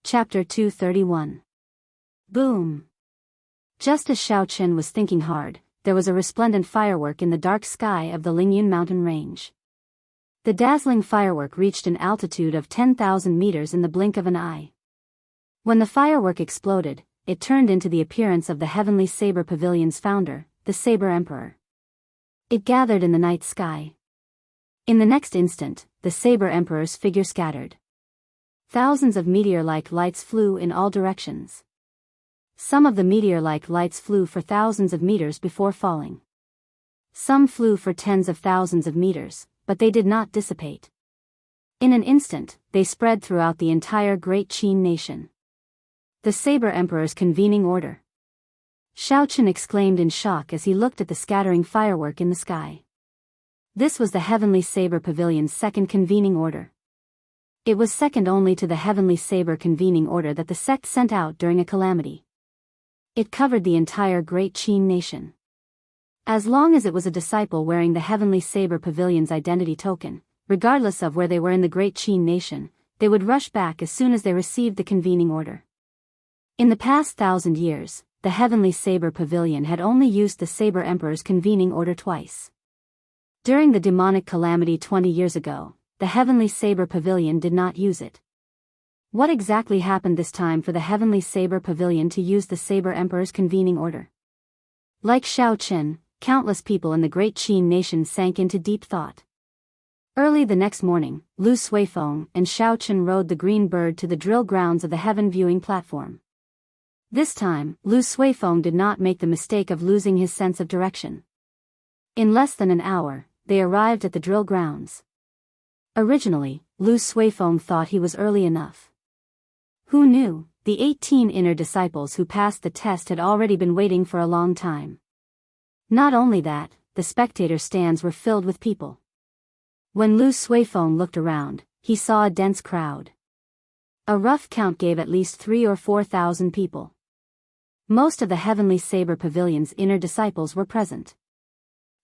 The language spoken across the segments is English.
Chapter 231. Boom! Just as Xiao Chen was thinking hard, there was a resplendent firework in the dark sky of the Lingyun mountain range. The dazzling firework reached an altitude of 10,000 meters in the blink of an eye. When the firework exploded, it turned into the appearance of the Heavenly Saber Pavilion's founder, the Saber Emperor. It gathered in the night sky. In the next instant, the Saber Emperor's figure scattered. Thousands of meteor-like lights flew in all directions. Some of the meteor-like lights flew for thousands of meters before falling. Some flew for tens of thousands of meters, but they did not dissipate. In an instant, they spread throughout the entire Great Qin nation. The Saber Emperor's convening order. Xiao Chen exclaimed in shock as he looked at the scattering firework in the sky. This was the Heavenly Saber Pavilion's second convening order. It was second only to the Heavenly Saber convening order that the sect sent out during a calamity. It covered the entire Great Qin nation. As long as it was a disciple wearing the Heavenly Saber Pavilion's identity token, regardless of where they were in the Great Qin nation, they would rush back as soon as they received the convening order. In the past 1,000 years, the Heavenly Saber Pavilion had only used the Saber Emperor's convening order twice. During the demonic calamity 20 years ago, the Heavenly Saber Pavilion did not use it. What exactly happened this time for the Heavenly Saber Pavilion to use the Saber Emperor's convening order? Like Xiao Chen, countless people in the Great Qin nation sank into deep thought. Early the next morning, Lu Suifeng and Xiao Chen rode the green bird to the drill grounds of the heaven viewing platform. This time, Lu Suifeng did not make the mistake of losing his sense of direction. In less than an hour, they arrived at the drill grounds. Originally, Lu Suifeng thought he was early enough. Who knew, the 18 inner disciples who passed the test had already been waiting for a long time. Not only that, the spectator stands were filled with people. When Lu Suifeng looked around, he saw a dense crowd. A rough count gave at least 3,000 or 4,000 people. Most of the Heavenly Saber Pavilion's inner disciples were present.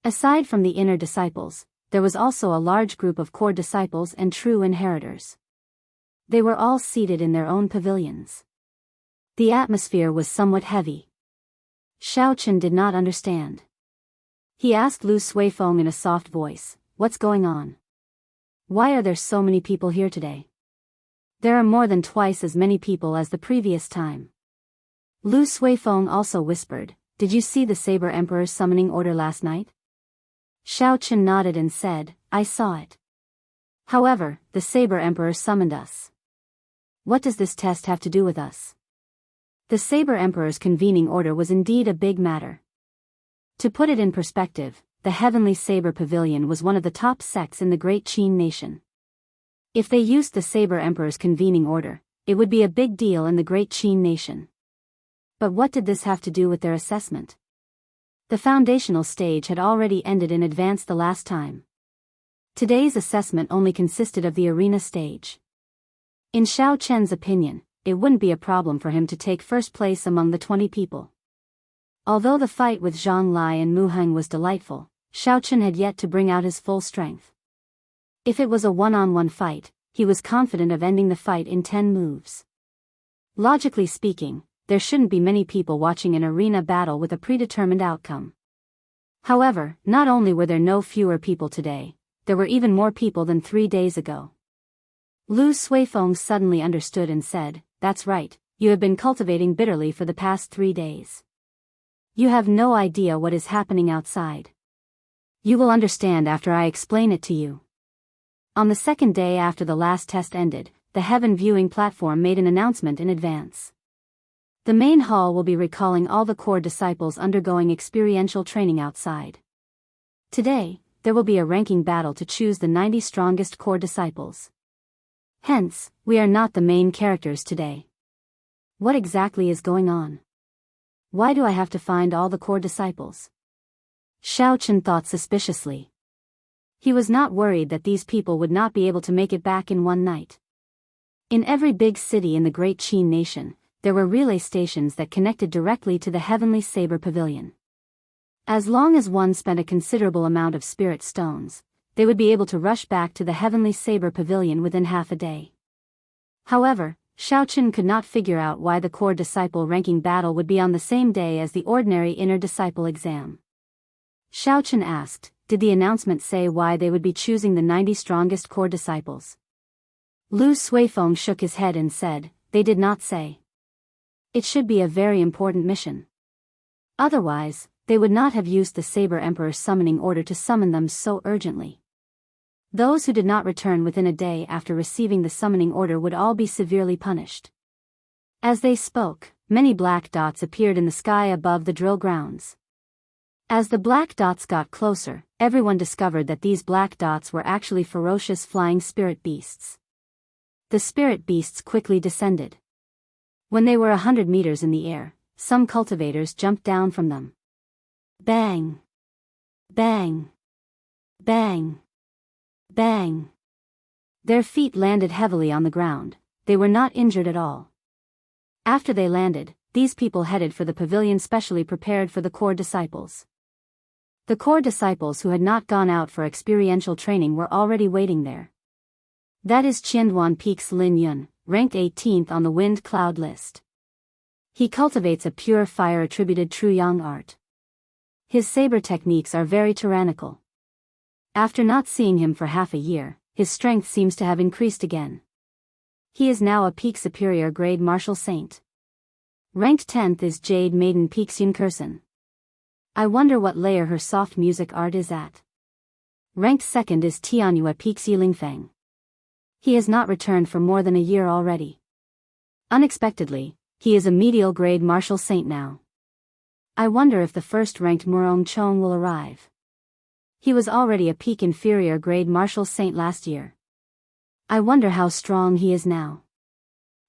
Aside from the inner disciples, there was also a large group of core disciples and true inheritors. They were all seated in their own pavilions. The atmosphere was somewhat heavy. Xiao Chen did not understand. He asked Lu Suifeng in a soft voice, "What's going on? Why are there so many people here today? There are more than twice as many people as the previous time." Lu Suifeng also whispered, "Did you see the Saber Emperor's summoning order last night?" Xiao Chen nodded and said, "I saw it. However, the Saber Emperor summoned us. What does this test have to do with us?" The Saber Emperor's convening order was indeed a big matter. To put it in perspective, the Heavenly Saber Pavilion was one of the top sects in the Great Qin nation. If they used the Saber Emperor's convening order, it would be a big deal in the Great Qin nation. But what did this have to do with their assessment? The foundational stage had already ended in advance the last time. Today's assessment only consisted of the arena stage. In Xiao Chen's opinion, it wouldn't be a problem for him to take first place among the 20 people. Although the fight with Zhang Lai and Mu Heng was delightful, Xiao Chen had yet to bring out his full strength. If it was a one-on-one fight, he was confident of ending the fight in 10 moves. Logically speaking, there shouldn't be many people watching an arena battle with a predetermined outcome. However, not only were there no fewer people today, there were even more people than 3 days ago. Lu Suifeng suddenly understood and said, "That's right, you have been cultivating bitterly for the past 3 days. You have no idea what is happening outside. You will understand after I explain it to you." On the second day after the last test ended, the heaven viewing platform made an announcement in advance. The main hall will be recalling all the core disciples undergoing experiential training outside. Today, there will be a ranking battle to choose the 90 strongest core disciples. Hence, we are not the main characters today. What exactly is going on? Why do I have to find all the core disciples? Xiao Chen thought suspiciously. He was not worried that these people would not be able to make it back in one night. In every big city in the Great Qin nation, there were relay stations that connected directly to the Heavenly Saber Pavilion. As long as one spent a considerable amount of spirit stones, they would be able to rush back to the Heavenly Saber Pavilion within half a day. However, Xiaoqun could not figure out why the core disciple ranking battle would be on the same day as the ordinary inner disciple exam. Xiaoqun asked, did the announcement say why they would be choosing the 90 strongest core disciples? Lu Suifeng shook his head and said, they did not say. It should be a very important mission. Otherwise, they would not have used the Saber Emperor's summoning order to summon them so urgently. Those who did not return within a day after receiving the summoning order would all be severely punished. As they spoke, many black dots appeared in the sky above the drill grounds. As the black dots got closer, everyone discovered that these black dots were actually ferocious flying spirit beasts. The spirit beasts quickly descended. When they were 100 meters in the air, some cultivators jumped down from them. Bang! Bang! Bang! Bang! Their feet landed heavily on the ground. They were not injured at all. After they landed, these people headed for the pavilion specially prepared for the core disciples. The core disciples who had not gone out for experiential training were already waiting there. That is Qianduan Peak's Lin Yun, ranked 18th on the wind cloud list. He cultivates a pure fire-attributed true yang art. His saber techniques are very tyrannical. After not seeing him for half a year, his strength seems to have increased again. He is now a peak superior grade martial saint. Ranked 10th is Jade Maiden Peak Yunkerson. I wonder what layer her soft music art is at. Ranked 2nd is Tianyue Peak Yilingfeng. He has not returned for more than a year already. Unexpectedly, he is a medial grade martial saint now. I wonder if the first ranked Murong Chong will arrive. He was already a peak inferior grade martial saint last year. I wonder how strong he is now.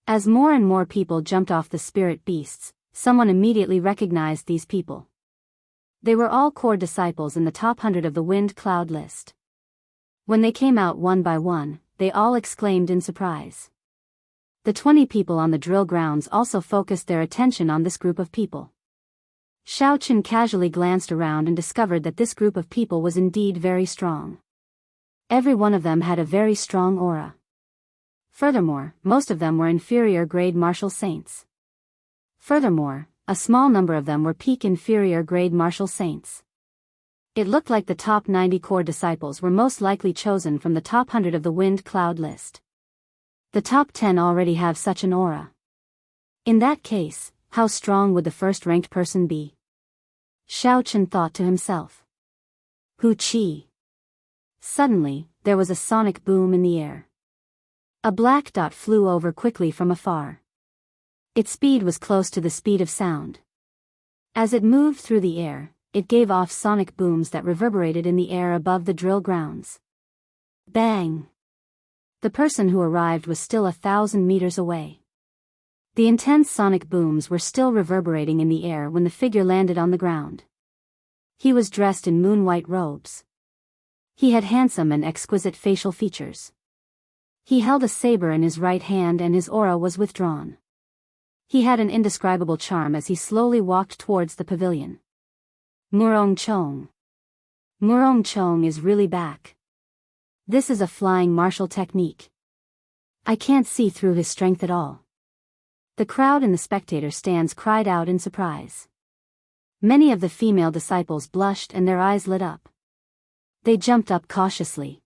As more and more people jumped off the spirit beasts, someone immediately recognized these people. They were all core disciples in the top 100 of the wind cloud list. When they came out one by one, they all exclaimed in surprise. The 20 people on the drill grounds also focused their attention on this group of people. Xiaoqun casually glanced around and discovered that this group of people was indeed very strong. Every one of them had a very strong aura. Furthermore, most of them were inferior grade martial saints. Furthermore, a small number of them were peak inferior grade martial saints. It looked like the top 90 core disciples were most likely chosen from the top 100 of the wind cloud list. The top 10 already have such an aura. In that case, how strong would the first ranked person be? Xiaoqun thought to himself. Hu Qi. Suddenly, there was a sonic boom in the air. A black dot flew over quickly from afar. Its speed was close to the speed of sound. As it moved through the air, it gave off sonic booms that reverberated in the air above the drill grounds. Bang! The person who arrived was still 1,000 meters away. The intense sonic booms were still reverberating in the air when the figure landed on the ground. He was dressed in moon-white robes. He had handsome and exquisite facial features. He held a saber in his right hand and his aura was withdrawn. He had an indescribable charm as he slowly walked towards the pavilion. Murong Chong. Murong Chong is really back. This is a flying martial technique. I can't see through his strength at all. The crowd in the spectator stands cried out in surprise. Many of the female disciples blushed and their eyes lit up. They jumped up cautiously.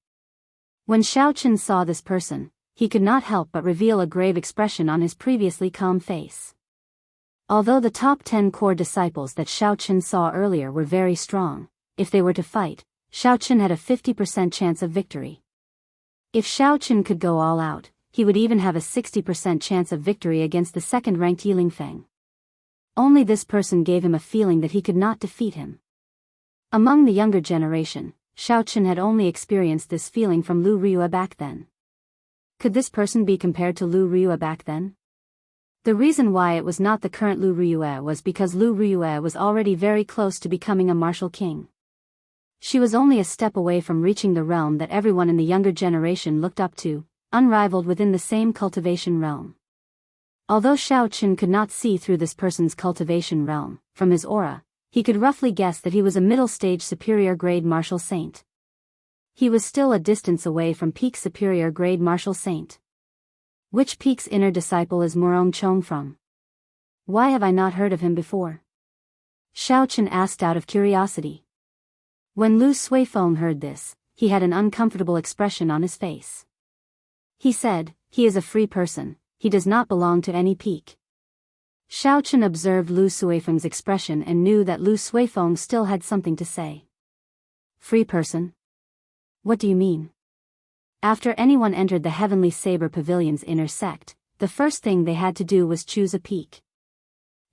When Xiaoqun saw this person, he could not help but reveal a grave expression on his previously calm face. Although the top 10 core disciples that Xiaoqun saw earlier were very strong, if they were to fight, Xiaoqun had a 50% chance of victory. If Xiaoqun could go all out, he would even have a 60% chance of victory against the second-ranked Yilingfeng. Only this person gave him a feeling that he could not defeat him. Among the younger generation, Xiaoqun had only experienced this feeling from Lu Riyue back then. Could this person be compared to Lu Riyue back then? The reason why it was not the current Lu Riyue was because Lu Riyue was already very close to becoming a martial king. She was only a step away from reaching the realm that everyone in the younger generation looked up to, unrivaled within the same cultivation realm. Although Xiaoqun could not see through this person's cultivation realm, from his aura, he could roughly guess that he was a middle-stage superior grade martial saint. He was still a distance away from peak superior grade martial saint. Which peak's inner disciple is Murong Chong from? Why have I not heard of him before? Xiaochen asked out of curiosity. When Lu Suifeng heard this, he had an uncomfortable expression on his face. He said, he is a free person, he does not belong to any peak. Xiaochen observed Lu Suifeng's expression and knew that Lu Suifeng still had something to say. Free person? What do you mean? After anyone entered the Heavenly Saber Pavilion's inner sect, the first thing they had to do was choose a peak.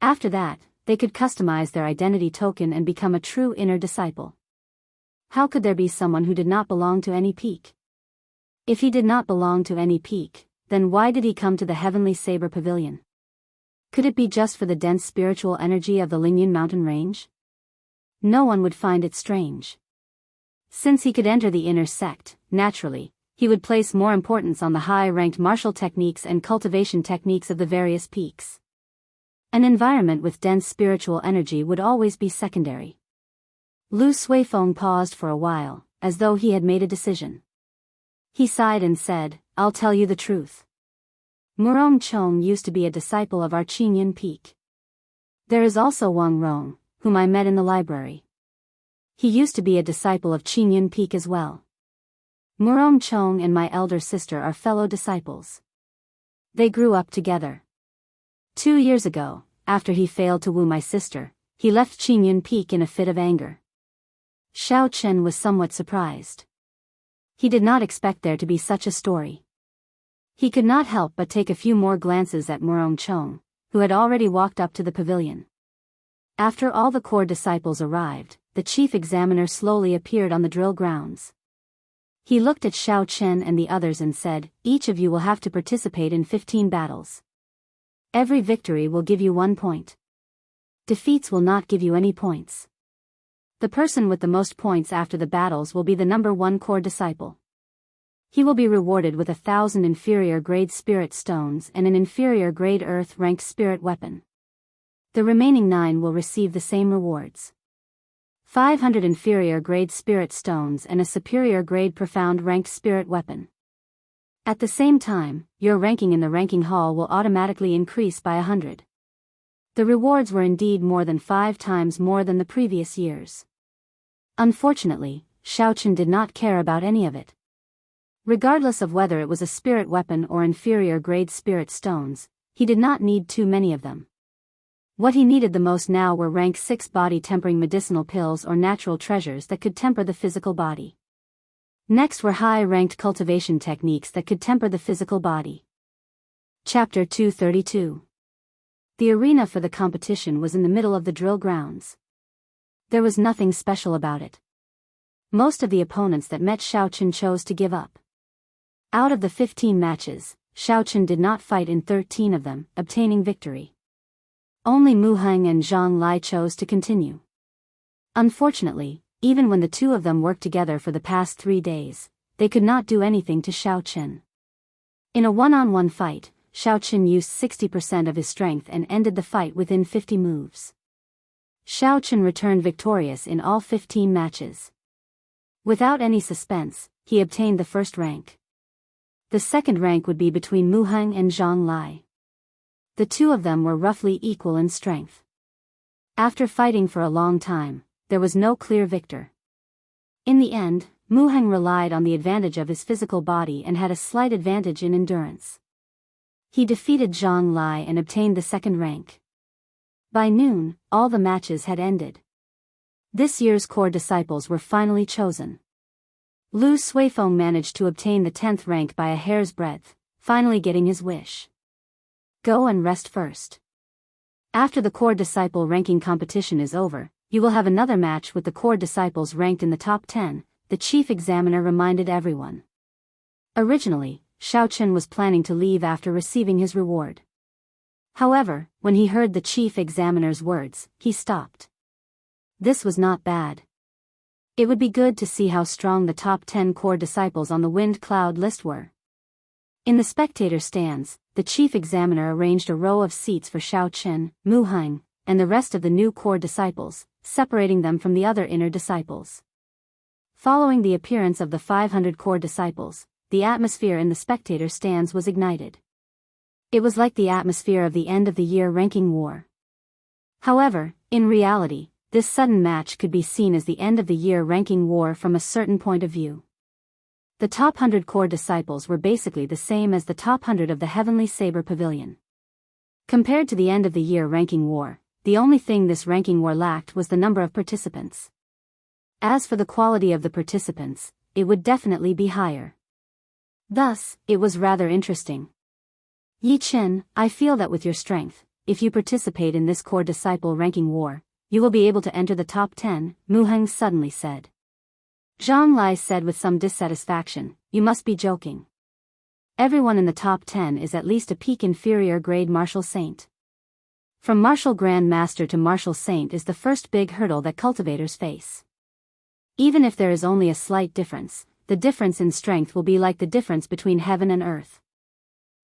After that, they could customize their identity token and become a true inner disciple. How could there be someone who did not belong to any peak? If he did not belong to any peak, then why did he come to the Heavenly Saber Pavilion? Could it be just for the dense spiritual energy of the Lingyun mountain range? No one would find it strange. Since he could enter the inner sect, naturally, he would place more importance on the high-ranked martial techniques and cultivation techniques of the various peaks. An environment with dense spiritual energy would always be secondary. Lu Suifeng paused for a while, as though he had made a decision. He sighed and said, I'll tell you the truth. Murong Chong used to be a disciple of our Qingyun peak. There is also Wang Rong, whom I met in the library. He used to be a disciple of Qingyun peak as well. Murong Chong and my elder sister are fellow disciples. They grew up together. 2 years ago, after he failed to woo my sister, he left Qingyun peak in a fit of anger. Xiao Chen was somewhat surprised. He did not expect there to be such a story. He could not help but take a few more glances at Murong Chong, who had already walked up to the pavilion. After all the core disciples arrived, the chief examiner slowly appeared on the drill grounds. He looked at Xiao Chen and the others and said, each of you will have to participate in 15 battles. Every victory will give you 1 point. Defeats will not give you any points. The person with the most points after the battles will be the number 1 core disciple. He will be rewarded with 1,000 inferior grade spirit stones and an inferior grade earth ranked spirit weapon. The remaining 9 will receive the same rewards. 500 inferior grade spirit stones and a superior grade profound ranked spirit weapon. At the same time, your ranking in the ranking hall will automatically increase by 100. The rewards were indeed more than 5 times more than the previous years. Unfortunately, Xiaochen did not care about any of it. Regardless of whether it was a spirit weapon or inferior grade spirit stones, he did not need too many of them. What he needed the most now were rank 6 body-tempering medicinal pills or natural treasures that could temper the physical body. Next were high-ranked cultivation techniques that could temper the physical body. Chapter 232. The arena for the competition was in the middle of the drill grounds. There was nothing special about it. Most of the opponents that met Xiaochen chose to give up. Out of the 15 matches, Xiaochen did not fight in 13 of them, obtaining victory. Only Mu Heng and Zhang Lai chose to continue. Unfortunately, even when the two of them worked together for the past 3 days, they could not do anything to Xiaochen. In a one-on-one fight, Xiaochen used 60% of his strength and ended the fight within 50 moves. Xiaochen returned victorious in all 15 matches. Without any suspense, he obtained the first rank. The second rank would be between Mu Heng and Zhang Lai. The two of them were roughly equal in strength. After fighting for a long time, there was no clear victor. In the end, Mu Heng relied on the advantage of his physical body and had a slight advantage in endurance. He defeated Zhang Lai and obtained the second rank. By noon, all the matches had ended. This year's core disciples were finally chosen. Lu Suifeng managed to obtain the 10th rank by a hair's breadth, finally getting his wish. Go and rest first. After the core disciple ranking competition is over, you will have another match with the core disciples ranked in the top 10, the chief examiner reminded everyone. Originally, Xiaochen was planning to leave after receiving his reward. However, when he heard the chief examiner's words, he stopped. This was not bad. It would be good to see how strong the top 10 core disciples on the wind cloud list were. In the spectator stands, the chief examiner arranged a row of seats for Xiaochen, Mu Heng, and the rest of the new core disciples, separating them from the other inner disciples. Following the appearance of the 500 core disciples, the atmosphere in the spectator stands was ignited. It was like the atmosphere of the end-of-the-year ranking war. However, in reality, this sudden match could be seen as the end-of-the-year ranking war from a certain point of view. The top 100 core disciples were basically the same as the top 100 of the Heavenly Saber Pavilion. Compared to the end-of-the-year ranking war, the only thing this ranking war lacked was the number of participants. As for the quality of the participants, it would definitely be higher. Thus, it was rather interesting. Yi Chen, I feel that with your strength, if you participate in this core disciple ranking war, you will be able to enter the top 10, Mu Heng suddenly said. Zhang Lai said with some dissatisfaction, you must be joking. Everyone in the top 10 is at least a peak inferior grade martial saint. From martial grand master to martial saint is the first big hurdle that cultivators face. Even if there is only a slight difference, the difference in strength will be like the difference between heaven and earth.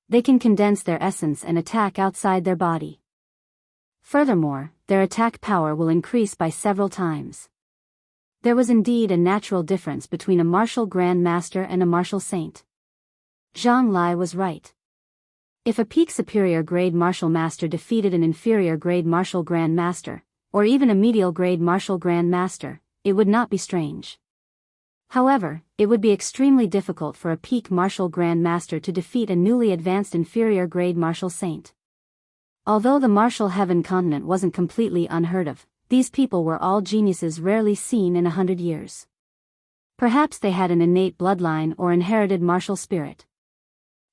They can condense their essence and attack outside their body. Furthermore, their attack power will increase by several times. There was indeed a natural difference between a martial grand master and a martial saint. Zhang Lai was right. If a peak superior grade martial master defeated an inferior grade martial grand master, or even a medial grade martial grand master, it would not be strange. However, it would be extremely difficult for a peak martial grand master to defeat a newly advanced inferior grade martial saint. Although the martial heaven continent wasn't completely unheard of, these people were all geniuses rarely seen in 100 years. Perhaps they had an innate bloodline or inherited martial spirit.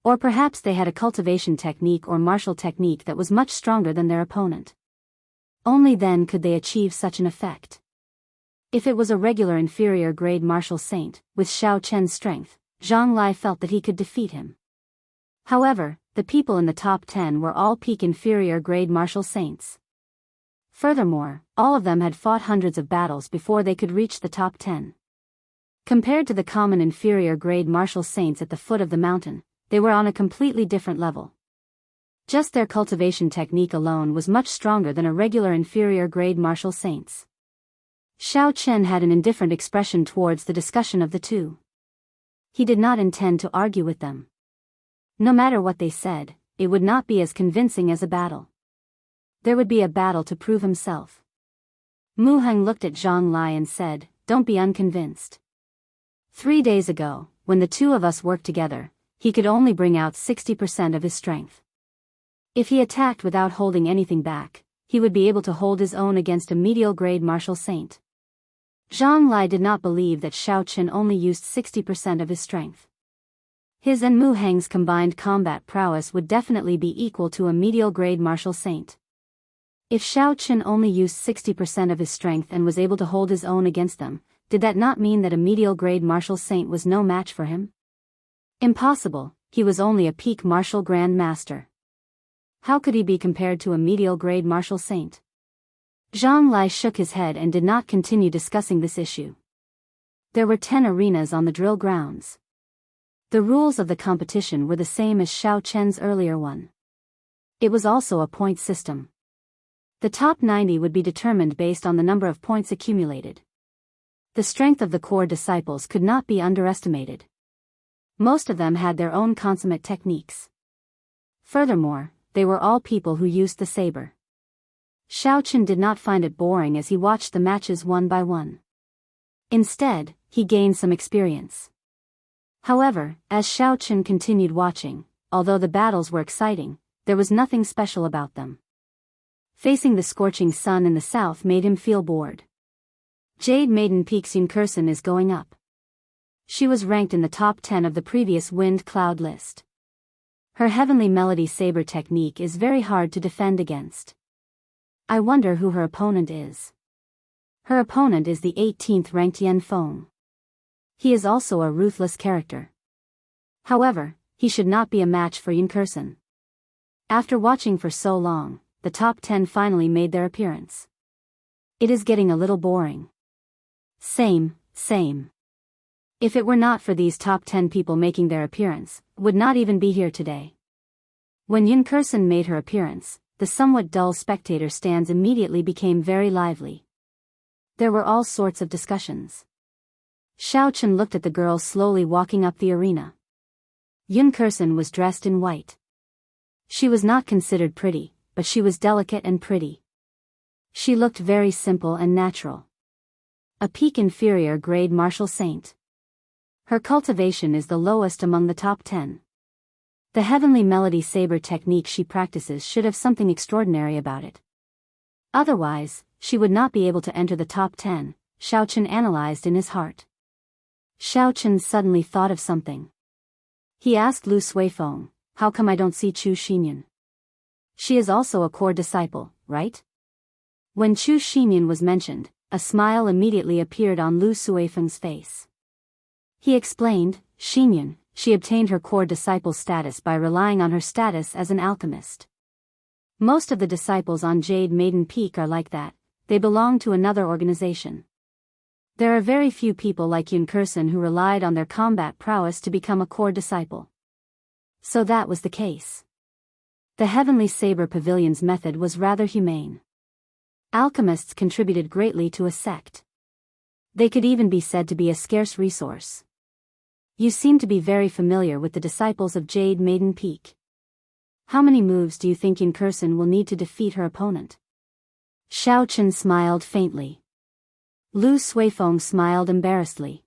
Or perhaps they had a cultivation technique or martial technique that was much stronger than their opponent. Only then could they achieve such an effect. If it was a regular inferior grade martial saint, with Xiao Chen's strength, Zhang Lai felt that he could defeat him. However, the people in the top 10 were all peak inferior grade martial saints. Furthermore, all of them had fought hundreds of battles before they could reach the top 10. Compared to the common inferior grade martial saints at the foot of the mountain, they were on a completely different level. Just their cultivation technique alone was much stronger than a regular inferior grade martial saints. Xiao Chen had an indifferent expression towards the discussion of the two. He did not intend to argue with them. No matter what they said, it would not be as convincing as a battle. There would be a battle to prove himself. Mu Heng looked at Zhang Lai and said, "Don't be unconvinced. 3 days ago, when the two of us worked together, he could only bring out 60% of his strength. If he attacked without holding anything back, he would be able to hold his own against a medial grade martial saint." Zhang Lai did not believe that Xiao Chen only used 60% of his strength. His and Mu Heng's combined combat prowess would definitely be equal to a medial grade martial saint. If Xiao Chen only used 60% of his strength and was able to hold his own against them, did that not mean that a medial grade martial saint was no match for him? Impossible, he was only a peak martial grand master. How could he be compared to a medial grade martial saint? Zhang Lai shook his head and did not continue discussing this issue. There were 10 arenas on the drill grounds. The rules of the competition were the same as Xiao Chen's earlier one. It was also a point system. The top 90 would be determined based on the number of points accumulated. The strength of the core disciples could not be underestimated. Most of them had their own consummate techniques. Furthermore, they were all people who used the saber. Xiao Chen did not find it boring as he watched the matches one by one. Instead, he gained some experience. However, as Xiao Chen continued watching, although the battles were exciting, there was nothing special about them. Facing the scorching sun in the south made him feel bored. Jade Maiden Peak's Yunkursen is going up. She was ranked in the top 10 of the previous wind cloud list. Her heavenly melody saber technique is very hard to defend against. I wonder who her opponent is. Her opponent is the 18th ranked Yan Feng. He is also a ruthless character. However, he should not be a match for Yunkursen. After watching for so long, the top 10 finally made their appearance. It is getting a little boring. Same. If it were not for these top 10 people making their appearance, would not even be here today. When Yunkursen made her appearance, the somewhat dull spectator stands immediately became very lively. There were all sorts of discussions. Xiao Chen looked at the girl slowly walking up the arena. Yunkursen was dressed in white. She was not considered pretty, but she was delicate and pretty. She looked very simple and natural. A peak inferior grade martial saint. Her cultivation is the lowest among the top 10. The heavenly melody saber technique she practices should have something extraordinary about it. Otherwise, she would not be able to enter the top 10, Xiaochen analyzed in his heart. Xiaochen suddenly thought of something. He asked Lu Suifeng, how come I don't see Chu Xinyan? She is also a core disciple, right? When Chu Xinyan was mentioned, a smile immediately appeared on Lu Suifeng's face. He explained, Xinyan, she obtained her core disciple status by relying on her status as an alchemist. Most of the disciples on Jade Maiden Peak are like that, they belong to another organization. There are very few people like Yun Kursen who relied on their combat prowess to become a core disciple. So that was the case. The Heavenly Saber Pavilion's method was rather humane. Alchemists contributed greatly to a sect. They could even be said to be a scarce resource. You seem to be very familiar with the disciples of Jade Maiden Peak. How many moves do you think Yun Kursen will need to defeat her opponent? Xiaochen smiled faintly. Lu Suifeng smiled embarrassedly.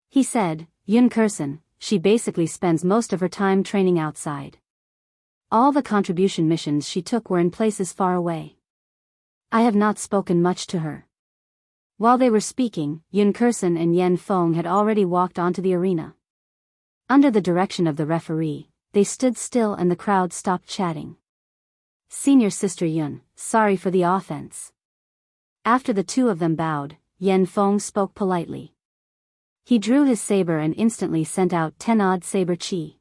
He said, Yun Kursen, she basically spends most of her time training outside. All the contribution missions she took were in places far away. I have not spoken much to her. While they were speaking, Yun Kursen and Yan Feng had already walked onto the arena. Under the direction of the referee, they stood still and the crowd stopped chatting. Senior Sister Yun, sorry for the offense. After the two of them bowed, Yan Feng spoke politely. He drew his saber and instantly sent out 10-odd saber chi.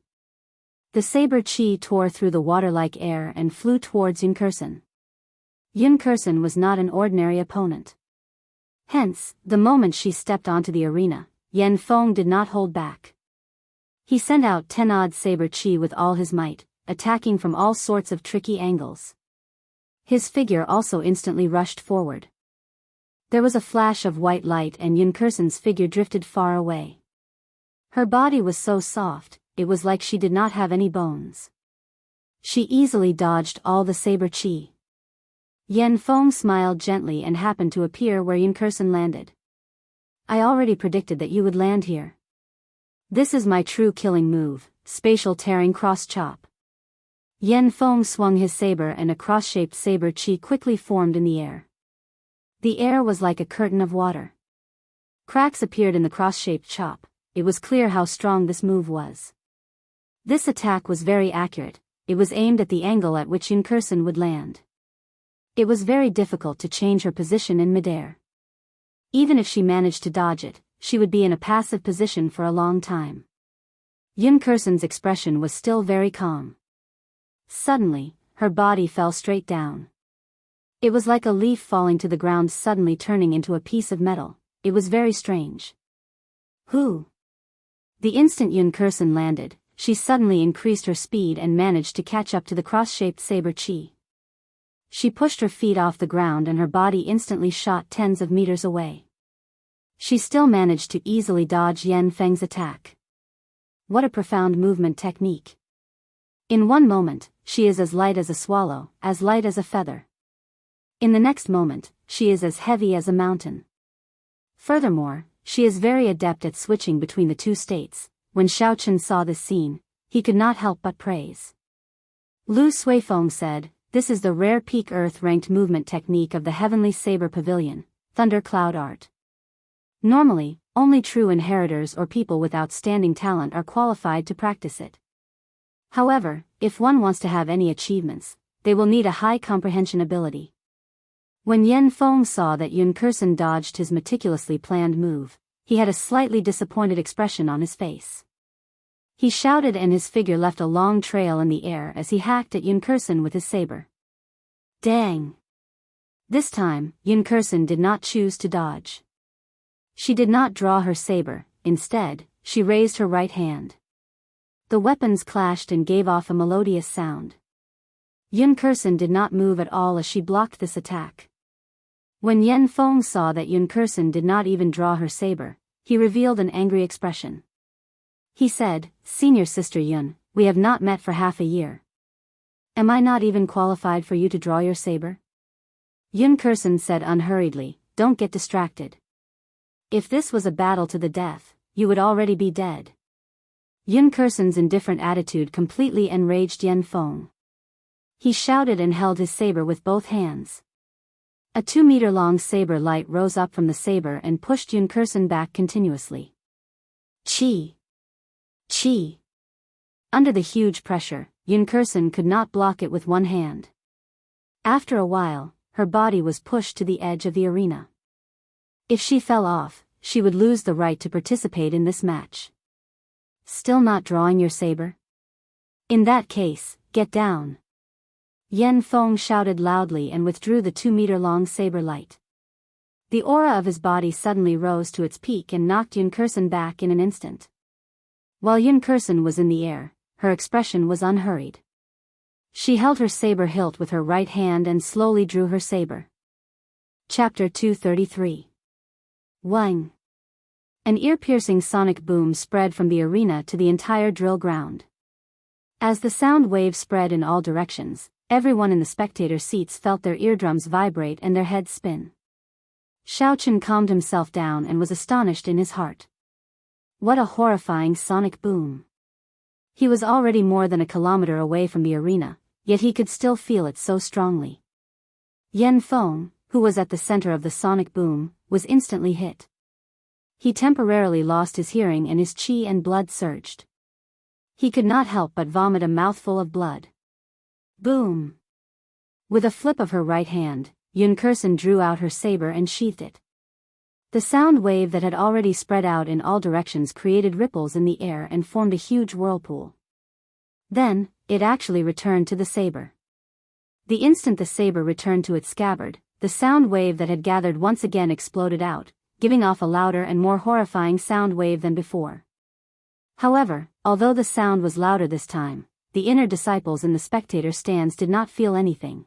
The saber chi tore through the water-like air and flew towards Yun Kursen. Yun Kursen was not an ordinary opponent. Hence, the moment she stepped onto the arena, Yan Feng did not hold back. He sent out 10-odd saber chi with all his might, attacking from all sorts of tricky angles. His figure also instantly rushed forward. There was a flash of white light and Yun Kursen's figure drifted far away. Her body was so soft, it was like she did not have any bones. She easily dodged all the saber chi. Yan Feng smiled gently and happened to appear where Yun Kursen landed. I already predicted that you would land here. This is my true killing move, spatial tearing cross chop. Yan Feng swung his saber and a cross-shaped saber chi quickly formed in the air. The air was like a curtain of water. Cracks appeared in the cross-shaped chop. It was clear how strong this move was. This attack was very accurate. It was aimed at the angle at which Yun Kursen would land. It was very difficult to change her position in midair. Even if she managed to dodge it, she would be in a passive position for a long time. Yun Kursen's expression was still very calm. Suddenly, her body fell straight down. It was like a leaf falling to the ground suddenly turning into a piece of metal. It was very strange. Who? The instant Yun Kursen landed, she suddenly increased her speed and managed to catch up to the cross-shaped saber chi. She pushed her feet off the ground and her body instantly shot tens of meters away. She still managed to easily dodge Yan Feng's attack. What a profound movement technique. In one moment, she is as light as a swallow, as light as a feather. In the next moment, she is as heavy as a mountain. Furthermore, she is very adept at switching between the two states. When Xiaochen saw this scene, he could not help but praise. Lu Suifeng said, this is the rare peak earth-ranked movement technique of the Heavenly Saber Pavilion, Thunder Cloud Art. Normally, only true inheritors or people with outstanding talent are qualified to practice it. However, if one wants to have any achievements, they will need a high comprehension ability. When Yan Feng saw that Yun Kursen dodged his meticulously planned move, he had a slightly disappointed expression on his face. He shouted and his figure left a long trail in the air as he hacked at Yun Kursen with his saber. Dang! This time, Yun Kursen did not choose to dodge. She did not draw her saber, instead, she raised her right hand. The weapons clashed and gave off a melodious sound. Yun Kursen did not move at all as she blocked this attack. When Yan Feng saw that Yun Kursen did not even draw her saber, he revealed an angry expression. He said, Senior Sister Yun, we have not met for half a year. Am I not even qualified for you to draw your saber? Yun Kursen said unhurriedly, don't get distracted. If this was a battle to the death, you would already be dead. Yun Kursen's indifferent attitude completely enraged Yen Feng. He shouted and held his saber with both hands. A 2-meter-long saber light rose up from the saber and pushed Yun Kursen back continuously. Chi! Chi! Under the huge pressure, Yun Kursen could not block it with one hand. After a while, her body was pushed to the edge of the arena. If she fell off, she would lose the right to participate in this match. Still not drawing your saber? In that case, get down. Yen Feng shouted loudly and withdrew the 2-meter-long saber light. The aura of his body suddenly rose to its peak and knocked Yun Kursen back in an instant. While Yun Kursen was in the air, her expression was unhurried. She held her saber hilt with her right hand and slowly drew her saber. Chapter 233. Wang. An ear-piercing sonic boom spread from the arena to the entire drill ground. As the sound wave spread in all directions, everyone in the spectator seats felt their eardrums vibrate and their heads spin. Xiaochen calmed himself down and was astonished in his heart. What a horrifying sonic boom. He was already more than a kilometer away from the arena, yet he could still feel it so strongly. Yen Feng, who was at the center of the sonic boom, was instantly hit. He temporarily lost his hearing and his qi and blood surged. He could not help but vomit a mouthful of blood. Boom! With a flip of her right hand, Yun Kursen drew out her saber and sheathed it. The sound wave that had already spread out in all directions created ripples in the air and formed a huge whirlpool. Then, it actually returned to the saber. The instant the saber returned to its scabbard, the sound wave that had gathered once again exploded out, giving off a louder and more horrifying sound wave than before. However, although the sound was louder this time, the inner disciples in the spectator stands did not feel anything.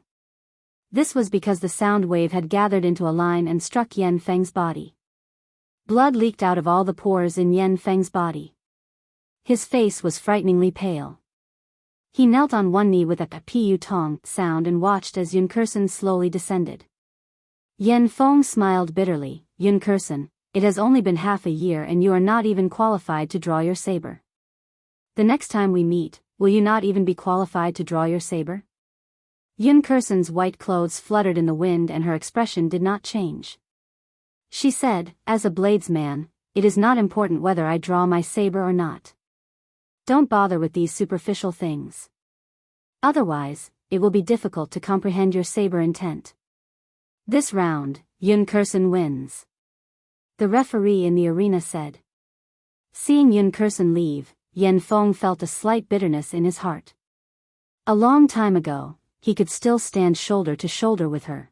This was because the sound wave had gathered into a line and struck Yen Feng's body. Blood leaked out of all the pores in Yen Feng's body. His face was frighteningly pale. He knelt on one knee with a pu tong sound and watched as Yun Kursen slowly descended. Yen Feng smiled bitterly. Yun Kursen, it has only been half a year and you are not even qualified to draw your saber. The next time we meet, will you not even be qualified to draw your saber? Yun Kursen's white clothes fluttered in the wind and her expression did not change. She said, as a bladesman, it is not important whether I draw my saber or not. Don't bother with these superficial things. Otherwise, it will be difficult to comprehend your saber intent. This round, Yun Kursen wins. The referee in the arena said. Seeing Yun Kursen leave, Yen Feng felt a slight bitterness in his heart. A long time ago, he could still stand shoulder to shoulder with her.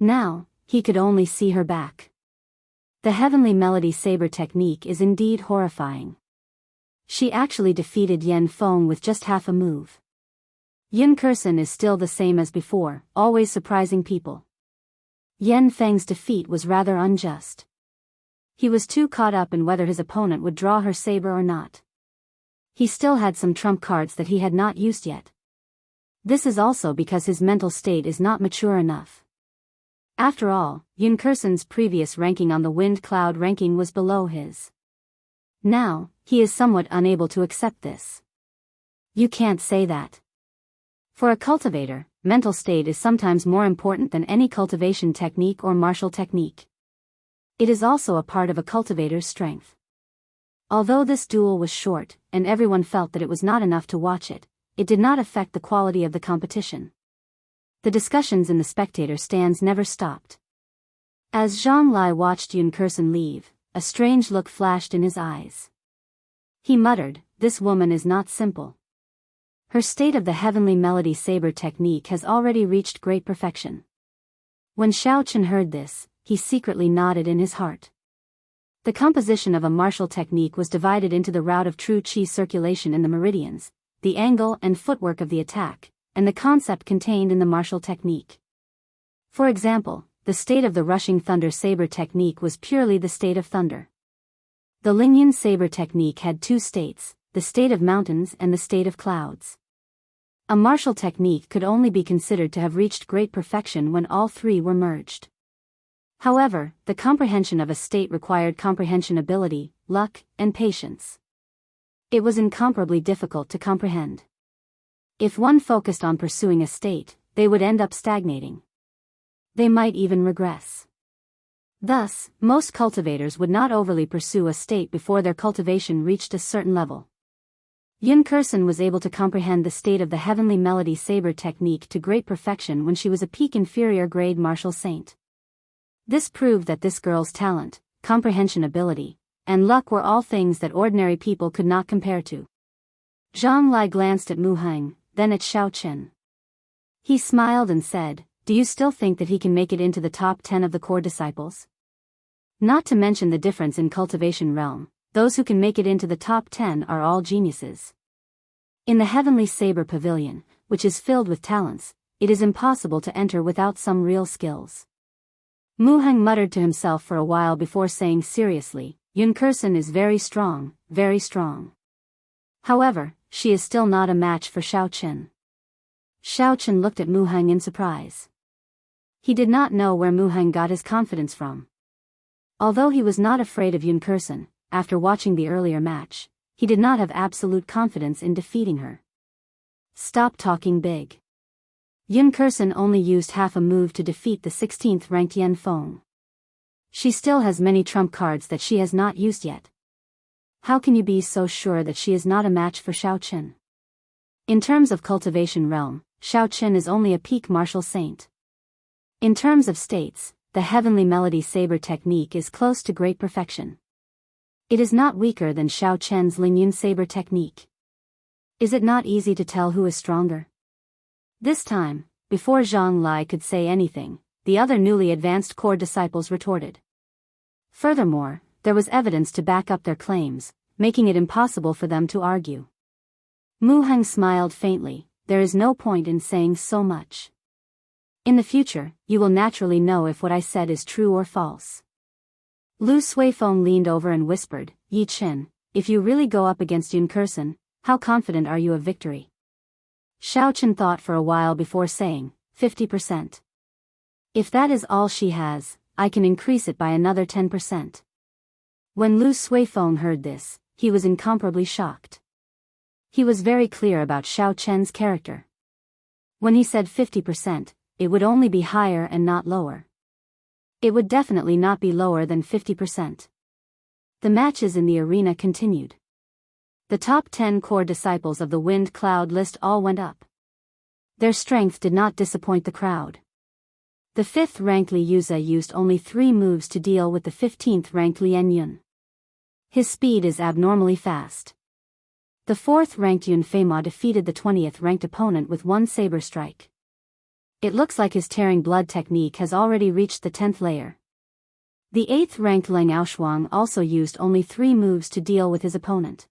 Now, he could only see her back. The Heavenly Melody saber technique is indeed horrifying. She actually defeated Yen Feng with just half a move. Yun Kursen is still the same as before, always surprising people. Yen Feng's defeat was rather unjust. He was too caught up in whether his opponent would draw her saber or not. He still had some trump cards that he had not used yet. This is also because his mental state is not mature enough. After all, Yun Kursen's previous ranking on the wind cloud ranking was below his. Now, he is somewhat unable to accept this. You can't say that. For a cultivator, mental state is sometimes more important than any cultivation technique or martial technique. It is also a part of a cultivator's strength. Although this duel was short, and everyone felt that it was not enough to watch it, it did not affect the quality of the competition. The discussions in the spectator stands never stopped. As Zhang Lai watched Yun Kursen leave, a strange look flashed in his eyes. He muttered, this woman is not simple. Her state of the Heavenly Melody saber technique has already reached great perfection. When Xiaochen heard this, he secretly nodded in his heart. The composition of a martial technique was divided into the route of true qi circulation in the meridians, the angle and footwork of the attack, and the concept contained in the martial technique. For example, the state of the rushing thunder saber technique was purely the state of thunder. The Lingyun saber technique had two states, the state of mountains and the state of clouds. A martial technique could only be considered to have reached great perfection when all three were merged. However, the comprehension of a state required comprehension ability, luck, and patience. It was incomparably difficult to comprehend. If one focused on pursuing a state, they would end up stagnating. They might even regress. Thus, most cultivators would not overly pursue a state before their cultivation reached a certain level. Yun Kursen was able to comprehend the state of the heavenly melody saber technique to great perfection when she was a peak inferior grade martial saint. This proved that this girl's talent, comprehension ability, and luck were all things that ordinary people could not compare to. Zhang Lai glanced at Mu Heng, then at Xiao Qin. He smiled and said, "Do you still think that he can make it into the top 10 of the core disciples? Not to mention the difference in cultivation realm, those who can make it into the top 10 are all geniuses. In the Heavenly Saber Pavilion, which is filled with talents, it is impossible to enter without some real skills." Mu Heng muttered to himself for a while before saying seriously, "Yun Kursen is very strong, very strong. However, she is still not a match for Xiao Qin." Xiao Qin looked at Mu Heng in surprise. He did not know where Mu Heng got his confidence from. Although he was not afraid of Yun Kursen, after watching the earlier match, he did not have absolute confidence in defeating her. Stop talking big. Yun Kursen only used half a move to defeat the 16th ranked Yan Feng. She still has many trump cards that she has not used yet. How can you be so sure that she is not a match for Xiao Qin? In terms of cultivation realm, Xiao Qin is only a peak martial saint. In terms of states, the heavenly melody saber technique is close to great perfection. It is not weaker than Xiao Qian's Lingyun saber technique. Is it not easy to tell who is stronger? This time, before Zhang Lai could say anything, the other newly advanced core disciples retorted. Furthermore, there was evidence to back up their claims, making it impossible for them to argue. Mu Heng smiled faintly. "There is no point in saying so much. In the future, you will naturally know if what I said is true or false." Lu Suifeng leaned over and whispered, "Yi Qin, if you really go up against Yun Kursen, how confident are you of victory?" Xiao Qin thought for a while before saying, 50%. "If that is all she has, I can increase it by another 10%. When Lu Suifeng heard this, he was incomparably shocked. He was very clear about Xiao Qian's character. When he said 50%, it would only be higher and not lower. It would definitely not be lower than 50%. The matches in the arena continued. The top 10 core disciples of the Wind Cloud list all went up. Their strength did not disappoint the crowd. The 5th-ranked Li Yuze used only 3 moves to deal with the 15th-ranked Lian Yun. His speed is abnormally fast. The 4th-ranked Yun Feima defeated the 20th-ranked opponent with 1 saber strike. It looks like his tearing blood technique has already reached the 10th layer. The 8th-ranked Leng Aoshuang also used only 3 moves to deal with his opponent.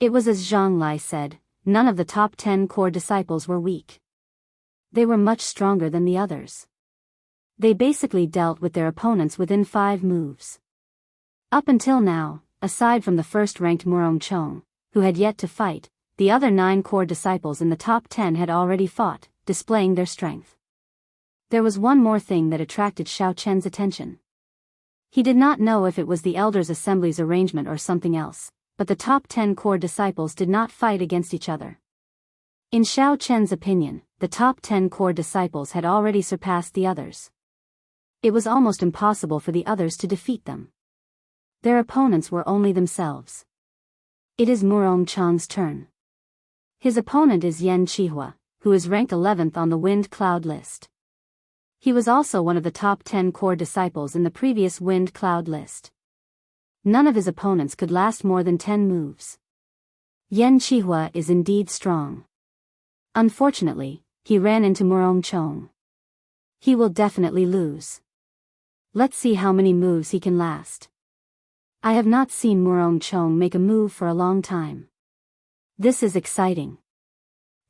It was as Zhang Lai said, none of the top 10 core disciples were weak. They were much stronger than the others. They basically dealt with their opponents within 5 moves. Up until now, aside from the 1st-ranked Murong Chong, who had yet to fight, the other 9 core disciples in the top 10 had already fought, displaying their strength. There was one more thing that attracted Xiao Qian's attention. He did not know if it was the Elders' Assembly's arrangement or something else, but the top 10 core disciples did not fight against each other. In Xiao Qian's opinion, the top 10 core disciples had already surpassed the others. It was almost impossible for the others to defeat them. Their opponents were only themselves. It is Murong Chang's turn. His opponent is Yan Qihua, who is ranked 11th on the Wind Cloud list. He was also one of the top 10 core disciples in the previous Wind Cloud list. None of his opponents could last more than 10 moves. Yan Qihua is indeed strong. Unfortunately, he ran into Murong Chong. He will definitely lose. Let's see how many moves he can last. I have not seen Murong Chong make a move for a long time. This is exciting.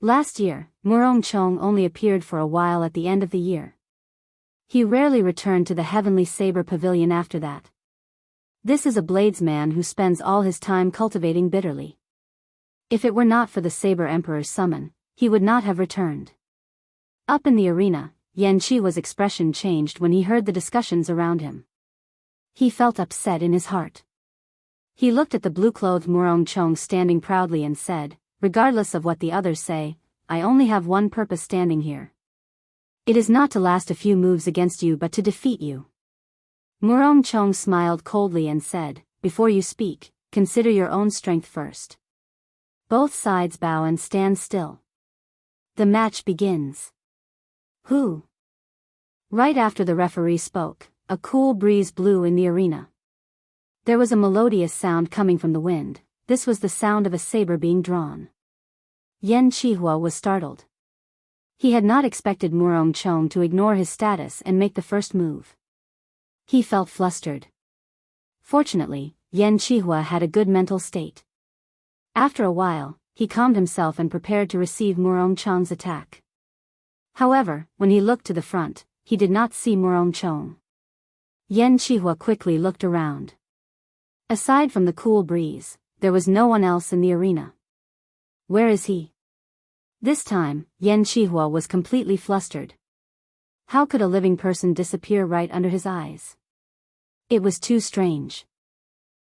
Last year, Murong Chong only appeared for a while at the end of the year. He rarely returned to the Heavenly Saber Pavilion after that. This is a bladesman who spends all his time cultivating bitterly. If it were not for the Saber Emperor's summon, he would not have returned. Up in the arena, Yan Qihua's expression changed when he heard the discussions around him. He felt upset in his heart. He looked at the blue-clothed Murong Chong standing proudly and said, "Regardless of what the others say, I only have one purpose standing here. It is not to last a few moves against you but to defeat you." Murong Chong smiled coldly and said, "Before you speak, consider your own strength first." Both sides bow and stand still. The match begins. Who? Right after the referee spoke, a cool breeze blew in the arena. There was a melodious sound coming from the wind. This was the sound of a saber being drawn. Yan Qihua was startled. He had not expected Murong Chong to ignore his status and make the first move. He felt flustered. Fortunately, Yan Qihua had a good mental state. After a while, he calmed himself and prepared to receive Murong Chong's attack. However, when he looked to the front, he did not see Murong Chong. Yan Qihua quickly looked around. Aside from the cool breeze, there was no one else in the arena. Where is he? This time, Yan Qihua was completely flustered. How could a living person disappear right under his eyes? It was too strange.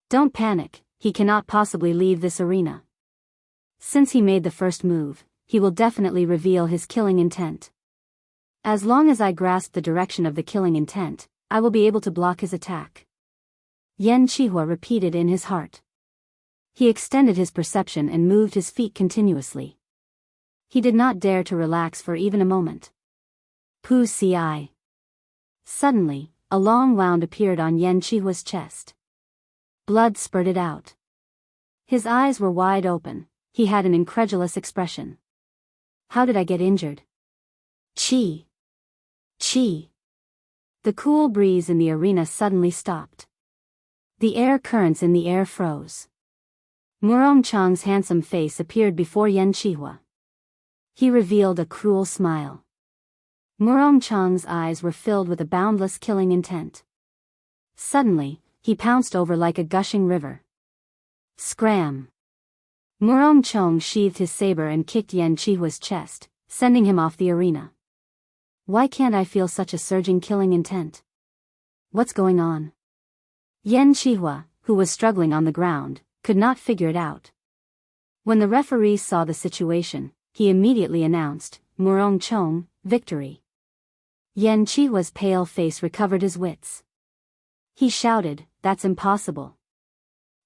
Don't panic, he cannot possibly leave this arena. Since he made the first move, he will definitely reveal his killing intent. As long as I grasp the direction of the killing intent, I will be able to block his attack. Yan Qihua repeated in his heart. He extended his perception and moved his feet continuously. He did not dare to relax for even a moment. Pu ci. Suddenly, a long wound appeared on Yan Qihua's chest. Blood spurted out. His eyes were wide open. He had an incredulous expression. How did I get injured? Chi. Chi. The cool breeze in the arena suddenly stopped. The air currents in the air froze. Murong Chong's handsome face appeared before Yan Qihua. He revealed a cruel smile. Murong Chong's eyes were filled with a boundless killing intent. Suddenly, he pounced over like a gushing river. Scram! Murong Chong sheathed his saber and kicked Yan Qihua's chest, sending him off the arena. Why can't I feel such a surging killing intent? What's going on? Yan Qihua, who was struggling on the ground, could not figure it out. When the referee saw the situation, he immediately announced, "Murong Chong, victory." Yan Qihua's pale face recovered his wits. He shouted, "That's impossible.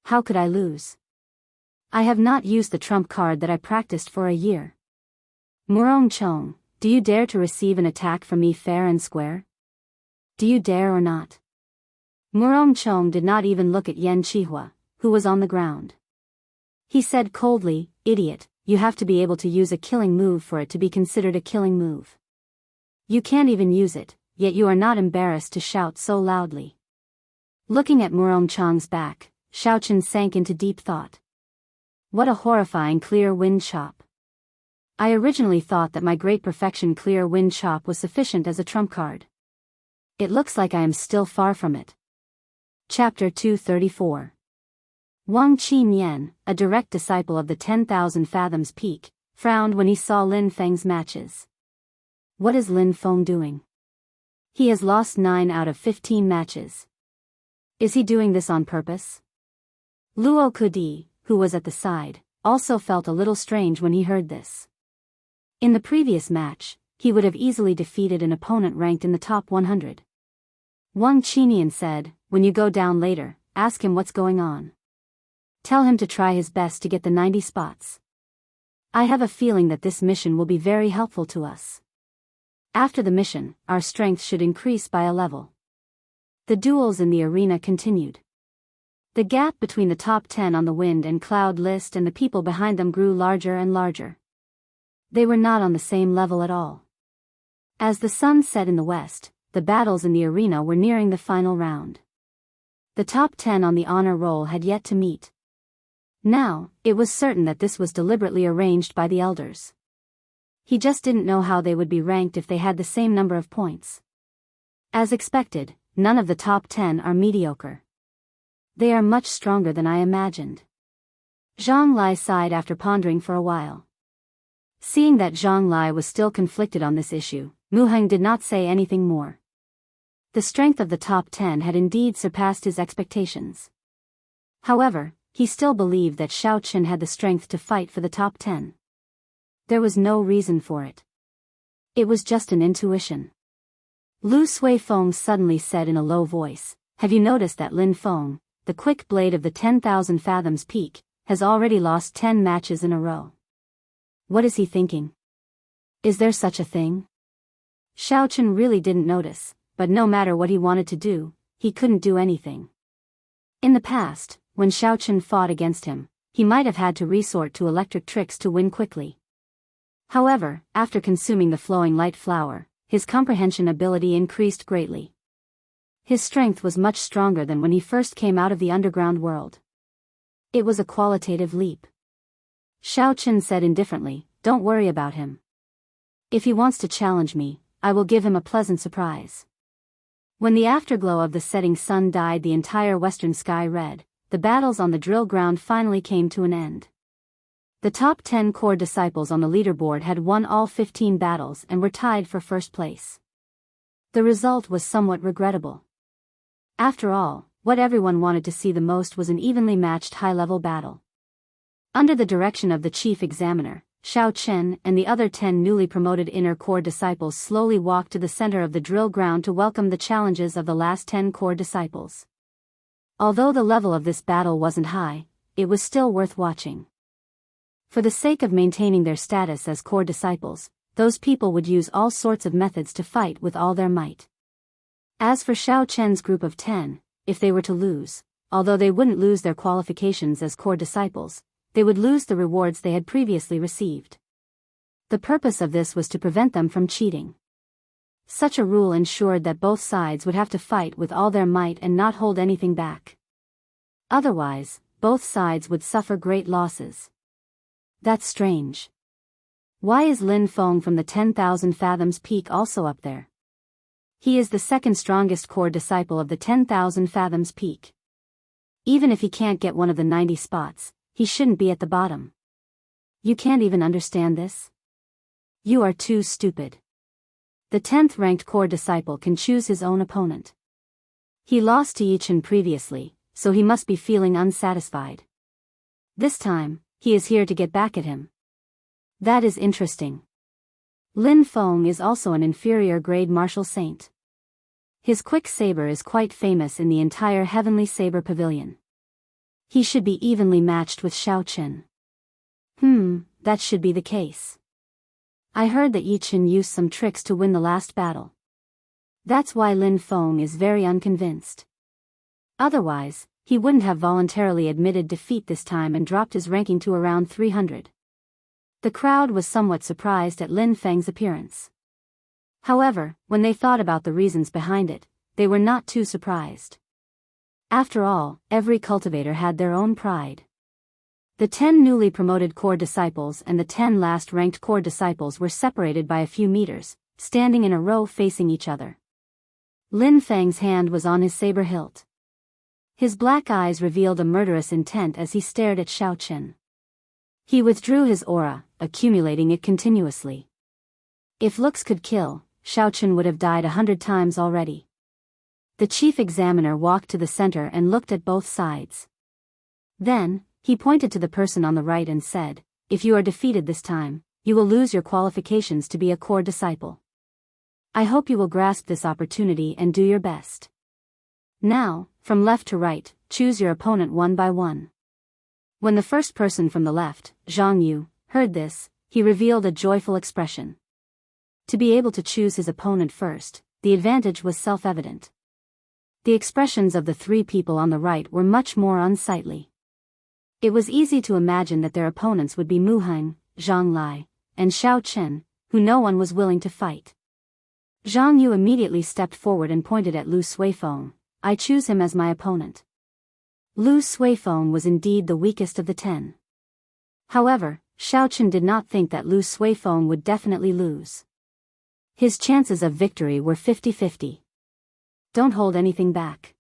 How could I lose? I have not used the trump card that I practiced for a year. Murong Chong, do you dare to receive an attack from me fair and square? Do you dare or not?" Murong Chong did not even look at Yan Qihua, who was on the ground. He said coldly, "Idiot, you have to be able to use a killing move for it to be considered a killing move. You can't even use it, yet you are not embarrassed to shout so loudly." Looking at Murong Chong's back, Xiaochen sank into deep thought. What a horrifying clear wind chop. I originally thought that my great perfection clear wind chop was sufficient as a trump card. It looks like I am still far from it. Chapter 234. Wang Qinyan, a direct disciple of the 10,000 Fathoms Peak, frowned when he saw Lin Feng's matches. What is Lin Feng doing? He has lost 9 out of 15 matches. Is he doing this on purpose? Luo Kudi, who was at the side, also felt a little strange when he heard this. In the previous match, he would have easily defeated an opponent ranked in the top 100. Wang Qinyan said, "When you go down later, ask him what's going on. Tell him to try his best to get the 90 spots. I have a feeling that this mission will be very helpful to us. After the mission, our strength should increase by a level." The duels in the arena continued. The gap between the top 10 on the wind and cloud list and the people behind them grew larger and larger. They were not on the same level at all. As the sun set in the west, the battles in the arena were nearing the final round. The top 10 on the honor roll had yet to meet. Now, it was certain that this was deliberately arranged by the elders. He just didn't know how they would be ranked if they had the same number of points. As expected, none of the top 10 are mediocre. They are much stronger than I imagined. Zhang Lai sighed after pondering for a while. Seeing that Zhang Lai was still conflicted on this issue, Mu Heng did not say anything more. The strength of the top 10 had indeed surpassed his expectations. However, he still believed that Xiao Qin had the strength to fight for the top 10. There was no reason for it. It was just an intuition. Lu Suifeng suddenly said in a low voice, "Have you noticed that Lin Feng, the quick blade of the 10,000 fathoms peak, has already lost 10 matches in a row? What is he thinking? Is there such a thing?" Xiao Qin really didn't notice, but no matter what he wanted to do, he couldn't do anything. In the past, when Xiao Qin fought against him, he might have had to resort to electric tricks to win quickly. However, after consuming the flowing light flower, his comprehension ability increased greatly. His strength was much stronger than when he first came out of the underground world. It was a qualitative leap. Xiao Qin said indifferently, "Don't worry about him. If he wants to challenge me, I will give him a pleasant surprise." When the afterglow of the setting sun dyed the entire western sky red, the battles on the drill ground finally came to an end. The top 10 core disciples on the leaderboard had won all 15 battles and were tied for first place. The result was somewhat regrettable. After all, what everyone wanted to see the most was an evenly matched high-level battle. Under the direction of the chief examiner, Xiao Chen and the other 10 newly promoted inner core disciples slowly walked to the center of the drill ground to welcome the challenges of the last 10 core disciples. Although the level of this battle wasn't high, it was still worth watching. For the sake of maintaining their status as core disciples, those people would use all sorts of methods to fight with all their might. As for Xiao Chen's group of 10, if they were to lose, although they wouldn't lose their qualifications as core disciples, they would lose the rewards they had previously received. The purpose of this was to prevent them from cheating. Such a rule ensured that both sides would have to fight with all their might and not hold anything back. Otherwise, both sides would suffer great losses. That's strange. Why is Lin Feng from the 10,000 fathoms peak also up there? He is the second strongest core disciple of the 10,000 fathoms peak. Even if he can't get one of the 90 spots, he shouldn't be at the bottom. You can't even understand this? You are too stupid. The 10th ranked core disciple can choose his own opponent. He lost to Yichen previously, so he must be feeling unsatisfied. This time, he is here to get back at him. That is interesting. Lin Feng is also an inferior grade martial saint. His quick saber is quite famous in the entire Heavenly Saber Pavilion. He should be evenly matched with Xiao Qin. That should be the case. I heard that Yichen used some tricks to win the last battle. That's why Lin Feng is very unconvinced. Otherwise, he wouldn't have voluntarily admitted defeat this time and dropped his ranking to around 300. The crowd was somewhat surprised at Lin Feng's appearance. However, when they thought about the reasons behind it, they were not too surprised. After all, every cultivator had their own pride. The 10 newly promoted core disciples and the 10 last-ranked core disciples were separated by a few meters, standing in a row facing each other. Lin Feng's hand was on his saber hilt. His black eyes revealed a murderous intent as he stared at Xiao Qin. He withdrew his aura, accumulating it continuously. If looks could kill, Xiao Qin would have died 100 times already. The chief examiner walked to the center and looked at both sides. Then, he pointed to the person on the right and said, "If you are defeated this time, you will lose your qualifications to be a core disciple. I hope you will grasp this opportunity and do your best. Now, from left to right, choose your opponent one by one." When the first person from the left, Jianghu, heard this, he revealed a joyful expression. To be able to choose his opponent first, the advantage was self-evident. The expressions of the three people on the right were much more unsightly. It was easy to imagine that their opponents would be Mu Heng, Zhang Lai, and Xiao Chen, who no one was willing to fight. Zhang Yu immediately stepped forward and pointed at Lu Suifeng. "I choose him as my opponent." Lu Suifeng was indeed the weakest of the 10. However, Xiao Chen did not think that Lu Suifeng would definitely lose. His chances of victory were 50-50. Don't hold anything back.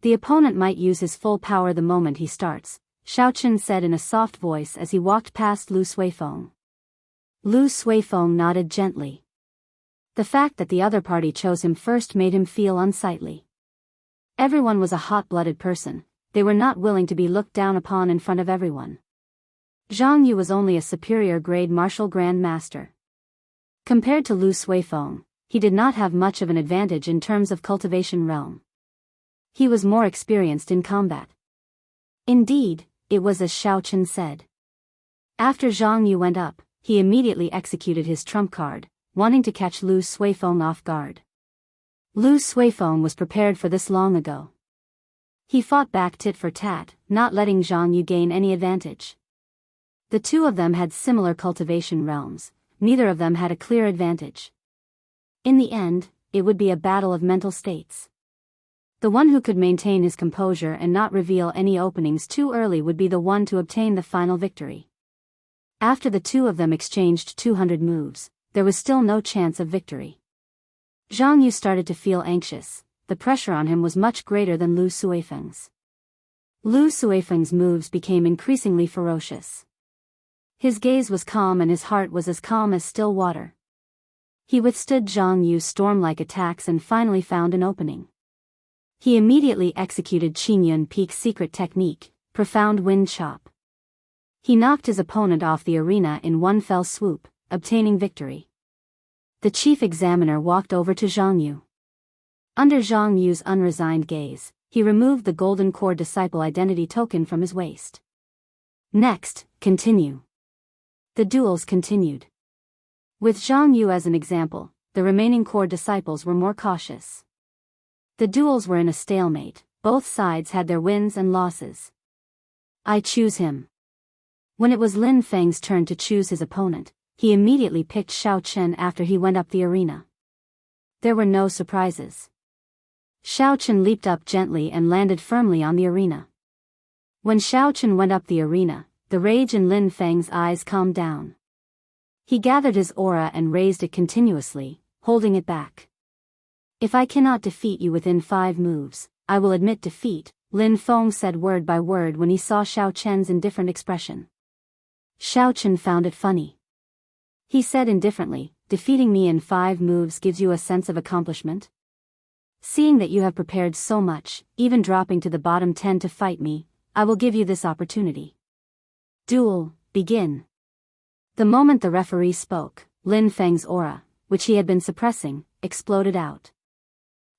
The opponent might use his full power the moment he starts, Xiao Chen said in a soft voice as he walked past Lu Suifeng. Lu Suifeng nodded gently. The fact that the other party chose him first made him feel unsightly. Everyone was a hot-blooded person. They were not willing to be looked down upon in front of everyone. Jianghu was only a superior-grade martial grand master. Compared to Lu Suifeng, he did not have much of an advantage in terms of cultivation realm. He was more experienced in combat. Indeed, it was as Xiao Chen said. After Zhang Yu went up, he immediately executed his trump card, wanting to catch Lu Suifeng off guard. Lu Suifeng was prepared for this long ago. He fought back tit for tat, not letting Zhang Yu gain any advantage. The two of them had similar cultivation realms, neither of them had a clear advantage. In the end, it would be a battle of mental states. The one who could maintain his composure and not reveal any openings too early would be the one to obtain the final victory. After the two of them exchanged 200 moves, there was still no chance of victory. Zhang Yu started to feel anxious. The pressure on him was much greater than Lu Suifeng's. Lu Suifeng's moves became increasingly ferocious. His gaze was calm and his heart was as calm as still water. He withstood Zhang Yu's storm-like attacks and finally found an opening. He immediately executed Qingyun Peak's secret technique, Profound Wind Chop. He knocked his opponent off the arena in one fell swoop, obtaining victory. The chief examiner walked over to Zhang Yu. Under Zhang Yu's unresigned gaze, he removed the golden core disciple identity token from his waist. Next, continue. The duels continued. With Zhang Yu as an example, the remaining core disciples were more cautious. The duels were in a stalemate, both sides had their wins and losses. I choose him. When it was Lin Feng's turn to choose his opponent, he immediately picked Xiao Chen after he went up the arena. There were no surprises. Xiao Chen leaped up gently and landed firmly on the arena. When Xiao Chen went up the arena, the rage in Lin Feng's eyes calmed down. He gathered his aura and raised it continuously, holding it back. If I cannot defeat you within 5 moves, I will admit defeat, Lin Feng said word by word when he saw Xiao Chen's indifferent expression. Xiao Chen found it funny. He said indifferently, defeating me in 5 moves gives you a sense of accomplishment? Seeing that you have prepared so much, even dropping to the bottom 10 to fight me, I will give you this opportunity. Duel, begin. The moment the referee spoke, Lin Feng's aura, which he had been suppressing, exploded out.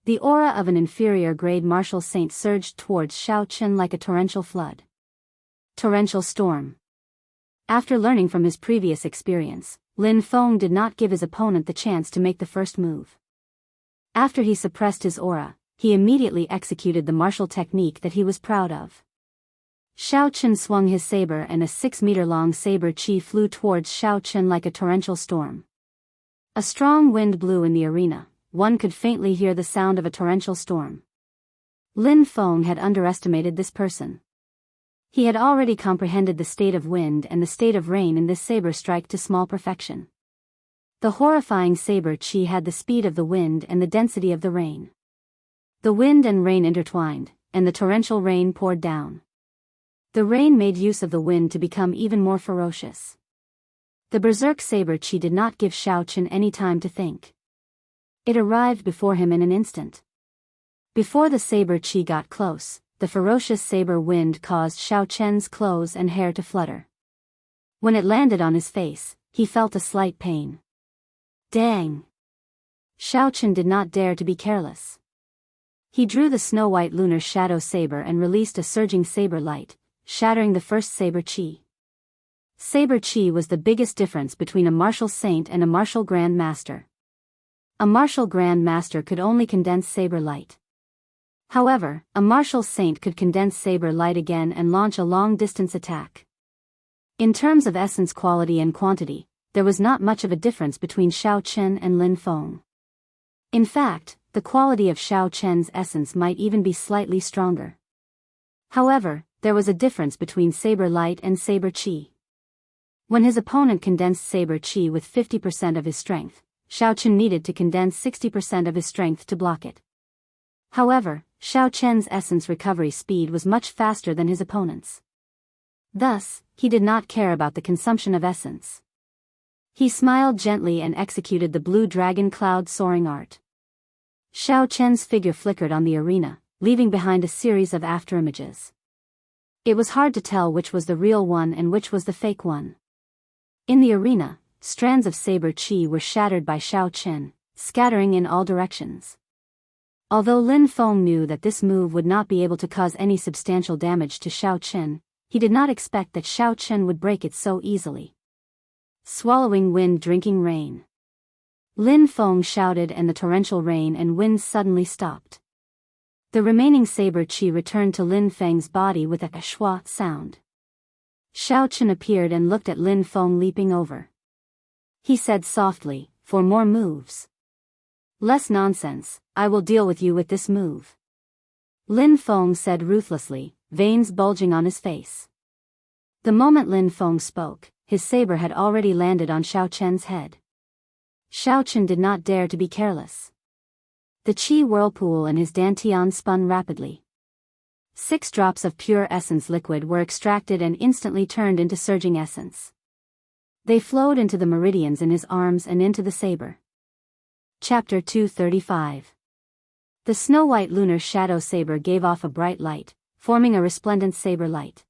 The aura of an inferior-grade martial saint surged towards Xiao Chen like a torrential flood. Torrential storm. After learning from his previous experience, Lin Feng did not give his opponent the chance to make the first move. After he suppressed his aura, he immediately executed the martial technique that he was proud of. Xiao Chen swung his saber and a 6-meter-long saber chi flew towards Xiao Chen like a torrential storm. A strong wind blew in the arena. One could faintly hear the sound of a torrential storm. Lin Feng had underestimated this person. He had already comprehended the state of wind and the state of rain in this saber strike to small perfection. The horrifying saber chi had the speed of the wind and the density of the rain. The wind and rain intertwined, and the torrential rain poured down. The rain made use of the wind to become even more ferocious. The berserk saber chi did not give Xiao Chen any time to think. It arrived before him in an instant. Before the saber chi got close, the ferocious saber wind caused Xiao Chen's clothes and hair to flutter. When it landed on his face, he felt a slight pain. Dang! Xiao Chen did not dare to be careless. He drew the snow-white lunar shadow saber and released a surging saber light, shattering the first saber chi. Saber chi was the biggest difference between a martial saint and a martial grand master. A martial grand master could only condense saber light. However, a martial saint could condense saber light again and launch a long-distance attack. In terms of essence quality and quantity, there was not much of a difference between Xiao Chen and Lin Feng. In fact, the quality of Xiao Chen's essence might even be slightly stronger. However, there was a difference between saber light and saber chi. When his opponent condensed saber chi with 50% of his strength, Xiao Chen needed to condense 60% of his strength to block it. However, Xiao Chen's essence recovery speed was much faster than his opponent's. Thus, he did not care about the consumption of essence. He smiled gently and executed the blue dragon cloud soaring art. Xiao Chen's figure flickered on the arena, leaving behind a series of afterimages. It was hard to tell which was the real one and which was the fake one. In the arena, strands of saber chi were shattered by Xiao Chen, scattering in all directions. Although Lin Feng knew that this move would not be able to cause any substantial damage to Xiao Chen, he did not expect that Xiao Chen would break it so easily. Swallowing wind, drinking rain. Lin Feng shouted and the torrential rain and winds suddenly stopped. The remaining saber chi returned to Lin Feng's body with a shua sound. Xiao Chen appeared and looked at Lin Feng leaping over. He said softly, "For more moves." "Less nonsense, I will deal with you with this move." Lin Feng said ruthlessly, veins bulging on his face. The moment Lin Feng spoke, his saber had already landed on Xiao Chen's head. Xiao Chen did not dare to be careless. The qi whirlpool in his dantian spun rapidly. 6 drops of pure essence liquid were extracted and instantly turned into surging essence. They flowed into the meridians in his arms and into the saber. Chapter 235. The snow-white lunar shadow saber gave off a bright light, forming a resplendent saber light.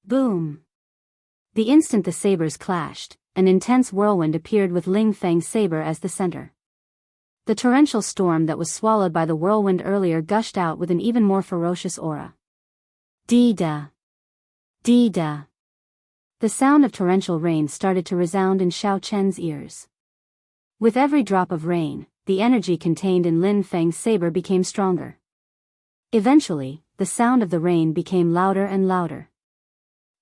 Boom! The instant the sabers clashed, an intense whirlwind appeared with Ling Feng's saber as the center. The torrential storm that was swallowed by the whirlwind earlier gushed out with an even more ferocious aura. Dee-da! Dee-da! The sound of torrential rain started to resound in Xiao Chen's ears. With every drop of rain, the energy contained in Lin Feng's saber became stronger. Eventually, the sound of the rain became louder and louder.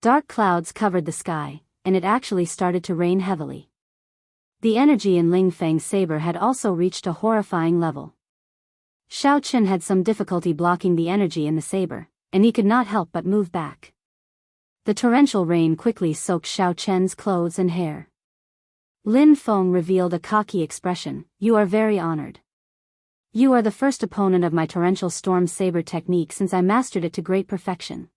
Dark clouds covered the sky, and it actually started to rain heavily. The energy in Ling Feng's saber had also reached a horrifying level. Xiao Chen had some difficulty blocking the energy in the saber, and he could not help but move back. The torrential rain quickly soaked Xiao Chen's clothes and hair. Lin Feng revealed a cocky expression. "You are very honored. You are the first opponent of my torrential storm saber technique since I mastered it to great perfection.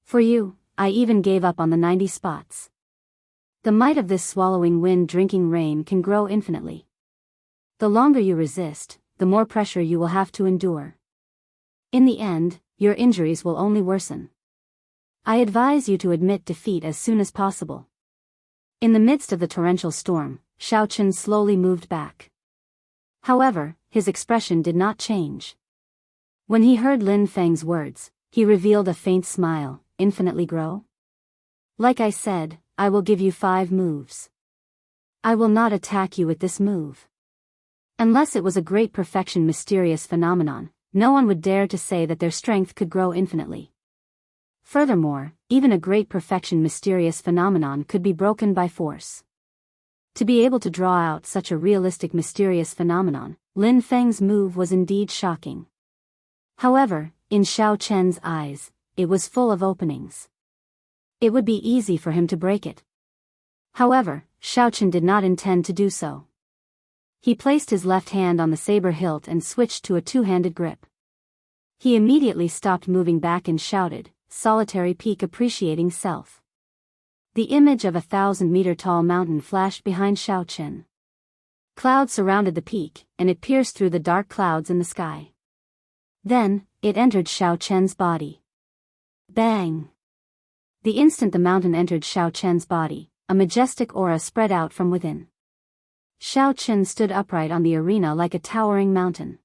For you, I even gave up on the 90 spots. The might of this swallowing wind drinking rain can grow infinitely. The longer you resist, the more pressure you will have to endure. In the end, your injuries will only worsen. I advise you to admit defeat as soon as possible." In the midst of the torrential storm, Xiao Chen slowly moved back. However, his expression did not change. When he heard Lin Feng's words, he revealed a faint smile. "Infinitely grow? Like I said, I will give you 5 moves. I will not attack you with this move. Unless it was a great perfection mysterious phenomenon, no one would dare to say that their strength could grow infinitely. Furthermore, even a great perfection mysterious phenomenon could be broken by force. To be able to draw out such a realistic mysterious phenomenon, Lin Feng's move was indeed shocking. However, in Xiao Chen's eyes, it was full of openings. It would be easy for him to break it. However, Xiao Chen did not intend to do so. He placed his left hand on the saber hilt and switched to a 2-handed grip. He immediately stopped moving back and shouted, "Solitary peak appreciating self." The image of a 1,000-meter-tall mountain flashed behind Xiao Chen. Clouds surrounded the peak, and it pierced through the dark clouds in the sky. Then, it entered Xiao Chen's body. Bang! The instant the mountain entered Xiao Chen's body, a majestic aura spread out from within. Xiao Chen stood upright on the arena like a towering mountain.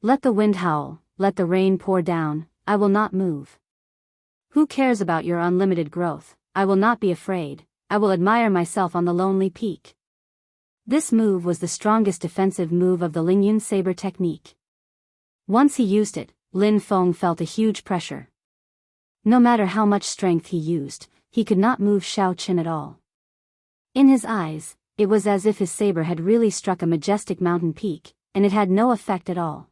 "Let the wind howl, let the rain pour down, I will not move. Who cares about your unlimited growth? I will not be afraid, I will admire myself on the lonely peak." This move was the strongest defensive move of the Lingyun saber technique. Once he used it, Lin Feng felt a huge pressure. No matter how much strength he used, he could not move Xiao Chen at all. In his eyes, it was as if his saber had really struck a majestic mountain peak, and it had no effect at all.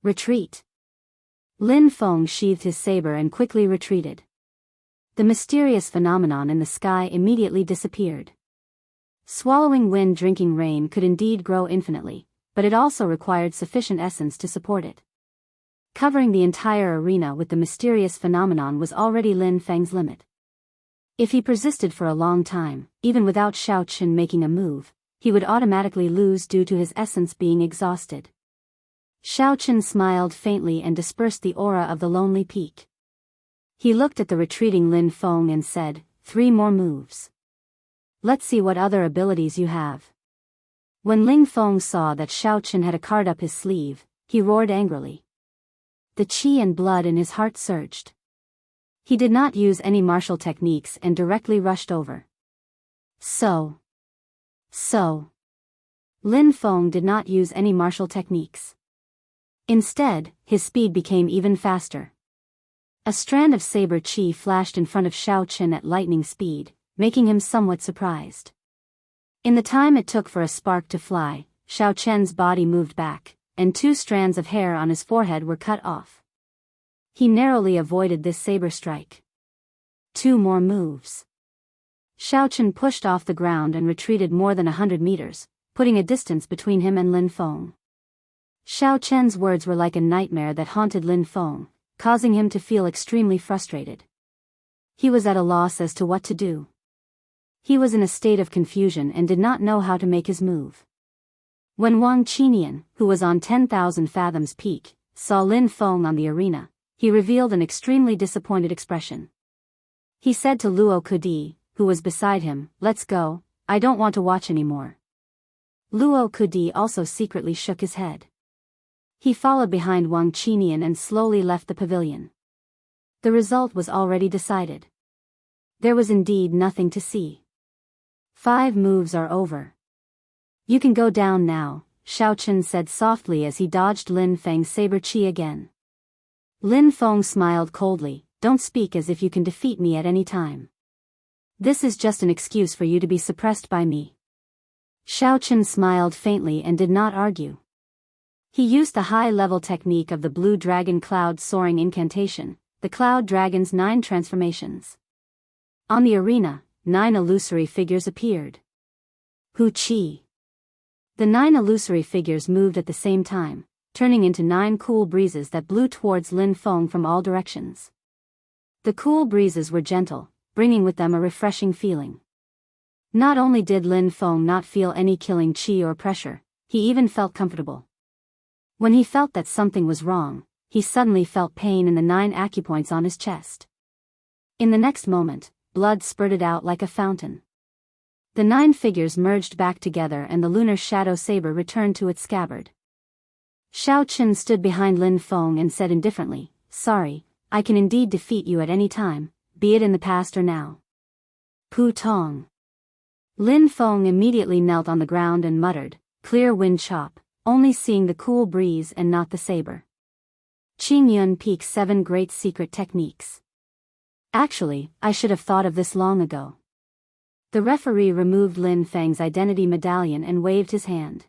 Retreat. Lin Feng sheathed his saber and quickly retreated. The mysterious phenomenon in the sky immediately disappeared. Swallowing wind drinking rain could indeed grow infinitely, but it also required sufficient essence to support it. Covering the entire arena with the mysterious phenomenon was already Lin Feng's limit. If he persisted for a long time, even without Xiao Chen making a move, he would automatically lose due to his essence being exhausted. Xiao Chen smiled faintly and dispersed the aura of the lonely peak. He looked at the retreating Lin Feng and said, 3 more moves. Let's see what other abilities you have. When Ling Feng saw that Xiao Chen had a card up his sleeve, he roared angrily. The qi and blood in his heart surged. He did not use any martial techniques and directly rushed over. So. Lin Feng did not use any martial techniques. Instead, his speed became even faster. A strand of saber qi flashed in front of Xiao Chen at lightning speed, making him somewhat surprised. In the time it took for a spark to fly, Xiao Chen's body moved back, and 2 strands of hair on his forehead were cut off. He narrowly avoided this saber strike. 2 more moves. Xiao Chen pushed off the ground and retreated more than 100 meters, putting a distance between him and Lin Feng. Xiao Chen's words were like a nightmare that haunted Lin Feng, causing him to feel extremely frustrated. He was at a loss as to what to do. He was in a state of confusion and did not know how to make his move. When Wang Qinian, who was on 10,000 fathoms peak, saw Lin Feng on the arena, he revealed an extremely disappointed expression. He said to Luo Kudi, who was beside him, "Let's go, I don't want to watch anymore." Luo Kudi also secretly shook his head. He followed behind Wang Qinian and slowly left the pavilion. The result was already decided. There was indeed nothing to see. 5 moves are over. You can go down now, Xiao Chen said softly as he dodged Lin Feng's saber qi again. Lin Feng smiled coldly, "Don't speak as if you can defeat me at any time. This is just an excuse for you to be suppressed by me." Xiao Chen smiled faintly and did not argue. He used the high-level technique of the Blue Dragon Cloud Soaring Incantation, the Cloud Dragon's 9 transformations. On the arena, 9 illusory figures appeared. Hu Qi. The 9 illusory figures moved at the same time, turning into 9 cool breezes that blew towards Lin Feng from all directions. The cool breezes were gentle, bringing with them a refreshing feeling. Not only did Lin Feng not feel any killing qi or pressure, he even felt comfortable. When he felt that something was wrong, he suddenly felt pain in the 9 acupoints on his chest. In the next moment, blood spurted out like a fountain. The 9 figures merged back together and the lunar shadow saber returned to its scabbard. Xiao Chen stood behind Lin Feng and said indifferently, "Sorry, I can indeed defeat you at any time, be it in the past or now." Pu Tong. Lin Feng immediately knelt on the ground and muttered, "Clear wind chop," only seeing the cool breeze and not the saber. Qingyun Peak's 7 Great Secret Techniques. Actually, I should have thought of this long ago. The referee removed Lin Feng's identity medallion and waved his hand.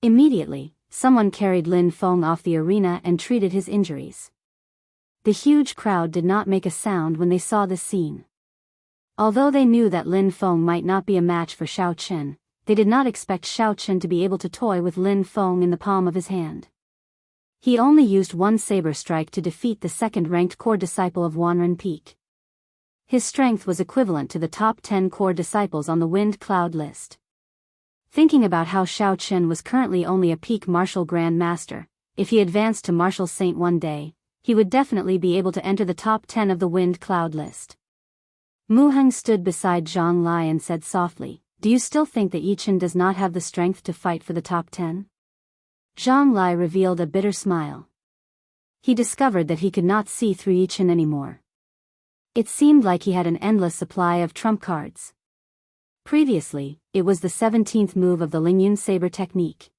Immediately, someone carried Lin Feng off the arena and treated his injuries. The huge crowd did not make a sound when they saw this scene. Although they knew that Lin Feng might not be a match for Xiao Chen, they did not expect Xiao Chen to be able to toy with Lin Feng in the palm of his hand. He only used 1 saber strike to defeat the 2nd-ranked core disciple of Wanren Peak. His strength was equivalent to the top 10 core disciples on the Wind Cloud list. Thinking about how Xiao Chen was currently only a peak martial Grand Master, if he advanced to Martial Saint one day, he would definitely be able to enter the top 10 of the Wind Cloud list. Mu Heng stood beside Zhang Lai and said softly, "Do you still think that Yi Chen does not have the strength to fight for the top 10? Zhang Lai revealed a bitter smile. He discovered that he could not see through Yi Chen anymore. It seemed like he had an endless supply of trump cards. Previously, it was the 17th move of the Lingyun Saber technique.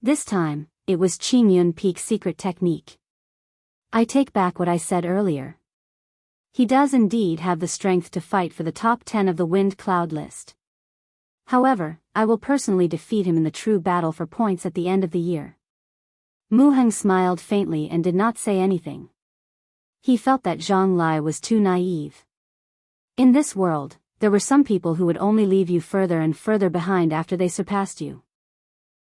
This time, it was Qingyun Peak's secret technique. I take back what I said earlier. He does indeed have the strength to fight for the top 10 of the Wind Cloud list. However, I will personally defeat him in the true battle for points at the end of the year." Mu Heng smiled faintly and did not say anything. He felt that Zhang Lai was too naive. In this world, there were some people who would only leave you further and further behind after they surpassed you.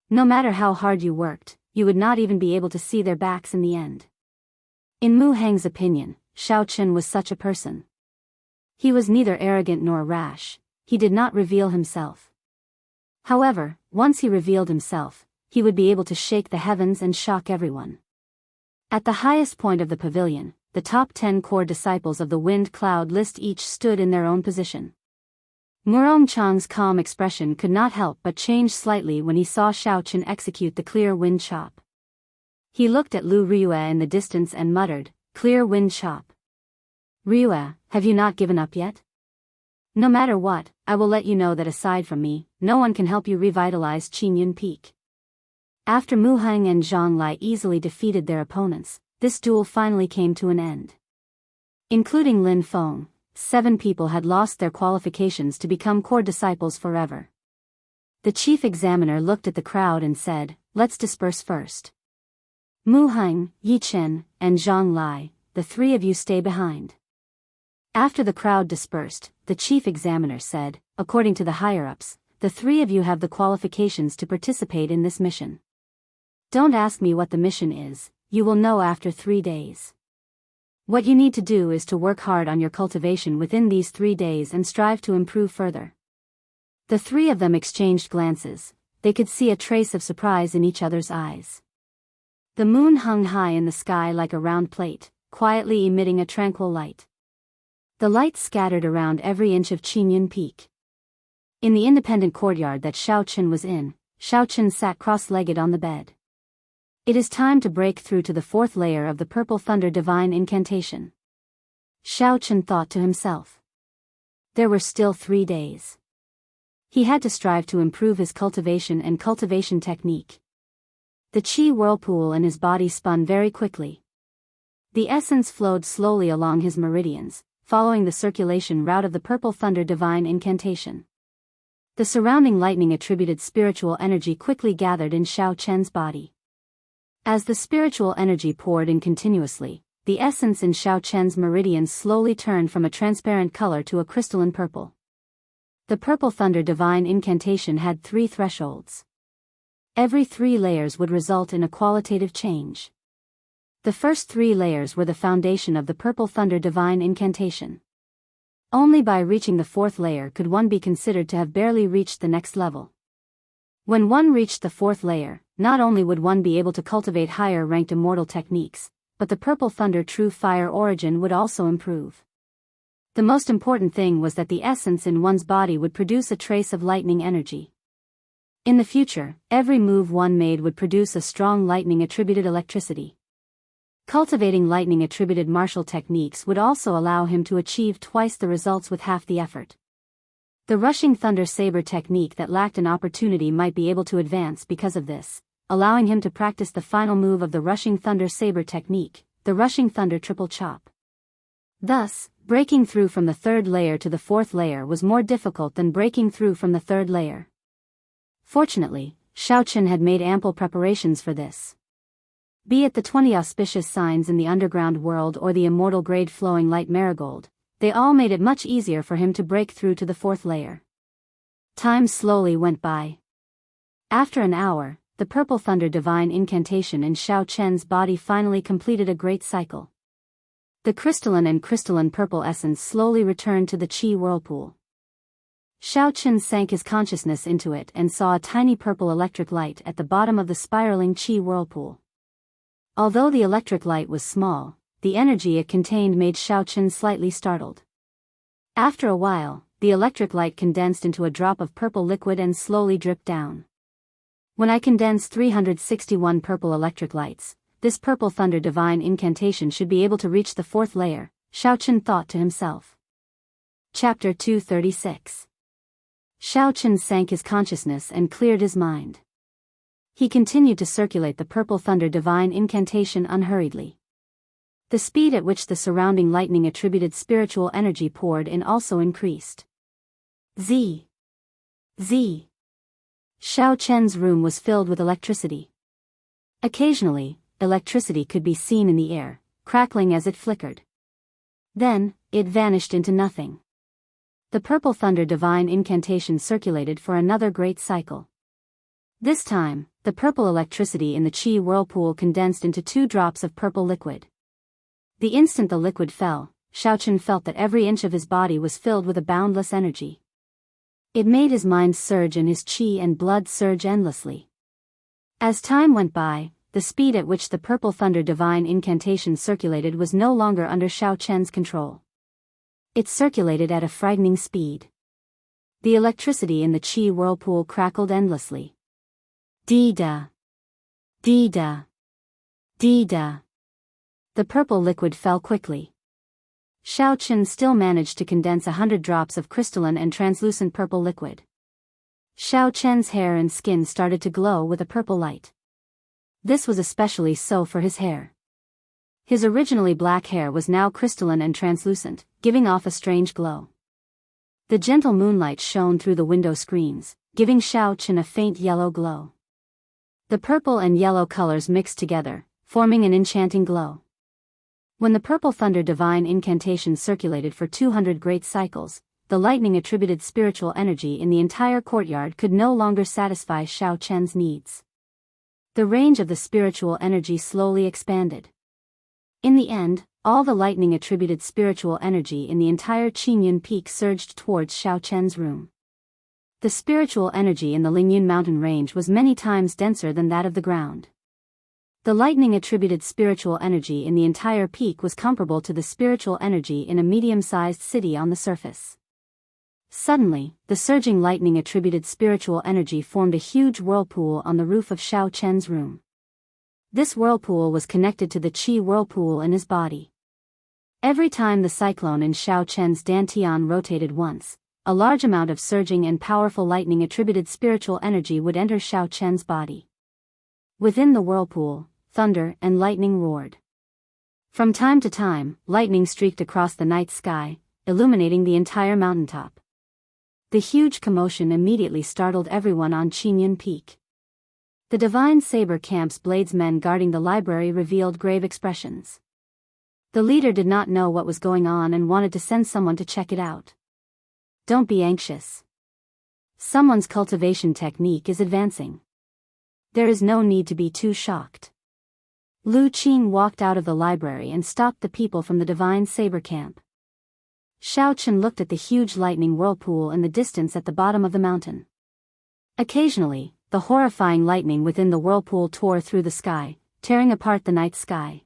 No matter how hard you worked, you would not even be able to see their backs in the end. In Mu Heng's opinion, Xiao Chen was such a person. He was neither arrogant nor rash. He did not reveal himself. However, once he revealed himself, he would be able to shake the heavens and shock everyone. At the highest point of the pavilion, the top 10 core disciples of the wind cloud list each stood in their own position. Murong Chang's calm expression could not help but change slightly when he saw Xiao Chen execute the clear wind chop. He looked at Lu Ryue in the distance and muttered, "Clear wind chop. Ryue, have you not given up yet? No matter what, I will let you know that aside from me, no one can help you revitalize Qingyun Peak." After Mu Heng and Zhang Lai easily defeated their opponents, this duel finally came to an end. Including Lin Feng, 7 people had lost their qualifications to become core disciples forever. The chief examiner looked at the crowd and said, "Let's disperse first. Mu Heng, Yi Chen, and Zhang Lai, the 3 of you stay behind." After the crowd dispersed, the chief examiner said, "According to the higher-ups, the 3 of you have the qualifications to participate in this mission. Don't ask me what the mission is, you will know after 3 days. What you need to do is to work hard on your cultivation within these 3 days and strive to improve further." The 3 of them exchanged glances. They could see a trace of surprise in each other's eyes. The moon hung high in the sky like a round plate, quietly emitting a tranquil light. The light scattered around every inch of Qingyun Peak. In the independent courtyard that Xiao Chen was in, Xiao Chen sat cross-legged on the bed. It is time to break through to the 4th layer of the Purple Thunder Divine Incantation. Xiao Chen thought to himself. There were still 3 days. He had to strive to improve his cultivation and cultivation technique. The qi whirlpool in his body spun very quickly. The essence flowed slowly along his meridians, following the circulation route of the Purple Thunder Divine Incantation. The surrounding lightning-attributed spiritual energy quickly gathered in Xiao Chen's body. As the spiritual energy poured in continuously, the essence in Xiao Chen's meridians slowly turned from a transparent color to a crystalline purple. The Purple Thunder Divine Incantation had 3 thresholds. Every 3 layers would result in a qualitative change. The first 3 layers were the foundation of the Purple Thunder Divine Incantation. Only by reaching the 4th layer could one be considered to have barely reached the next level. When one reached the 4th layer, not only would one be able to cultivate higher-ranked immortal techniques, but the Purple Thunder True Fire origin would also improve. The most important thing was that the essence in one's body would produce a trace of lightning energy. In the future, every move one made would produce a strong lightning-attributed electricity. Cultivating lightning-attributed martial techniques would also allow him to achieve twice the results with half the effort. The rushing thunder saber technique that lacked an opportunity might be able to advance because of this, allowing him to practice the final move of the rushing thunder saber technique, the rushing thunder triple chop. Thus, breaking through from the 3rd layer to the 4th layer was more difficult than breaking through from the 3rd layer. Fortunately, Xiao Chen had made ample preparations for this. Be it the 20 auspicious signs in the underground world or the immortal grade flowing light marigold, they all made it much easier for him to break through to the 4th layer. Time slowly went by. After an hour, the Purple Thunder Divine Incantation in Xiao Chen's body finally completed a great cycle. The crystalline and crystalline purple essence slowly returned to the qi whirlpool. Xiao Chen sank his consciousness into it and saw a tiny purple electric light at the bottom of the spiraling qi whirlpool. Although the electric light was small, the energy it contained made Xiao Chen slightly startled. After a while, the electric light condensed into a drop of purple liquid and slowly dripped down. When I condense 361 purple electric lights, this Purple Thunder Divine Incantation should be able to reach the 4th layer, Xiao Chen thought to himself. Chapter 236. Xiao Chen sank his consciousness and cleared his mind. He continued to circulate the Purple Thunder Divine Incantation unhurriedly. The speed at which the surrounding lightning-attributed spiritual energy poured in also increased. Z. Xiao Chen's room was filled with electricity. Occasionally, electricity could be seen in the air, crackling as it flickered. Then, it vanished into nothing. The Purple Thunder Divine Incantation circulated for another great cycle. This time, the purple electricity in the qi whirlpool condensed into 2 drops of purple liquid. The instant the liquid fell, Xiaochen felt that every inch of his body was filled with a boundless energy. It made his mind surge and his qi and blood surge endlessly. As time went by, the speed at which the purple thunder divine incantation circulated was no longer under Xiaochen's control. It circulated at a frightening speed. The electricity in the qi whirlpool crackled endlessly. Dee-da. Dee-da. Dee-da. The purple liquid fell quickly. Xiaochen still managed to condense 100 drops of crystalline and translucent purple liquid. Xiaochen's hair and skin started to glow with a purple light. This was especially so for his hair. His originally black hair was now crystalline and translucent, giving off a strange glow. The gentle moonlight shone through the window screens, giving Xiaochen a faint yellow glow. The purple and yellow colors mixed together, forming an enchanting glow. When the purple thunder divine incantation circulated for 200 great cycles, the lightning attributed spiritual energy in the entire courtyard could no longer satisfy Xiaochen's needs. The range of the spiritual energy slowly expanded. In the end, all the lightning attributed spiritual energy in the entire Qingyun Peak surged towards Xiaochen's room. The spiritual energy in the Lingyun mountain range was many times denser than that of the ground. The lightning attributed spiritual energy in the entire peak was comparable to the spiritual energy in a medium-sized city on the surface. Suddenly, the surging lightning attributed spiritual energy formed a huge whirlpool on the roof of Xiaochen's room. This whirlpool was connected to the qi whirlpool in his body. Every time the cyclone in Xiaochen's dantian rotated once, a large amount of surging and powerful lightning attributed spiritual energy would enter Xiaochen's body. Within the whirlpool, thunder and lightning roared. From time to time, lightning streaked across the night sky, illuminating the entire mountaintop. The huge commotion immediately startled everyone on Qingyun Peak. The Divine Saber Camp's bladesmen guarding the library revealed grave expressions. The leader did not know what was going on and wanted to send someone to check it out. Don't be anxious. Someone's cultivation technique is advancing. There is no need to be too shocked. Lu Qing walked out of the library and stopped the people from the Divine Saber Camp. Xiaochen looked at the huge lightning whirlpool in the distance at the bottom of the mountain. Occasionally, the horrifying lightning within the whirlpool tore through the sky, tearing apart the night sky.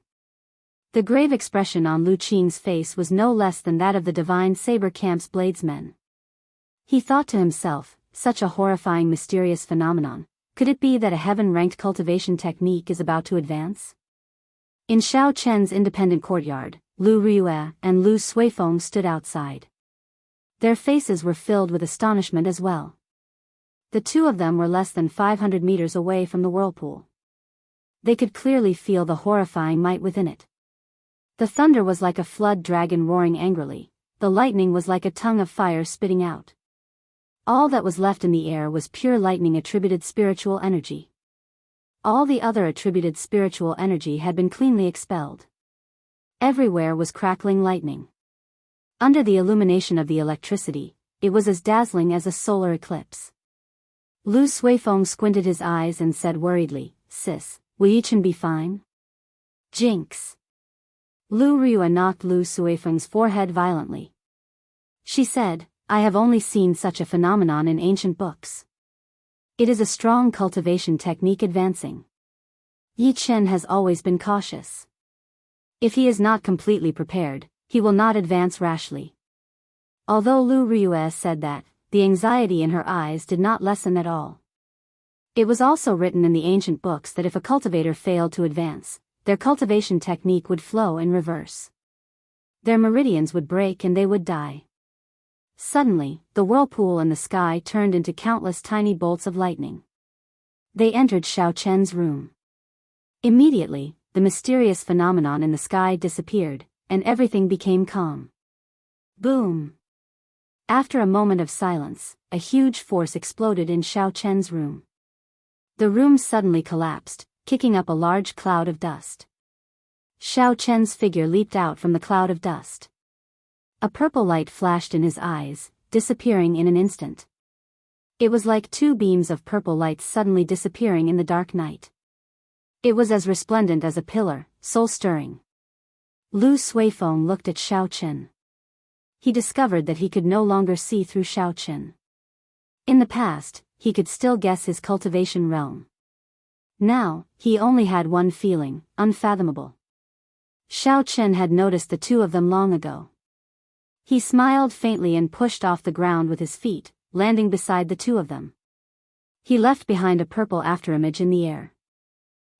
The grave expression on Lu Qing's face was no less than that of the Divine Saber Camp's bladesmen. He thought to himself, such a horrifying mysterious phenomenon, could it be that a heaven-ranked cultivation technique is about to advance? In Xiaochen's independent courtyard, Lu Riyue and Lu Suifeng stood outside. Their faces were filled with astonishment as well. The two of them were less than 500 meters away from the whirlpool. They could clearly feel the horrifying might within it. The thunder was like a flood dragon roaring angrily, the lightning was like a tongue of fire spitting out. All that was left in the air was pure lightning attributed spiritual energy. All the other attributed spiritual energy had been cleanly expelled. Everywhere was crackling lightning. Under the illumination of the electricity, it was as dazzling as a solar eclipse. Lu Suifeng squinted his eyes and said worriedly, "Sis, will Yichen be fine?" Jinx. Lu Riyue knocked Lu Suifeng's forehead violently. She said, "I have only seen such a phenomenon in ancient books. It is a strong cultivation technique advancing. Yi Chen has always been cautious. If he is not completely prepared, he will not advance rashly." Although Lu Riyue said that, the anxiety in her eyes did not lessen at all. It was also written in the ancient books that if a cultivator failed to advance, their cultivation technique would flow in reverse. Their meridians would break and they would die. Suddenly, the whirlpool in the sky turned into countless tiny bolts of lightning. They entered Xiaochen's room. Immediately, the mysterious phenomenon in the sky disappeared, and everything became calm. Boom! After a moment of silence, a huge force exploded in Xiaochen's room. The room suddenly collapsed, kicking up a large cloud of dust. Xiaochen's figure leaped out from the cloud of dust. A purple light flashed in his eyes, disappearing in an instant. It was like two beams of purple light suddenly disappearing in the dark night. It was as resplendent as a pillar, soul-stirring. Lu Suifeng looked at Xiao Chen. He discovered that he could no longer see through Xiao Chen. In the past, he could still guess his cultivation realm. Now, he only had one feeling, unfathomable. Xiao Chen had noticed the two of them long ago. He smiled faintly and pushed off the ground with his feet, landing beside the two of them. He left behind a purple afterimage in the air.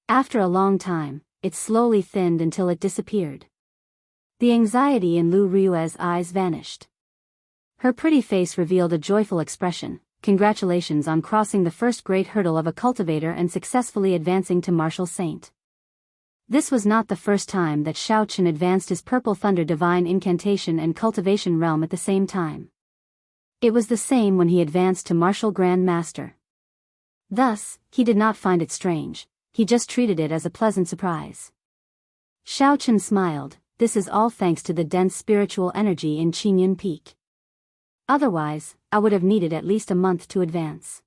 After a long time, it slowly thinned until it disappeared. The anxiety in Lu Rui's eyes vanished. Her pretty face revealed a joyful expression. Congratulations on crossing the first great hurdle of a cultivator and successfully advancing to martial saint. This was not the first time that Xiao Chen advanced his Purple Thunder Divine Incantation and Cultivation Realm at the same time. It was the same when he advanced to Martial Grand Master. Thus, he did not find it strange, he just treated it as a pleasant surprise. Xiao Chen smiled. This is all thanks to the dense spiritual energy in Qingyun Peak. Otherwise, I would have needed at least a month to advance.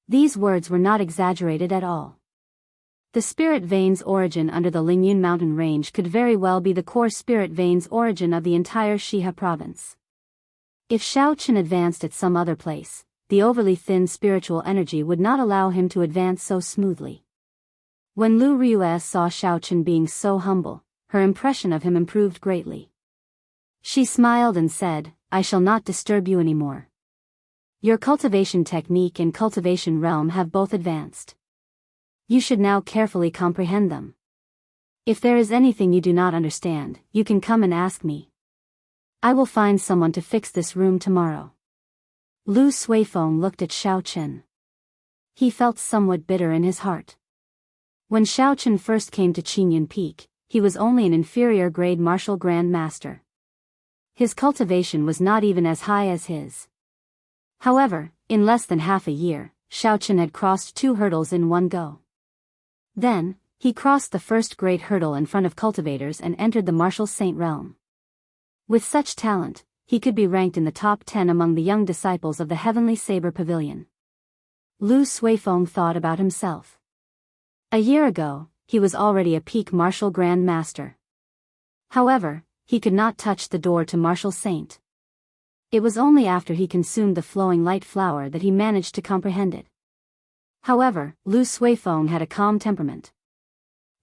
These words were not exaggerated at all. The spirit vein's origin under the Lingyun mountain range could very well be the core spirit vein's origin of the entire Shihe province. If Xiao Chen advanced at some other place, the overly thin spiritual energy would not allow him to advance so smoothly. When Lu Rui saw Xiao Chen being so humble, her impression of him improved greatly. She smiled and said, I shall not disturb you anymore. Your cultivation technique and cultivation realm have both advanced. You should now carefully comprehend them. If there is anything you do not understand, you can come and ask me. I will find someone to fix this room tomorrow. Lu Suifeng looked at Xiao Chen. He felt somewhat bitter in his heart. When Xiao Chen first came to Qingyun Peak, he was only an inferior grade martial grand master. His cultivation was not even as high as his. However, in less than half a year, Xiao Chen had crossed 2 hurdles in one go. Then, he crossed the first great hurdle in front of cultivators and entered the martial saint realm. With such talent, he could be ranked in the top 10 among the young disciples of the Heavenly Saber Pavilion. Lu Suifeng thought about himself. A year ago, he was already a peak martial grand master. However, he could not touch the door to martial saint. It was only after he consumed the flowing light flower that he managed to comprehend it. However, Lu Suifeng had a calm temperament.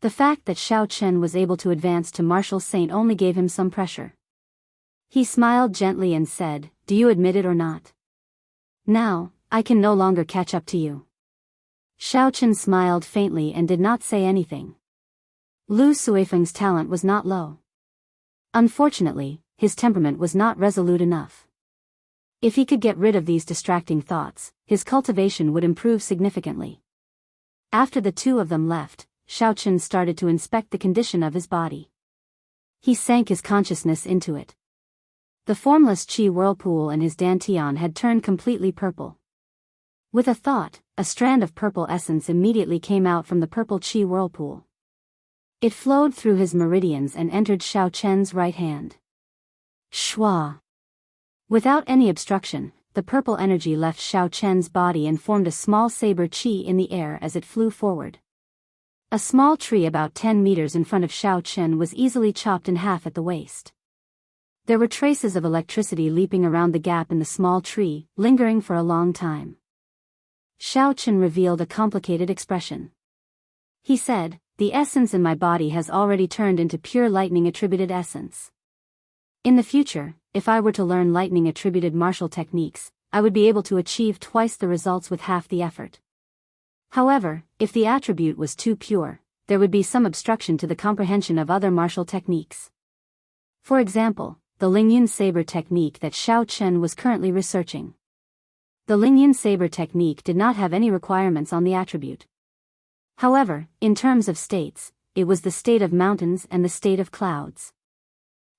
The fact that Xiao Chen was able to advance to martial saint only gave him some pressure. He smiled gently and said, do you admit it or not? Now, I can no longer catch up to you. Xiao Chen smiled faintly and did not say anything. Lu Suifeng's talent was not low. Unfortunately, his temperament was not resolute enough. If he could get rid of these distracting thoughts, his cultivation would improve significantly. After the two of them left, Xiao Chen started to inspect the condition of his body. He sank his consciousness into it. The formless qi whirlpool in his dantian had turned completely purple. With a thought, a strand of purple essence immediately came out from the purple qi whirlpool. It flowed through his meridians and entered Xiao Chen's right hand. Shwa! Without any obstruction, the purple energy left Xiao Chen's body and formed a small saber qi in the air as it flew forward. A small tree about 10 meters in front of Xiao Chen was easily chopped in half at the waist. There were traces of electricity leaping around the gap in the small tree, lingering for a long time. Xiao Chen revealed a complicated expression. He said, the essence in my body has already turned into pure lightning-attributed essence. In the future, if I were to learn lightning-attributed martial techniques, I would be able to achieve twice the results with half the effort. However, if the attribute was too pure, there would be some obstruction to the comprehension of other martial techniques. For example, the Lingyun Saber technique that Xiao Chen was currently researching. The Lingyun Saber technique did not have any requirements on the attribute. However, in terms of states, it was the state of mountains and the state of clouds.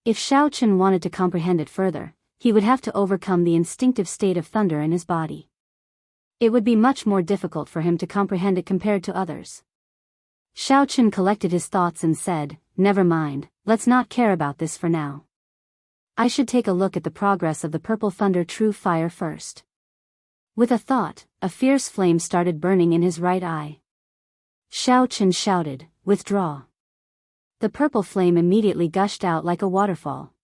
If Xiao Chen wanted to comprehend it further, he would have to overcome the instinctive state of thunder in his body. It would be much more difficult for him to comprehend it compared to others. Xiao Chen collected his thoughts and said, never mind, let's not care about this for now. I should take a look at the progress of the Purple Thunder True Fire first. With a thought, a fierce flame started burning in his right eye. Xiao Chen shouted, withdraw. The purple flame immediately gushed out like a waterfall.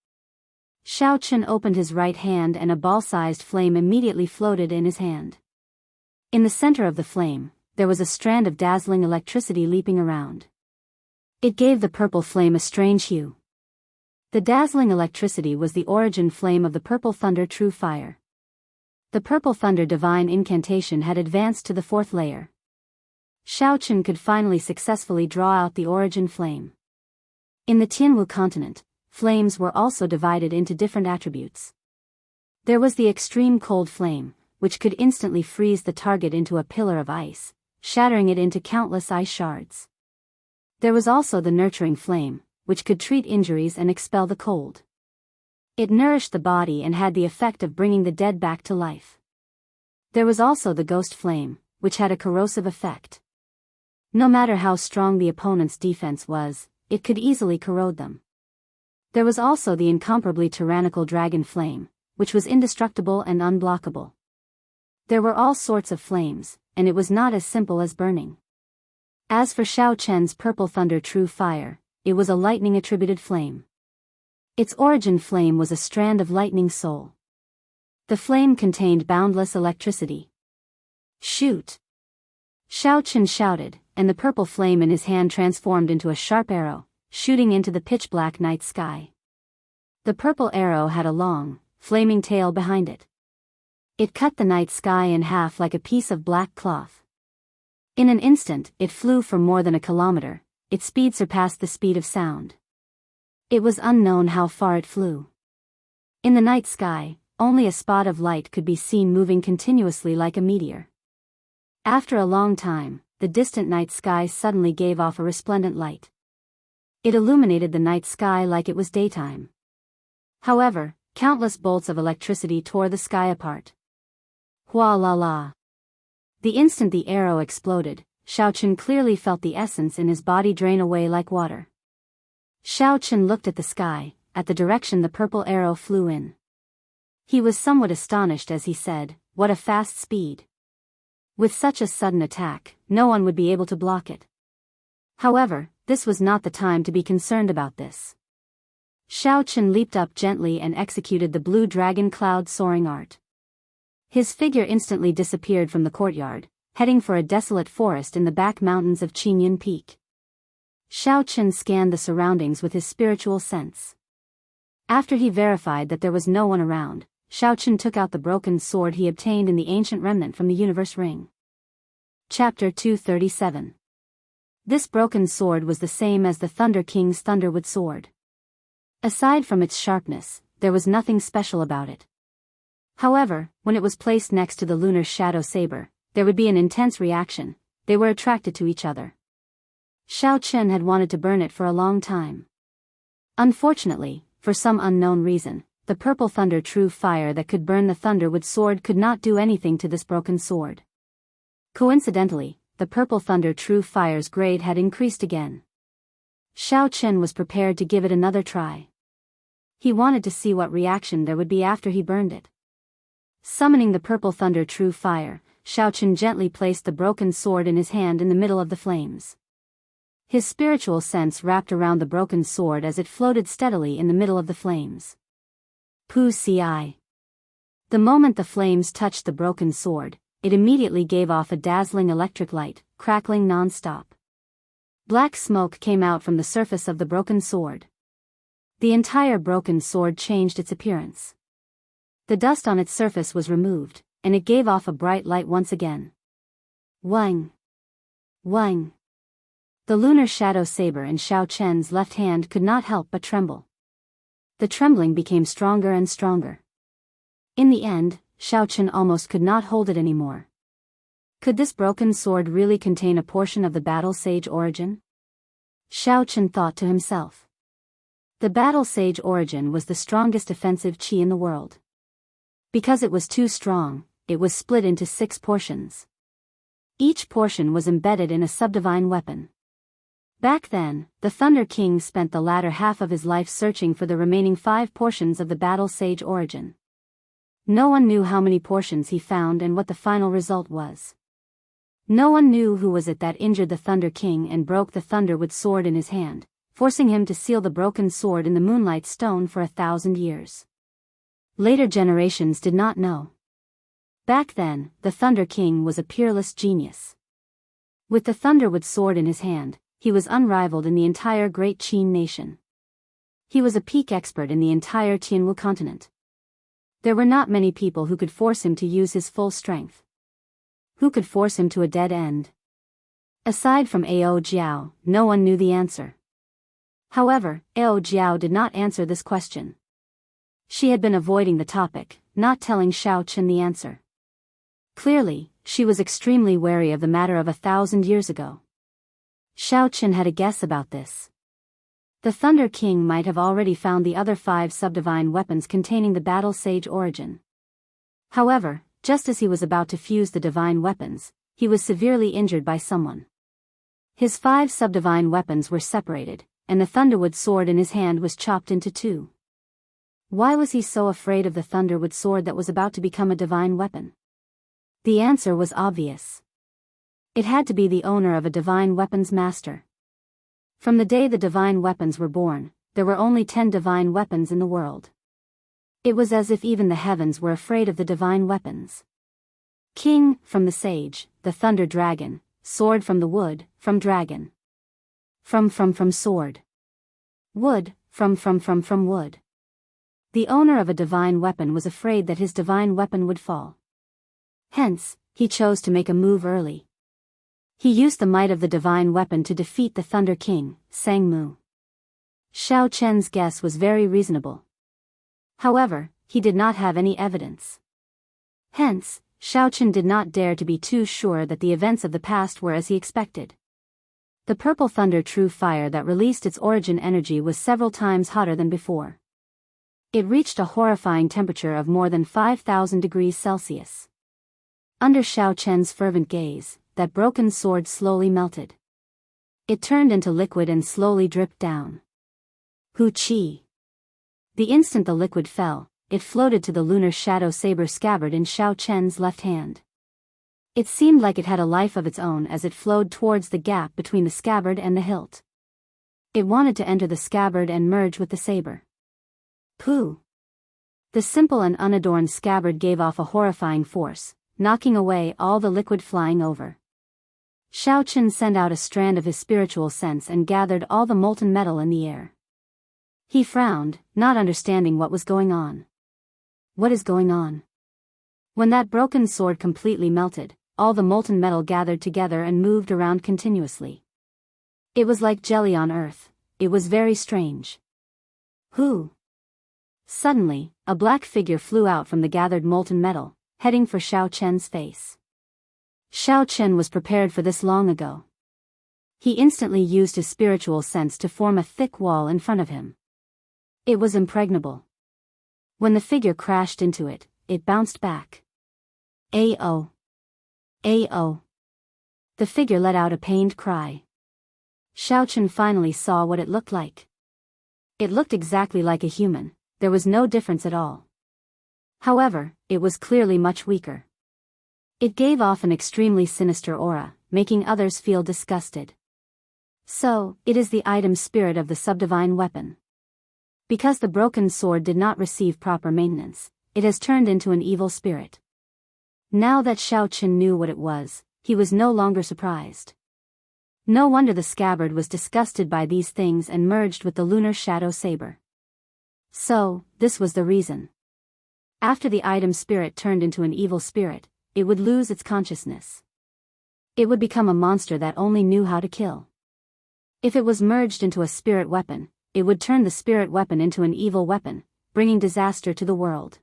Xiao Chen opened his right hand and a ball-sized flame immediately floated in his hand. In the center of the flame, there was a strand of dazzling electricity leaping around. It gave the purple flame a strange hue. The dazzling electricity was the origin flame of the purple thunder true fire. The purple thunder divine incantation had advanced to the 4th layer. Xiao Chen could finally successfully draw out the origin flame. In the Jianghu continent, flames were also divided into different attributes. There was the extreme cold flame, which could instantly freeze the target into a pillar of ice, shattering it into countless ice shards. There was also the nurturing flame, which could treat injuries and expel the cold. It nourished the body and had the effect of bringing the dead back to life. There was also the ghost flame, which had a corrosive effect. No matter how strong the opponent's defense was, it could easily corrode them. There was also the incomparably tyrannical dragon flame, which was indestructible and unblockable. There were all sorts of flames, and it was not as simple as burning. As for Xiao Chen's purple thunder true fire, it was a lightning-attributed flame. Its origin flame was a strand of lightning soul. The flame contained boundless electricity. Shoot! Xiao Chen shouted, and the purple flame in his hand transformed into a sharp arrow, shooting into the pitch-black night sky. The purple arrow had a long, flaming tail behind it. It cut the night sky in half like a piece of black cloth. In an instant, it flew for more than a kilometer. Its speed surpassed the speed of sound. It was unknown how far it flew. In the night sky, only a spot of light could be seen moving continuously like a meteor. After a long time, the distant night sky suddenly gave off a resplendent light. It illuminated the night sky like it was daytime. However, countless bolts of electricity tore the sky apart. Hua la la. The instant the arrow exploded, Xiao Chen clearly felt the essence in his body drain away like water. Xiao Chen looked at the sky, at the direction the purple arrow flew in. He was somewhat astonished as he said, "What a fast speed. With such a sudden attack, no one would be able to block it." However, this was not the time to be concerned about this. Xiao Chen leaped up gently and executed the blue dragon cloud soaring art. His figure instantly disappeared from the courtyard, heading for a desolate forest in the back mountains of Qingyun Peak. Xiao Chen scanned the surroundings with his spiritual sense. After he verified that there was no one around, Xiao Chen took out the broken sword he obtained in the ancient remnant from the Universe Ring. Chapter 237. This broken sword was the same as the Thunder King's Thunderwood sword. Aside from its sharpness, there was nothing special about it. However, when it was placed next to the lunar shadow saber, there would be an intense reaction. They were attracted to each other. Xiao Chen had wanted to burn it for a long time. Unfortunately, for some unknown reason, the purple thunder true fire that could burn the Thunderwood sword could not do anything to this broken sword. Coincidentally, the purple thunder true fire's grade had increased again. Xiao Chen was prepared to give it another try. He wanted to see what reaction there would be after he burned it. Summoning the purple thunder true fire, Xiao Chen gently placed the broken sword in his hand in the middle of the flames. His spiritual sense wrapped around the broken sword as it floated steadily in the middle of the flames. Pu ci. The moment the flames touched the broken sword, it immediately gave off a dazzling electric light, crackling non-stop. Black smoke came out from the surface of the broken sword. The entire broken sword changed its appearance. The dust on its surface was removed, and it gave off a bright light once again. Wang! Wang! The lunar shadow saber in Xiao Chen's left hand could not help but tremble. The trembling became stronger and stronger. In the end, Xiao Chen almost could not hold it anymore. Could this broken sword really contain a portion of the battle sage origin? Xiao Chen thought to himself. The battle sage origin was the strongest offensive qi in the world. Because it was too strong, it was split into 6 portions. Each portion was embedded in a subdivine weapon. Back then, the Thunder King spent the latter half of his life searching for the remaining 5 portions of the battle sage origin. No one knew how many portions he found and what the final result was. No one knew who was it that injured the Thunder King and broke the Thunderwood sword in his hand, forcing him to seal the broken sword in the moonlight stone for 1,000 years. Later generations did not know. Back then, the Thunder King was a peerless genius. With the Thunderwood sword in his hand, he was unrivaled in the entire Great Qin nation. He was a peak expert in the entire Jianghu continent. There were not many people who could force him to use his full strength. Who could force him to a dead end? Aside from Ao Jiao, no one knew the answer. However, Ao Jiao did not answer this question. She had been avoiding the topic, not telling Xiao Chen the answer. Clearly, she was extremely wary of the matter of 1,000 years ago. Xiao Chen had a guess about this. The Thunder King might have already found the other 5 subdivine weapons containing the battle sage origin. However, just as he was about to fuse the divine weapons, he was severely injured by someone. His 5 subdivine weapons were separated, and the Thunderwood sword in his hand was chopped into 2. Why was he so afraid of the Thunderwood sword that was about to become a divine weapon? The answer was obvious. It had to be the owner of a divine weapons master. From the day the divine weapons were born, there were only 10 divine weapons in the world. It was as if even the heavens were afraid of the divine weapons. King, from the sage, the thunder dragon; sword from the wood, from dragon. From sword. Wood, from wood. The owner of a divine weapon was afraid that his divine weapon would fall. Hence, he chose to make a move early. He used the might of the divine weapon to defeat the Thunder King, Sangmu. Xiao Chen's guess was very reasonable. However, he did not have any evidence. Hence, Xiao Chen did not dare to be too sure that the events of the past were as he expected. The purple thunder true fire that released its origin energy was several times hotter than before. It reached a horrifying temperature of more than 5,000 degrees Celsius. Under Xiao Chen's fervent gaze, that broken sword slowly melted. It turned into liquid and slowly dripped down. Hu Qi. The instant the liquid fell, it floated to the lunar shadow saber scabbard in Xiao Chen's left hand. It seemed like it had a life of its own as it flowed towards the gap between the scabbard and the hilt. It wanted to enter the scabbard and merge with the saber. Pooh! The simple and unadorned scabbard gave off a horrifying force, knocking away all the liquid flying over. Xiao Chen sent out a strand of his spiritual sense and gathered all the molten metal in the air. He frowned, not understanding what was going on. What is going on? When that broken sword completely melted, all the molten metal gathered together and moved around continuously. It was like jelly on earth. It was very strange. Who? Suddenly, a black figure flew out from the gathered molten metal, heading for Xiao Chen's face. Xiao Chen was prepared for this long ago. He instantly used his spiritual sense to form a thick wall in front of him. It was impregnable. When the figure crashed into it, it bounced back. Ao. Ao. The figure let out a pained cry. Xiao Chen finally saw what it looked like. It looked exactly like a human, there was no difference at all. However, it was clearly much weaker. It gave off an extremely sinister aura, making others feel disgusted. So, it is the item spirit of the subdivine weapon. Because the broken sword did not receive proper maintenance, it has turned into an evil spirit. Now that Xiao Chen knew what it was, he was no longer surprised. No wonder the scabbard was disgusted by these things and merged with the lunar shadow saber. So, this was the reason. After the item spirit turned into an evil spirit, it would lose its consciousness. It would become a monster that only knew how to kill. If it was merged into a spirit weapon, it would turn the spirit weapon into an evil weapon, bringing disaster to the world.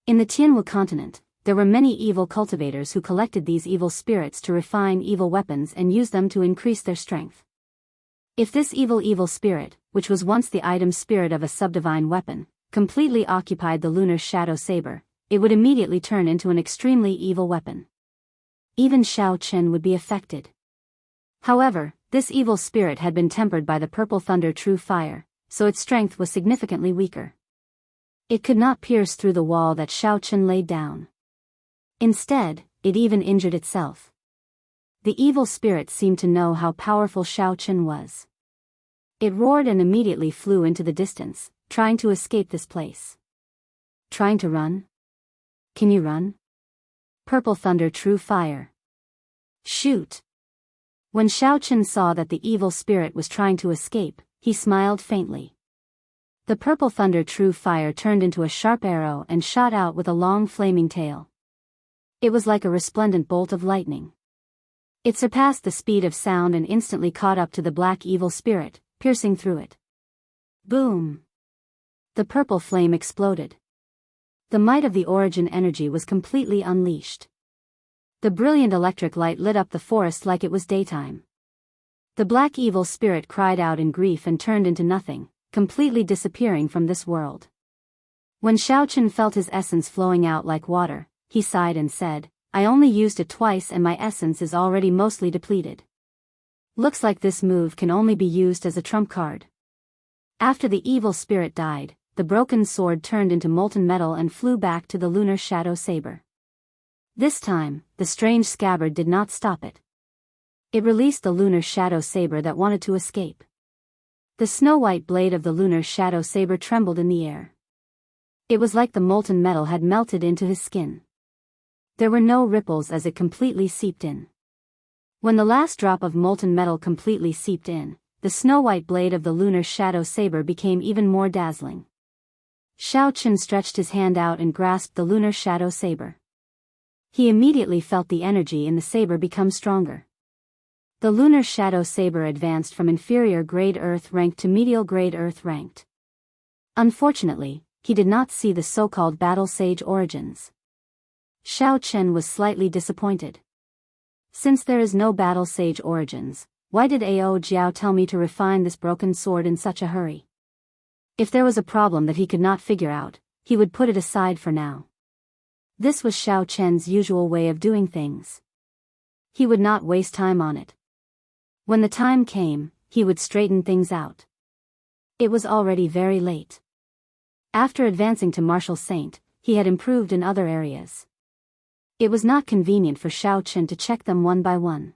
In the Jianghu continent, there were many evil cultivators who collected these evil spirits to refine evil weapons and use them to increase their strength. If this evil spirit, which was once the item spirit of a subdivine weapon, completely occupied the lunar shadow saber, it would immediately turn into an extremely evil weapon. Even Xiao Chen would be affected. However, this evil spirit had been tempered by the purple thunder true fire, so its strength was significantly weaker. It could not pierce through the wall that Xiao Chen laid down. Instead, it even injured itself. The evil spirit seemed to know how powerful Xiao Chen was. It roared and immediately flew into the distance, trying to escape this place. Trying to run? Can you run? Purple thunder, true fire. Shoot! When Xiaochen saw that the evil spirit was trying to escape, he smiled faintly. The purple thunder, true fire turned into a sharp arrow and shot out with a long flaming tail. It was like a resplendent bolt of lightning. It surpassed the speed of sound and instantly caught up to the black evil spirit, piercing through it. Boom! The purple flame exploded. The might of the origin energy was completely unleashed. The brilliant electric light lit up the forest like it was daytime. The black evil spirit cried out in grief and turned into nothing, completely disappearing from this world. When Xiaochen felt his essence flowing out like water, he sighed and said, "I only used it twice and my essence is already mostly depleted. Looks like this move can only be used as a trump card." After the evil spirit died, the broken sword turned into molten metal and flew back to the lunar shadow saber. This time, the strange scabbard did not stop it. It released the lunar shadow saber that wanted to escape. The snow-white blade of the lunar shadow saber trembled in the air. It was like the molten metal had melted into his skin. There were no ripples as it completely seeped in. When the last drop of molten metal completely seeped in, the snow-white blade of the lunar shadow saber became even more dazzling. Xiaochen stretched his hand out and grasped the lunar shadow saber. He immediately felt the energy in the saber become stronger. The lunar shadow saber advanced from inferior grade earth rank to medial grade earth ranked. Unfortunately, he did not see the so-called battle sage origins. Xiaochen was slightly disappointed. Since there is no battle sage origins, why did Ao Jiao tell me to refine this broken sword in such a hurry? If there was a problem that he could not figure out, he would put it aside for now. This was Xiaochen's usual way of doing things. He would not waste time on it. When the time came, he would straighten things out. It was already very late. After advancing to Martial Saint, he had improved in other areas. It was not convenient for Xiaochen to check them one by one.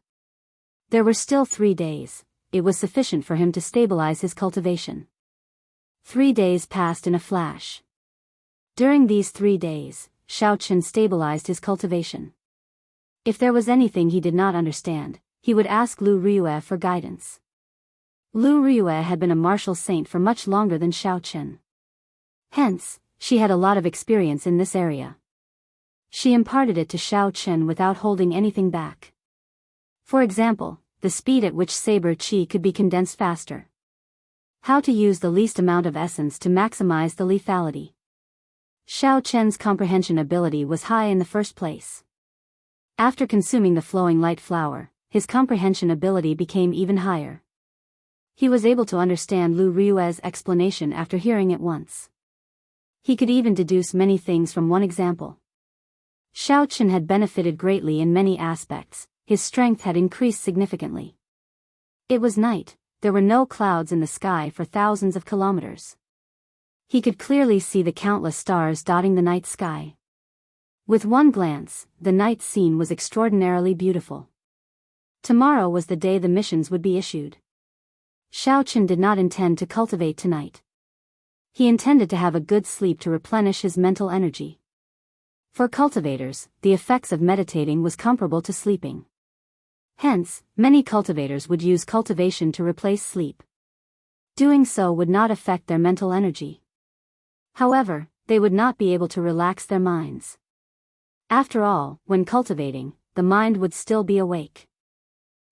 There were still 3 days, it was sufficient for him to stabilize his cultivation. 3 days passed in a flash. During these 3 days, Xiaochen stabilized his cultivation. If there was anything he did not understand, he would ask Lu Ryue for guidance. Lu Ryue had been a martial saint for much longer than Xiaochen. Hence, she had a lot of experience in this area. She imparted it to Xiaochen without holding anything back. For example, the speed at which saber qi could be condensed faster. How to use the least amount of essence to maximize the lethality. Xiaochen's comprehension ability was high in the first place. After consuming the flowing light flower, his comprehension ability became even higher. He was able to understand Lu Ryue's explanation after hearing it once. He could even deduce many things from one example. Xiaochen had benefited greatly in many aspects, his strength had increased significantly. It was night, there were no clouds in the sky for thousands of kilometers. He could clearly see the countless stars dotting the night sky. With one glance, the night scene was extraordinarily beautiful. Tomorrow was the day the missions would be issued. Xiaochen did not intend to cultivate tonight. He intended to have a good sleep to replenish his mental energy. For cultivators, the effects of meditating was comparable to sleeping. Hence, many cultivators would use cultivation to replace sleep. Doing so would not affect their mental energy. However, they would not be able to relax their minds. After all, when cultivating, the mind would still be awake.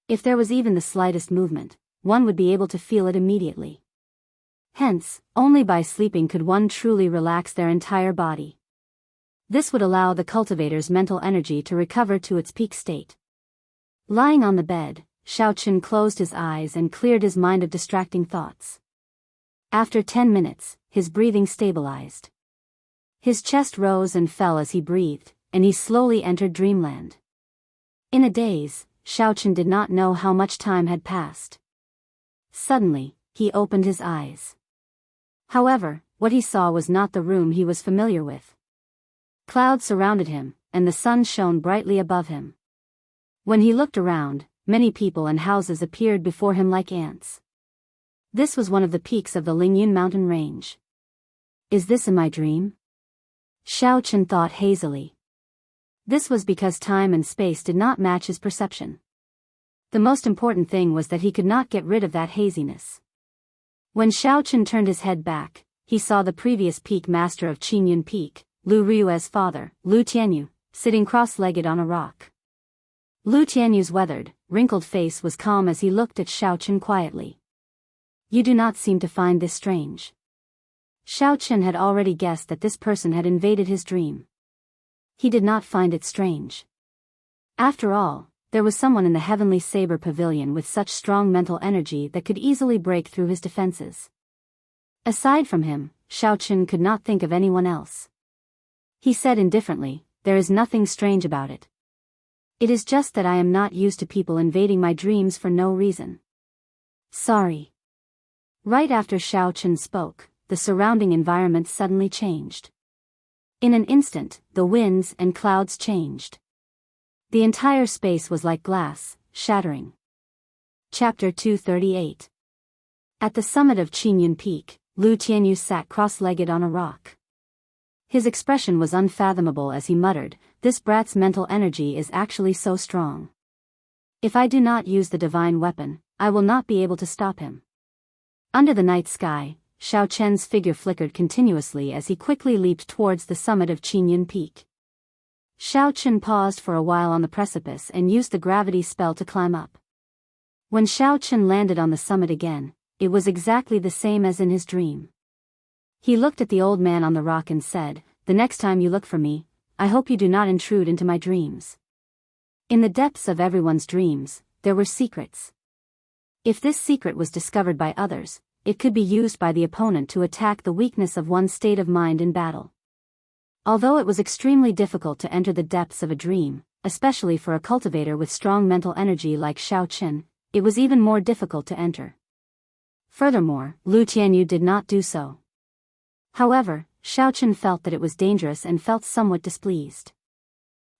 If there was even the slightest movement, one would be able to feel it immediately. Hence, only by sleeping could one truly relax their entire body. This would allow the cultivator's mental energy to recover to its peak state. Lying on the bed, Xiaochen closed his eyes and cleared his mind of distracting thoughts. After 10 minutes, his breathing stabilized. His chest rose and fell as he breathed, and he slowly entered dreamland. In a daze, Xiaochen did not know how much time had passed. Suddenly, he opened his eyes. However, what he saw was not the room he was familiar with. Clouds surrounded him, and the sun shone brightly above him. When he looked around, many people and houses appeared before him like ants. This was one of the peaks of the Lingyun mountain range. Is this in my dream? Xiao Chen thought hazily. This was because time and space did not match his perception. The most important thing was that he could not get rid of that haziness. When Xiao Chen turned his head back, he saw the previous peak master of Qingyun Peak, Lu Ryue's father, Lu Tianyu, sitting cross-legged on a rock. Lu Tianyu's weathered, wrinkled face was calm as he looked at Xiao Chen quietly. You do not seem to find this strange. Xiao Chen had already guessed that this person had invaded his dream. He did not find it strange. After all, there was someone in the Heavenly Saber Pavilion with such strong mental energy that could easily break through his defenses. Aside from him, Xiao Chen could not think of anyone else. He said indifferently, there is nothing strange about it. It is just that I am not used to people invading my dreams for no reason. Sorry. Right after Xiao Chen spoke, the surrounding environment suddenly changed. In an instant, the winds and clouds changed. The entire space was like glass, shattering. Chapter 238. At the summit of Qingyun Peak, Lu Tianyu sat cross-legged on a rock. His expression was unfathomable as he muttered, this brat's mental energy is actually so strong. If I do not use the divine weapon, I will not be able to stop him. Under the night sky, Xiao Chen's figure flickered continuously as he quickly leaped towards the summit of Qingyun Peak. Xiao Chen paused for a while on the precipice and used the gravity spell to climb up. When Xiao Chen landed on the summit again, it was exactly the same as in his dream. He looked at the old man on the rock and said, the next time you look for me, I hope you do not intrude into my dreams. In the depths of everyone's dreams, there were secrets. If this secret was discovered by others, it could be used by the opponent to attack the weakness of one's state of mind in battle. Although it was extremely difficult to enter the depths of a dream, especially for a cultivator with strong mental energy like Xiao Chen, it was even more difficult to enter. Furthermore, Lu Tianyu did not do so. However, Xiao Chen felt that it was dangerous and felt somewhat displeased.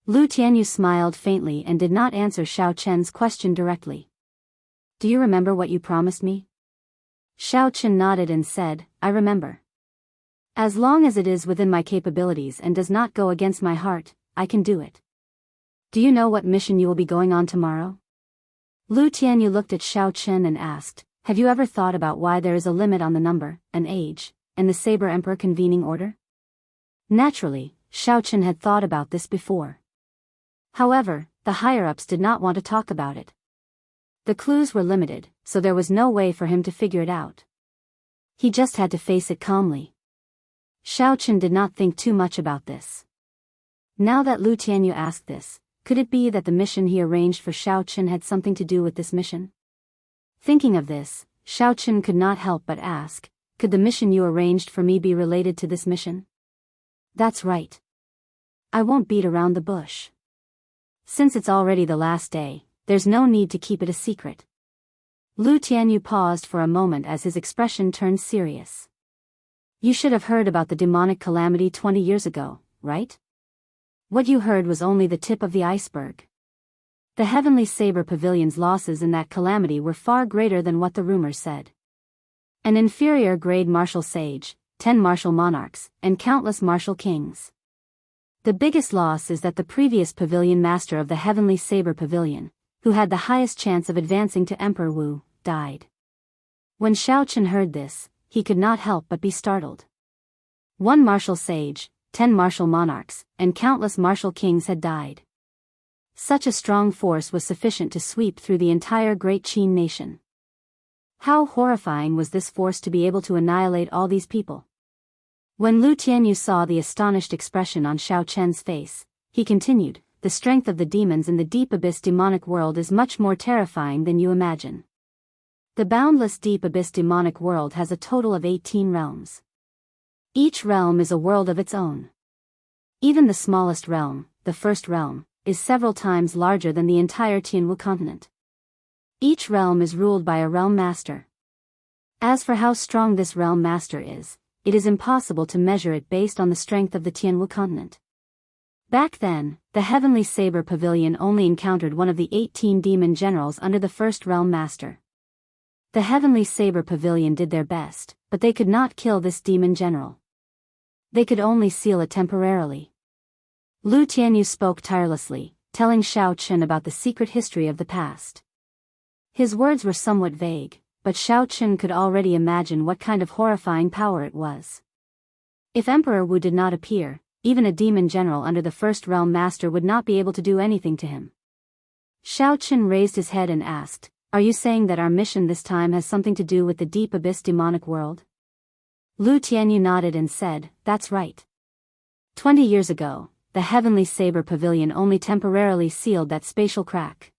Lu Tianyu smiled faintly and did not answer Xiao Chen's question directly. Do you remember what you promised me? Xiao Chen nodded and said, I remember. As long as it is within my capabilities and does not go against my heart, I can do it. Do you know what mission you will be going on tomorrow? Lu Tianyu looked at Xiao Chen and asked, have you ever thought about why there is a limit on the number, an age, and the Saber Emperor convening order? Naturally, Xiao Chen had thought about this before. However, the higher-ups did not want to talk about it. The clues were limited, so there was no way for him to figure it out. He just had to face it calmly. Xiao Chen did not think too much about this. Now that Lu Tianyu asked this, could it be that the mission he arranged for Xiao Chen had something to do with this mission? Thinking of this, Xiao Chen could not help but ask, could the mission you arranged for me be related to this mission? That's right. I won't beat around the bush. Since it's already the last day, there's no need to keep it a secret. Lu Tianyu paused for a moment as his expression turned serious. You should have heard about the demonic calamity 20 years ago, right? What you heard was only the tip of the iceberg. The Heavenly Saber Pavilion's losses in that calamity were far greater than what the rumors said. An inferior grade martial sage, 10 martial monarchs, and countless martial kings. The biggest loss is that the previous pavilion master of the Heavenly Saber Pavilion, who had the highest chance of advancing to Emperor Wu, died. When Xiao Chen heard this, he could not help but be startled. 1 martial sage, 10 martial monarchs, and countless martial kings had died. Such a strong force was sufficient to sweep through the entire Great Qin nation. How horrifying was this force to be able to annihilate all these people? When Lu Tianyu saw the astonished expression on Xiao Chen's face, he continued, the strength of the demons in the deep abyss demonic world is much more terrifying than you imagine. The boundless deep abyss demonic world has a total of 18 realms. Each realm is a world of its own. Even the smallest realm, the first realm, is several times larger than the entire Tianwu continent. Each realm is ruled by a realm master. As for how strong this realm master is, it is impossible to measure it based on the strength of the Tianwu continent. Back then, the Heavenly Saber Pavilion only encountered one of the 18 demon generals under the first realm master. The Heavenly Saber Pavilion did their best, but they could not kill this demon general. They could only seal it temporarily. Lu Tianyu spoke tirelessly, telling Xiao Chen about the secret history of the past. His words were somewhat vague, but Xiao Chen could already imagine what kind of horrifying power it was. If Emperor Wu did not appear, even a demon general under the First Realm Master would not be able to do anything to him. Xiao Chen raised his head and asked, "Are you saying that our mission this time has something to do with the deep abyss demonic world?" Lu Tianyu nodded and said, "That's right. 20 years ago, the Heavenly Saber Pavilion only temporarily sealed that spatial crack.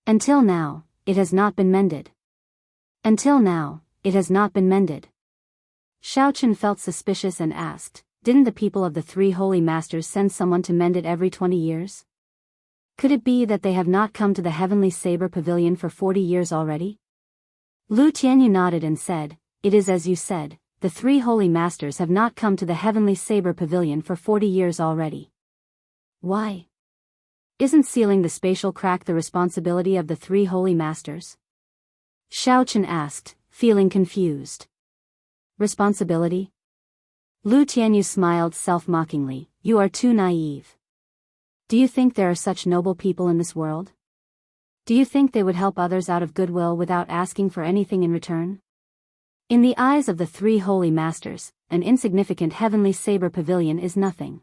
Until now, it has not been mended. Until now, it has not been mended." Xiao Chen felt suspicious and asked, "Didn't the people of the three holy masters send someone to mend it every 20 years? Could it be that they have not come to the Heavenly Saber Pavilion for 40 years already?" Lu Tianyu nodded and said, "It is as you said, the three holy masters have not come to the Heavenly Saber Pavilion for 40 years already. Why? Isn't sealing the spatial crack the responsibility of the three holy masters?" Xiao Chen asked, feeling confused. Responsibility? Lu Tianyu smiled self-mockingly, "You are too naive. Do you think there are such noble people in this world? Do you think they would help others out of goodwill without asking for anything in return? In the eyes of the three holy masters, an insignificant Heavenly Saber Pavilion is nothing.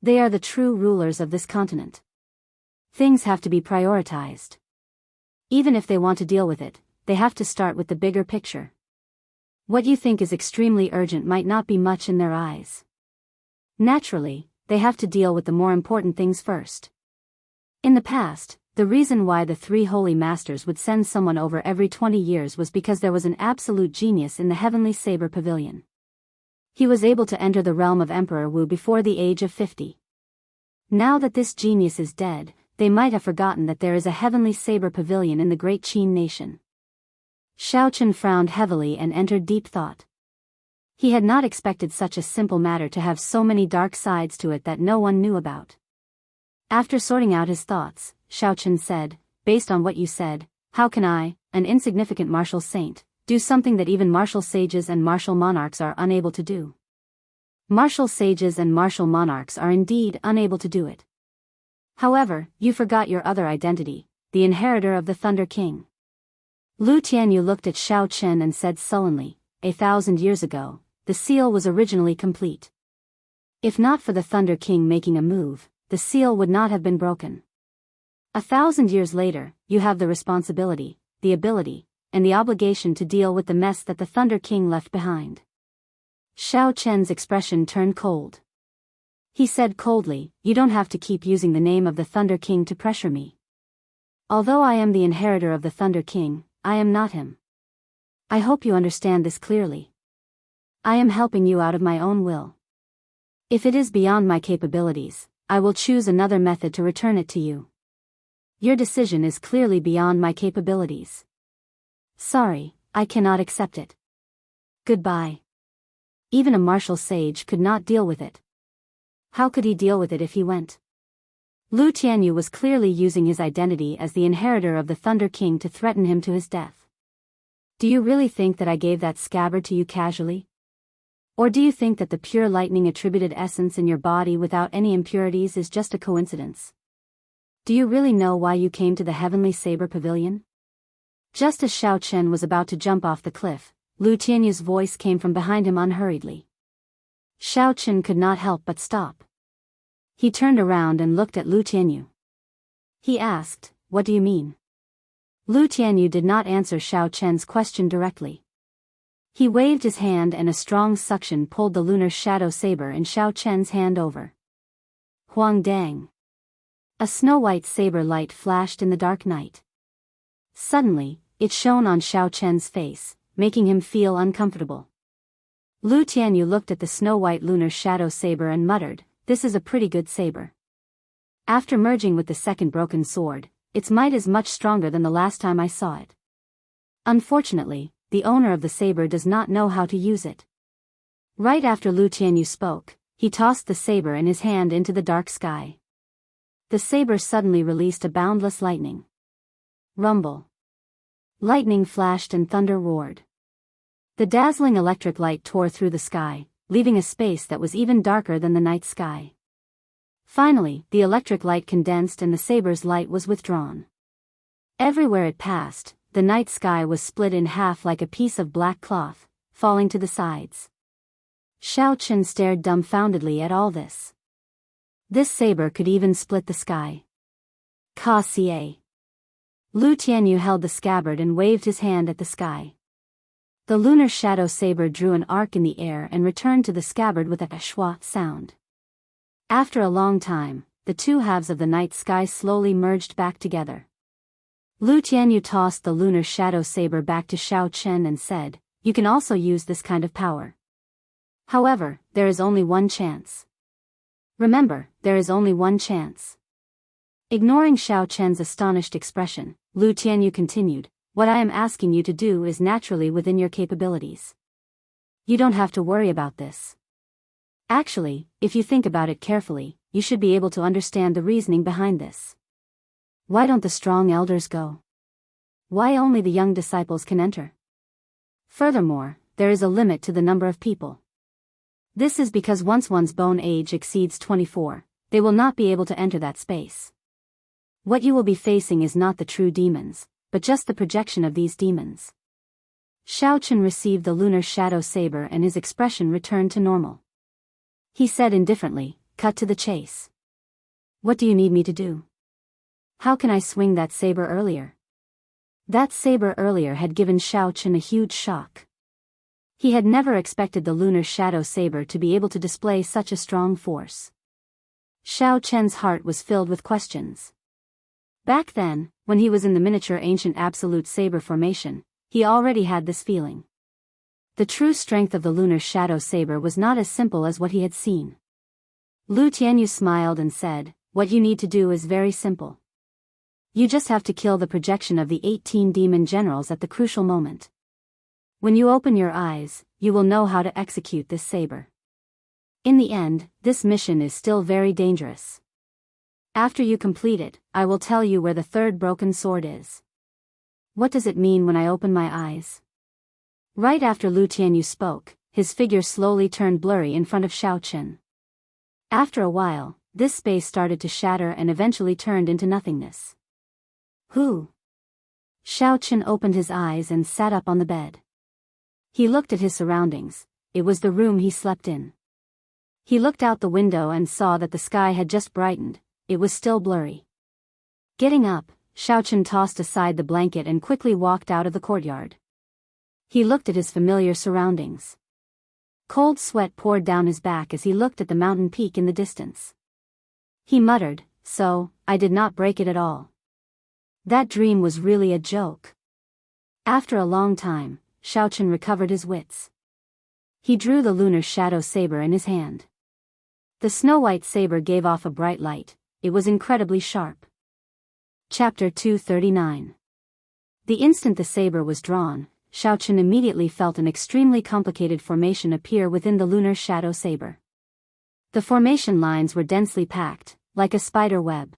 They are the true rulers of this continent. Things have to be prioritized. Even if they want to deal with it, they have to start with the bigger picture. What you think is extremely urgent might not be much in their eyes. Naturally, they have to deal with the more important things first. In the past, the reason why the three holy masters would send someone over every 20 years was because there was an absolute genius in the Heavenly Saber Pavilion. He was able to enter the realm of Emperor Wu before the age of 50. Now that this genius is dead, they might have forgotten that there is a Heavenly Saber Pavilion in the great Qin nation. Xiao Chen frowned heavily and entered deep thought. He had not expected such a simple matter to have so many dark sides to it that no one knew about. After sorting out his thoughts, Xiao Chen said, "Based on what you said, how can I, an insignificant martial saint, do something that even martial sages and martial monarchs are unable to do?" Martial sages and martial monarchs are indeed unable to do it. However, you forgot your other identity, the inheritor of the Thunder King. Lu Tianyu looked at Xiao Chen and said sullenly, 1,000 years ago, the seal was originally complete. If not for the Thunder King making a move, the seal would not have been broken. 1,000 years later, you have the responsibility, the ability, and the obligation to deal with the mess that the Thunder King left behind. Xiao Chen's expression turned cold. He said coldly, "You don't have to keep using the name of the Thunder King to pressure me. Although I am the inheritor of the Thunder King, I am not him. I hope you understand this clearly. I am helping you out of my own will. If it is beyond my capabilities, I will choose another method to return it to you. Your decision is clearly beyond my capabilities. Sorry, I cannot accept it. Goodbye." Even a martial sage could not deal with it. How could he deal with it if he went? Lu Tianyu was clearly using his identity as the inheritor of the Thunder King to threaten him to his death. Do you really think that I gave that scabbard to you casually? Or do you think that the pure lightning attributed essence in your body without any impurities is just a coincidence? Do you really know why you came to the Heavenly Saber Pavilion? Just as Xiao Chen was about to jump off the cliff, Lu Tianyu's voice came from behind him unhurriedly. Xiao Chen could not help but stop. He turned around and looked at Lu Tianyu. He asked, "What do you mean?" Lu Tianyu did not answer Xiao Chen's question directly. He waved his hand and a strong suction pulled the lunar shadow saber in Xiao Chen's hand over. Huang Dang. A snow-white saber light flashed in the dark night. Suddenly, it shone on Xiao Chen's face, making him feel uncomfortable. Lu Tianyu looked at the snow-white lunar shadow saber and muttered, "This is a pretty good saber. After merging with the second broken sword, its might is much stronger than the last time I saw it. Unfortunately, the owner of the saber does not know how to use it." Right after Lu Tianyu spoke, he tossed the saber in his hand into the dark sky. The saber suddenly released a boundless lightning. Rumble. Lightning flashed and thunder roared. The dazzling electric light tore through the sky, leaving a space that was even darker than the night sky. Finally, the electric light condensed and the saber's light was withdrawn. Everywhere it passed, the night sky was split in half like a piece of black cloth, falling to the sides. Xiao Qin stared dumbfoundedly at all this. This saber could even split the sky. Ka-ca. Lu Tianyu held the scabbard and waved his hand at the sky. The lunar shadow saber drew an arc in the air and returned to the scabbard with a shwa sound. After a long time, the two halves of the night sky slowly merged back together. Lu Tianyu tossed the lunar shadow saber back to Xiao Chen and said, "You can also use this kind of power. However, there is only one chance. Remember, there is only one chance." Ignoring Xiao Chen's astonished expression, Lu Tianyu continued, "What I am asking you to do is naturally within your capabilities. You don't have to worry about this. Actually, if you think about it carefully, you should be able to understand the reasoning behind this. Why don't the strong elders go? Why only the young disciples can enter? Furthermore, there is a limit to the number of people. This is because once one's bone age exceeds 24, they will not be able to enter that space. What you will be facing is not the true demons, but just the projection of these demons." Xiao Chen received the lunar shadow saber and his expression returned to normal. He said indifferently, "Cut to the chase. What do you need me to do? How can I swing that saber earlier?" That saber earlier had given Xiao Chen a huge shock. He had never expected the lunar shadow saber to be able to display such a strong force. Xiao Chen's heart was filled with questions. Back then, when he was in the miniature ancient absolute saber formation, he already had this feeling. The true strength of the lunar shadow saber was not as simple as what he had seen. Lu Tianyu smiled and said, "What you need to do is very simple. You just have to kill the projection of the 18 demon generals at the crucial moment. When you open your eyes, you will know how to execute this saber. In the end, this mission is still very dangerous. After you complete it, I will tell you where the third broken sword is." "What does it mean when I open my eyes?" Right after Lu Tianyu spoke, his figure slowly turned blurry in front of Xiao Chen. After a while, this space started to shatter and eventually turned into nothingness. "Who?" Xiao Chen opened his eyes and sat up on the bed. He looked at his surroundings. It was the room he slept in. He looked out the window and saw that the sky had just brightened. It was still blurry. Getting up, Xiao Chen tossed aside the blanket and quickly walked out of the courtyard. He looked at his familiar surroundings. Cold sweat poured down his back as he looked at the mountain peak in the distance. He muttered, "So, I did not break it at all. That dream was really a joke." After a long time, Xiao Chen recovered his wits. He drew the lunar shadow saber in his hand. The snow-white saber gave off a bright light. It was incredibly sharp. Chapter 239. The instant the saber was drawn, Xiao Chen immediately felt an extremely complicated formation appear within the lunar shadow saber. The formation lines were densely packed, like a spider web.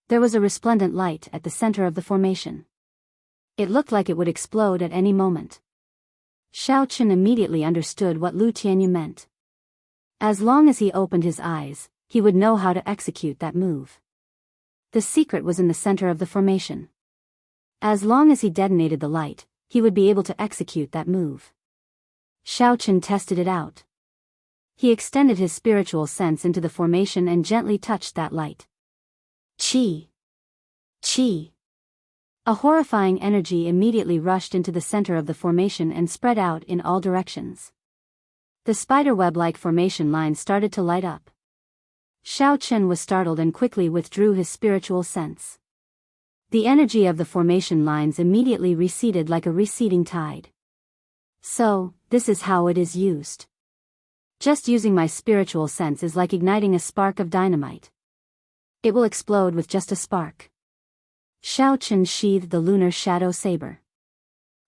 There was a resplendent light at the center of the formation. It looked like it would explode at any moment. Xiao Chen immediately understood what Lu Tianyu meant. As long as he opened his eyes, he would know how to execute that move. The secret was in the center of the formation. As long as he detonated the light, he would be able to execute that move. Xiao Chen tested it out. He extended his spiritual sense into the formation and gently touched that light. Qi! Qi! A horrifying energy immediately rushed into the center of the formation and spread out in all directions. The spiderweb-like formation lines started to light up. Xiao Chen was startled and quickly withdrew his spiritual sense. The energy of the formation lines immediately receded like a receding tide. "So, this is how it is used. Just using my spiritual sense is like igniting a spark of dynamite. It will explode with just a spark." Xiao Chen sheathed the lunar shadow saber.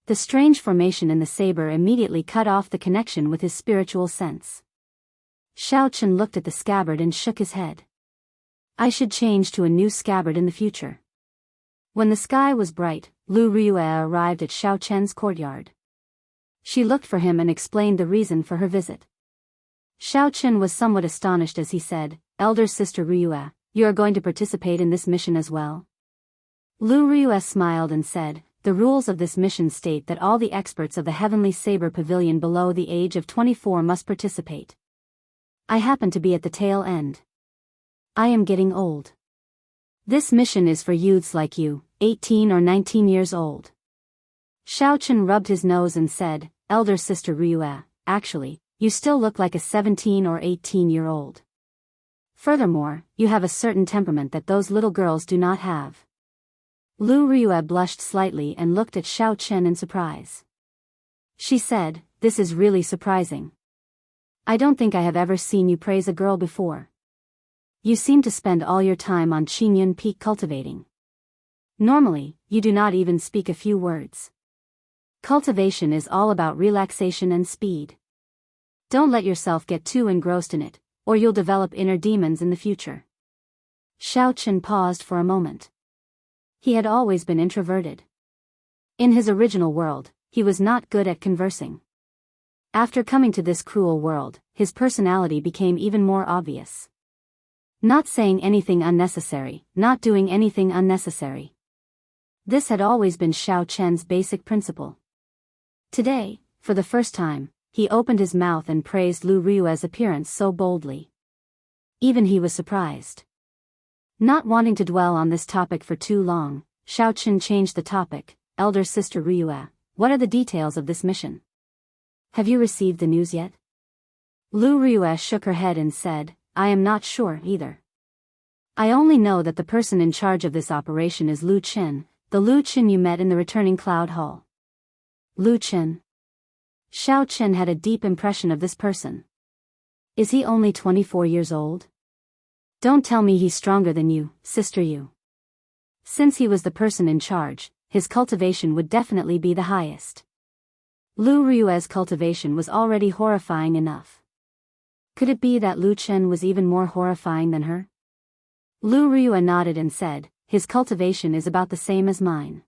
The strange formation in the saber immediately cut off the connection with his spiritual sense. Xiao Chen looked at the scabbard and shook his head. "I should change to a new scabbard in the future. When the sky was bright, Lu Riyue arrived at Xiao Chen's courtyard. She looked for him and explained the reason for her visit. Xiao Chen was somewhat astonished as he said, "Elder sister Riyue, you are going to participate in this mission as well?" Lu Riyue smiled and said, "The rules of this mission state that all the experts of the Heavenly Saber Pavilion below the age of 24 must participate. I happen to be at the tail end. I am getting old. This mission is for youths like you, 18 or 19 years old." Xiao Chen rubbed his nose and said, "Elder sister Riyue, actually, you still look like a 17 or 18-year-old. Furthermore, you have a certain temperament that those little girls do not have." Lu Riyue blushed slightly and looked at Xiao Chen in surprise. She said, "This is really surprising. I don't think I have ever seen you praise a girl before. You seem to spend all your time on Qingyun Peak cultivating. Normally, you do not even speak a few words. Cultivation is all about relaxation and speed. Don't let yourself get too engrossed in it, or you'll develop inner demons in the future." Xiao Chen paused for a moment. He had always been introverted. In his original world, he was not good at conversing. After coming to this cruel world, his personality became even more obvious. Not saying anything unnecessary, not doing anything unnecessary. This had always been Xiao Chen's basic principle. Today, for the first time, he opened his mouth and praised Lu Riyue's appearance so boldly. Even he was surprised. Not wanting to dwell on this topic for too long, Xiao Chen changed the topic. "Elder sister Riyue, what are the details of this mission? Have you received the news yet?" Lu Riyue shook her head and said, "I am not sure either. I only know that the person in charge of this operation is Lu Chen, the Lu Chen you met in the returning Cloud Hall." Lu Chen? Xiao Chen had a deep impression of this person. Is he only 24 years old? Don't tell me he's stronger than you, sister you. Since he was the person in charge, his cultivation would definitely be the highest. Lu Riyue's cultivation was already horrifying enough. Could it be that Lu Chen was even more horrifying than her? Lu Riyue nodded and said, "His cultivation is about the same as mine.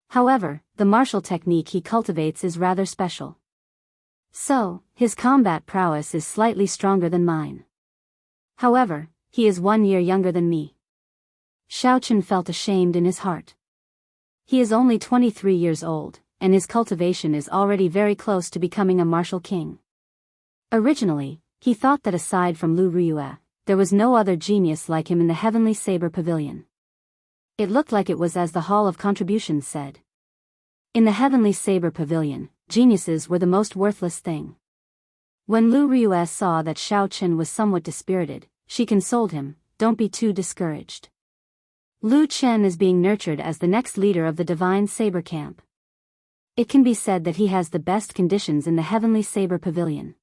However, the martial technique he cultivates is rather special. So, his combat prowess is slightly stronger than mine. However, he is 1 year younger than me." Xiao Chen felt ashamed in his heart. He is only 23 years old, and his cultivation is already very close to becoming a martial king. Originally, he thought that aside from Lu Riyue, there was no other genius like him in the Heavenly Saber Pavilion. It looked like it was as the Hall of Contributions said. In the Heavenly Saber Pavilion, geniuses were the most worthless thing. When Lu Riyue saw that Xiao Chen was somewhat dispirited, she consoled him, "Don't be too discouraged. Lu Chen is being nurtured as the next leader of the Divine Saber Camp. It can be said that he has the best conditions in the Heavenly Saber Pavilion.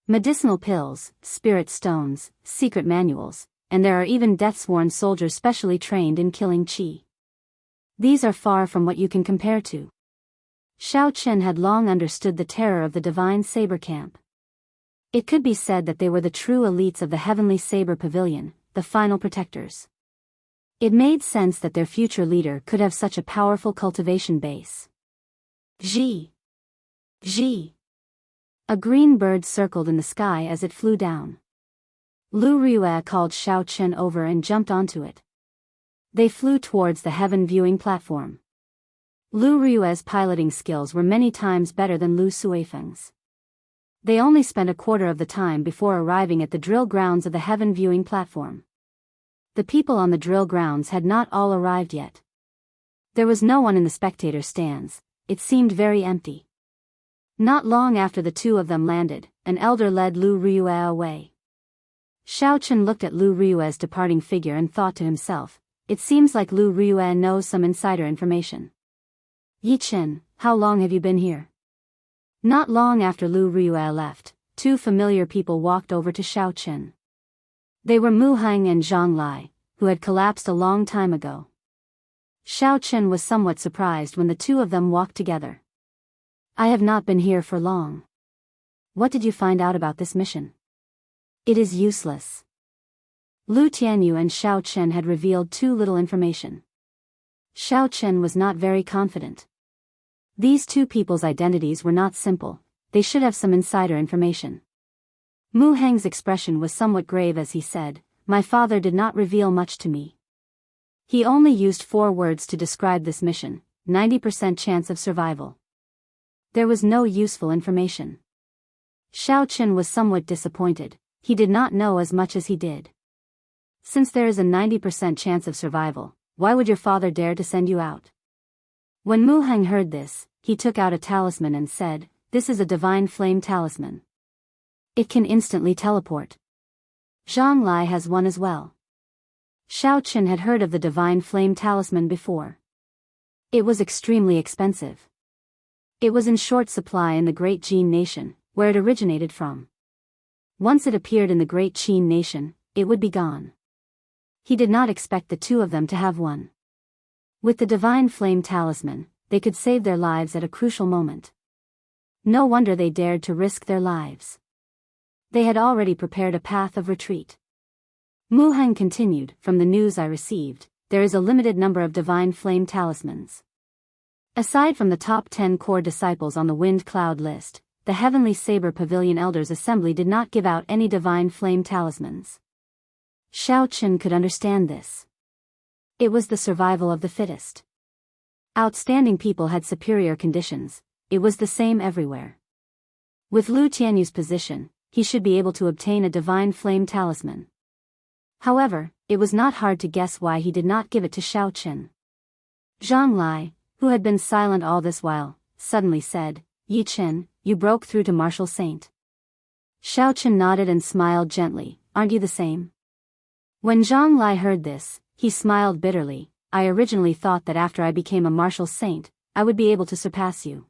Medicinal pills, spirit stones, secret manuals, and there are even death-sworn soldiers specially trained in killing qi. These are far from what you can compare to." Xiao Chen had long understood the terror of the Divine Saber Camp. It could be said that they were the true elites of the Heavenly Saber Pavilion, the final protectors. It made sense that their future leader could have such a powerful cultivation base. Zhi! Zhi! A green bird circled in the sky as it flew down. Lu Riyue called Xiao Chen over and jumped onto it. They flew towards the heaven viewing platform. Lu Riyue's piloting skills were many times better than Lu Suifeng's. They only spent a quarter of the time before arriving at the drill grounds of the heaven viewing platform. The people on the drill grounds had not all arrived yet. There was no one in the spectator stands. It seemed very empty. Not long after the two of them landed, an elder led Lu Riyue away. Xiao Chen looked at Lu Riyue's departing figure and thought to himself, "It seems like Lu Riyue knows some insider information." "Yi Chen, how long have you been here?" Not long after Lu Riyue left, two familiar people walked over to Xiao Chen. They were Mu Hang and Zhang Lai, who had collapsed a long time ago. Xiao Chen was somewhat surprised when the two of them walked together. "I have not been here for long. What did you find out about this mission?" "It is useless." Lu Tianyu and Xiao Chen had revealed too little information. Xiao Chen was not very confident. These two people's identities were not simple, they should have some insider information. Mu Heng's expression was somewhat grave as he said, "My father did not reveal much to me. He only used 4 words to describe this mission, 90% chance of survival. There was no useful information." Xiao Chen was somewhat disappointed, he did not know as much as he did. Since there is a 90% chance of survival, why would your father dare to send you out? When Mu Heng heard this, he took out a talisman and said, "This is a divine flame talisman. It can instantly teleport. Zhang Lai has one as well." Xiao Chen had heard of the divine flame talisman before. It was extremely expensive. It was in short supply in the Great Jin Nation, where it originated from. Once it appeared in the Great Qin Nation, it would be gone. He did not expect the two of them to have one. With the divine flame talisman, they could save their lives at a crucial moment. No wonder they dared to risk their lives. They had already prepared a path of retreat. Mu Heng continued, "From the news I received, there is a limited number of divine flame talismans. Aside from the top 10 core disciples on the Wind Cloud list, the Heavenly Saber Pavilion Elders Assembly did not give out any divine flame talismans." Xiao Chen could understand this. It was the survival of the fittest. Outstanding people had superior conditions, it was the same everywhere. With Lu Tianyu's position, he should be able to obtain a divine flame talisman. However, it was not hard to guess why he did not give it to Xiao Chen. Zhang Lai, who had been silent all this while, suddenly said, "Yi Chen, you broke through to Martial Saint." Xiao Chen nodded and smiled gently, "Aren't you the same?" When Zhang Lai heard this, he smiled bitterly, "I originally thought that after I became a Martial Saint, I would be able to surpass you.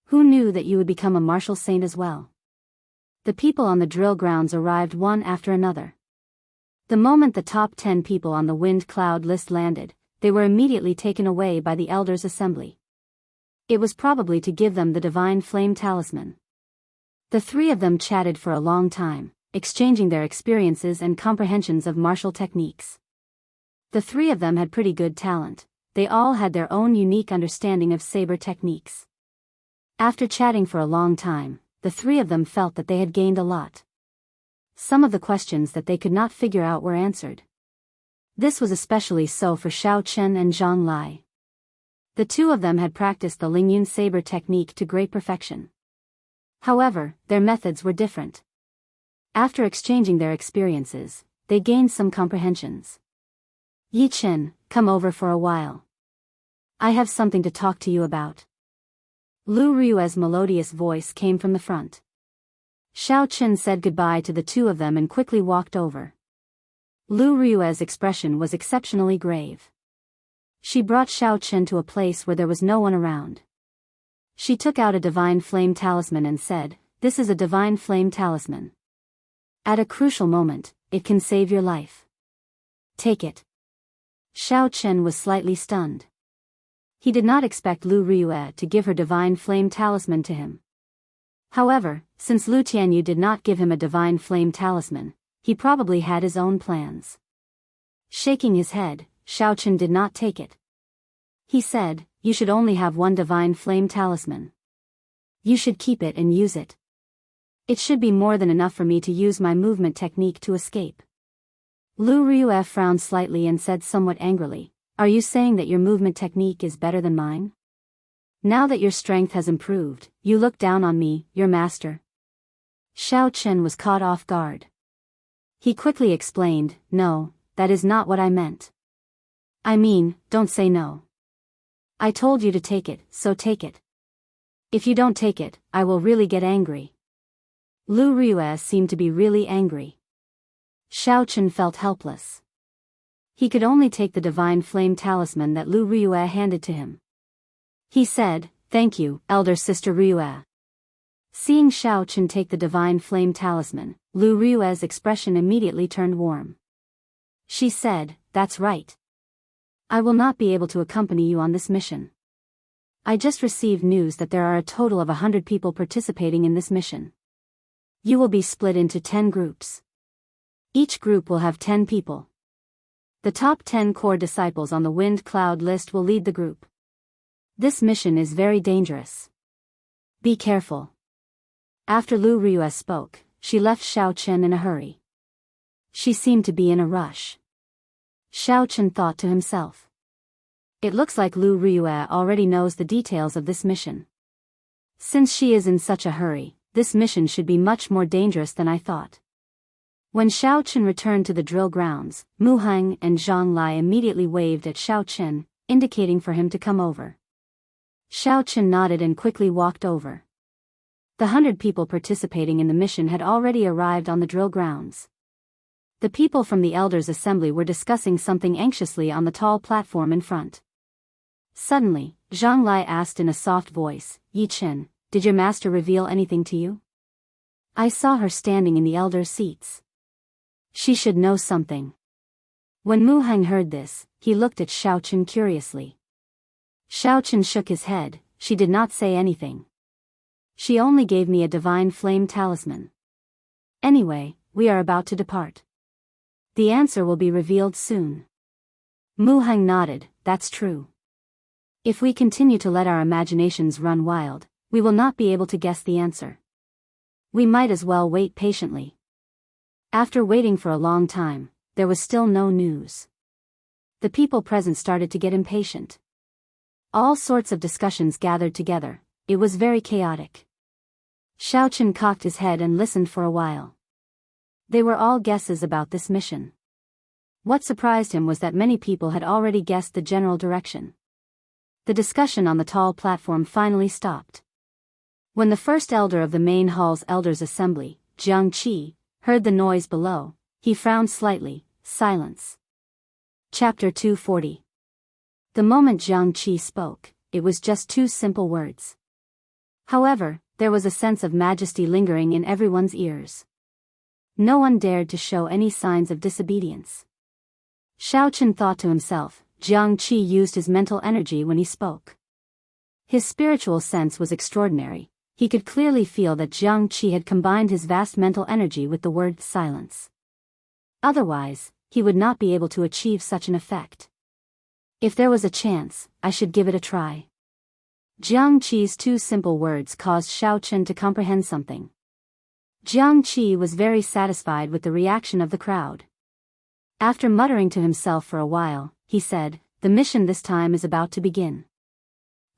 Who knew that you would become a Martial Saint as well?" The people on the drill grounds arrived one after another. The moment the top 10 people on the Wind Cloud list landed, they were immediately taken away by the Elders' Assembly. It was probably to give them the divine flame talisman. The 3 of them chatted for a long time, exchanging their experiences and comprehensions of martial techniques. The 3 of them had pretty good talent, they all had their own unique understanding of saber techniques. After chatting for a long time, the 3 of them felt that they had gained a lot. Some of the questions that they could not figure out were answered. This was especially so for Xiao Chen and Zhang Lai. The 2 of them had practiced the Lingyun saber technique to great perfection. However, their methods were different. After exchanging their experiences, they gained some comprehensions. "Yi Chen, come over for a while. I have something to talk to you about." Lu Ryue's melodious voice came from the front. Xiao Chen said goodbye to the 2 of them and quickly walked over. Lu Ryue's expression was exceptionally grave. She brought Xiao Chen to a place where there was no one around. She took out a divine flame talisman and said, "This is a divine flame talisman. At a crucial moment, it can save your life. Take it." Xiao Chen was slightly stunned. He did not expect Lu Ryue to give her divine flame talisman to him. However, since Lu Tianyu did not give him a divine flame talisman, he probably had his own plans. Shaking his head, Xiao Chen did not take it. He said, "You should only have one divine flame talisman. You should keep it and use it. It should be more than enough for me to use my movement technique to escape." Lu Ryue frowned slightly and said somewhat angrily, "Are you saying that your movement technique is better than mine? Now that your strength has improved, you look down on me, your master?" Xiao Chen was caught off guard. He quickly explained, "No, that is not what I meant. I mean, don't say no. I told you to take it, so take it. If you don't take it, I will really get angry." Lu Ryue seemed to be really angry. Xiao Chen felt helpless. He could only take the divine flame talisman that Lu Ryue handed to him. He said, "Thank you, elder sister Ryue." Seeing Xiao Chen take the divine flame talisman, Lu Ryue's expression immediately turned warm. She said, "That's right. I will not be able to accompany you on this mission. I just received news that there are a total of 100 people participating in this mission. You will be split into 10 groups. Each group will have 10 people. The top 10 core disciples on the wind cloud list will lead the group. This mission is very dangerous. Be careful. After Lu Riyue spoke, she left Xiao Chen in a hurry. She seemed to be in a rush. Xiao Chen thought to himself. It looks like Lu Riyue already knows the details of this mission. Since she is in such a hurry, this mission should be much more dangerous than I thought. When Xiao Chen returned to the drill grounds, Mu Hang and Zhang Lai immediately waved at Xiao Chen, indicating for him to come over. Xiao Chen nodded and quickly walked over. The 100 people participating in the mission had already arrived on the drill grounds. The people from the elders' assembly were discussing something anxiously on the tall platform in front. Suddenly, Zhang Lai asked in a soft voice, "Yi Chen, did your master reveal anything to you? I saw her standing in the elders' seats. She should know something." When Mu Hang heard this, he looked at Xiao Chen curiously. Xiao Chen shook his head. She did not say anything. She only gave me a divine flame talisman. Anyway, we are about to depart. The answer will be revealed soon. Mu Hang nodded. That's true. If we continue to let our imaginations run wild, we will not be able to guess the answer. We might as well wait patiently. After waiting for a long time, there was still no news. The people present started to get impatient. All sorts of discussions gathered together. It was very chaotic. Xiao Chen cocked his head and listened for a while. They were all guesses about this mission. What surprised him was that many people had already guessed the general direction. The discussion on the tall platform finally stopped. When the first elder of the main hall's elders' assembly, Jiang Qi, heard the noise below, he frowned slightly. Silence. Chapter 240. The moment Jiang Qi spoke, it was just 2 simple words. However, there was a sense of majesty lingering in everyone's ears. No one dared to show any signs of disobedience. Xiao Chen thought to himself, Jiang Qi used his mental energy when he spoke. His spiritual sense was extraordinary. He could clearly feel that Jiang Qi had combined his vast mental energy with the word silence. Otherwise, he would not be able to achieve such an effect. If there was a chance, I should give it a try. Jiang Qi's 2 simple words caused Xiao Chen to comprehend something. Jiang Qi was very satisfied with the reaction of the crowd. After muttering to himself for a while, he said, "The mission this time is about to begin.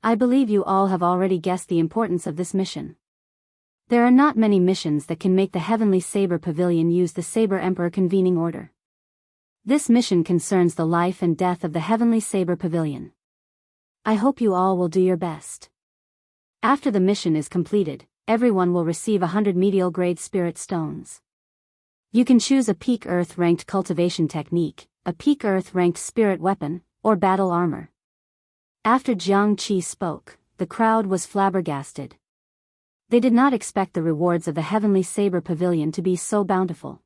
I believe you all have already guessed the importance of this mission. There are not many missions that can make the Heavenly Saber Pavilion use the Saber Emperor convening order. This mission concerns the life and death of the Heavenly Saber Pavilion. I hope you all will do your best. After the mission is completed, everyone will receive 100 medial grade spirit stones. You can choose a peak earth ranked cultivation technique, a peak earth ranked spirit weapon, or battle armor." After Jiang Qi spoke, the crowd was flabbergasted. They did not expect the rewards of the Heavenly Saber Pavilion to be so bountiful.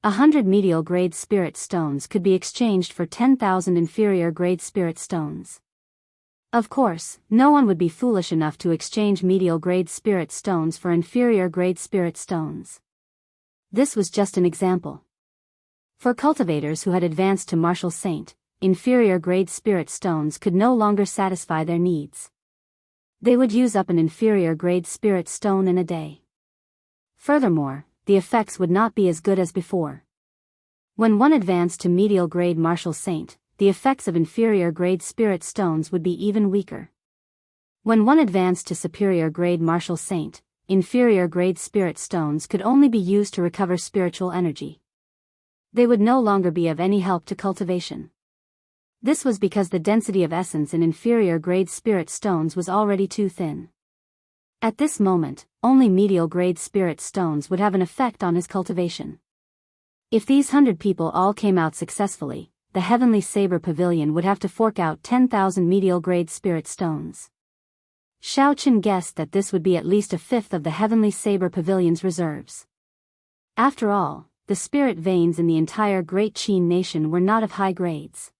100 medial grade spirit stones could be exchanged for 10,000 inferior grade spirit stones. Of course, no one would be foolish enough to exchange medial grade spirit stones for inferior grade spirit stones. This was just an example. For cultivators who had advanced to martial saint, inferior grade spirit stones could no longer satisfy their needs. They would use up an inferior grade spirit stone in a day. Furthermore, the effects would not be as good as before. When one advanced to medial grade martial saint, the effects of inferior grade spirit stones would be even weaker. When one advanced to superior grade martial saint, inferior grade spirit stones could only be used to recover spiritual energy. They would no longer be of any help to cultivation. This was because the density of essence in inferior grade spirit stones was already too thin. At this moment, only medial grade spirit stones would have an effect on his cultivation. If these 100 people all came out successfully, the Heavenly Saber Pavilion would have to fork out 10,000 medial grade spirit stones. Xiao Chen guessed that this would be at least a fifth of the Heavenly Saber Pavilion's reserves. After all, the spirit veins in the entire Great Qin nation were not of high grades.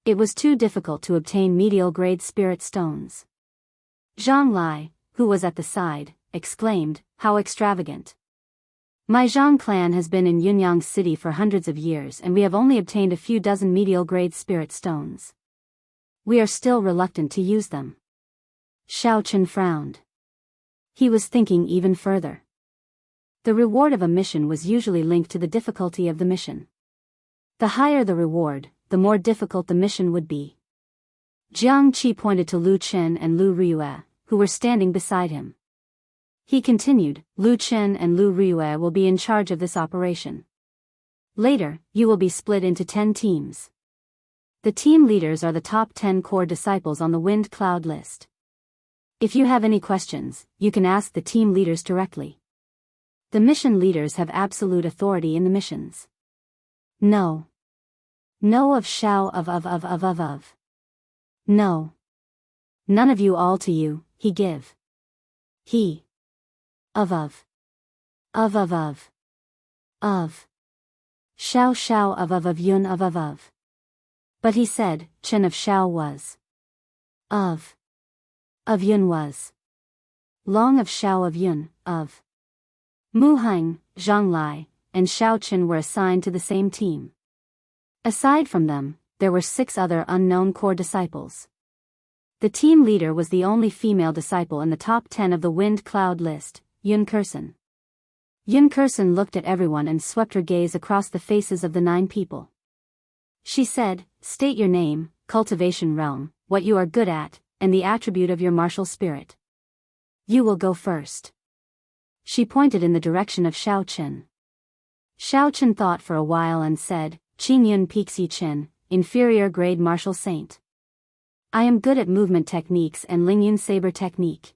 It was too difficult to obtain medial grade spirit stones. Zhang Lai, who was at the side, exclaimed, "How extravagant! My Zhang clan has been in Yunyang City for hundreds of years and we have only obtained a few dozen medial-grade spirit stones. We are still reluctant to use them. Xiao Chen frowned. He was thinking even further. The reward of a mission was usually linked to the difficulty of the mission. The higher the reward, the more difficult the mission would be. Jiang Qi pointed to Lu Chen and Lu Riyue, who were standing beside him. He continued, Lu Chen and Lu Riyue will be in charge of this operation. Later, you will be split into 10 teams. The team leaders are the top 10 core disciples on the wind cloud list. If you have any questions, you can ask the team leaders directly. The mission leaders have absolute authority in the missions. No. No of Shao of. No. None of you all to you, he give. He. Of. Of. Shao of Yun of. But he said, Chen of Shao was. Of Yun was. Long of Shao of Yun, of. Mu Heng, Zhang Lai, and Xiao Chen were assigned to the same team. Aside from them, there were 6 other unknown core disciples. The team leader was the only female disciple in the top 10 of the wind cloud list, Yun Kursen. Yun Kursen looked at everyone and swept her gaze across the faces of the 9 people. She said, state your name, cultivation realm, what you are good at, and the attribute of your martial spirit. You will go first. She pointed in the direction of Xiao Chen. Xiao Chen thought for a while and said, Qing Yun Pixi Chen, inferior grade martial saint. I am good at movement techniques and Lingyun saber technique.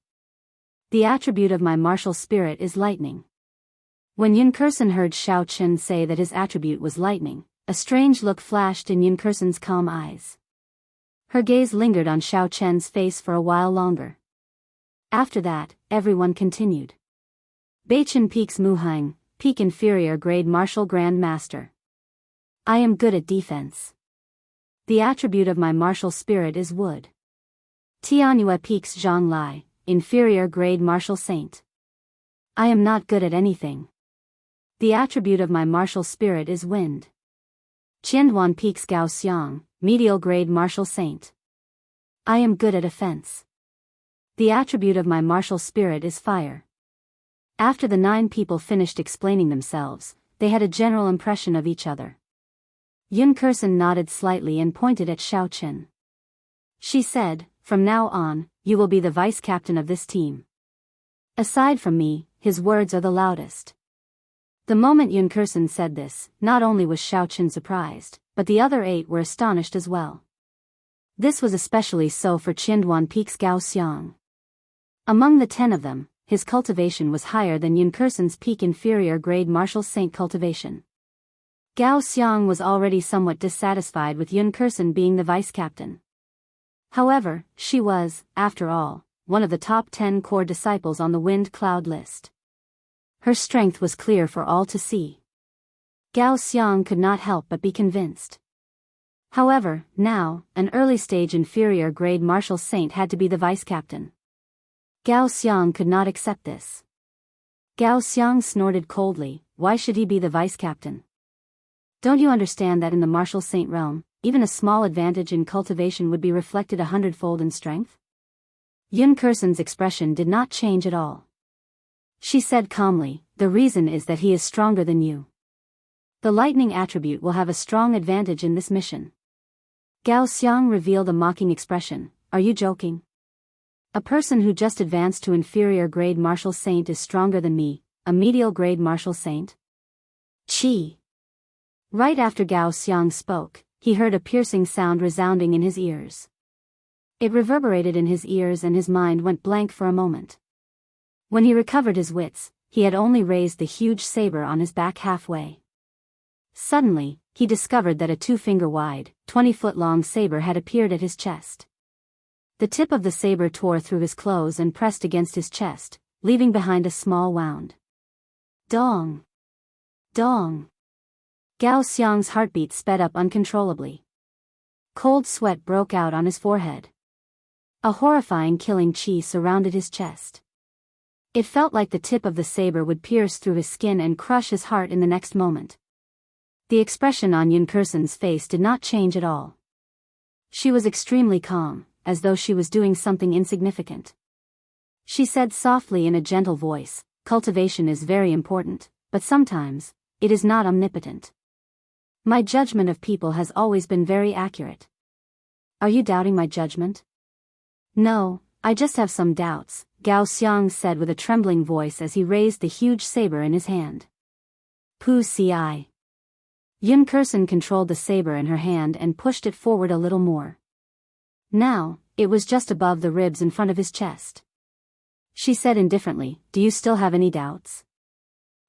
The attribute of my martial spirit is lightning. When Yun Kursen heard Xiao Chen say that his attribute was lightning, a strange look flashed in Yun Kursen's calm eyes. Her gaze lingered on Xiao Chen's face for a while longer. After that, everyone continued. Beichen Peaks Muhang, Peak inferior grade martial grand master. I am good at defense. The attribute of my martial spirit is wood. Tianyue Peaks Zhang Lai, inferior grade martial saint. I am not good at anything. The attribute of my martial spirit is wind. Qianduan Peaks Gao Xiang, medial grade martial saint. I am good at offense. The attribute of my martial spirit is fire. After the 9 people finished explaining themselves, they had a general impression of each other. Yun Kursen nodded slightly and pointed at Xiao Chen. She said, from now on, you will be the vice captain of this team. Aside from me, his words are the loudest. The moment Yun Kursen said this, not only was Xiao Chen surprised, but the other 8 were astonished as well. This was especially so for Qianduan Peaks Gao Xiang. Among the 10 of them, his cultivation was higher than Yun Kursen's peak inferior grade martial saint cultivation. Gao Xiang was already somewhat dissatisfied with Yun Kursen being the vice captain. However, she was, after all, one of the top 10 core disciples on the wind cloud list. Her strength was clear for all to see. Gao Xiang could not help but be convinced. However, now, an early-stage inferior grade martial saint had to be the vice captain. Gao Xiang could not accept this. Gao Xiang snorted coldly, why should he be the vice captain? Don't you understand that in the martial saint realm, even a small advantage in cultivation would be reflected 100-fold in strength? Yun Kursen's expression did not change at all. She said calmly, the reason is that he is stronger than you. The lightning attribute will have a strong advantage in this mission. Gao Xiang revealed a mocking expression, are you joking? A person who just advanced to inferior grade martial saint is stronger than me, a medial grade martial saint? Chi. Right after Gao Xiang spoke, he heard a piercing sound resounding in his ears. It reverberated in his ears and his mind went blank for a moment. When he recovered his wits, he had only raised the huge saber on his back halfway. Suddenly, he discovered that a 2-finger-wide, 20-foot-long saber had appeared at his chest. The tip of the saber tore through his clothes and pressed against his chest, leaving behind a small wound. Dong! Dong! Gao Xiang's heartbeat sped up uncontrollably. Cold sweat broke out on his forehead. A horrifying killing chi surrounded his chest. It felt like the tip of the saber would pierce through his skin and crush his heart in the next moment. The expression on Yun Kursen's face did not change at all. She was extremely calm, as though she was doing something insignificant. She said softly in a gentle voice, "Cultivation is very important, but sometimes, it is not omnipotent. My judgment of people has always been very accurate." "Are you doubting my judgment?" "No, I just have some doubts," Gao Xiang said with a trembling voice as he raised the huge saber in his hand. "Pu ci." Yun Kursen controlled the saber in her hand and pushed it forward a little more. Now, it was just above the ribs in front of his chest. She said indifferently, "Do you still have any doubts?"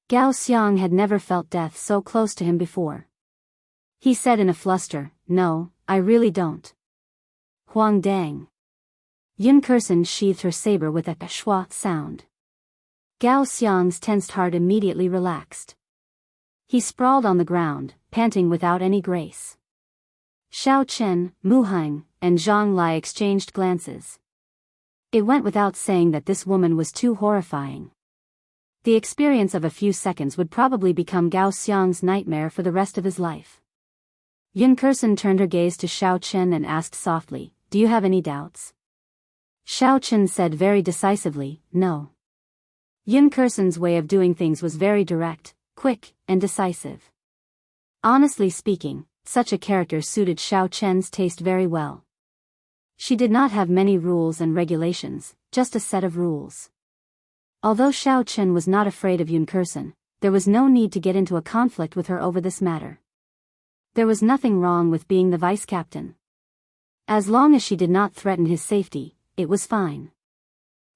Gao Xiang had never felt death so close to him before. He said in a fluster, "No, I really don't." "Huang Dang." Yun Kursen sheathed her saber with a schwa sound. Gao Xiang's tensed heart immediately relaxed. He sprawled on the ground, panting without any grace. Xiao Chen, Mu Heng, and Zhang Lai exchanged glances. It went without saying that this woman was too horrifying. The experience of a few seconds would probably become Gao Xiang's nightmare for the rest of his life. Yun Kursen turned her gaze to Xiao Chen and asked softly, "Do you have any doubts?" Xiao Chen said very decisively, "No." Yun Kursen's way of doing things was very direct, quick, and decisive. Honestly speaking, such a character suited Xiao Chen's taste very well. She did not have many rules and regulations, just a set of rules. Although Xiao Chen was not afraid of Yun Kursen, there was no need to get into a conflict with her over this matter. There was nothing wrong with being the vice captain. As long as she did not threaten his safety, it was fine.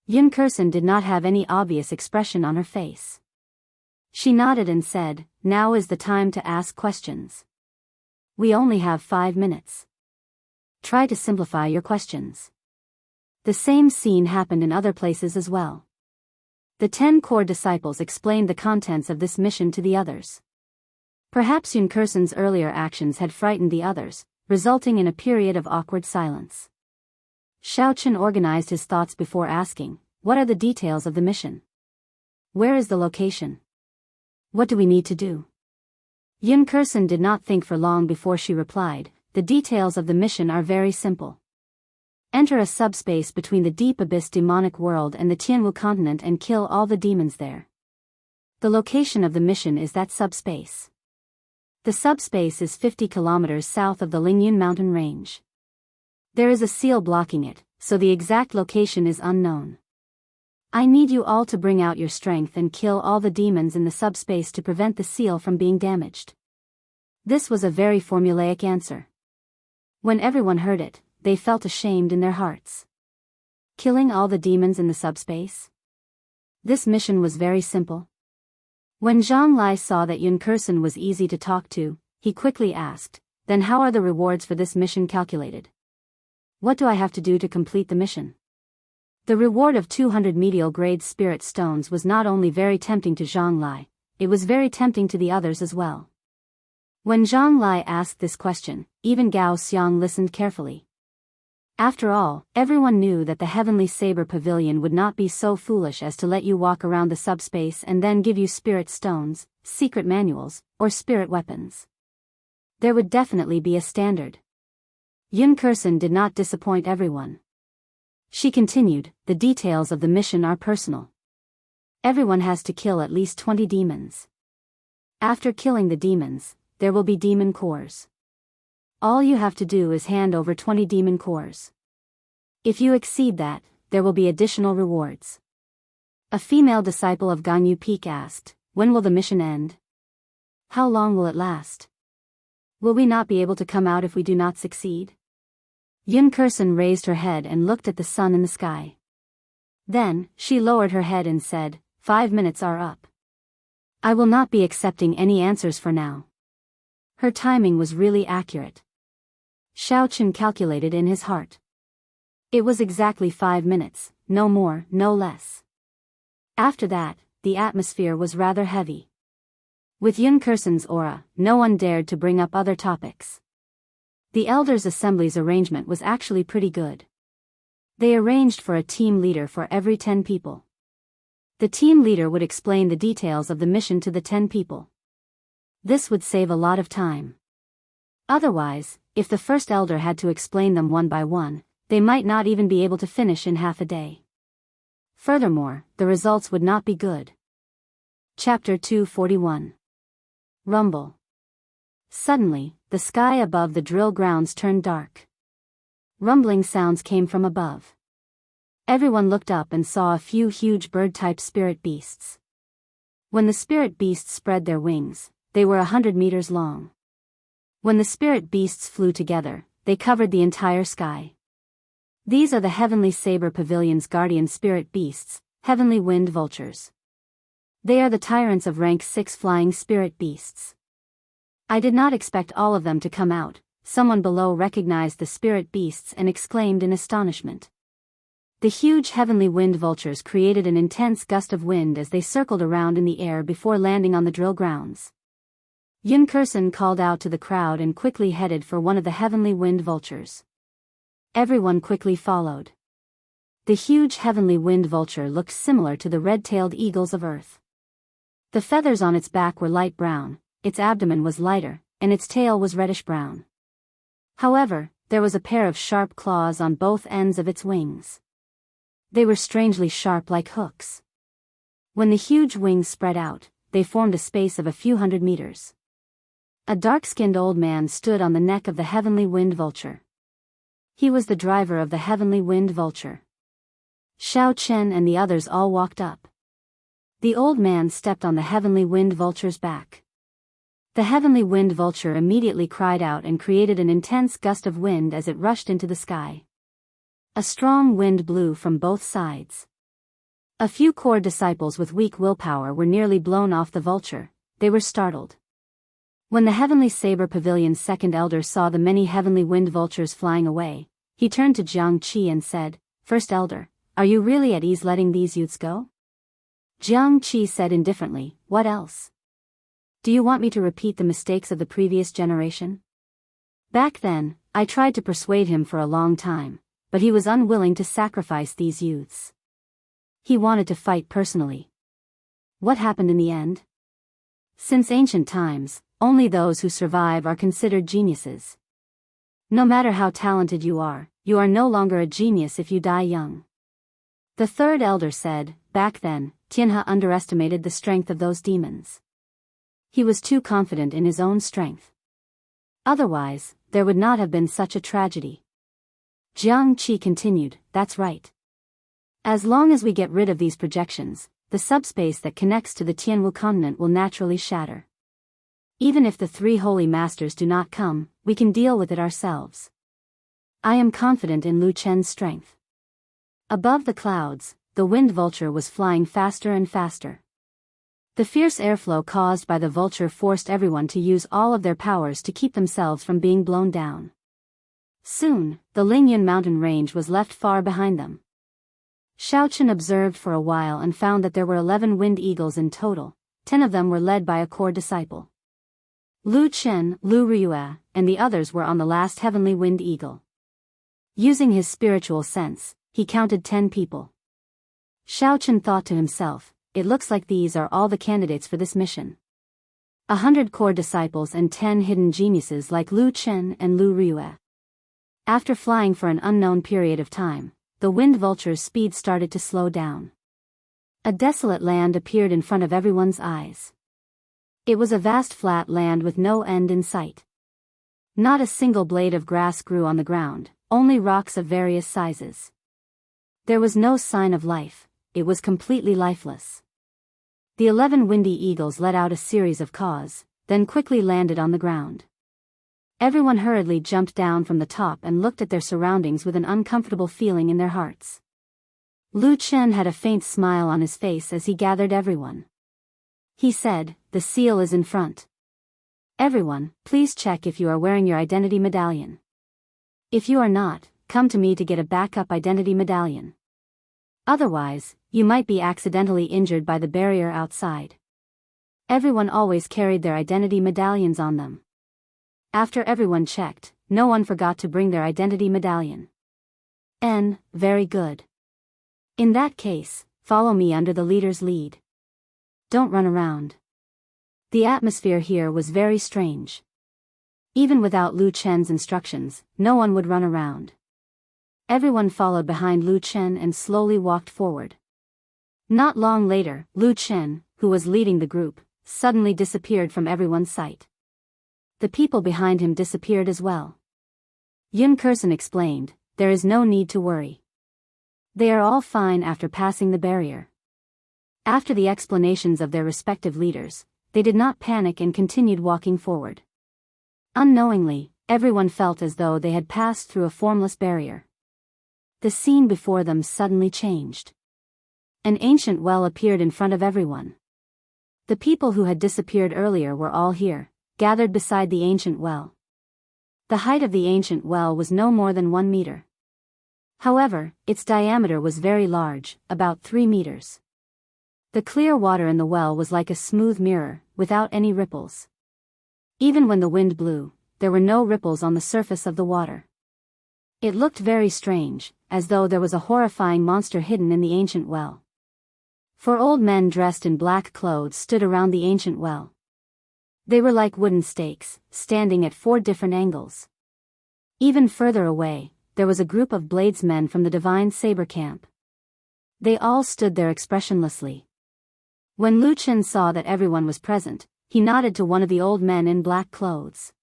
Yun Kursen did not have any obvious expression on her face. She nodded and said, "Now is the time to ask questions. We only have 5 minutes. Try to simplify your questions." The same scene happened in other places as well. The 10 core disciples explained the contents of this mission to the others. Perhaps Yun Kursen's earlier actions had frightened the others, resulting in a period of awkward silence. Xiao Chen organized his thoughts before asking, "What are the details of the mission? Where is the location? What do we need to do?" Yun Kursen did not think for long before she replied, "The details of the mission are very simple. Enter a subspace between the deep abyss demonic world and the Jianghu continent and kill all the demons there. The location of the mission is that subspace. The subspace is 50 kilometers south of the Lingyun mountain range. There is a seal blocking it, so the exact location is unknown. I need you all to bring out your strength and kill all the demons in the subspace to prevent the seal from being damaged." This was a very formulaic answer. When everyone heard it, they felt ashamed in their hearts. Killing all the demons in the subspace? This mission was very simple. When Zhang Lai saw that Yun Kursen was easy to talk to, he quickly asked, "Then how are the rewards for this mission calculated? What do I have to do to complete the mission?" The reward of 200 medial grade spirit stones was not only very tempting to Zhang Lai, it was very tempting to the others as well. When Zhang Lai asked this question, even Gao Xiang listened carefully. After all, everyone knew that the Heavenly Saber Pavilion would not be so foolish as to let you walk around the subspace and then give you spirit stones, secret manuals, or spirit weapons. There would definitely be a standard. Yun Kursen did not disappoint everyone. She continued, "The details of the mission are personal. Everyone has to kill at least 20 demons. After killing the demons, there will be demon cores. All you have to do is hand over 20 demon cores. If you exceed that, there will be additional rewards." A female disciple of Ganyu Peak asked, "When will the mission end? How long will it last? Will we not be able to come out if we do not succeed?" Yun Kursen raised her head and looked at the sun in the sky. Then, she lowered her head and said, 5 minutes are up. I will not be accepting any answers for now." Her timing was really accurate. Xiao Chen calculated in his heart. It was exactly 5 minutes, no more, no less. After that, the atmosphere was rather heavy. With Yun Kursen's aura, no one dared to bring up other topics. The Elders' Assembly's arrangement was actually pretty good. They arranged for a team leader for every 10 people. The team leader would explain the details of the mission to the 10 people. This would save a lot of time. Otherwise, if the first elder had to explain them one by one, they might not even be able to finish in half a day. Furthermore, the results would not be good. Chapter 241. Rumble. Suddenly, the sky above the drill grounds turned dark. Rumbling sounds came from above. Everyone looked up and saw a few huge bird-type spirit beasts. When the spirit beasts spread their wings, they were 100 meters long. When the spirit beasts flew together, they covered the entire sky. These are the Heavenly Saber Pavilion's guardian spirit beasts, Heavenly Wind Vultures. They are the tyrants of rank 6 flying spirit beasts. I did not expect all of them to come out. Someone below recognized the spirit beasts and exclaimed in astonishment. The huge Heavenly Wind Vultures created an intense gust of wind as they circled around in the air before landing on the drill grounds. Yun Kursen called out to the crowd and quickly headed for one of the Heavenly Wind Vultures. Everyone quickly followed. The huge Heavenly Wind Vulture looked similar to the red-tailed eagles of Earth. The feathers on its back were light brown, its abdomen was lighter, and its tail was reddish-brown. However, there was a pair of sharp claws on both ends of its wings. They were strangely sharp like hooks. When the huge wings spread out, they formed a space of a few hundred meters. A dark-skinned old man stood on the neck of the Heavenly Wind Vulture. He was the driver of the Heavenly Wind Vulture. Xiao Chen and the others all walked up. The old man stepped on the Heavenly Wind Vulture's back. The Heavenly Wind Vulture immediately cried out and created an intense gust of wind as it rushed into the sky. A strong wind blew from both sides. A few core disciples with weak willpower were nearly blown off the vulture. They were startled. When the Heavenly Saber Pavilion's second elder saw the many Heavenly Wind Vultures flying away, he turned to Jianghu and said, "First elder, are you really at ease letting these youths go?" Jianghu said indifferently, "What else? Do you want me to repeat the mistakes of the previous generation?" Back then, I tried to persuade him for a long time, but he was unwilling to sacrifice these youths. He wanted to fight personally. What happened in the end? Since ancient times, only those who survive are considered geniuses. No matter how talented you are no longer a genius if you die young. The third elder said, back then, Tianhe underestimated the strength of those demons. He was too confident in his own strength. Otherwise, there would not have been such a tragedy. Jianghu continued, "That's right. As long as we get rid of these projections, the subspace that connects to the Tianwu continent will naturally shatter. Even if the 3 holy masters do not come, we can deal with it ourselves. I am confident in Lu Chen's strength." Above the clouds, the wind vulture was flying faster and faster. The fierce airflow caused by the vulture forced everyone to use all of their powers to keep themselves from being blown down. Soon, the Lingyun mountain range was left far behind them. Xiao Chen observed for a while and found that there were 11 wind eagles in total. 10 of them were led by a core disciple. Lu Chen, Lu Riyue, and the others were on the last heavenly wind eagle. Using his spiritual sense, he counted 10 people. Xiao Chen thought to himself, "It looks like these are all the candidates for this mission. 100 core disciples and 10 hidden geniuses like Lu Chen and Lu Riyue." After flying for an unknown period of time, the wind vulture's speed started to slow down. A desolate land appeared in front of everyone's eyes. It was a vast flat land with no end in sight. Not a single blade of grass grew on the ground, only rocks of various sizes. There was no sign of life, it was completely lifeless. The 11 windy eagles let out a series of caws, then quickly landed on the ground. Everyone hurriedly jumped down from the top and looked at their surroundings with an uncomfortable feeling in their hearts. Lu Chen had a faint smile on his face as he gathered everyone. He said, "The seal is in front. Everyone, please check if you are wearing your identity medallion. If you are not, come to me to get a backup identity medallion. Otherwise, you might be accidentally injured by the barrier outside." Everyone always carried their identity medallions on them. After everyone checked, no one forgot to bring their identity medallion. Very good. In that case, follow me under the leader's lead. Don't run around. The atmosphere here was very strange. Even without Lu Chen's instructions, no one would run around. Everyone followed behind Lu Chen and slowly walked forward. Not long later, Lu Chen, who was leading the group, suddenly disappeared from everyone's sight. The people behind him disappeared as well. Yun Kursen explained, "There is no need to worry. They are all fine after passing the barrier." After the explanations of their respective leaders, they did not panic and continued walking forward. Unknowingly, everyone felt as though they had passed through a formless barrier. The scene before them suddenly changed. An ancient well appeared in front of everyone. The people who had disappeared earlier were all here, gathered beside the ancient well. The height of the ancient well was no more than 1 meter. However, its diameter was very large, about 3 meters. The clear water in the well was like a smooth mirror, without any ripples. Even when the wind blew, there were no ripples on the surface of the water. It looked very strange, as though there was a horrifying monster hidden in the ancient well. 4 old men dressed in black clothes stood around the ancient well. They were like wooden stakes, standing at 4 different angles. Even further away, there was a group of bladesmen from the Divine Saber camp. They all stood there expressionlessly. When Lu Chen saw that everyone was present, he nodded to one of the old men in black clothes.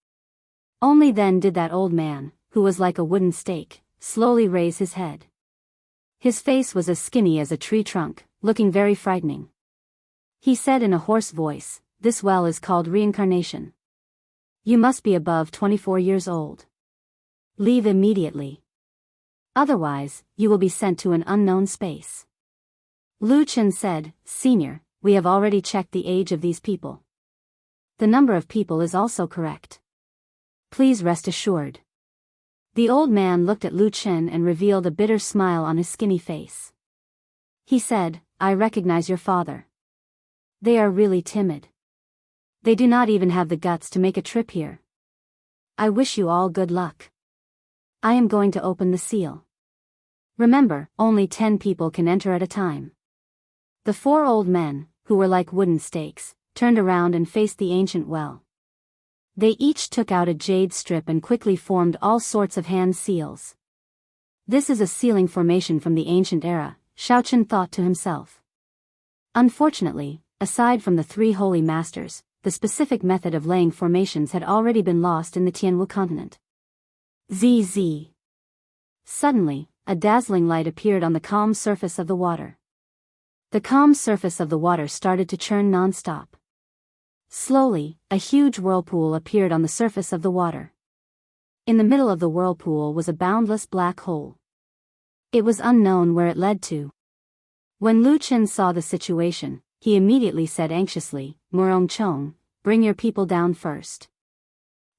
Only then did that old man, who was like a wooden stake, slowly raise his head. His face was as skinny as a tree trunk, looking very frightening. He said in a hoarse voice, "This well is called reincarnation. You must be above 24 years old. Leave immediately. Otherwise, you will be sent to an unknown space." Lu Chen said, "Senior, we have already checked the age of these people. The number of people is also correct. Please rest assured." The old man looked at Lu Chen and revealed a bitter smile on his skinny face. He said, "I recognize your father. They are really timid. They do not even have the guts to make a trip here. I wish you all good luck. I am going to open the seal. Remember, only 10 people can enter at a time." The 4 old men, who were like wooden stakes, turned around and faced the ancient well. They each took out a jade strip and quickly formed all sorts of hand seals. This is a sealing formation from the ancient era, Shaochen thought to himself. Unfortunately, aside from the 3 holy masters, the specific method of laying formations had already been lost in the Tianwu continent. ZZ. Suddenly, a dazzling light appeared on the calm surface of the water. The calm surface of the water started to churn non-stop. Slowly, a huge whirlpool appeared on the surface of the water. In the middle of the whirlpool was a boundless black hole. It was unknown where it led to. When Lu Chen saw the situation, he immediately said anxiously, "Murong Chong, bring your people down first.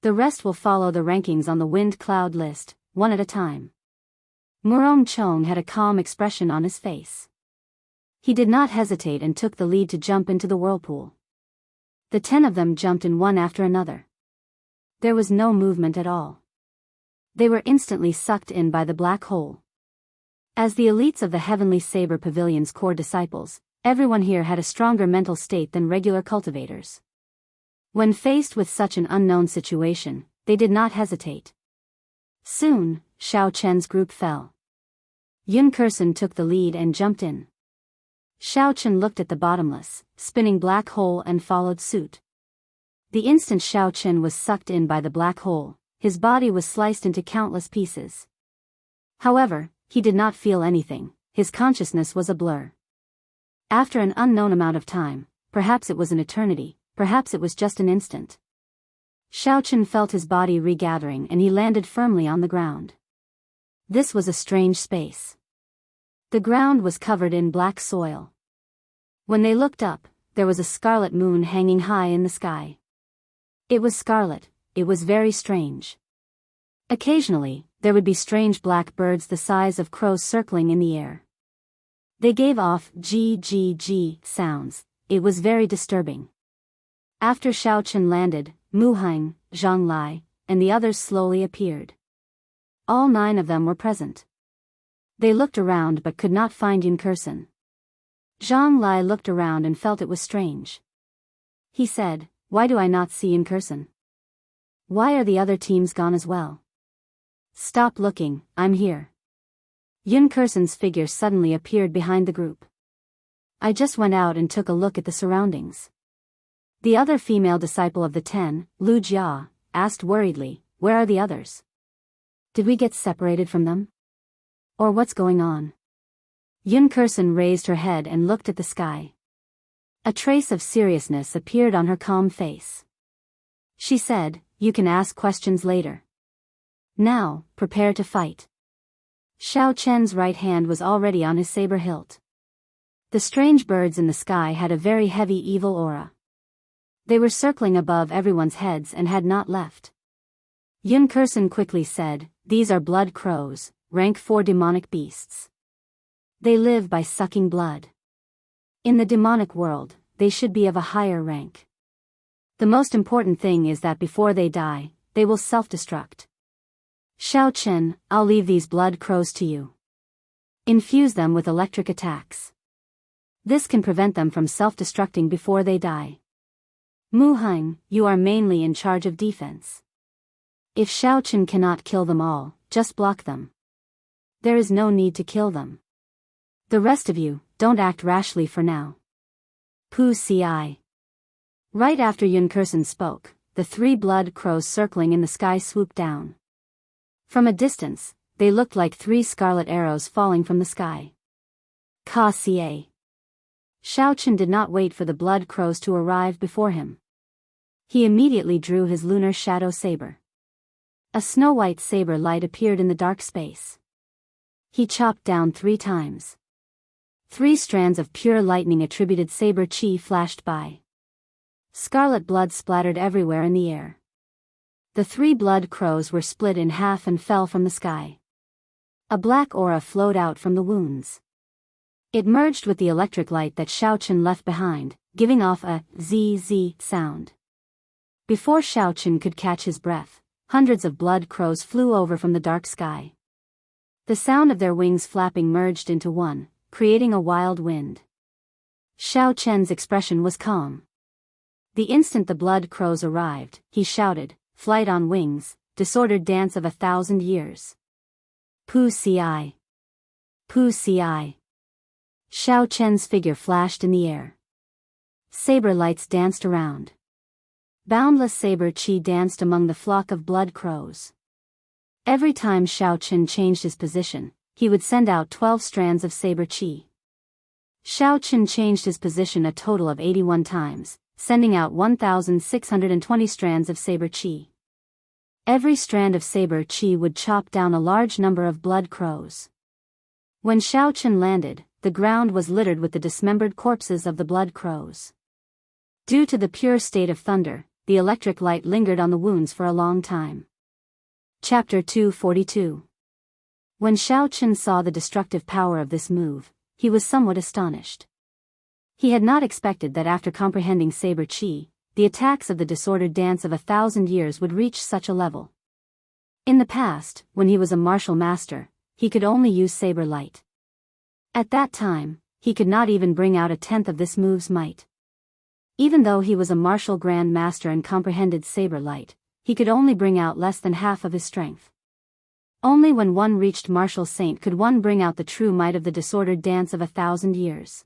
The rest will follow the rankings on the wind cloud list, one at a time." Murong Chong had a calm expression on his face. He did not hesitate and took the lead to jump into the whirlpool. The 10 of them jumped in one after another. There was no movement at all. They were instantly sucked in by the black hole. As the elites of the Heavenly Saber Pavilion's core disciples, everyone here had a stronger mental state than regular cultivators. When faced with such an unknown situation, they did not hesitate. Soon, Xiao Chen's group fell. Yun Kursen took the lead and jumped in. Xiao Chen looked at the bottomless, spinning black hole and followed suit. The instant Xiao Chen was sucked in by the black hole, his body was sliced into countless pieces. However, he did not feel anything, his consciousness was a blur. After an unknown amount of time, perhaps it was an eternity, perhaps it was just an instant, Xiao Chen felt his body regathering and he landed firmly on the ground. This was a strange space. The ground was covered in black soil. When they looked up, there was a scarlet moon hanging high in the sky. It was scarlet, it was very strange. Occasionally, there would be strange black birds the size of crows circling in the air. They gave off g sounds, it was very disturbing. After Xiao Chen landed, Mu Heng, Zhang Lai, and the others slowly appeared. All 9 of them were present. They looked around but could not find Yun Kursen. Zhang Lai looked around and felt it was strange. He said, "Why do I not see Yun Kursen? Why are the other teams gone as well? Stop looking, I'm here." Yun Kursen's figure suddenly appeared behind the group. "I just went out and took a look at the surroundings." The other female disciple of the 10, Lu Jia, asked worriedly, "Where are the others? Did we get separated from them? Or what's going on?" Yun Kursen raised her head and looked at the sky. A trace of seriousness appeared on her calm face. She said, "You can ask questions later. Now, prepare to fight." Xiao Chen's right hand was already on his saber hilt. The strange birds in the sky had a very heavy evil aura. They were circling above everyone's heads and had not left. Yun Kursen quickly said, "These are blood crows, rank 4 demonic beasts. They live by sucking blood. In the demonic world, they should be of a higher rank. The most important thing is that before they die, they will self-destruct. Xiao Chen, I'll leave these blood crows to you. Infuse them with electric attacks. This can prevent them from self-destructing before they die. Mu Heng, you are mainly in charge of defense. If Xiao Chen cannot kill them all, just block them. There is no need to kill them. The rest of you, don't act rashly for now." Pu Ci. Right after Yun Kursen spoke, the 3 blood crows circling in the sky swooped down. From a distance, they looked like 3 scarlet arrows falling from the sky. Ka Xie. Xiao Chen did not wait for the blood crows to arrive before him. He immediately drew his lunar shadow saber. A snow-white saber light appeared in the dark space. He chopped down 3 times. 3 strands of pure lightning attributed saber chi flashed by. Scarlet blood splattered everywhere in the air. The 3 blood crows were split in half and fell from the sky. A black aura flowed out from the wounds. It merged with the electric light that Xiao Chen left behind, giving off a zzz sound. Before Xiao Chen could catch his breath, hundreds of blood crows flew over from the dark sky. The sound of their wings flapping merged into one, creating a wild wind. Xiao Chen's expression was calm. The instant the blood crows arrived, he shouted, "Flight on wings, disordered dance of 1,000 years. Pu Ci. Pu Ci." Xiao Chen's figure flashed in the air. Saber lights danced around. Boundless saber chi danced among the flock of blood crows. Every time Xiao Chen changed his position, he would send out 12 strands of saber chi. Xiao Chen changed his position a total of 81 times, sending out 1,620 strands of saber chi. Every strand of saber chi would chop down a large number of blood crows. When Xiao Chen landed, the ground was littered with the dismembered corpses of the blood crows. Due to the pure state of thunder, the electric light lingered on the wounds for a long time. Chapter 242. When Xiao Chen saw the destructive power of this move, he was somewhat astonished. He had not expected that after comprehending saber chi, the attacks of the disordered dance of 1,000 years would reach such a level. In the past, when he was a martial master, he could only use saber light. At that time, he could not even bring out 1/10 of this move's might. Even though he was a martial grand master and comprehended saber light, he could only bring out less than half of his strength. Only when one reached martial saint could one bring out the true might of the disordered dance of 1,000 years.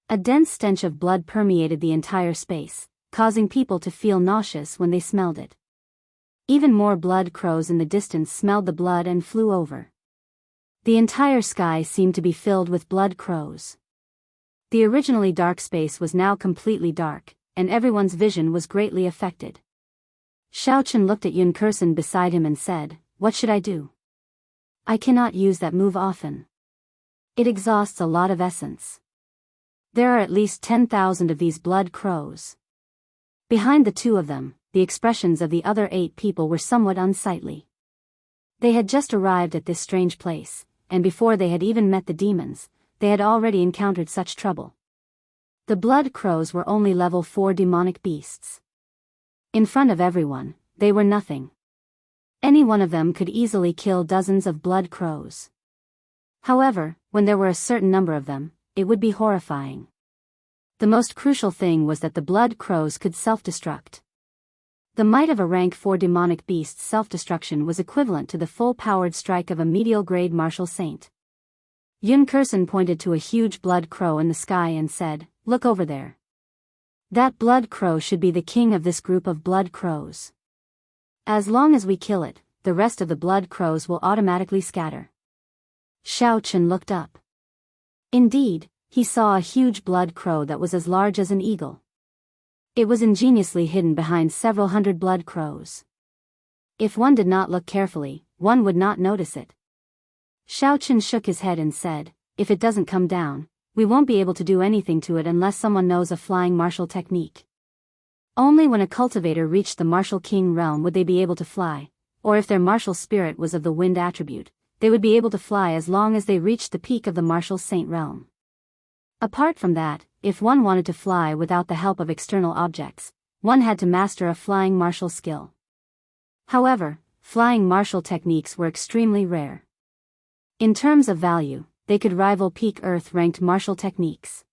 A dense stench of blood permeated the entire space, causing people to feel nauseous when they smelled it. Even more blood crows in the distance smelled the blood and flew over. The entire sky seemed to be filled with blood crows. The originally dark space was now completely dark, and everyone's vision was greatly affected. Xiao Chen looked at Yun Kursen beside him and said, "What should I do? I cannot use that move often. It exhausts a lot of essence. There are at least 10,000 of these blood crows." Behind the 2 of them, the expressions of the other 8 people were somewhat unsightly. They had just arrived at this strange place, and before they had even met the demons, they had already encountered such trouble. The blood crows were only level 4 demonic beasts. In front of everyone, they were nothing. Any one of them could easily kill dozens of blood crows. However, when there were a certain number of them, it would be horrifying. The most crucial thing was that the blood crows could self-destruct. The might of a rank 4 demonic beast's self-destruction was equivalent to the full-powered strike of a medial-grade martial saint. Yun Kursen pointed to a huge blood crow in the sky and said, "Look over there. That blood crow should be the king of this group of blood crows. As long as we kill it, the rest of the blood crows will automatically scatter." Xiao Chen looked up. Indeed, he saw a huge blood crow that was as large as an eagle. It was ingeniously hidden behind several hundred blood crows. If one did not look carefully, one would not notice it. Xiao Chen shook his head and said, "If it doesn't come down, we won't be able to do anything to it unless someone knows a flying martial technique. Only when a cultivator reached the martial king realm would they be able to fly, or if their martial spirit was of the wind attribute, they would be able to fly as long as they reached the peak of the martial saint realm. Apart from that, if one wanted to fly without the help of external objects, one had to master a flying martial skill. However, flying martial techniques were extremely rare. In terms of value, they could rival peak Earth-ranked martial techniques.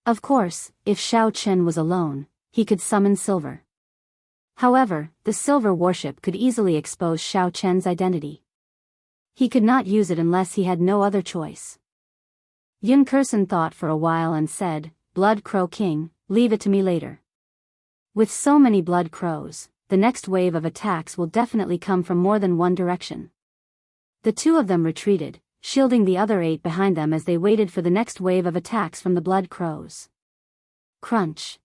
Of course, if Xiao Chen was alone, he could summon silver. However, the silver worship could easily expose Xiao Chen's identity. He could not use it unless he had no other choice. Yun Kursen thought for a while and said, "Blood Crow King, leave it to me later. With so many blood crows, the next wave of attacks will definitely come from more than one direction." The two of them retreated, shielding the other 8 behind them as they waited for the next wave of attacks from the blood crows. Crunch.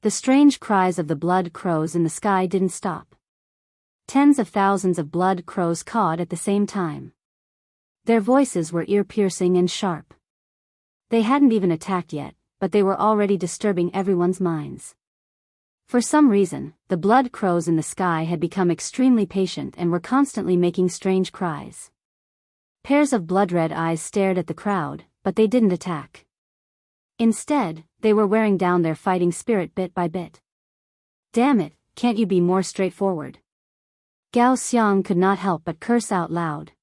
The strange cries of the blood crows in the sky didn't stop. Tens of thousands of blood crows cawed at the same time. Their voices were ear-piercing and sharp. They hadn't even attacked yet, but they were already disturbing everyone's minds. For some reason, the blood crows in the sky had become extremely patient and were constantly making strange cries. Pairs of blood-red eyes stared at the crowd, but they didn't attack. Instead, they were wearing down their fighting spirit bit by bit. "Damn it, can't you be more straightforward?" Gao Xiang could not help but curse out loud.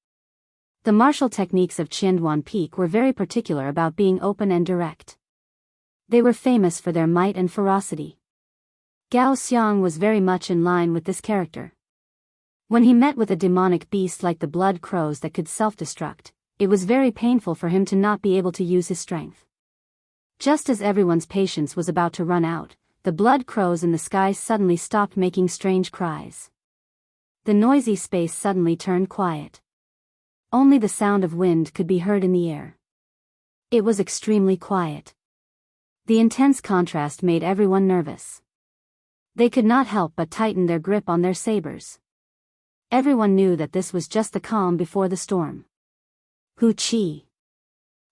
The martial techniques of Qianduan Peak were very particular about being open and direct. They were famous for their might and ferocity. Gao Xiang was very much in line with this character. When he met with a demonic beast like the blood crows that could self-destruct, it was very painful for him to not be able to use his strength. Just as everyone's patience was about to run out, the blood crows in the sky suddenly stopped making strange cries. The noisy space suddenly turned quiet. Only the sound of wind could be heard in the air. It was extremely quiet. The intense contrast made everyone nervous. They could not help but tighten their grip on their sabers. Everyone knew that this was just the calm before the storm. Hu Qi.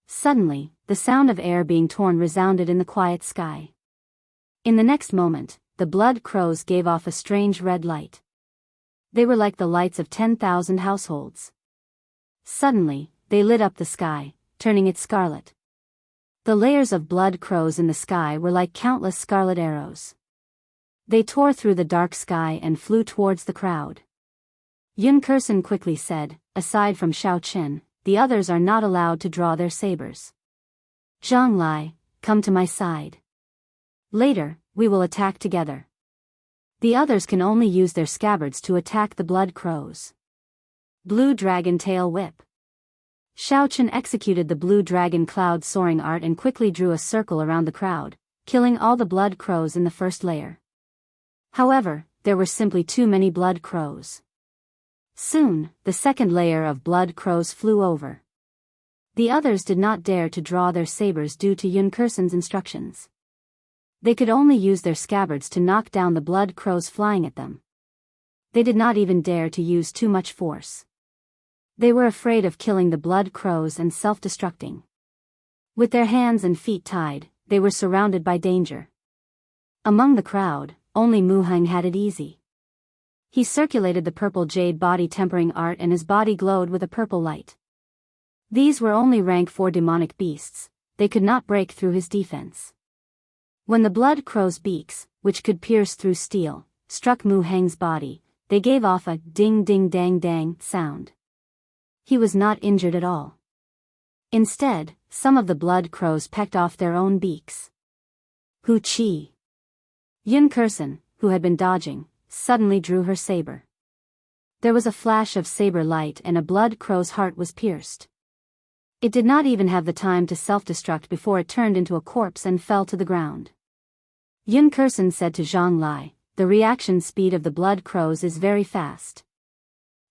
Suddenly, the sound of air being torn resounded in the quiet sky. In the next moment, the blood crows gave off a strange red light. They were like the lights of 10,000 households. Suddenly, they lit up the sky, turning it scarlet. The layers of blood crows in the sky were like countless scarlet arrows. They tore through the dark sky and flew towards the crowd. Yun Kursen quickly said, "Aside from Xiao Chen, the others are not allowed to draw their sabers. Zhang Lai, come to my side. Later, we will attack together. The others can only use their scabbards to attack the blood crows." Blue Dragon Tail Whip. Xiao Chen executed the blue dragon cloud soaring art and quickly drew a circle around the crowd, killing all the blood crows in the first layer. However, there were simply too many blood crows. Soon, the second layer of blood crows flew over. The others did not dare to draw their sabers due to Yun Kursen's instructions. They could only use their scabbards to knock down the blood crows flying at them. They did not even dare to use too much force. They were afraid of killing the blood crows and self-destructing. With their hands and feet tied, they were surrounded by danger. Among the crowd, only Mu Heng had it easy. He circulated the purple jade body tempering art and his body glowed with a purple light. These were only rank 4 demonic beasts, they could not break through his defense. When the blood crow's beaks, which could pierce through steel, struck Mu Heng's body, they gave off a ding-ding-dang-dang sound. He was not injured at all. Instead, some of the blood crows pecked off their own beaks. Hu Chi. Yun Kursen, who had been dodging, suddenly drew her saber. There was a flash of saber light and a blood crow's heart was pierced. It did not even have the time to self-destruct before it turned into a corpse and fell to the ground. Yun Kursen said to Zhang Lai, "The reaction speed of the blood crows is very fast.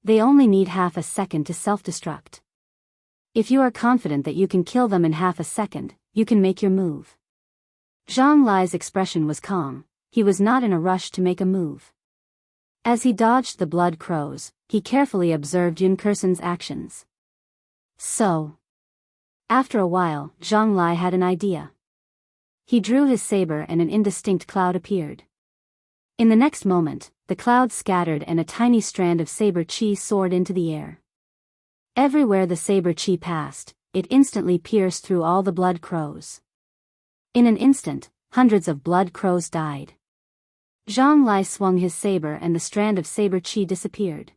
They only need half a second to self-destruct. If you are confident that you can kill them in half a second, you can make your move." Zhang Lai's expression was calm. He was not in a rush to make a move. As he dodged the blood crows, he carefully observed Yun Kursen's actions. After a while, Zhang Lai had an idea. He drew his saber and an indistinct cloud appeared. In the next moment, the cloud scattered and a tiny strand of saber chi soared into the air. Everywhere the saber chi passed, it instantly pierced through all the blood crows. In an instant, hundreds of blood crows died. Zhang Lai swung his saber and the strand of saber chi disappeared.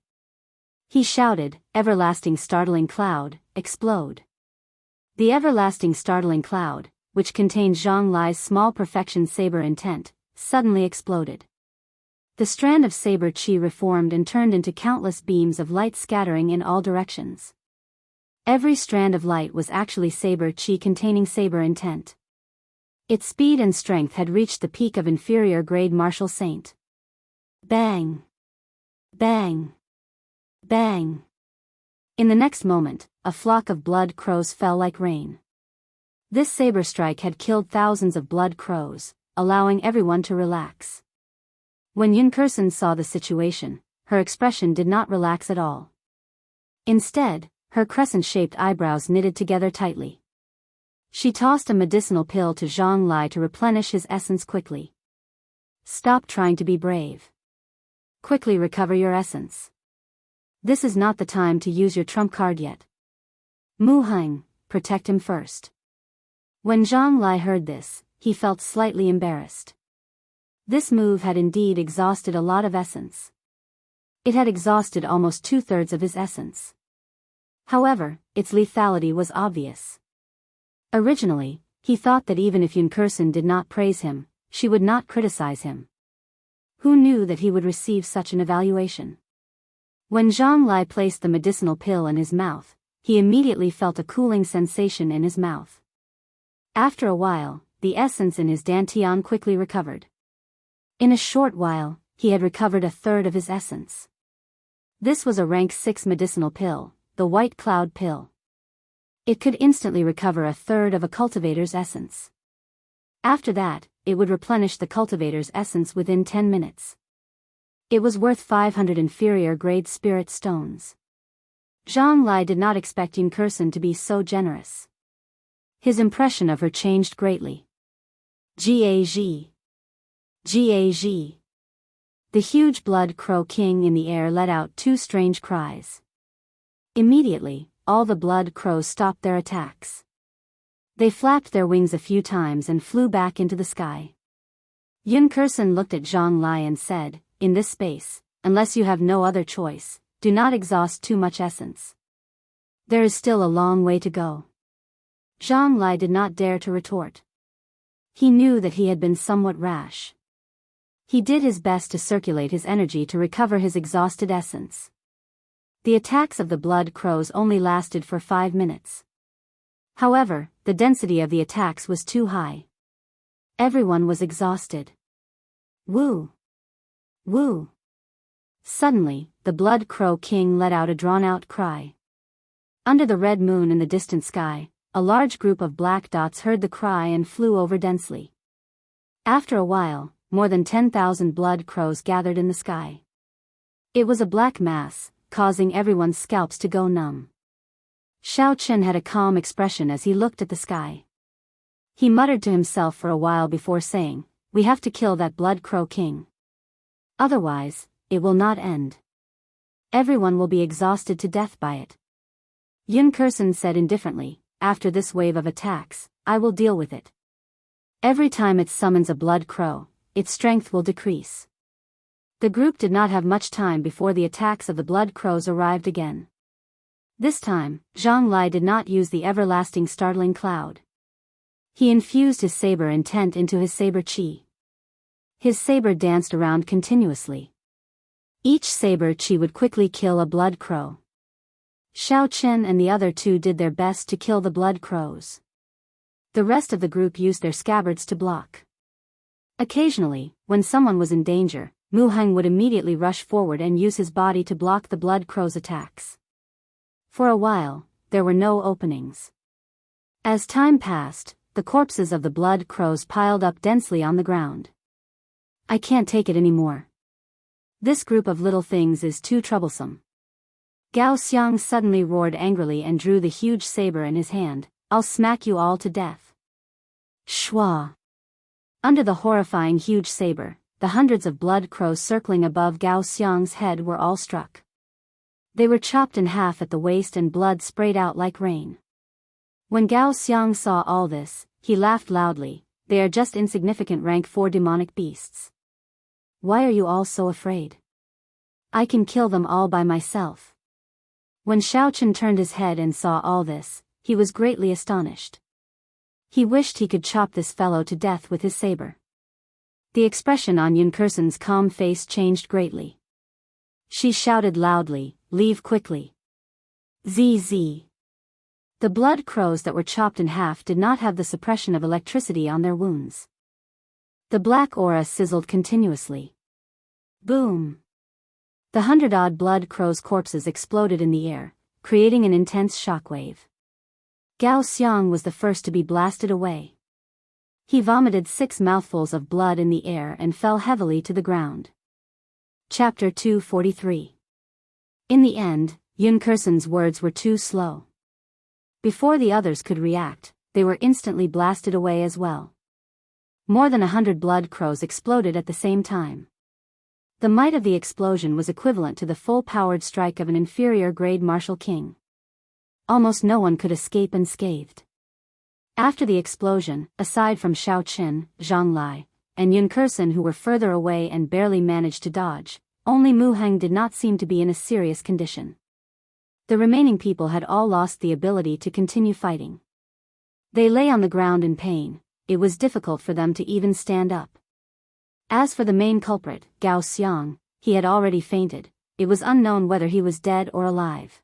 He shouted, "Everlasting startling cloud, explode." The everlasting startling cloud, which contained Zhang Lai's small perfection saber intent, suddenly exploded. The strand of saber chi reformed and turned into countless beams of light scattering in all directions. Every strand of light was actually saber chi containing saber intent. Its speed and strength had reached the peak of inferior grade martial saint. Bang! Bang! Bang! In the next moment, a flock of blood crows fell like rain. This saber strike had killed thousands of blood crows, allowing everyone to relax. When Yun Kursen saw the situation, her expression did not relax at all. Instead, her crescent-shaped eyebrows knitted together tightly. She tossed a medicinal pill to Zhang Lai to replenish his essence quickly. "Stop trying to be brave. Quickly recover your essence. This is not the time to use your trump card yet. Mu Heng, protect him first." When Zhang Lai heard this, he felt slightly embarrassed. This move had indeed exhausted a lot of essence. It had exhausted almost 2/3 of his essence. However, its lethality was obvious. Originally, he thought that even if Yun Kursen did not praise him, she would not criticize him. Who knew that he would receive such an evaluation? When Zhang Lai placed the medicinal pill in his mouth, he immediately felt a cooling sensation in his mouth. After a while, the essence in his dantian quickly recovered. In a short while, he had recovered 1/3 of his essence. This was a rank 6 medicinal pill, the White Cloud Pill. It could instantly recover 1/3 of a cultivator's essence. After that, it would replenish the cultivator's essence within 10 minutes. It was worth 500 inferior grade spirit stones. Zhang Lai did not expect Yun Kursen to be so generous. His impression of her changed greatly. Gag. Gag. The huge blood crow king in the air let out 2 strange cries. Immediately, all the blood crows stopped their attacks. They flapped their wings a few times and flew back into the sky. Yun Kursen looked at Zhang Lai and said, "In this space, unless you have no other choice, do not exhaust too much essence. There is still a long way to go." Zhang Lai did not dare to retort. He knew that he had been somewhat rash. He did his best to circulate his energy to recover his exhausted essence. The attacks of the blood crows only lasted for 5 minutes. However, the density of the attacks was too high. Everyone was exhausted. Woo! Woo! Suddenly, the blood crow king let out a drawn-out cry. Under the red moon in the distant sky, a large group of black dots heard the cry and flew over densely. After a while, more than 10,000 blood crows gathered in the sky. It was a black mass, causing everyone's scalps to go numb. Xiao Chen had a calm expression as he looked at the sky. He muttered to himself for a while before saying, "We have to kill that blood crow king. Otherwise, it will not end. Everyone will be exhausted to death by it." Yun Kursen said indifferently, "After this wave of attacks, I will deal with it. Every time it summons a blood crow, its strength will decrease." The group did not have much time before the attacks of the blood crows arrived again. This time, Zhang Lai did not use the everlasting startling cloud. He infused his saber intent into his saber chi. His saber danced around continuously. Each saber chi would quickly kill a blood crow. Xiao Qin and the other two did their best to kill the blood crows. The rest of the group used their scabbards to block. Occasionally, when someone was in danger, Mu Heng would immediately rush forward and use his body to block the blood crow's attacks. For a while, there were no openings. As time passed, the corpses of the blood crows piled up densely on the ground. I can't take it anymore. This group of little things is too troublesome. Gao Xiang suddenly roared angrily and drew the huge saber in his hand. I'll smack you all to death. Shwa. Under the horrifying huge saber, the hundreds of blood crows circling above Gao Xiang's head were all struck. They were chopped in half at the waist and blood sprayed out like rain. When Gao Xiang saw all this, he laughed loudly. They are just insignificant rank 4 demonic beasts. Why are you all so afraid? I can kill them all by myself. When Xiaochen turned his head and saw all this, he was greatly astonished. He wished he could chop this fellow to death with his saber. The expression on Yun Kursen's calm face changed greatly. She shouted loudly, leave quickly. ZZ. The blood crows that were chopped in half did not have the suppression of electricity on their wounds. The black aura sizzled continuously. Boom. The 100-odd blood crows' corpses exploded in the air, creating an intense shockwave. Gao Xiang was the first to be blasted away. He vomited 6 mouthfuls of blood in the air and fell heavily to the ground. Chapter 243. In the end, Yun Kursen's words were too slow. Before the others could react, they were instantly blasted away as well. More than 100 blood crows exploded at the same time. The might of the explosion was equivalent to the full-powered strike of an inferior-grade martial king. Almost no one could escape unscathed. After the explosion, aside from Xiao Qin, Zhang Lai, and Yun Kursen who were further away and barely managed to dodge, only Mu Heng did not seem to be in a serious condition. The remaining people had all lost the ability to continue fighting. They lay on the ground in pain. It was difficult for them to even stand up. As for the main culprit, Gao Xiang, he had already fainted. It was unknown whether he was dead or alive.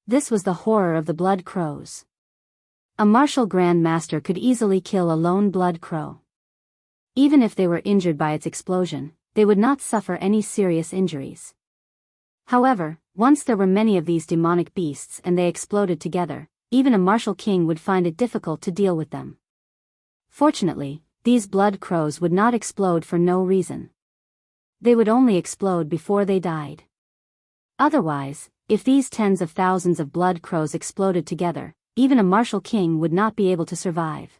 This was the horror of the blood crows. A martial grand master could easily kill a lone blood crow. Even if they were injured by its explosion, they would not suffer any serious injuries. However, once there were many of these demonic beasts and they exploded together, even a martial king would find it difficult to deal with them. Fortunately, these blood crows would not explode for no reason. They would only explode before they died. Otherwise, if these tens of thousands of blood crows exploded together, even a martial king would not be able to survive.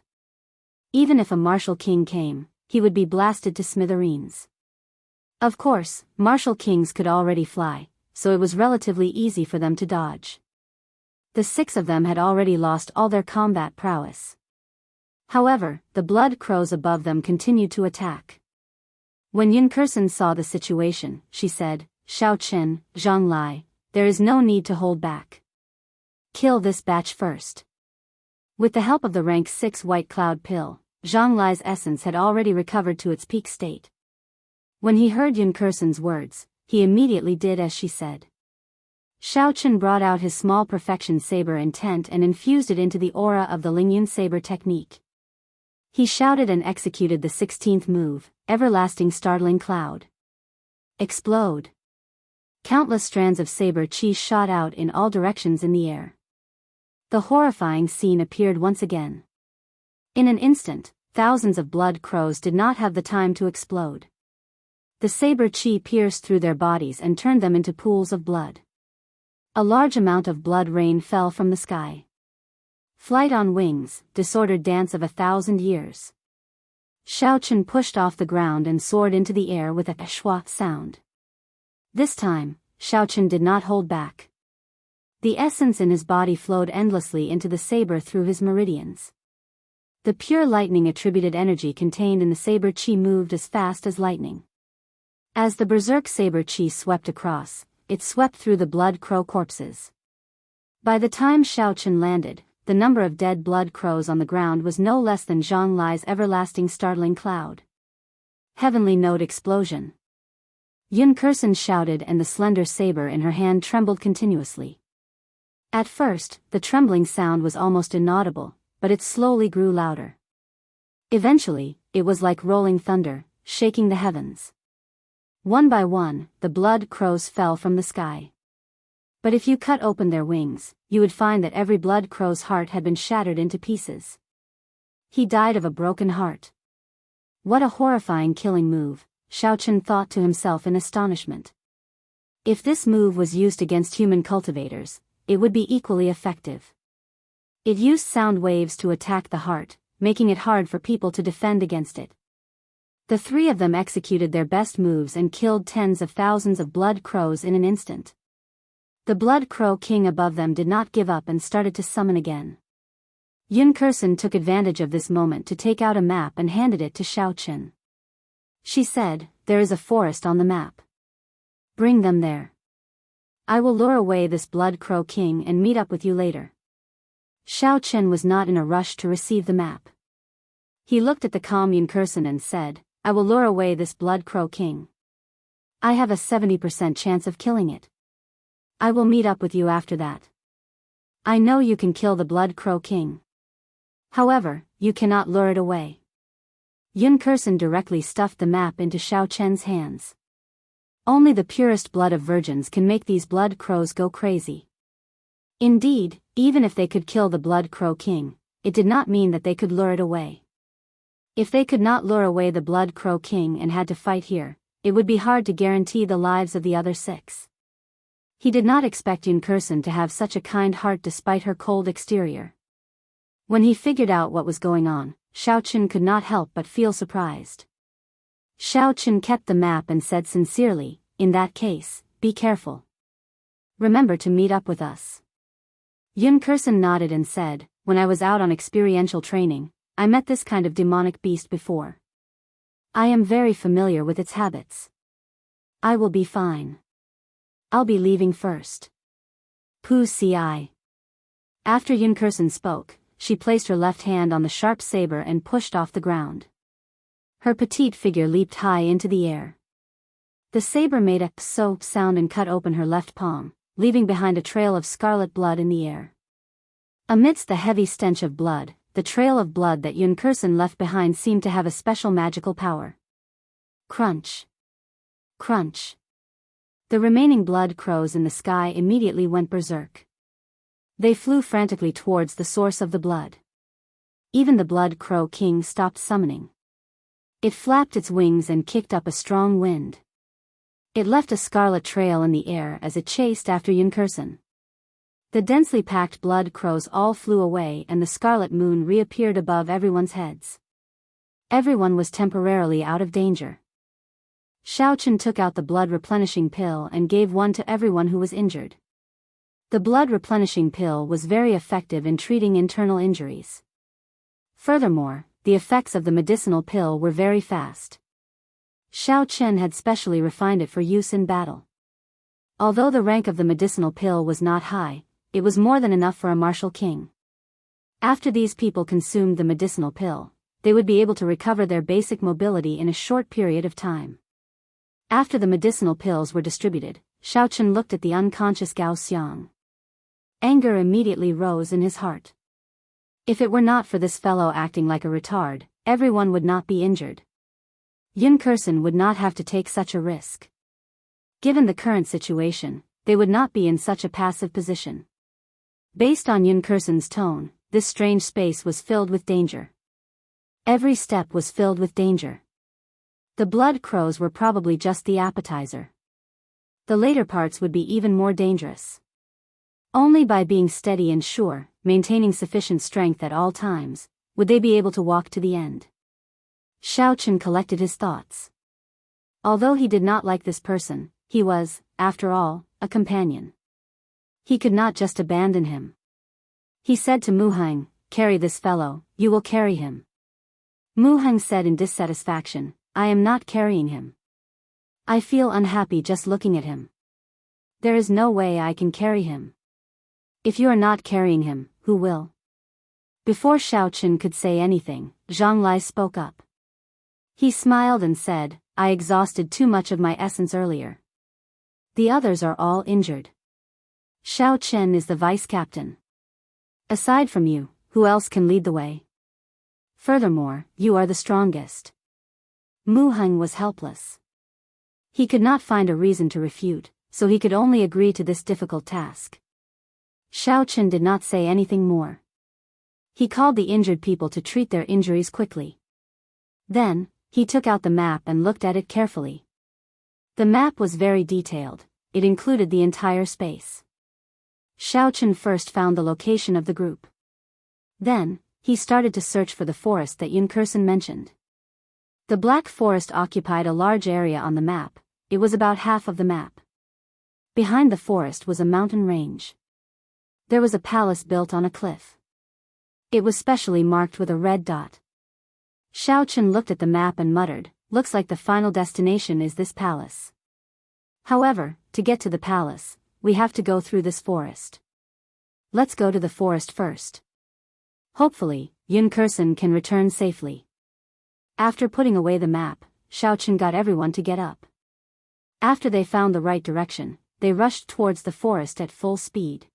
Even if a martial king came, he would be blasted to smithereens. Of course, martial kings could already fly, so it was relatively easy for them to dodge. The 6 of them had already lost all their combat prowess. However, the blood crows above them continued to attack. When Yun Kursen saw the situation, she said, Xiao Qin, Zhang Lai, there is no need to hold back. Kill this batch first. With the help of the rank 6 white cloud pill, Zhang Lai's essence had already recovered to its peak state. When he heard Yun Kursen's words, he immediately did as she said. Xiao Qin brought out his small perfection saber intent and infused it into the aura of the Lingyun saber technique. He shouted and executed the 16th move, everlasting startling cloud. Explode. Countless strands of saber chi shot out in all directions in the air. The horrifying scene appeared once again. In an instant, thousands of blood crows did not have the time to explode. The saber chi pierced through their bodies and turned them into pools of blood. A large amount of blood rain fell from the sky. Flight on wings, disordered dance of 1,000 years. Xiao Qin pushed off the ground and soared into the air with a shwa sound. This time, Xiao Qin did not hold back. The essence in his body flowed endlessly into the saber through his meridians. The pure lightning-attributed energy contained in the saber chi moved as fast as lightning. As the berserk saber chi swept across, it swept through the blood crow corpses. By the time Xiao Chen landed, the number of dead blood crows on the ground was no less than Zhang Lai's everlasting startling cloud. Heavenly note explosion. Yun Kursen shouted, and the slender saber in her hand trembled continuously. At first, the trembling sound was almost inaudible, but it slowly grew louder. Eventually, it was like rolling thunder, shaking the heavens. One by one, the blood crows fell from the sky. But if you cut open their wings, you would find that every blood crow's heart had been shattered into pieces. He died of a broken heart. What a horrifying killing move, Xiao Chen thought to himself in astonishment. If this move was used against human cultivators, it would be equally effective. It used sound waves to attack the heart, making it hard for people to defend against it. The three of them executed their best moves and killed tens of thousands of blood crows in an instant. The blood crow king above them did not give up and started to summon again. Yun Kursen took advantage of this moment to take out a map and handed it to Xiao Chen. She said, "There is a forest on the map. Bring them there. I will lure away this blood crow king and meet up with you later." Xiao Chen was not in a rush to receive the map. He looked at the calm Yun Kursen and said, "I will lure away this blood crow king. I have a 70% chance of killing it. I will meet up with you after that. I know you can kill the blood crow king. However, you cannot lure it away." Yun Kursen directly stuffed the map into Xiao Chen's hands. Only the purest blood of virgins can make these blood crows go crazy. Indeed, even if they could kill the blood crow king, it did not mean that they could lure it away. If they could not lure away the blood crow king and had to fight here, it would be hard to guarantee the lives of the other 6. He did not expect Yun Kursen to have such a kind heart despite her cold exterior. When he figured out what was going on, Xiao Chen could not help but feel surprised. Xiao Chen kept the map and said sincerely, "In that case, be careful. Remember to meet up with us." Yun Kursen nodded and said, "When I was out on experiential training, I met this kind of demonic beast before. I am very familiar with its habits. I will be fine. I'll be leaving first." Pu Ci. After Yun Kursen spoke, she placed her left hand on the sharp saber and pushed off the ground. Her petite figure leaped high into the air. The saber made a "so" sound and cut open her left palm, leaving behind a trail of scarlet blood in the air. Amidst the heavy stench of blood, the trail of blood that Yun Kursen left behind seemed to have a special magical power. Crunch. Crunch. The remaining blood crows in the sky immediately went berserk. They flew frantically towards the source of the blood. Even the blood crow king stopped summoning. It flapped its wings and kicked up a strong wind. It left a scarlet trail in the air as it chased after Yun Kursen. The densely packed blood crows all flew away and the scarlet moon reappeared above everyone's heads. Everyone was temporarily out of danger. Xiao Chen took out the blood replenishing pill and gave one to everyone who was injured. The blood replenishing pill was very effective in treating internal injuries. Furthermore, the effects of the medicinal pill were very fast. Xiao Chen had specially refined it for use in battle. Although the rank of the medicinal pill was not high, it was more than enough for a martial king. After these people consumed the medicinal pill, they would be able to recover their basic mobility in a short period of time. After the medicinal pills were distributed, Xiao Chen looked at the unconscious Gao Xiang. Anger immediately rose in his heart. If it were not for this fellow acting like a retard, everyone would not be injured. Yun Kursen would not have to take such a risk. Given the current situation, they would not be in such a passive position. Based on Yun Kursen's tone, this strange space was filled with danger. Every step was filled with danger. The blood crows were probably just the appetizer. The later parts would be even more dangerous. Only by being steady and sure, maintaining sufficient strength at all times, would they be able to walk to the end. Xiao Chen collected his thoughts. Although he did not like this person, he was, after all, a companion. He could not just abandon him. He said to Mu Heng, "Carry this fellow, you will carry him." Mu Heng said in dissatisfaction, "I am not carrying him. I feel unhappy just looking at him. There is no way I can carry him. If you are not carrying him, who will? Before Xiao Chen could say anything, Zhang Lai spoke up. He smiled and said, I exhausted too much of my essence earlier. The others are all injured. Xiao Chen is the vice captain. Aside from you, who else can lead the way? Furthermore, you are the strongest. Mu Heng was helpless. He could not find a reason to refute, so he could only agree to this difficult task. Xiao Chen did not say anything more. He called the injured people to treat their injuries quickly. Then, he took out the map and looked at it carefully. The map was very detailed, it included the entire space. Xiao Chen first found the location of the group. Then, he started to search for the forest that Yun Kursen mentioned. The Black Forest occupied a large area on the map, it was about half of the map. Behind the forest was a mountain range. There was a palace built on a cliff. It was specially marked with a red dot. Xiao Chen looked at the map and muttered, looks like the final destination is this palace. However, to get to the palace, we have to go through this forest. Let's go to the forest first. Hopefully, Yun Kursen can return safely. After putting away the map, Xiao Chen got everyone to get up. After they found the right direction, they rushed towards the forest at full speed.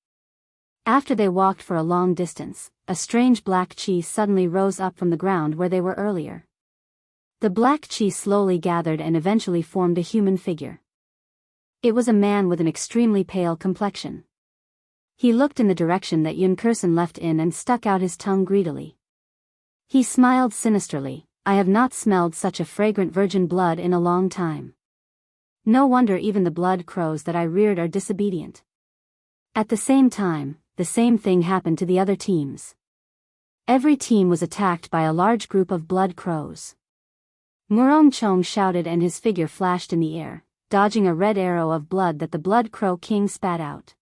After they walked for a long distance, a strange black chi suddenly rose up from the ground where they were earlier. The black chi slowly gathered and eventually formed a human figure. It was a man with an extremely pale complexion. He looked in the direction that Yun Kursen left in and stuck out his tongue greedily. He smiled sinisterly, I have not smelled such a fragrant virgin blood in a long time. No wonder even the blood crows that I reared are disobedient. At the same time, the same thing happened to the other teams. Every team was attacked by a large group of blood crows. Murong Chong shouted and his figure flashed in the air, dodging a red arrow of blood that the Blood Crow King spat out.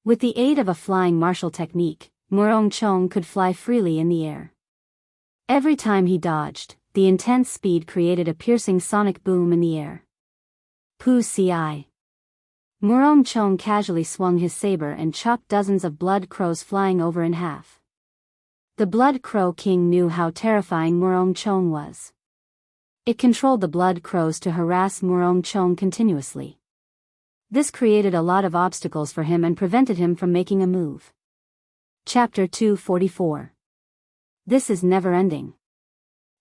With the aid of a flying martial technique, Murong Chong could fly freely in the air. Every time he dodged, the intense speed created a piercing sonic boom in the air. Pu Ci. Murong Chong casually swung his saber and chopped dozens of blood crows flying over in half. The Blood Crow King knew how terrifying Murong Chong was. It controlled the blood crows to harass Murong Chong continuously. This created a lot of obstacles for him and prevented him from making a move. Chapter 244. This is never-ending.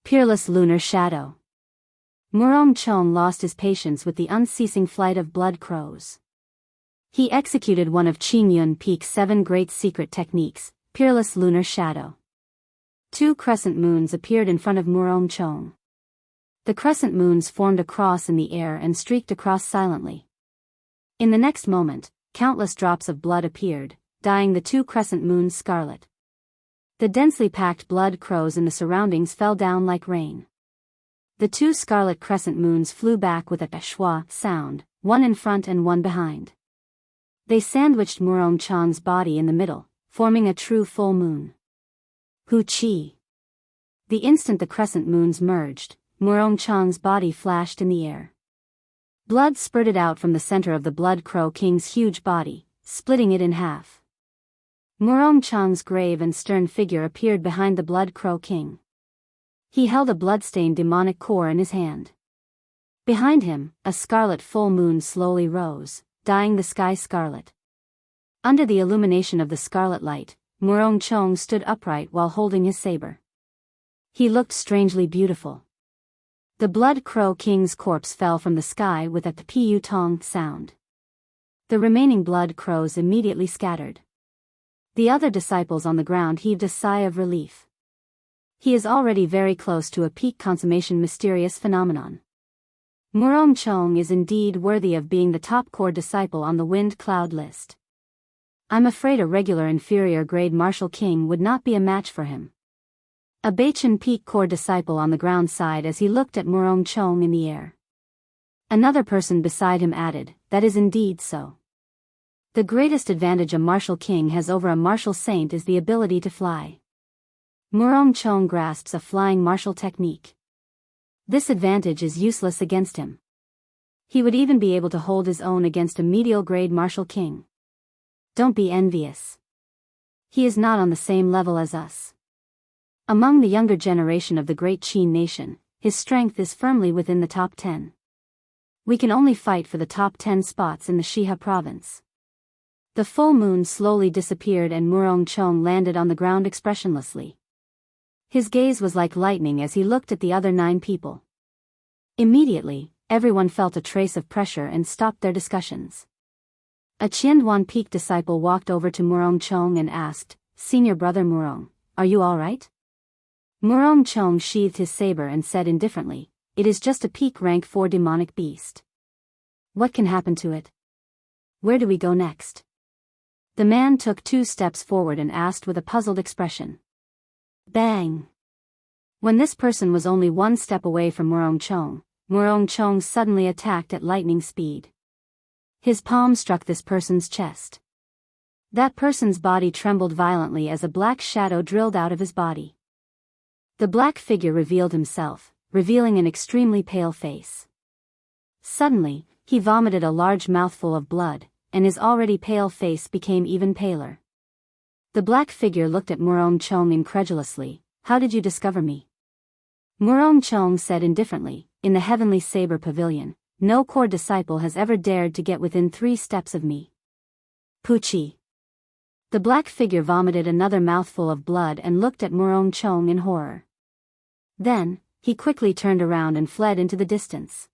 Peerless Lunar Shadow. Murong Chong lost his patience with the unceasing flight of blood crows. He executed one of Qingyun Peak's 7 great secret techniques, Peerless Lunar Shadow. 2 crescent moons appeared in front of Murong Chong. The crescent moons formed a cross in the air and streaked across silently. In the next moment, countless drops of blood appeared, dyeing the 2 crescent moons scarlet. The densely packed blood crows in the surroundings fell down like rain. The 2 scarlet crescent moons flew back with a schwa sound, one in front and one behind. They sandwiched Murong Chong's body in the middle, forming a true full moon. Hu Chi. The instant the crescent moons merged, Murong Chong's body flashed in the air. Blood spurted out from the center of the Blood Crow King's huge body, splitting it in half. Murong Chong's grave and stern figure appeared behind the Blood Crow King. He held a bloodstained demonic core in his hand. Behind him, a scarlet full moon slowly rose, dyeing the sky scarlet. Under the illumination of the scarlet light, Murong Chong stood upright while holding his saber. He looked strangely beautiful. The Blood Crow King's corpse fell from the sky with a piu tong sound. The remaining blood crows immediately scattered. The other disciples on the ground heaved a sigh of relief. He is already very close to a peak consummation mysterious phenomenon. Murong Chong is indeed worthy of being the top core disciple on the Wind Cloud list. I'm afraid a regular inferior grade martial king would not be a match for him. A Beichen Peak core disciple on the ground sighed as he looked at Murong Chong in the air. Another person beside him added, that is indeed so. The greatest advantage a martial king has over a martial saint is the ability to fly. Murong Chong grasps a flying martial technique. This advantage is useless against him. He would even be able to hold his own against a medial grade martial king. Don't be envious. He is not on the same level as us. Among the younger generation of the great Qin nation, his strength is firmly within the top 10. We can only fight for the top 10 spots in the Shiha province. The full moon slowly disappeared and Murong Chong landed on the ground expressionlessly. His gaze was like lightning as he looked at the other 9 people. Immediately, everyone felt a trace of pressure and stopped their discussions. A Qianduan Peak disciple walked over to Murong Chong and asked, "Senior brother Murong, are you all right?" Murong Chong sheathed his saber and said indifferently, "It is just a peak rank 4 demonic beast. What can happen to it? Where do we go next?" The man took 2 steps forward and asked with a puzzled expression. Bang! When this person was only 1 step away from Murong Chong suddenly attacked at lightning speed. His palm struck this person's chest. That person's body trembled violently as a black shadow drilled out of his body. The black figure revealed himself, revealing an extremely pale face. Suddenly, he vomited a large mouthful of blood, and his already pale face became even paler. The black figure looked at Murong Chong incredulously. "How did you discover me?" Murong Chong said indifferently, "In the Heavenly Saber Pavilion, no core disciple has ever dared to get within 3 steps of me." Puchi. The black figure vomited another mouthful of blood and looked at Murong Chong in horror. Then, he quickly turned around and fled into the distance.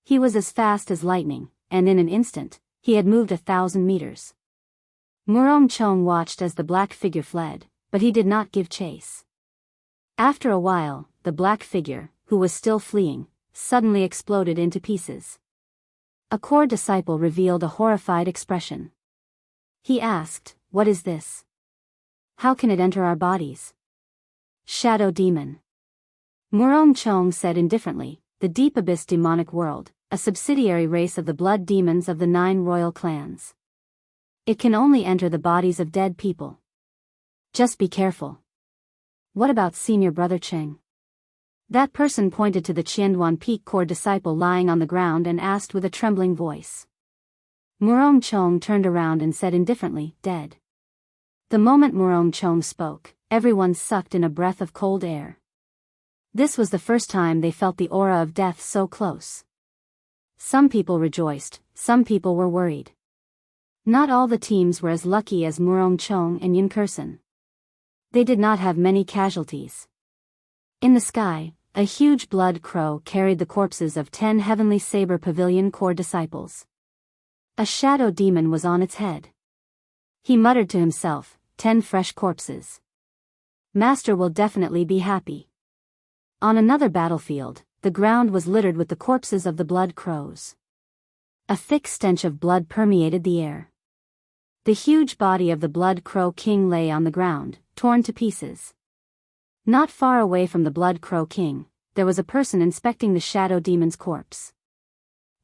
He was as fast as lightning, and in an instant, he had moved 1,000 meters. Murong Chong watched as the black figure fled, but he did not give chase. After a while, the black figure, who was still fleeing, suddenly exploded into pieces. A core disciple revealed a horrified expression. He asked, "What is this? How can it enter our bodies?" "Shadow demon." Murong Chong said indifferently, "The Deep Abyss demonic world, a subsidiary race of the blood demons of the 9 royal clans. It can only enter the bodies of dead people. Just be careful." "What about senior brother Cheng?" That person pointed to the Qianduan Peak core disciple lying on the ground and asked with a trembling voice. Murong Chong turned around and said indifferently, "Dead." The moment Murong Chong spoke, everyone sucked in a breath of cold air. This was the first time they felt the aura of death so close. Some people rejoiced, some people were worried. Not all the teams were as lucky as Murong Chong and Yin Kursen. They did not have many casualties. In the sky, a huge blood crow carried the corpses of 10 Heavenly Saber Pavilion core disciples. A shadow demon was on its head. He muttered to himself, 10 fresh corpses. Master will definitely be happy. On another battlefield, the ground was littered with the corpses of the blood crows. A thick stench of blood permeated the air. The huge body of the blood crow king lay on the ground, torn to pieces. Not far away from the blood crow king, there was a person inspecting the shadow demon's corpse.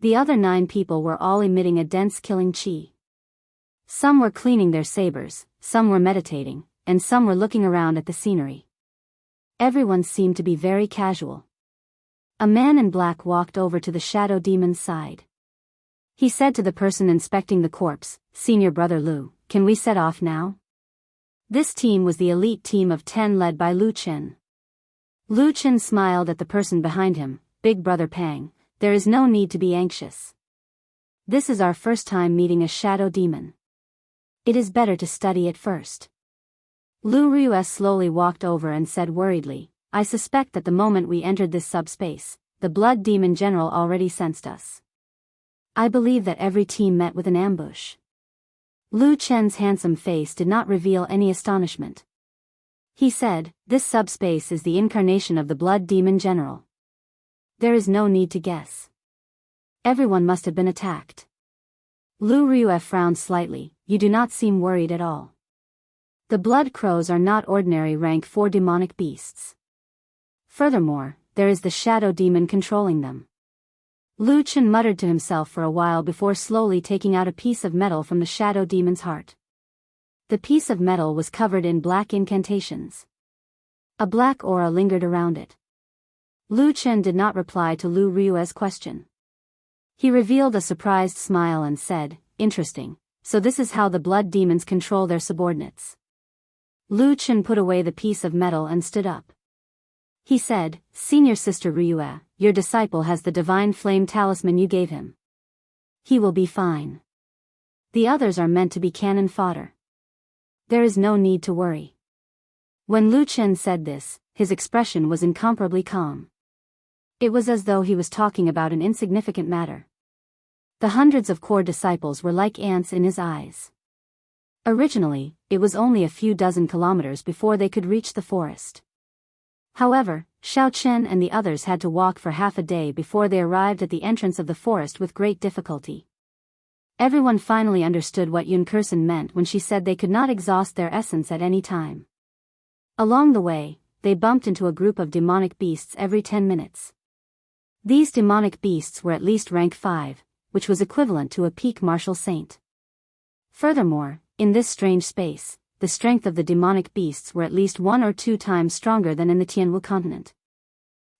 The other 9 people were all emitting a dense killing chi. Some were cleaning their sabers, some were meditating, and some were looking around at the scenery. Everyone seemed to be very casual. A man in black walked over to the shadow demon's side. He said to the person inspecting the corpse, "Senior brother Lu, can we set off now?" This team was the elite team of 10 led by Lu Chen. Lu Chen smiled at the person behind him, "Big brother Pang, there is no need to be anxious. This is our first time meeting a shadow demon. It is better to study it first." Lu Rues slowly walked over and said worriedly, "I suspect that the moment we entered this subspace, the blood demon general already sensed us. I believe that every team met with an ambush." Lu Chen's handsome face did not reveal any astonishment. He said, "This subspace is the incarnation of the blood demon general. There is no need to guess. Everyone must have been attacked." Lu Rue frowned slightly, "You do not seem worried at all. The blood crows are not ordinary rank 4 demonic beasts. Furthermore, there is the shadow demon controlling them." Lu Chen muttered to himself for a while before slowly taking out a piece of metal from the shadow demon's heart. The piece of metal was covered in black incantations. A black aura lingered around it. Lu Chen did not reply to Lu Rue's question. He revealed a surprised smile and said, "Interesting, So this is how the blood demons control their subordinates. Lu Chen put away the piece of metal and stood up. He said, Senior Sister Ryue, your disciple has the divine flame talisman you gave him. He will be fine. The others are meant to be cannon fodder. There is no need to worry. When Lu Chen said this, his expression was incomparably calm. It was as though he was talking about an insignificant matter. The hundreds of core disciples were like ants in his eyes. Originally, it was only a few dozen kilometers before they could reach the forest. However, Xiao Chen and the others had to walk for half a day before they arrived at the entrance of the forest with great difficulty. Everyone finally understood what Yun Kursen meant when she said they could not exhaust their essence at any time. Along the way, they bumped into a group of demonic beasts every 10 minutes. These demonic beasts were at least rank 5, which was equivalent to a peak martial saint. Furthermore, in this strange space, the strength of the demonic beasts were at least 1 or 2 times stronger than in the Tianwu continent.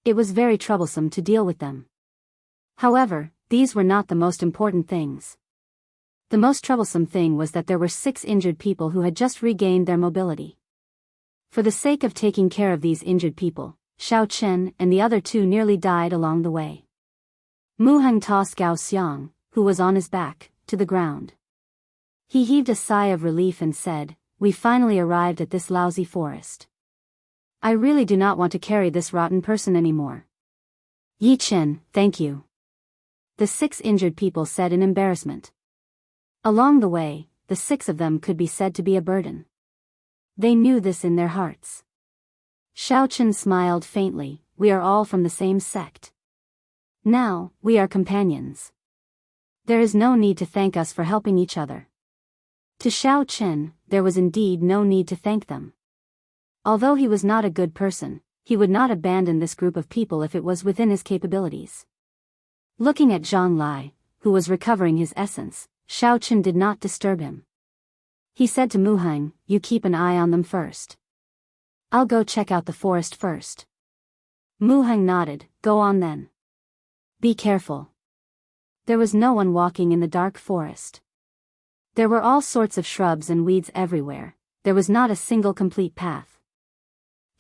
It was very troublesome to deal with them. However, these were not the most important things. The most troublesome thing was that there were 6 injured people who had just regained their mobility. For the sake of taking care of these injured people, Xiao Chen and the other 2 nearly died along the way. Mu Heng tossed Gao Xiang, who was on his back, to the ground. He heaved a sigh of relief and said, We finally arrived at this lousy forest. I really do not want to carry this rotten person anymore. Yi Chen, thank you. The 6 injured people said in embarrassment. Along the way, the 6 of them could be said to be a burden. They knew this in their hearts. Xiao Chen smiled faintly, we are all from the same sect. Now, we are companions. There is no need to thank us for helping each other. To Xiao Chen, there was indeed no need to thank them. Although he was not a good person, he would not abandon this group of people if it was within his capabilities. Looking at Zhang Lai, who was recovering his essence, Xiao Chen did not disturb him. He said to Mu Heng, you keep an eye on them first. I'll go check out the forest first. Mu Heng nodded, go on then. Be careful. There was no one walking in the dark forest. There were all sorts of shrubs and weeds everywhere, there was not a single complete path.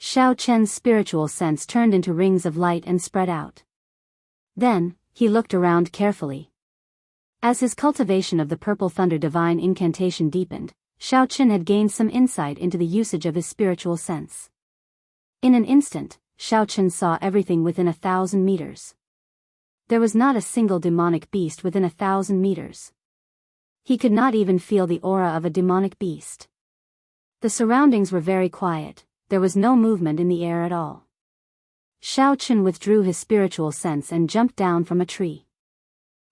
Xiao Chen's spiritual sense turned into rings of light and spread out. Then, he looked around carefully. As his cultivation of the Purple Thunder divine incantation deepened, Xiao Chen had gained some insight into the usage of his spiritual sense. In an instant, Xiao Chen saw everything within 1,000 meters. There was not a single demonic beast within 1,000 meters. He could not even feel the aura of a demonic beast. The surroundings were very quiet, there was no movement in the air at all. Xiao Chen withdrew his spiritual sense and jumped down from a tree.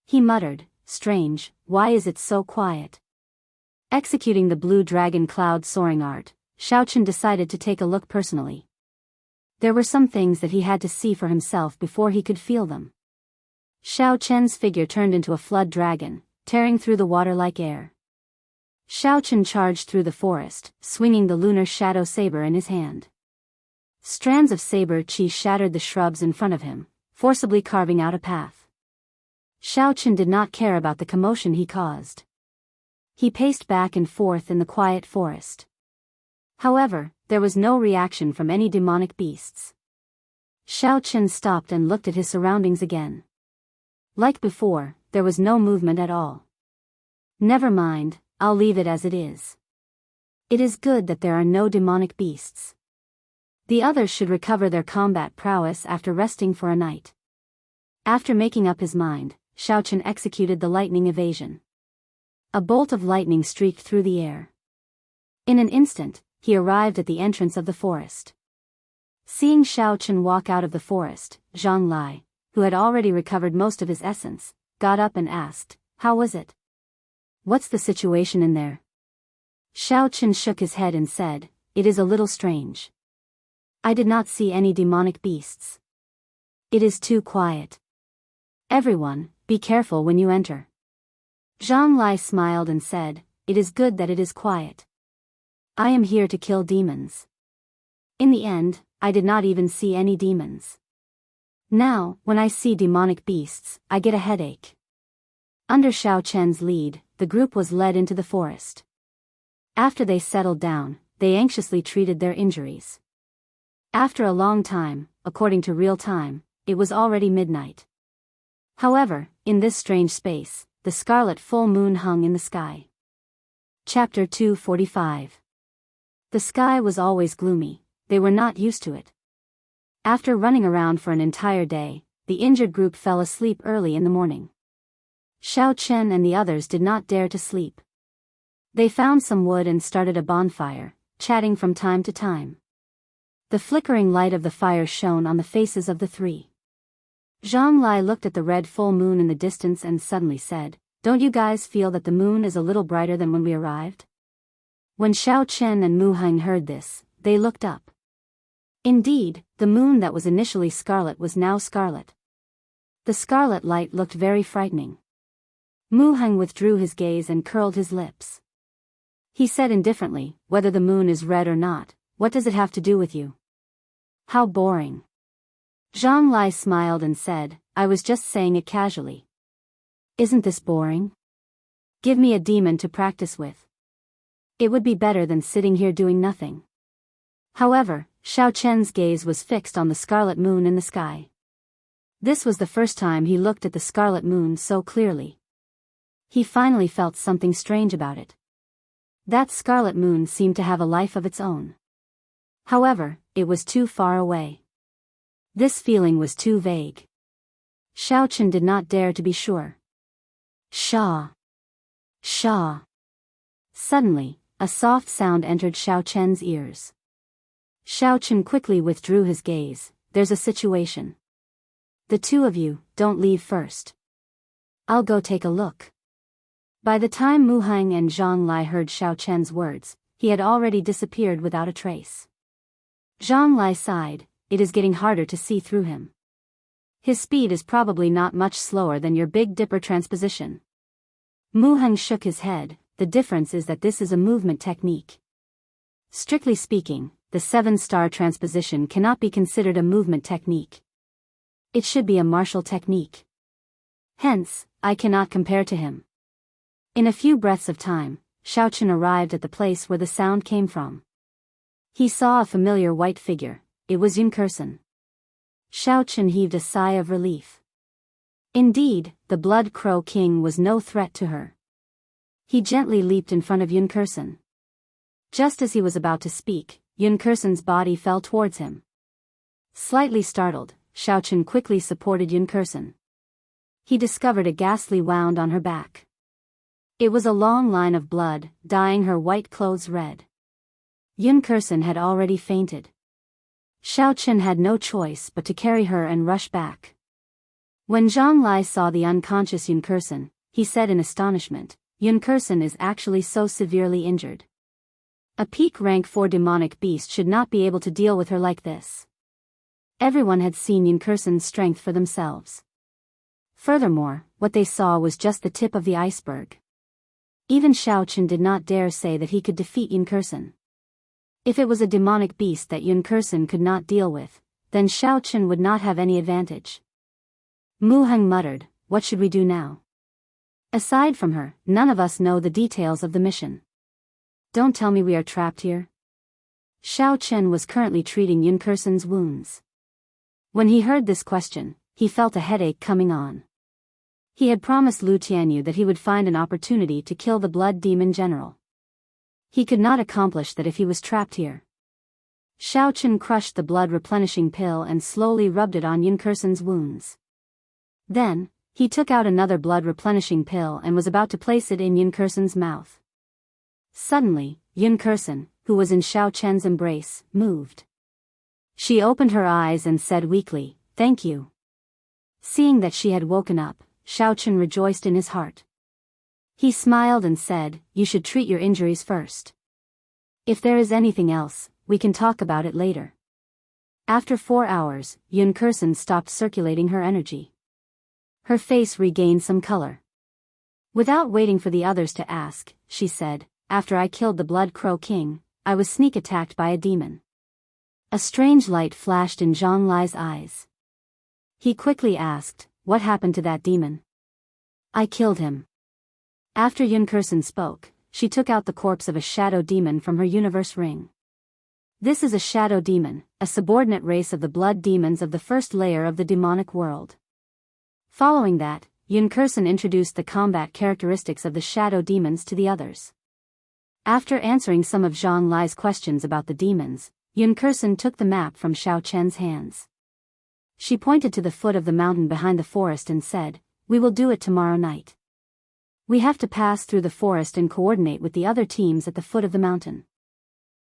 He muttered, strange, why is it so quiet? Executing the blue dragon cloud soaring art, Xiao Chen decided to take a look personally. There were some things that he had to see for himself before he could feel them. Xiao Chen's figure turned into a flood dragon, tearing through the water like air. Xiao Chen charged through the forest, swinging the lunar shadow saber in his hand. Strands of saber chi shattered the shrubs in front of him, forcibly carving out a path. Xiao Chen did not care about the commotion he caused. He paced back and forth in the quiet forest. However, there was no reaction from any demonic beasts. Xiao Chen stopped and looked at his surroundings again. Like before, there was no movement at all. Never mind, I'll leave it as it is. It is good that there are no demonic beasts. The others should recover their combat prowess after resting for a night. After making up his mind, Xiao Chen executed the lightning evasion. A bolt of lightning streaked through the air. In an instant, he arrived at the entrance of the forest. Seeing Xiao Chen walk out of the forest, Zhang Lai, who had already recovered most of his essence, got up and asked, how was it? What's the situation in there? Xiao Chen shook his head and said, it is a little strange. I did not see any demonic beasts. It is too quiet. Everyone, be careful when you enter. Zhang Lai smiled and said, it is good that it is quiet. I am here to kill demons. In the end, I did not even see any demons. Now, when I see demonic beasts, I get a headache. Under Xiao Chen's lead, the group was led into the forest. After they settled down, they anxiously treated their injuries. After a long time, according to real time, it was already midnight. However, in this strange space, the scarlet full moon hung in the sky. Chapter 245. The sky was always gloomy, they were not used to it. After running around for an entire day, the injured group fell asleep early in the morning. Xiao Chen and the others did not dare to sleep. They found some wood and started a bonfire, chatting from time to time. The flickering light of the fire shone on the faces of the three. Zhang Lai looked at the red full moon in the distance and suddenly said, "Don't you guys feel that the moon is a little brighter than when we arrived?" When Xiao Chen and Mu Heng heard this, they looked up. Indeed, the moon that was initially scarlet was now scarlet. The scarlet light looked very frightening. Mu Heng withdrew his gaze and curled his lips. He said indifferently, "Whether the moon is red or not, what does it have to do with you?" "How boring." Zhang Lai smiled and said, "I was just saying it casually." "Isn't this boring? Give me a demon to practice with. It would be better than sitting here doing nothing." However, Xiao Chen's gaze was fixed on the scarlet moon in the sky. This was the first time he looked at the scarlet moon so clearly. He finally felt something strange about it. That scarlet moon seemed to have a life of its own. However, it was too far away. This feeling was too vague. Xiao Chen did not dare to be sure. Sha! Sha! Suddenly, a soft sound entered Xiao Chen's ears. Xiao Chen quickly withdrew his gaze. "There's a situation. The two of you, don't leave first. I'll go take a look." By the time Mu Heng and Zhang Lai heard Xiao Chen's words, he had already disappeared without a trace. Zhang Lai sighed, "It is getting harder to see through him. His speed is probably not much slower than your Big Dipper transposition." Mu Heng shook his head. "The difference is that this is a movement technique. Strictly speaking, the 7-star transposition cannot be considered a movement technique. It should be a martial technique. Hence, I cannot compare to him." In a few breaths of time, Xiao Chen arrived at the place where the sound came from. He saw a familiar white figure. It was Yun Kursen. Xiao Chen heaved a sigh of relief. Indeed, the Blood Crow King was no threat to her. He gently leaped in front of Yun Kursen. Just as he was about to speak, Yun Kursen's body fell towards him. Slightly startled, Xiao Chen quickly supported Yun Kursen. He discovered a ghastly wound on her back. It was a long line of blood, dyeing her white clothes red. Yun Kursen had already fainted. Xiao Chen had no choice but to carry her and rush back. When Zhang Lai saw the unconscious Yun Kursen, he said in astonishment, "Yun Kursen is actually so severely injured. A peak rank 4 demonic beast should not be able to deal with her like this." Everyone had seen Yun Kursen's strength for themselves. Furthermore, what they saw was just the tip of the iceberg. Even Xiao Chen did not dare say that he could defeat Yun Kursen. If it was a demonic beast that Yun Kursen could not deal with, then Xiao Chen would not have any advantage. Mu Heng muttered, "What should we do now? Aside from her, none of us know the details of the mission. Don't tell me we are trapped here." Xiao Chen was currently treating Yun Kursen's wounds. When he heard this question, he felt a headache coming on. He had promised Lu Tianyu that he would find an opportunity to kill the Blood Demon General. He could not accomplish that if he was trapped here. Xiao Chen crushed the blood replenishing pill and slowly rubbed it on Yun Kursen's wounds. Then, he took out another blood replenishing pill and was about to place it in Yun Kursen's mouth. Suddenly, Yun Kursen, who was in Xiao Chen's embrace, moved. She opened her eyes and said weakly, "Thank you." Seeing that she had woken up, Xiao Chen rejoiced in his heart. He smiled and said, "You should treat your injuries first. If there is anything else, we can talk about it later." After 4 hours, Yun Kursen stopped circulating her energy. Her face regained some color. Without waiting for the others to ask, she said, "After I killed the Blood Crow King, I was sneak attacked by a demon." A strange light flashed in Zhang Lai's eyes. He quickly asked, "What happened to that demon?" "I killed him." After Yun Kursen spoke, she took out the corpse of a shadow demon from her universe ring. This is a shadow demon, a subordinate race of the blood demons of the first layer of the demonic world. Following that, Yun Kursen introduced the combat characteristics of the shadow demons to the others. After answering some of Zhang Lai's questions about the demons, Yun Kursen took the map from Xiao Chen's hands. She pointed to the foot of the mountain behind the forest and said, "We will do it tomorrow night. We have to pass through the forest and coordinate with the other teams at the foot of the mountain."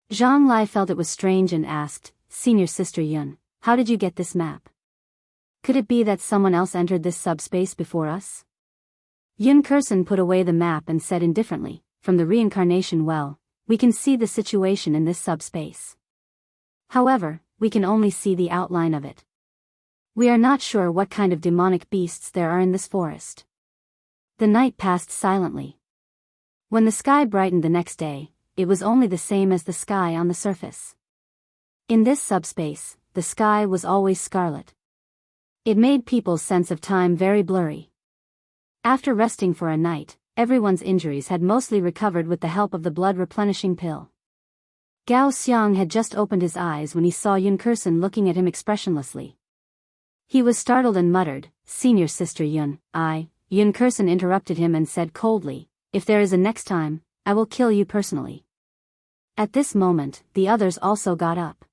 Zhang Lai felt it was strange and asked, "Senior Sister Yun, how did you get this map? Could it be that someone else entered this subspace before us?" Yun Kursen put away the map and said indifferently, "From the reincarnation well, we can see the situation in this subspace. However, we can only see the outline of it. We are not sure what kind of demonic beasts there are in this forest." The night passed silently. When the sky brightened the next day, it was only the same as the sky on the surface. In this subspace, the sky was always scarlet. It made people's sense of time very blurry. After resting for a night, everyone's injuries had mostly recovered with the help of the blood replenishing pill. Gao Xiang had just opened his eyes when he saw Yun Kursen looking at him expressionlessly. He was startled and muttered, "Senior Sister Yun, Yun Kursen interrupted him and said coldly, "If there is a next time, I will kill you personally." At this moment, the others also got up.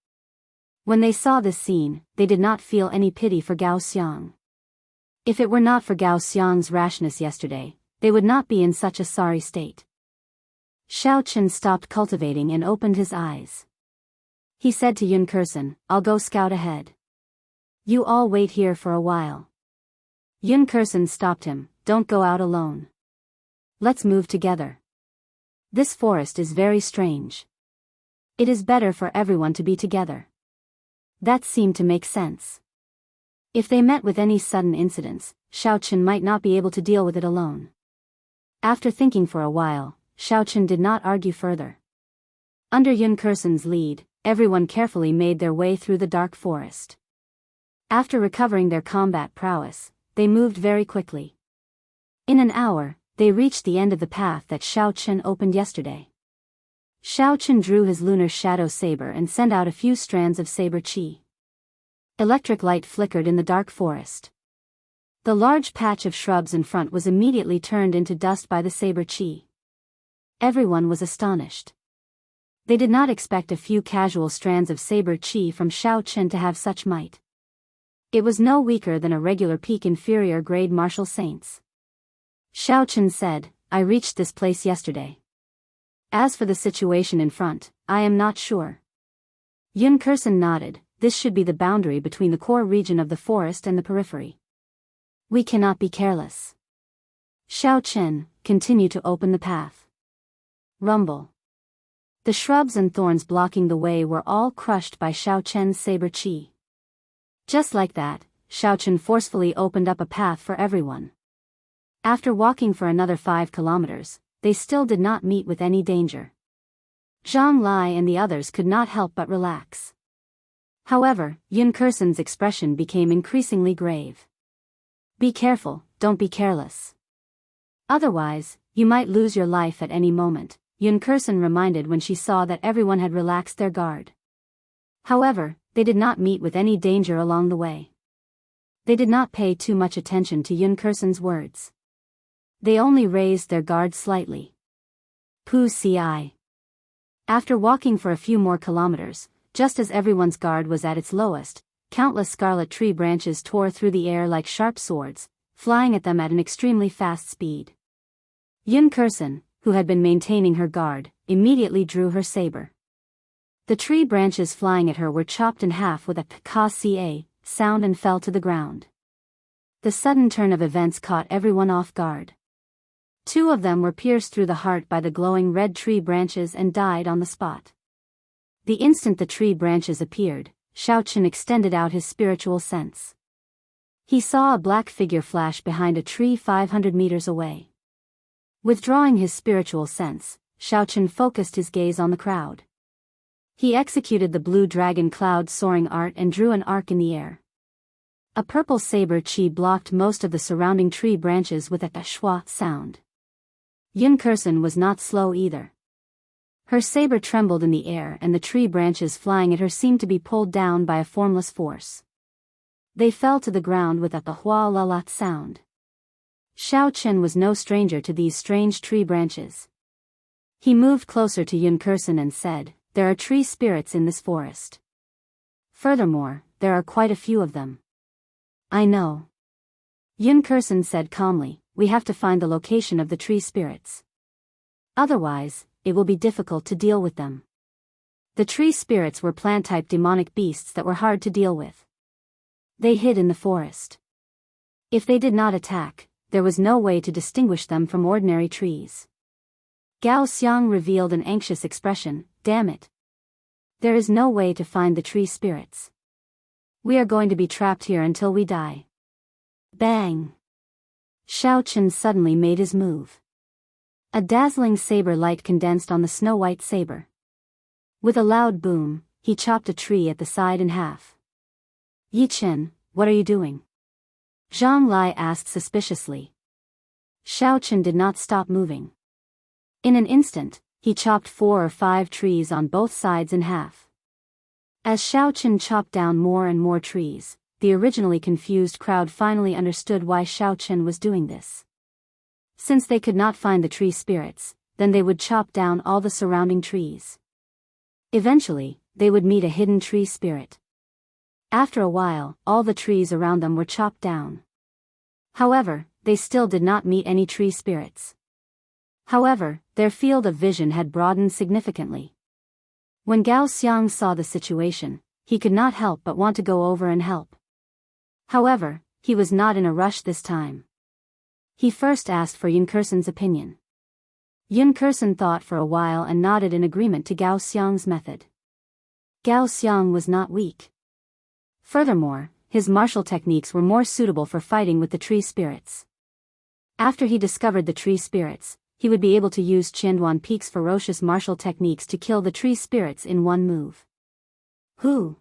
When they saw this scene, they did not feel any pity for Gao Xiang. If it were not for Gao Xiang's rashness yesterday, they would not be in such a sorry state. Xiao Chen stopped cultivating and opened his eyes. He said to Yun Kursen, "I'll go scout ahead. You all wait here for a while." Yun Kursen stopped him, "Don't go out alone. Let's move together. This forest is very strange. It is better for everyone to be together." That seemed to make sense. If they met with any sudden incidents, Xiao Chen might not be able to deal with it alone. After thinking for a while, Xiao Chen did not argue further. Under Yun Kursen's lead, everyone carefully made their way through the dark forest. After recovering their combat prowess, they moved very quickly. In an hour, they reached the end of the path that Xiao Chen opened yesterday. Xiao Chen drew his lunar shadow saber and sent out a few strands of saber chi. Electric light flickered in the dark forest. The large patch of shrubs in front was immediately turned into dust by the saber chi. Everyone was astonished. They did not expect a few casual strands of saber chi from Xiao Chen to have such might. It was no weaker than a regular peak inferior grade martial saints. Xiao Chen said, "I reached this place yesterday. As for the situation in front, I am not sure." Yun Kursen nodded, "This should be the boundary between the core region of the forest and the periphery. We cannot be careless." Xiao Chen, "Continue to open the path." Rumble. The shrubs and thorns blocking the way were all crushed by Xiao Chen's saber chi. Just like that, Xiao Chen forcefully opened up a path for everyone. After walking for another 5 kilometers, they still did not meet with any danger. Zhang Lai and the others could not help but relax. However, Yun Kursen's expression became increasingly grave. "Be careful, don't be careless. Otherwise, you might lose your life at any moment," Yun Kursen reminded when she saw that everyone had relaxed their guard. However, they did not meet with any danger along the way. They did not pay too much attention to Yun Kursen's words. They only raised their guard slightly. Pu Ci. After walking for a few more kilometers, just as everyone's guard was at its lowest, countless scarlet tree branches tore through the air like sharp swords, flying at them at an extremely fast speed. Yun Kursen, who had been maintaining her guard, immediately drew her saber. The tree branches flying at her were chopped in half with a ka-ca sound and fell to the ground. The sudden turn of events caught everyone off guard. 2 of them were pierced through the heart by the glowing red tree branches and died on the spot. The instant the tree branches appeared, Xiao Chen extended out his spiritual sense. He saw a black figure flash behind a tree 500 meters away. Withdrawing his spiritual sense, Xiao Chen focused his gaze on the crowd. He executed the blue dragon cloud soaring art and drew an arc in the air. A purple saber chi blocked most of the surrounding tree branches with a shwa sound. Yun Kursen was not slow either. Her saber trembled in the air and the tree branches flying at her seemed to be pulled down by a formless force. They fell to the ground with a hua-la-la sound. Xiao Chen was no stranger to these strange tree branches. He moved closer to Yun Kursen and said, "There are tree spirits in this forest. Furthermore, there are quite a few of them." "I know." Yun Kursen said calmly, "We have to find the location of the tree spirits. Otherwise, it will be difficult to deal with them." The tree spirits were plant-type demonic beasts that were hard to deal with. They hid in the forest. If they did not attack, there was no way to distinguish them from ordinary trees. Gao Xiang revealed an anxious expression. "Damn it. There is no way to find the tree spirits. We are going to be trapped here until we die." Bang! Xiao Chen suddenly made his move. A dazzling saber light condensed on the snow-white saber. With a loud boom, he chopped a tree at the side in half. "Yi Chen, what are you doing?" Zhang Lai asked suspiciously. Xiao Chen did not stop moving. In an instant, he chopped 4 or 5 trees on both sides in half. As Xiao Chen chopped down more and more trees, the originally confused crowd finally understood why Xiao Chen was doing this. Since they could not find the tree spirits, then they would chop down all the surrounding trees. Eventually, they would meet a hidden tree spirit. After a while, all the trees around them were chopped down. However, they still did not meet any tree spirits. However, their field of vision had broadened significantly. When Gao Xiang saw the situation, he could not help but want to go over and help. However, he was not in a rush this time. He first asked for Yun Kursen's opinion. Yun Kursen thought for a while and nodded in agreement to Gao Xiang's method. Gao Xiang was not weak. Furthermore, his martial techniques were more suitable for fighting with the tree spirits. After he discovered the tree spirits, he would be able to use Qianduan Peak's ferocious martial techniques to kill the tree spirits in one move. "Who?"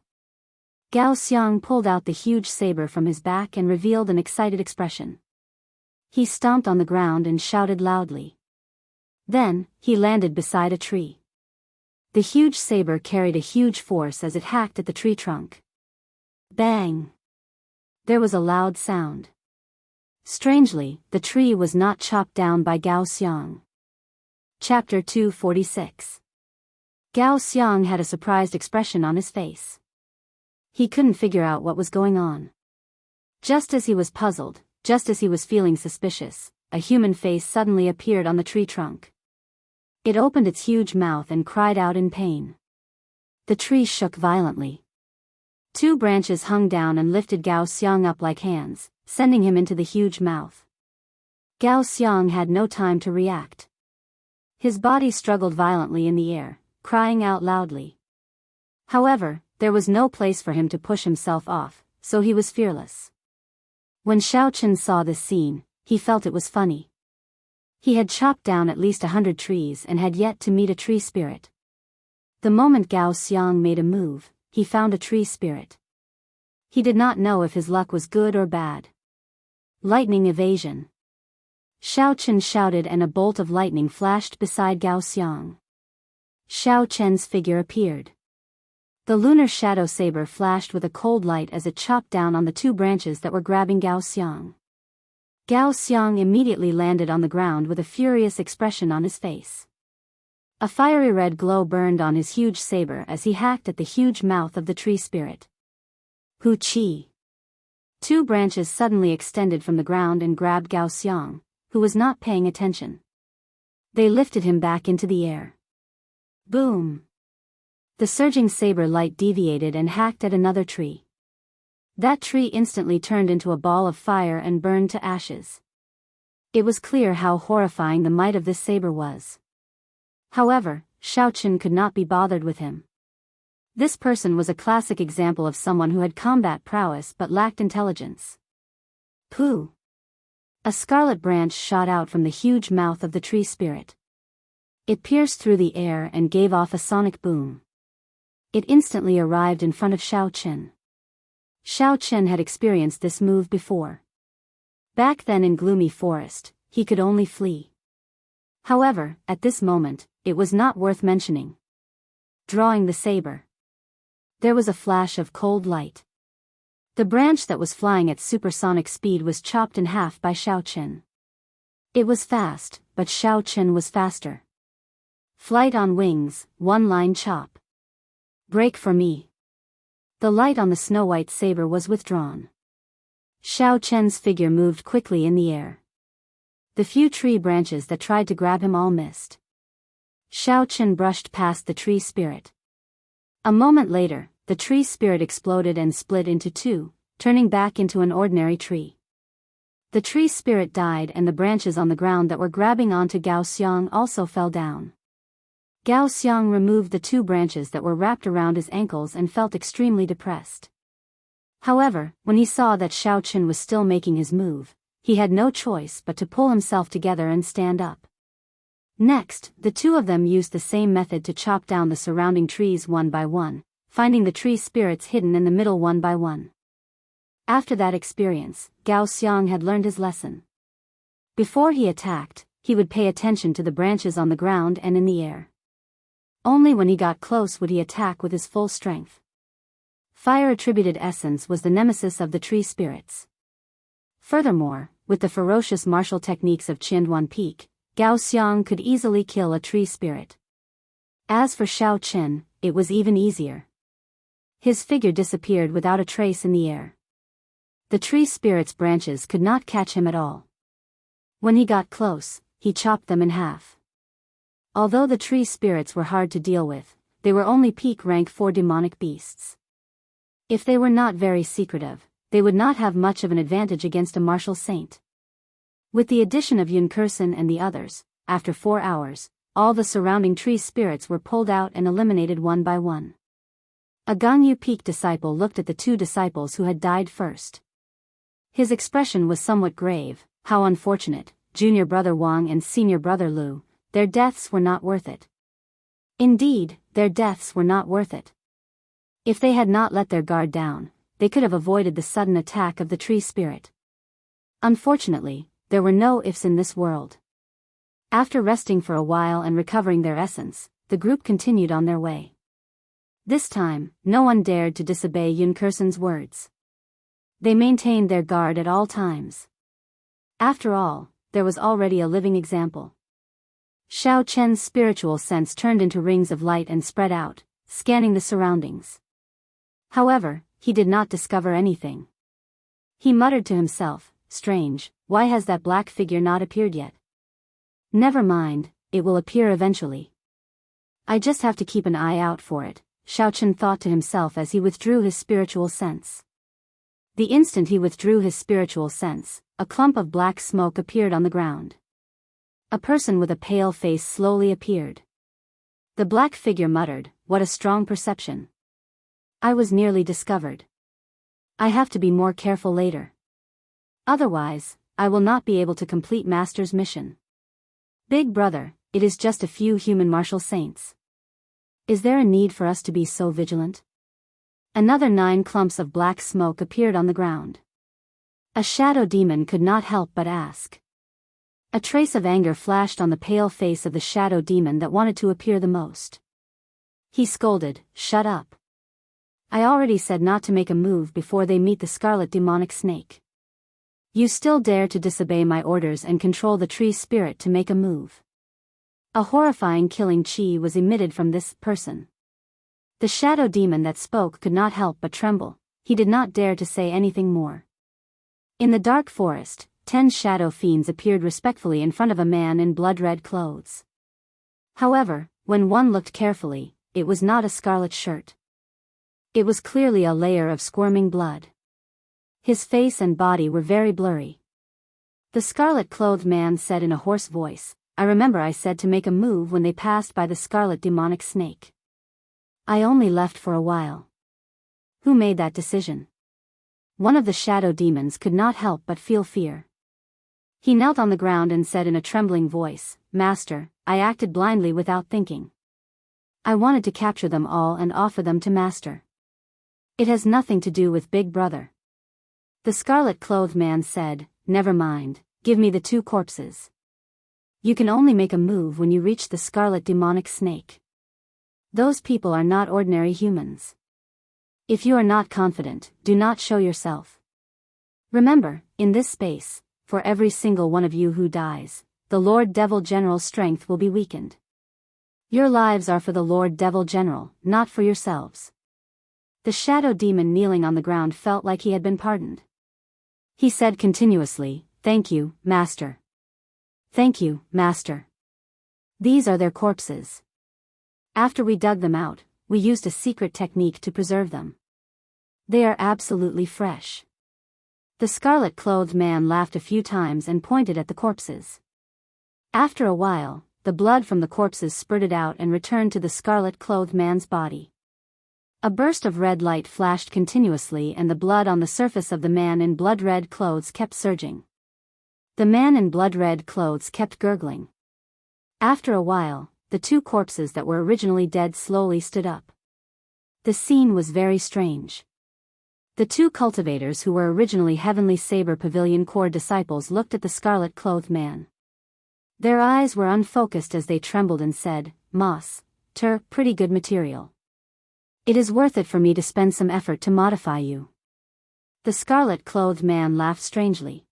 Gao Xiang pulled out the huge saber from his back and revealed an excited expression. He stomped on the ground and shouted loudly. Then, he landed beside a tree. The huge saber carried a huge force as it hacked at the tree trunk. Bang! There was a loud sound. Strangely, the tree was not chopped down by Gao Xiang. Chapter 246. Gao Xiang had a surprised expression on his face. He couldn't figure out what was going on. Just as he was puzzled, just as he was feeling suspicious, a human face suddenly appeared on the tree trunk. It opened its huge mouth and cried out in pain. The tree shook violently. 2 branches hung down and lifted Gao Xiang up like hands, sending him into the huge mouth. Gao Xiang had no time to react. His body struggled violently in the air, crying out loudly. However, there was no place for him to push himself off, so he was fearless. When Xiao Chen saw this scene, he felt it was funny. He had chopped down at least 100 trees and had yet to meet a tree spirit. The moment Gao Xiang made a move, he found a tree spirit. He did not know if his luck was good or bad. Lightning evasion. Xiao Chen shouted and a bolt of lightning flashed beside Gao Xiang. Xiao Chen's figure appeared. The lunar shadow saber flashed with a cold light as it chopped down on the 2 branches that were grabbing Gao Xiang. Gao Xiang immediately landed on the ground with a furious expression on his face. A fiery red glow burned on his huge saber as he hacked at the huge mouth of the tree spirit. Hu Qi. 2 branches suddenly extended from the ground and grabbed Gao Xiang, who was not paying attention. They lifted him back into the air. Boom! The surging saber light deviated and hacked at another tree. That tree instantly turned into a ball of fire and burned to ashes. It was clear how horrifying the might of this saber was. However, Xiao Chen could not be bothered with him. This person was a classic example of someone who had combat prowess but lacked intelligence. Pooh! A scarlet branch shot out from the huge mouth of the tree spirit. It pierced through the air and gave off a sonic boom. It instantly arrived in front of Xiao Chen. Xiao Chen had experienced this move before. Back then in Gloomy Forest, he could only flee. However, at this moment, it was not worth mentioning. Drawing the saber. There was a flash of cold light. The branch that was flying at supersonic speed was chopped in half by Xiao Qin. It was fast, but Xiao Qin was faster. Flight on wings, one-line chop. Break for me. The light on the snow-white saber was withdrawn. Xiao Qin's figure moved quickly in the air. The few tree branches that tried to grab him all missed. Xiao Qin brushed past the tree spirit. A moment later, the tree spirit exploded and split into two, turning back into an ordinary tree. The tree spirit died and the branches on the ground that were grabbing onto Gao Xiang also fell down. Gao Xiang removed the two branches that were wrapped around his ankles and felt extremely depressed. However, when he saw that Xiao Qin was still making his move, he had no choice but to pull himself together and stand up. Next, the two of them used the same method to chop down the surrounding trees one by one, finding the tree spirits hidden in the middle one by one. After that experience, Gao Xiang had learned his lesson. Before he attacked, he would pay attention to the branches on the ground and in the air. Only when he got close would he attack with his full strength. Fire-attributed essence was the nemesis of the tree spirits. Furthermore, with the ferocious martial techniques of Qianduan Peak, Gao Xiang could easily kill a tree spirit. As for Xiao Qin, it was even easier. His figure disappeared without a trace in the air. The tree spirit's branches could not catch him at all. When he got close, he chopped them in half. Although the tree spirits were hard to deal with, they were only peak rank 4 demonic beasts. If they were not very secretive, they would not have much of an advantage against a martial saint. With the addition of Yun Kursen and the others, after 4 hours, all the surrounding tree spirits were pulled out and eliminated one by one. A Gangyu Peak disciple looked at the two disciples who had died first. His expression was somewhat grave. How unfortunate, junior brother Wang and senior brother Lu, their deaths were not worth it. Indeed, their deaths were not worth it. If they had not let their guard down, they could have avoided the sudden attack of the tree spirit. Unfortunately, there were no ifs in this world. After resting for a while and recovering their essence, the group continued on their way. This time, no one dared to disobey Yun Kursen's words. They maintained their guard at all times. After all, there was already a living example. Xiao Qin's spiritual sense turned into rings of light and spread out, scanning the surroundings. However, he did not discover anything. He muttered to himself, "Strange, why has that black figure not appeared yet? Never mind, it will appear eventually. I just have to keep an eye out for it," Xiao Qin thought to himself as he withdrew his spiritual sense. The instant he withdrew his spiritual sense, a clump of black smoke appeared on the ground. A person with a pale face slowly appeared. The black figure muttered, "What a strong perception. I was nearly discovered. I have to be more careful later. Otherwise, I will not be able to complete Master's mission. Big brother, it is just a few human martial saints. Is there a need for us to be so vigilant?" Another 9 clumps of black smoke appeared on the ground. A shadow demon could not help but ask. A trace of anger flashed on the pale face of the shadow demon that wanted to appear the most. He scolded, "Shut up. I already said not to make a move before they meet the scarlet demonic snake. You still dare to disobey my orders and control the tree spirit to make a move." A horrifying killing chi was emitted from this person. The shadow demon that spoke could not help but tremble. He did not dare to say anything more. In the dark forest, 10 shadow fiends appeared respectfully in front of a man in blood-red clothes. However, when one looked carefully, it was not a scarlet shirt. It was clearly a layer of squirming blood. His face and body were very blurry. The scarlet-clothed man said in a hoarse voice, "I remember I said to make a move when they passed by the scarlet demonic snake. I only left for a while." Who made that decision? One of the shadow demons could not help but feel fear. He knelt on the ground and said in a trembling voice, "Master, I acted blindly without thinking. I wanted to capture them all and offer them to Master. It has nothing to do with Big Brother." The scarlet-clothed man said, "Never mind, give me the 2 corpses." You can only make a move when you reach the scarlet demonic snake. Those people are not ordinary humans. If you are not confident, do not show yourself. Remember, in this space, for every single one of you who dies, the Lord Devil General's strength will be weakened. Your lives are for the Lord Devil General, not for yourselves. The shadow demon kneeling on the ground felt like he had been pardoned. He said continuously, "Thank you, Master. Thank you, Master. These are their corpses. After we dug them out, we used a secret technique to preserve them. They are absolutely fresh." The scarlet-clothed man laughed a few times and pointed at the corpses. After a while, the blood from the corpses spurted out and returned to the scarlet-clothed man's body. A burst of red light flashed continuously and the blood on the surface of the man in blood-red clothes kept surging. The man in blood-red clothes kept gurgling. After a while, the two corpses that were originally dead slowly stood up. The scene was very strange. The two cultivators who were originally Heavenly Saber Pavilion Corps disciples looked at the scarlet-clothed man. Their eyes were unfocused as they trembled and said, pretty good material. It is worth it for me to spend some effort to modify you." The scarlet-clothed man laughed strangely.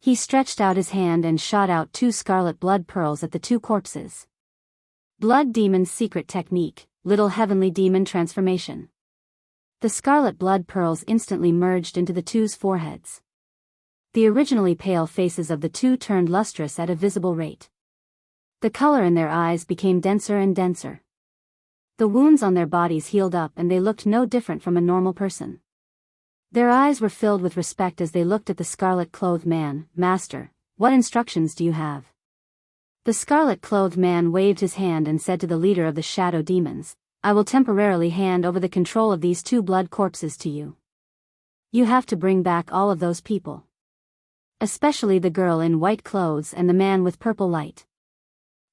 He stretched out his hand and shot out 2 scarlet blood pearls at the 2 corpses. Blood Demon's secret technique, Little Heavenly Demon transformation. The scarlet blood pearls instantly merged into the 2's foreheads. The originally pale faces of the 2 turned lustrous at a visible rate. The color in their eyes became denser and denser. The wounds on their bodies healed up and they looked no different from a normal person. Their eyes were filled with respect as they looked at the scarlet-clothed man. "Master, what instructions do you have?" The scarlet-clothed man waved his hand and said to the leader of the shadow demons, "I will temporarily hand over the control of these 2 blood corpses to you. You have to bring back all of those people. Especially the girl in white clothes and the man with purple light.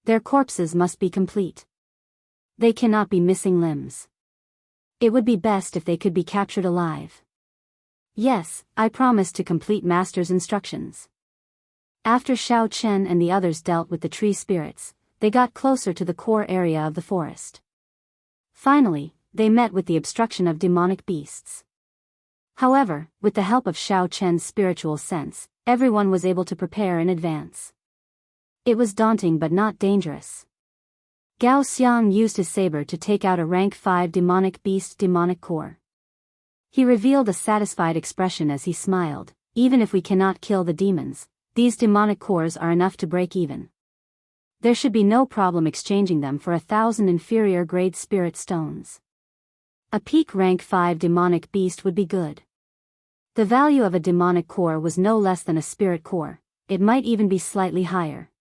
Their corpses must be complete. They cannot be missing limbs. It would be best if they could be captured alive." "Yes, I promise to complete Master's instructions." After Xiao Chen and the others dealt with the tree spirits, they got closer to the core area of the forest. Finally, they met with the obstruction of demonic beasts. However, with the help of Xiao Chen's spiritual sense, everyone was able to prepare in advance. It was daunting but not dangerous. Gao Xiang used his saber to take out a rank 5 demonic beast demonic core. He revealed a satisfied expression as he smiled, "Even if we cannot kill the demons, these demonic cores are enough to break even. There should be no problem exchanging them for 1,000 inferior grade spirit stones. A peak rank 5 demonic beast would be good." The value of a demonic core was no less than a spirit core, it might even be slightly higher.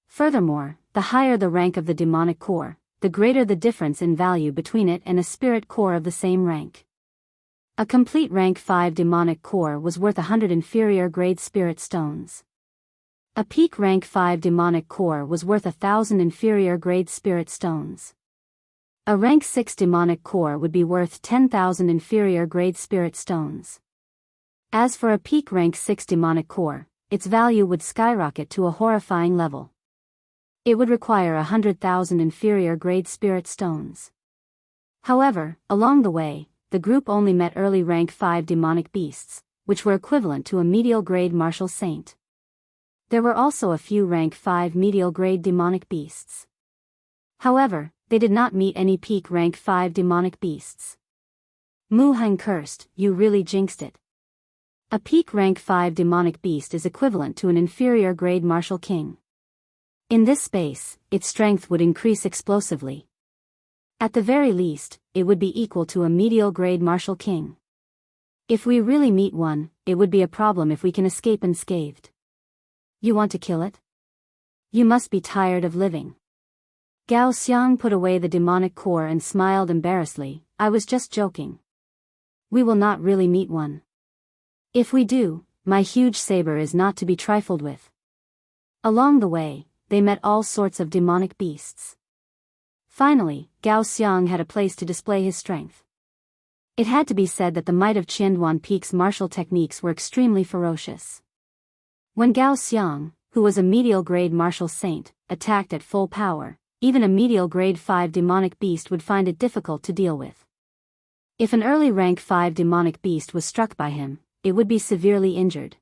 Furthermore, the higher the rank of the demonic core, the greater the difference in value between it and a spirit core of the same rank. A complete rank 5 demonic core was worth 100 inferior grade spirit stones. A peak rank 5 demonic core was worth 1,000 inferior grade spirit stones. A rank 6 demonic core would be worth 10,000 inferior grade spirit stones. As for a peak rank 6 demonic core, its value would skyrocket to a horrifying level. It would require 100,000 inferior grade spirit stones. However, along the way, the group only met early rank 5 demonic beasts, which were equivalent to a medial grade martial saint. There were also a few rank 5 medial grade demonic beasts. However, they did not meet any peak rank 5 demonic beasts. Mu Heng cursed, "You really jinxed it. A peak rank 5 demonic beast is equivalent to an inferior grade martial king. In this space, its strength would increase explosively. At the very least, it would be equal to a medial grade martial king. If we really meet one, it would be a problem if we can escape unscathed. You want to kill it? You must be tired of living." Gao Xiang put away the demonic core and smiled embarrassedly, "I was just joking. We will not really meet one. If we do, my huge saber is not to be trifled with." Along the way, they met all sorts of demonic beasts. Finally, Gao Xiang had a place to display his strength. It had to be said that the might of Qianduan Peak's martial techniques were extremely ferocious. When Gao Xiang, who was a medial grade martial saint, attacked at full power, even a medial grade 5 demonic beast would find it difficult to deal with. If an early rank 5 demonic beast was struck by him, it would be severely injured.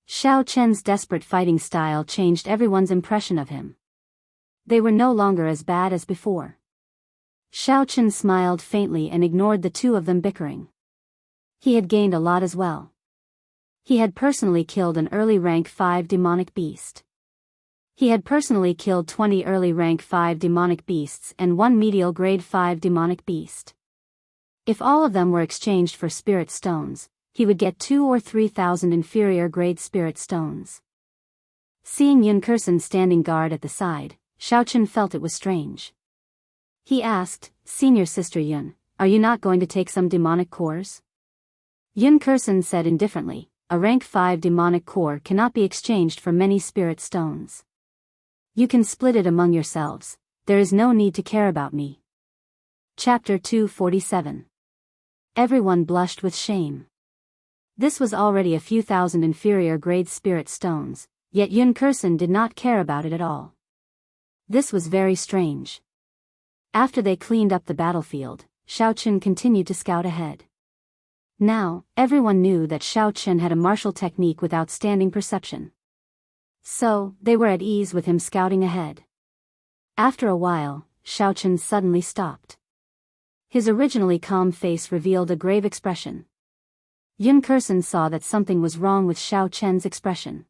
Xiao Chen's desperate fighting style changed everyone's impression of him. They were no longer as bad as before. Xiao Chen smiled faintly and ignored the two of them bickering. He had gained a lot as well. He had personally killed an early rank 5 demonic beast. He had personally killed 20 early rank 5 demonic beasts and 1 medial grade 5 demonic beast. If all of them were exchanged for spirit stones, he would get 2 or 3,000 inferior grade spirit stones. Seeing Yun Kursen standing guard at the side, Xiao Chen felt it was strange. He asked, "Senior Sister Yun, are you not going to take some demonic cores?" Yun Kursen said indifferently, "A rank 5 demonic core cannot be exchanged for many spirit stones. You can split it among yourselves, there is no need to care about me." Chapter 247. Everyone blushed with shame. This was already a few thousand inferior grade spirit stones, yet Yun Kursen did not care about it at all. This was very strange. After they cleaned up the battlefield, Xiao Chen continued to scout ahead. Now, everyone knew that Xiao Chen had a martial technique with outstanding perception. So, they were at ease with him scouting ahead. After a while, Xiao Chen suddenly stopped. His originally calm face revealed a grave expression. Yun Kursen saw that something was wrong with Xiao Chen's expression.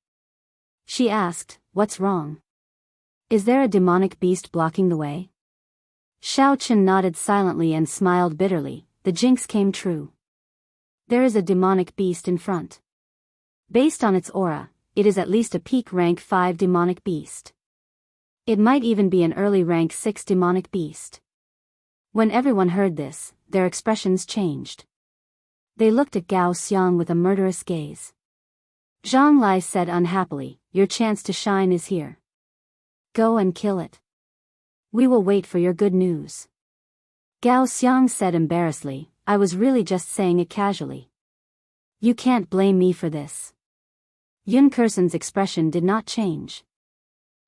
She asked, "What's wrong? Is there a demonic beast blocking the way?" Xiao Chen nodded silently and smiled bitterly. The jinx came true. There is a demonic beast in front. Based on its aura, it is at least a peak rank 5 demonic beast. It might even be an early rank 6 demonic beast. When everyone heard this, their expressions changed. They looked at Gao Xiang with a murderous gaze. Zhang Lai said unhappily, "Your chance to shine is here. Go and kill it. We will wait for your good news." Gao Xiang said embarrassedly, "I was really just saying it casually. You can't blame me for this." Yun Kursen's expression did not change.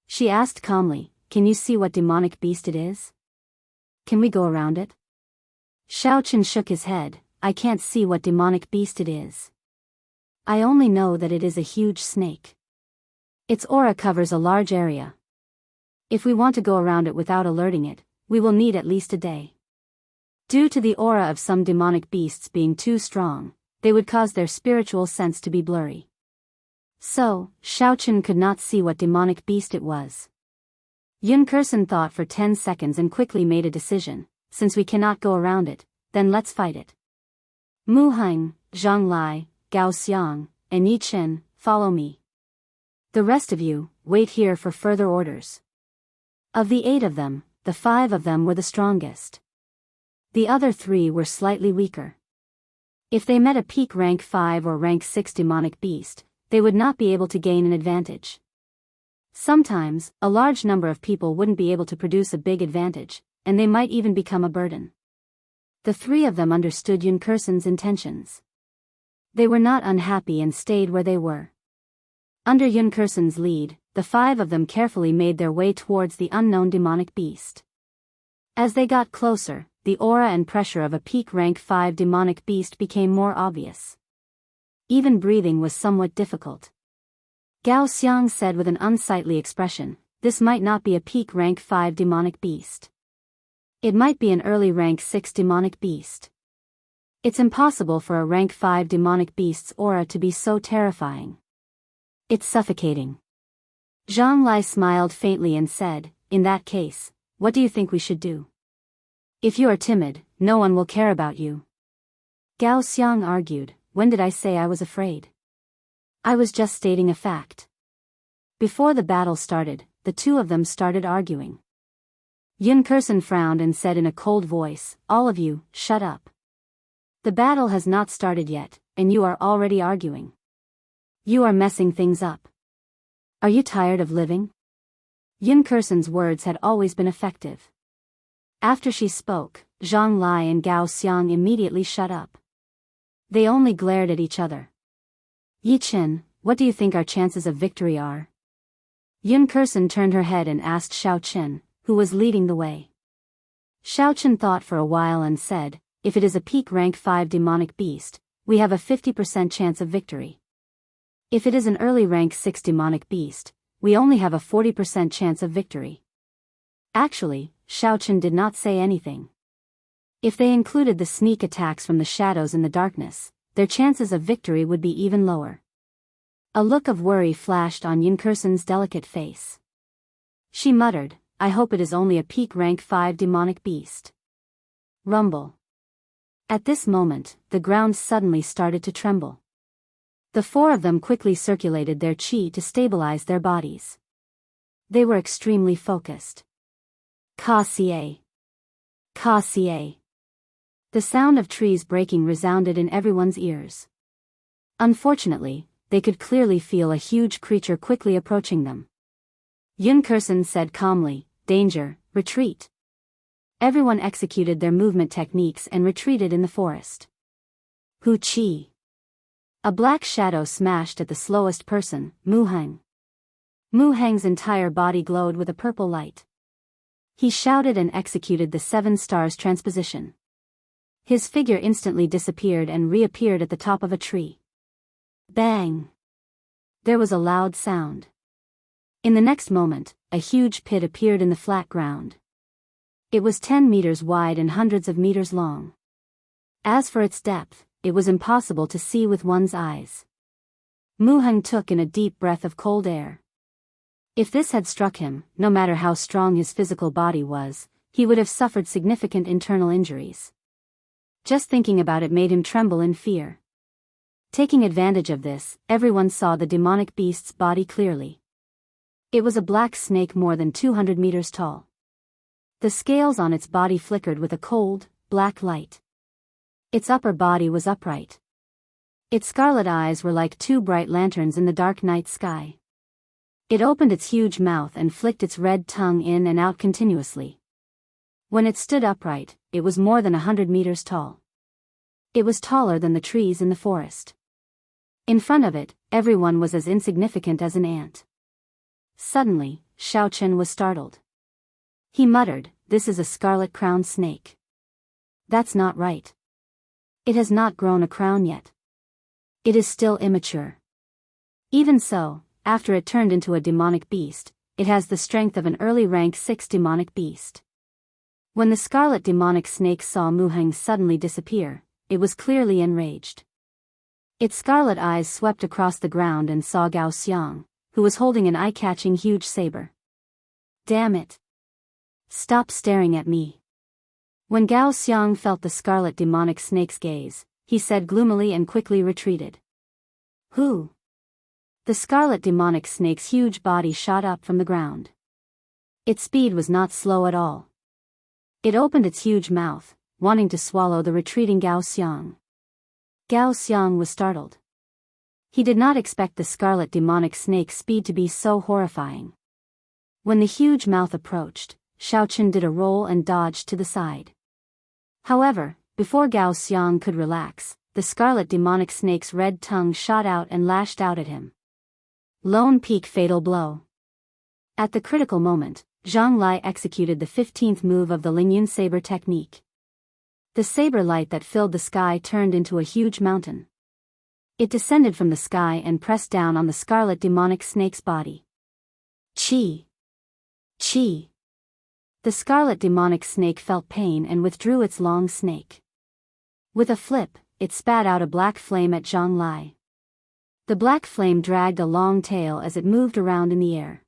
She asked calmly, "Can you see what demonic beast it is? Can we go around it?" Xiao Chen shook his head, "I can't see what demonic beast it is. I only know that it is a huge snake. Its aura covers a large area. If we want to go around it without alerting it, we will need at least a day. Due to the aura of some demonic beasts being too strong, they would cause their spiritual sense to be blurry." So, Xiao Chen could not see what demonic beast it was. Yun Kursen thought for 10 seconds and quickly made a decision, "Since we cannot go around it, then let's fight it. Mu Heng, Zhang Lai, Gao Xiang, and Yi Chen, follow me. The rest of you, wait here for further orders." Of the 8 of them, the 5 of them were the strongest. The other 3 were slightly weaker. If they met a peak rank 5 or rank 6 demonic beast, they would not be able to gain an advantage. Sometimes, a large number of people wouldn't be able to produce a big advantage, and they might even become a burden. The 3 of them understood Yun Kursen's intentions. They were not unhappy and stayed where they were. Under Yun Kursen's lead, the 5 of them carefully made their way towards the unknown demonic beast. As they got closer, the aura and pressure of a peak rank 5 demonic beast became more obvious. Even breathing was somewhat difficult. Gao Xiang said with an unsightly expression, "This might not be a peak rank 5 demonic beast. It might be an early rank 6 demonic beast. It's impossible for a rank 5 demonic beast's aura to be so terrifying. It's suffocating." Zhang Lai smiled faintly and said, "In that case, what do you think we should do? If you are timid, no one will care about you." Gao Xiang argued, "When did I say I was afraid? I was just stating a fact." Before the battle started, the 2 of them started arguing. Yun Kursen frowned and said in a cold voice, "All of you, shut up. The battle has not started yet, and you are already arguing. You are messing things up. Are you tired of living?" Yun Kursen's words had always been effective. After she spoke, Zhang Lai and Gao Xiang immediately shut up. They only glared at each other. "Yi Chen, what do you think our chances of victory are?" Yun Kursen turned her head and asked Xiao Qin, who was leading the way. Xiao Qin thought for a while and said, if it is a peak rank 5 demonic beast, we have a 50% chance of victory. If it is an early rank 6 demonic beast, we only have a 40% chance of victory. Actually, Xiao Qin did not say anything. If they included the sneak attacks from the shadows in the darkness, their chances of victory would be even lower. A look of worry flashed on Yun Kursen's delicate face. She muttered, I hope it is only a peak rank 5 demonic beast. Rumble. At this moment, the ground suddenly started to tremble. The four of them quickly circulated their qi to stabilize their bodies. They were extremely focused. Ka-xie. Ka-xie. The sound of trees breaking resounded in everyone's ears. Unfortunately, they could clearly feel a huge creature quickly approaching them. Yun Kursen said calmly, danger, retreat. Everyone executed their movement techniques and retreated in the forest. Hu Qi. A black shadow smashed at the slowest person, Mu Heng. Mu Heng's entire body glowed with a purple light. He shouted and executed the 7 stars transposition. His figure instantly disappeared and reappeared at the top of a tree. Bang! There was a loud sound. In the next moment, a huge pit appeared in the flat ground. It was 10 meters wide and hundreds of meters long. As for its depth, it was impossible to see with one's eyes. Mu Heng took in a deep breath of cold air. If this had struck him, no matter how strong his physical body was, he would have suffered significant internal injuries. Just thinking about it made him tremble in fear. Taking advantage of this, everyone saw the demonic beast's body clearly. It was a black snake more than 200 meters tall. The scales on its body flickered with a cold, black light. Its upper body was upright. Its scarlet eyes were like 2 bright lanterns in the dark night sky. It opened its huge mouth and flicked its red tongue in and out continuously. When it stood upright, it was more than 100 meters tall. It was taller than the trees in the forest. In front of it, everyone was as insignificant as an ant. Suddenly, Xiao Qin was startled. He muttered, this is a scarlet-crowned snake. That's not right. It has not grown a crown yet. It is still immature. Even so, after it turned into a demonic beast, it has the strength of an early rank 6 demonic beast. When the scarlet demonic snake saw Mu Heng suddenly disappear, it was clearly enraged. Its scarlet eyes swept across the ground and saw Gao Xiang, who was holding an eye-catching huge saber. Damn it! Stop staring at me. When Gao Xiang felt the scarlet demonic snake's gaze, he said gloomily and quickly retreated. Who? The scarlet demonic snake's huge body shot up from the ground. Its speed was not slow at all. It opened its huge mouth, wanting to swallow the retreating Gao Xiang. Gao Xiang was startled. He did not expect the scarlet demonic snake's speed to be so horrifying. When the huge mouth approached, Xiao Qin did a roll and dodged to the side. However, before Gao Xiang could relax, the scarlet demonic snake's red tongue shot out and lashed out at him. Lone Peak Fatal Blow. At the critical moment, Zhang Lai executed the 15th move of the Lingyun saber technique. The saber light that filled the sky turned into a huge mountain. It descended from the sky and pressed down on the scarlet demonic snake's body. Chi! Chi! The scarlet demonic snake felt pain and withdrew its long snake. With a flip, it spat out a black flame at Zhang Lai. The black flame dragged a long tail as it moved around in the air.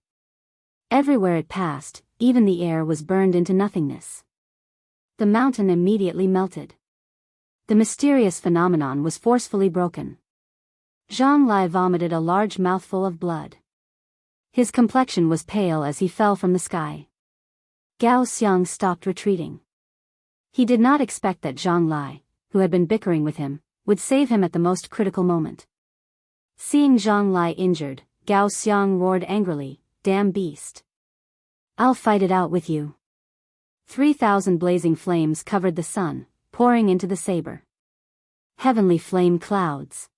Everywhere it passed, even the air was burned into nothingness. The mountain immediately melted. The mysterious phenomenon was forcefully broken. Zhang Lai vomited a large mouthful of blood. His complexion was pale as he fell from the sky. Gao Xiang stopped retreating. He did not expect that Zhang Lai, who had been bickering with him, would save him at the most critical moment. Seeing Zhang Lai injured, Gao Xiang roared angrily, "Damn beast! I'll fight it out with you." 3,000 blazing flames covered the sun, pouring into the saber. Heavenly flame clouds.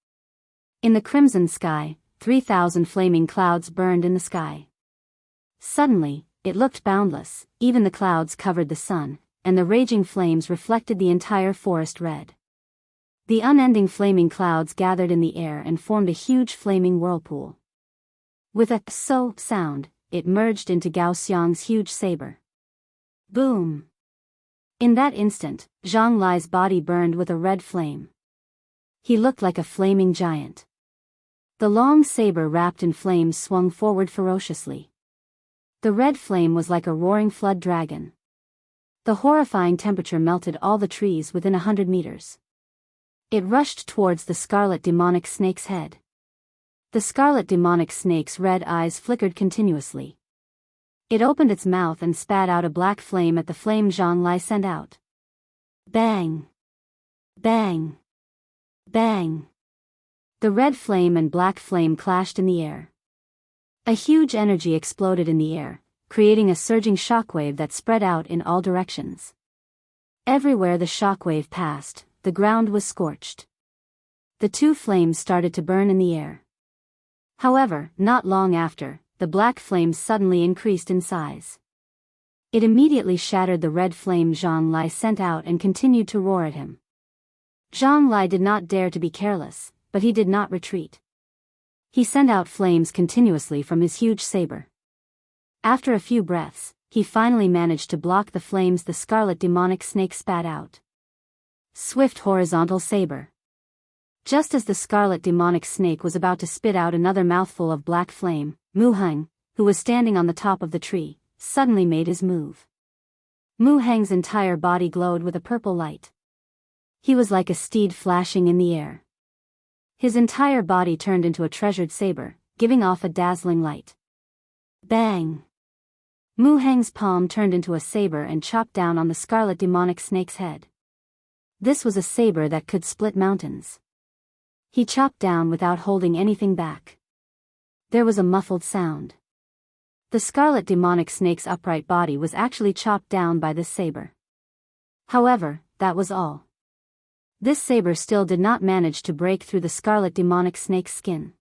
In the crimson sky, 3,000 flaming clouds burned in the sky. Suddenly, it looked boundless, even the clouds covered the sun, and the raging flames reflected the entire forest red. The unending flaming clouds gathered in the air and formed a huge flaming whirlpool. With a so sound, it merged into Gao Xiang's huge saber. Boom! In that instant, Zhang Lai's body burned with a red flame. He looked like a flaming giant. The long saber wrapped in flames swung forward ferociously. The red flame was like a roaring flood dragon. The horrifying temperature melted all the trees within 100 meters. It rushed towards the scarlet demonic snake's head. The scarlet demonic snake's red eyes flickered continuously. It opened its mouth and spat out a black flame at the flame Zhang Lai sent out. Bang! Bang! Bang! The red flame and black flame clashed in the air. A huge energy exploded in the air, creating a surging shockwave that spread out in all directions. Everywhere the shockwave passed, the ground was scorched. The two flames started to burn in the air. However, not long after, the black flame suddenly increased in size. It immediately shattered the red flame Zhang Lai sent out and continued to roar at him. Zhang Lai did not dare to be careless, but he did not retreat. He sent out flames continuously from his huge saber. After a few breaths, he finally managed to block the flames the scarlet demonic snake spat out. Swift horizontal saber. Just as the scarlet demonic snake was about to spit out another mouthful of black flame, Mu Heng, who was standing on the top of the tree, suddenly made his move. Mu Heng's entire body glowed with a purple light. He was like a steed flashing in the air. His entire body turned into a treasured saber, giving off a dazzling light. Bang! Mu Heng's palm turned into a saber and chopped down on the scarlet demonic snake's head. This was a saber that could split mountains. He chopped down without holding anything back. There was a muffled sound. The scarlet demonic snake's upright body was actually chopped down by this saber. However, that was all. This saber still did not manage to break through the scarlet demonic snake's skin.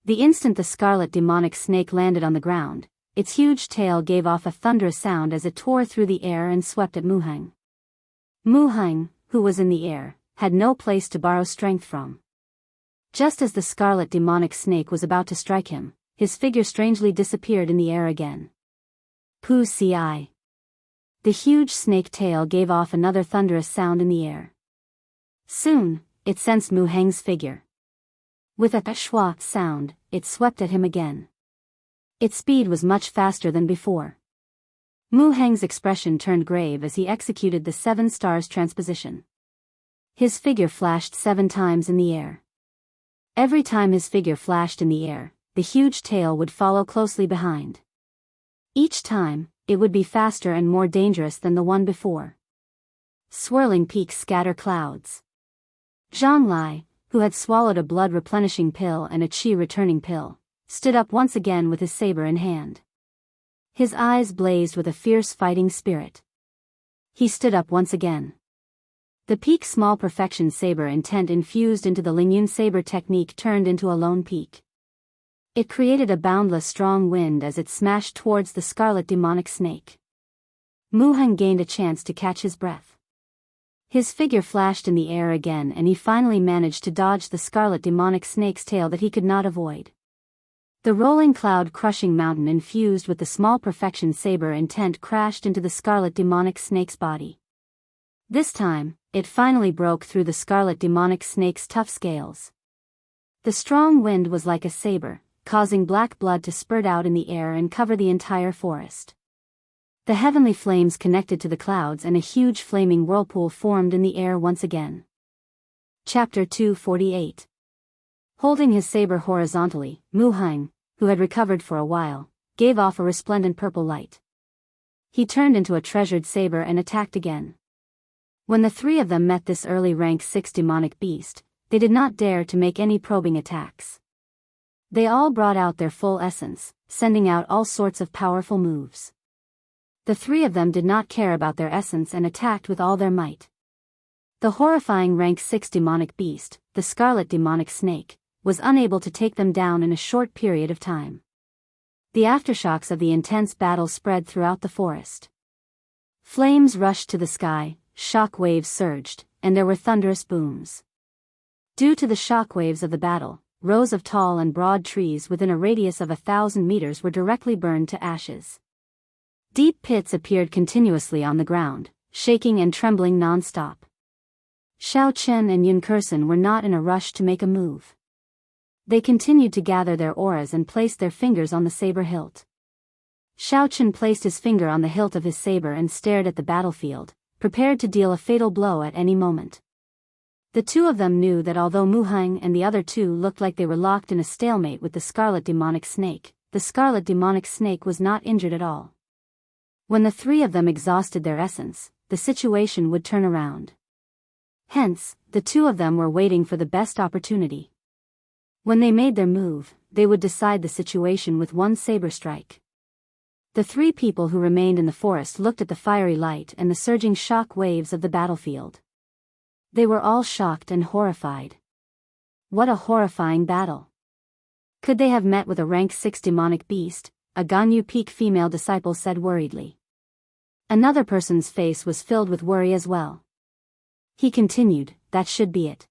The instant the scarlet demonic snake landed on the ground, its huge tail gave off a thunderous sound as it tore through the air and swept at Mu Heng. Mu Heng, who was in the air, had no place to borrow strength from. Just as the scarlet demonic snake was about to strike him, his figure strangely disappeared in the air again. Pu Ci. The huge snake tail gave off another thunderous sound in the air. Soon, it sensed Mu Heng's figure. With a schwa sound, it swept at him again. Its speed was much faster than before. Mu Heng's expression turned grave as he executed the 7 stars transposition. His figure flashed 7 times in the air. Every time his figure flashed in the air, the huge tail would follow closely behind. Each time, it would be faster and more dangerous than the one before. Swirling peaks scatter clouds. Zhang Lai, who had swallowed a blood-replenishing pill and a qi-returning pill, stood up once again with his saber in hand. His eyes blazed with a fierce fighting spirit. He stood up once again. The peak small perfection saber intent infused into the Lingyun saber technique turned into a lone peak. It created a boundless strong wind as it smashed towards the scarlet demonic snake. Mu Heng gained a chance to catch his breath. His figure flashed in the air again and he finally managed to dodge the scarlet demonic snake's tail that he could not avoid. The rolling cloud-crushing mountain infused with the small perfection saber intent crashed into the scarlet demonic snake's body. This time, it finally broke through the scarlet demonic snake's tough scales. The strong wind was like a saber, causing black blood to spurt out in the air and cover the entire forest. The heavenly flames connected to the clouds and a huge flaming whirlpool formed in the air once again. Chapter 248. Holding his saber horizontally, Mu Heng, who had recovered for a while, gave off a resplendent purple light. He turned into a treasured saber and attacked again. When the 3 of them met this early rank 6 demonic beast, they did not dare to make any probing attacks. They all brought out their full essence, sending out all sorts of powerful moves. The 3 of them did not care about their essence and attacked with all their might. The horrifying rank 6 demonic beast, the scarlet demonic snake, was unable to take them down in a short period of time. The aftershocks of the intense battle spread throughout the forest. Flames rushed to the sky, shock waves surged, and there were thunderous booms. Due to the shock waves of the battle, rows of tall and broad trees within a radius of 1,000 meters were directly burned to ashes. Deep pits appeared continuously on the ground, shaking and trembling non-stop. Xiao Chen and Yun Kursen were not in a rush to make a move. They continued to gather their auras and placed their fingers on the saber hilt. Xiao Chen placed his finger on the hilt of his saber and stared at the battlefield, prepared to deal a fatal blow at any moment. The two of them knew that although Mu Heng and the other two looked like they were locked in a stalemate with the scarlet demonic snake, the scarlet demonic snake was not injured at all. When the three of them exhausted their essence, the situation would turn around. Hence, the two of them were waiting for the best opportunity. When they made their move, they would decide the situation with one saber strike. The three people who remained in the forest looked at the fiery light and the surging shock waves of the battlefield. They were all shocked and horrified. What a horrifying battle! Could they have met with a rank 6 demonic beast? A Ganyu Peak female disciple said worriedly. Another person's face was filled with worry as well. He continued, that should be it.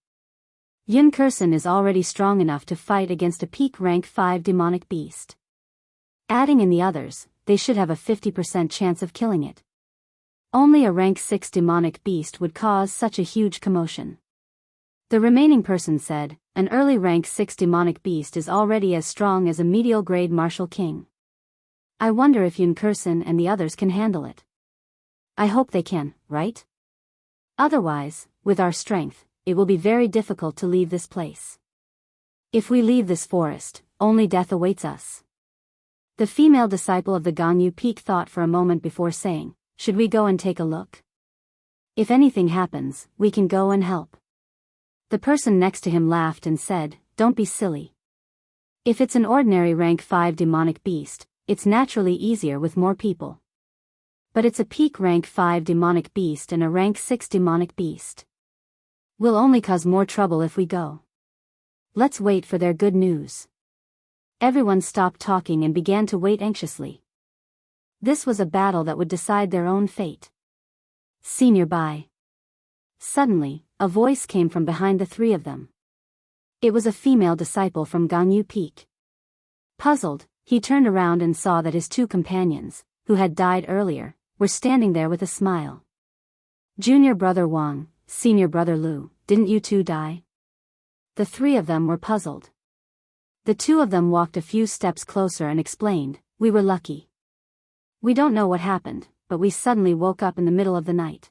Yun Kursen is already strong enough to fight against a peak rank 5 demonic beast. Adding in the others, they should have a 50% chance of killing it. Only a rank 6 demonic beast would cause such a huge commotion. The remaining person said, an early rank 6 demonic beast is already as strong as a medial grade martial king. I wonder if Yun Kursen and the others can handle it. I hope they can, right? Otherwise, with our strength, it will be very difficult to leave this place. If we leave this forest, only death awaits us. The female disciple of the Ganyu Peak thought for a moment before saying, should we go and take a look? If anything happens, we can go and help. The person next to him laughed and said, don't be silly. If it's an ordinary rank 5 demonic beast, it's naturally easier with more people. But it's a peak rank 5 demonic beast and a rank 6 demonic beast. We'll only cause more trouble if we go. Let's wait for their good news. Everyone stopped talking and began to wait anxiously. This was a battle that would decide their own fate. See nearby. Suddenly, a voice came from behind the three of them. It was a female disciple from Ganyu Peak. Puzzled, he turned around and saw that his two companions, who had died earlier, were standing there with a smile. Junior brother Wang, senior brother Lu, didn't you two die? The three of them were puzzled. The two of them walked a few steps closer and explained, we were lucky. We don't know what happened, but we suddenly woke up in the middle of the night.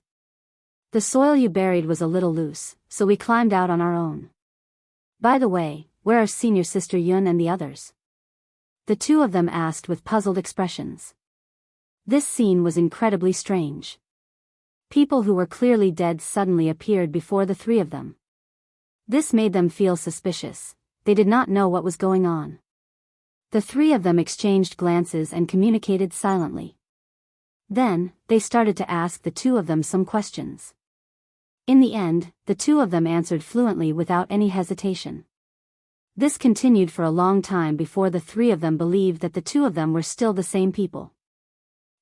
The soil you buried was a little loose, so we climbed out on our own. By the way, where are senior sister Yun and the others? The two of them asked with puzzled expressions. This scene was incredibly strange. People who were clearly dead suddenly appeared before the three of them. This made them feel suspicious. They did not know what was going on. The three of them exchanged glances and communicated silently. Then, they started to ask the two of them some questions. In the end, the two of them answered fluently without any hesitation. This continued for a long time before the three of them believed that the two of them were still the same people.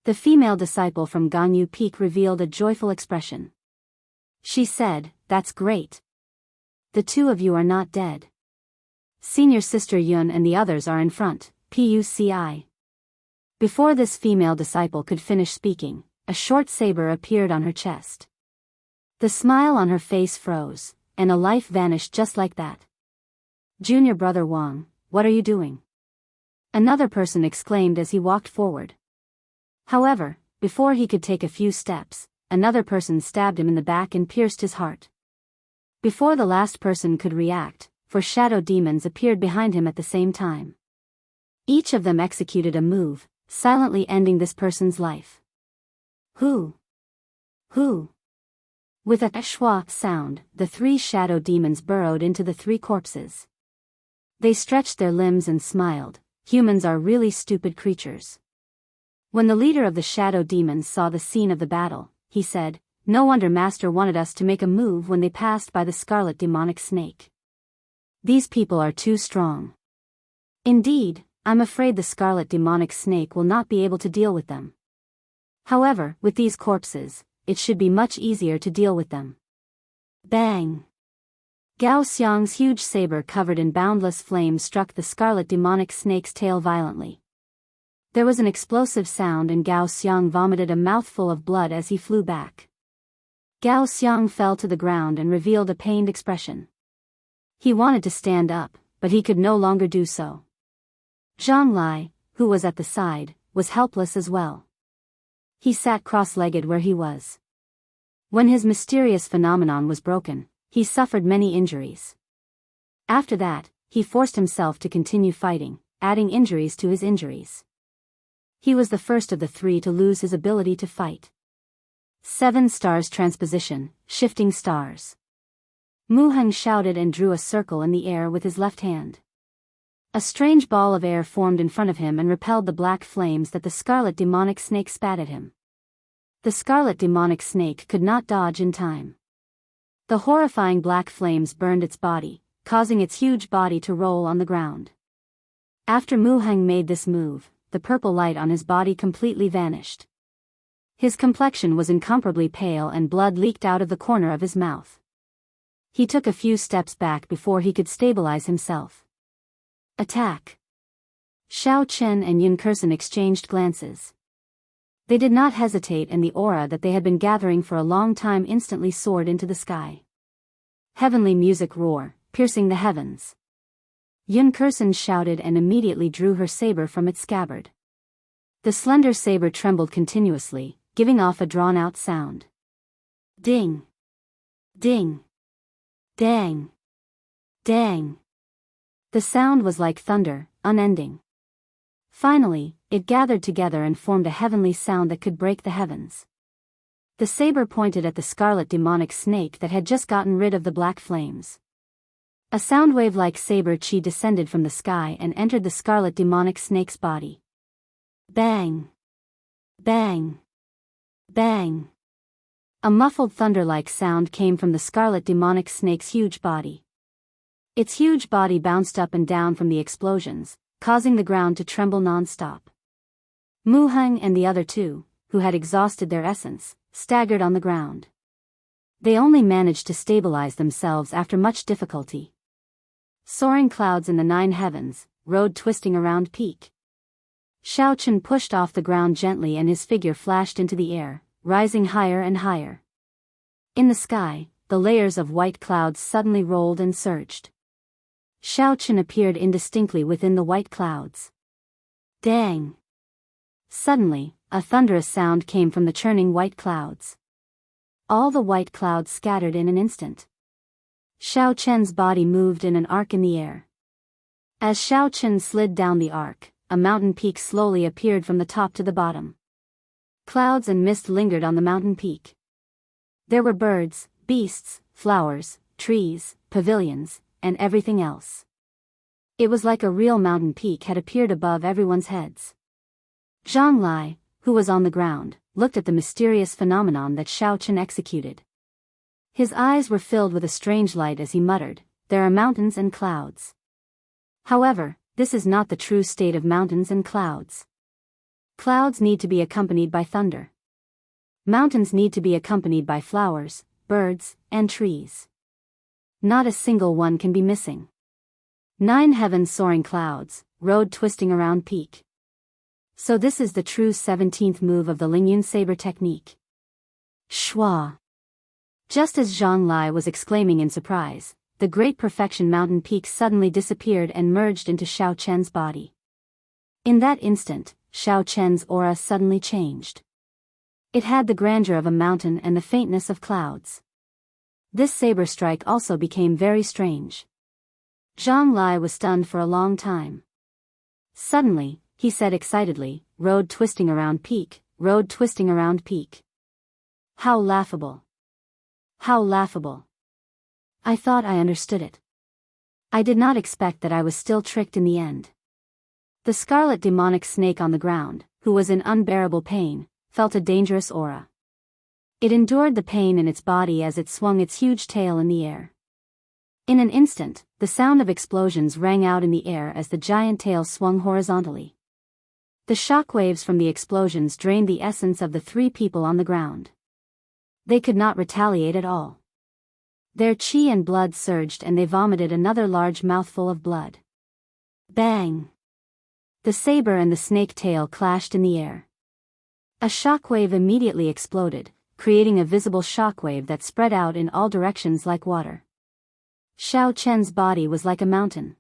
The female disciple from Ganyu Peak revealed a joyful expression. She said, that's great. The two of you are not dead. Senior sister Yun and the others are in front, PUCI. Before this female disciple could finish speaking, a short saber appeared on her chest. The smile on her face froze, and a life vanished just like that. Junior brother Wang, what are you doing? Another person exclaimed as he walked forward. However, before he could take a few steps, another person stabbed him in the back and pierced his heart. Before the last person could react, 4 shadow demons appeared behind him at the same time. Each of them executed a move, silently ending this person's life. Who? With a schwa sound, the 3 shadow demons burrowed into the 3 corpses. They stretched their limbs and smiled. Humans are really stupid creatures. When the leader of the shadow demons saw the scene of the battle, he said, no wonder Master wanted us to make a move when they passed by the scarlet demonic snake. These people are too strong. Indeed, I'm afraid the scarlet demonic snake will not be able to deal with them. However, with these corpses, it should be much easier to deal with them. Bang! Gao Xiang's huge saber covered in boundless flames struck the scarlet demonic snake's tail violently. There was an explosive sound and Gao Xiang vomited a mouthful of blood as he flew back. Gao Xiang fell to the ground and revealed a pained expression. He wanted to stand up, but he could no longer do so. Zhang Lai, who was at the side, was helpless as well. He sat cross-legged where he was. When his mysterious phenomenon was broken, he suffered many injuries. After that, he forced himself to continue fighting, adding injuries to his injuries. He was the first of the three to lose his ability to fight. 7 stars transposition, shifting stars. Mu Heng shouted and drew a circle in the air with his left hand. A strange ball of air formed in front of him and repelled the black flames that the scarlet demonic snake spat at him. The scarlet demonic snake could not dodge in time. The horrifying black flames burned its body, causing its huge body to roll on the ground. After Mu Heng made this move, the purple light on his body completely vanished. His complexion was incomparably pale and blood leaked out of the corner of his mouth. He took a few steps back before he could stabilize himself. Attack! Xiao Chen and Yun Kursen exchanged glances. They did not hesitate and the aura that they had been gathering for a long time instantly soared into the sky. Heavenly music roar, piercing the heavens. Yun Kursen shouted and immediately drew her saber from its scabbard. The slender saber trembled continuously, giving off a drawn-out sound. Ding! Ding! Dang! Dang! The sound was like thunder, unending. Finally, it gathered together and formed a heavenly sound that could break the heavens. The saber pointed at the scarlet demonic snake that had just gotten rid of the black flames. A sound wave-like saber chi descended from the sky and entered the scarlet demonic snake's body. Bang! Bang! Bang! A muffled thunder-like sound came from the scarlet demonic snake's huge body. Its huge body bounced up and down from the explosions, causing the ground to tremble non-stop. Mu Heng and the other two, who had exhausted their essence, staggered on the ground. They only managed to stabilize themselves after much difficulty. Soaring clouds in the 9 heavens, road twisting around peak. Xiao Chen pushed off the ground gently and his figure flashed into the air, rising higher and higher. In the sky, the layers of white clouds suddenly rolled and surged. Xiao Chen appeared indistinctly within the white clouds. Dang! Suddenly, a thunderous sound came from the churning white clouds. All the white clouds scattered in an instant. Xiao Chen's body moved in an arc in the air. As Xiao Chen slid down the arc, a mountain peak slowly appeared from the top to the bottom. Clouds and mist lingered on the mountain peak. There were birds, beasts, flowers, trees, pavilions, and everything else. It was like a real mountain peak had appeared above everyone's heads. Zhang Lai, who was on the ground, looked at the mysterious phenomenon that Xiao Chen executed. His eyes were filled with a strange light as he muttered, "There are mountains and clouds. However, this is not the true state of mountains and clouds. Clouds need to be accompanied by thunder. Mountains need to be accompanied by flowers, birds, and trees. Not a single one can be missing. 9 heavens soaring clouds, road twisting around peak. So this is the true 17th move of the Lingyun saber technique." Shua! Just as Zhang Lai was exclaiming in surprise, the great perfection mountain peak suddenly disappeared and merged into Xiao Chen's body. In that instant, Xiao Chen's aura suddenly changed. It had the grandeur of a mountain and the faintness of clouds. This saber strike also became very strange. Zhang Lai was stunned for a long time. Suddenly, he said excitedly, "Road twisting around peak, road twisting around peak. How laughable! How laughable! I thought I understood it. I did not expect that I was still tricked in the end." The scarlet demonic snake on the ground, who was in unbearable pain, felt a dangerous aura. It endured the pain in its body as it swung its huge tail in the air. In an instant, the sound of explosions rang out in the air as the giant tail swung horizontally. The shock waves from the explosions drained the essence of the three people on the ground. They could not retaliate at all. Their chi and blood surged and they vomited another large mouthful of blood. Bang! The saber and the snake tail clashed in the air. A shockwave immediately exploded, creating a visible shockwave that spread out in all directions like water. Xiao Chen's body was like a mountain.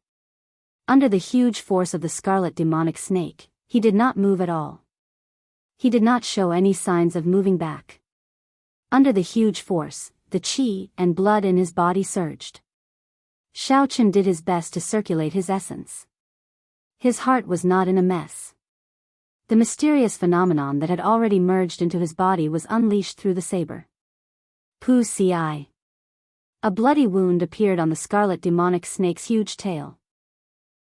Under the huge force of the scarlet demonic snake, he did not move at all. He did not show any signs of moving back. Under the huge force, the qi and blood in his body surged. Xiao Chen did his best to circulate his essence. His heart was not in a mess. The mysterious phenomenon that had already merged into his body was unleashed through the saber. Pu Ci. A bloody wound appeared on the scarlet demonic snake's huge tail.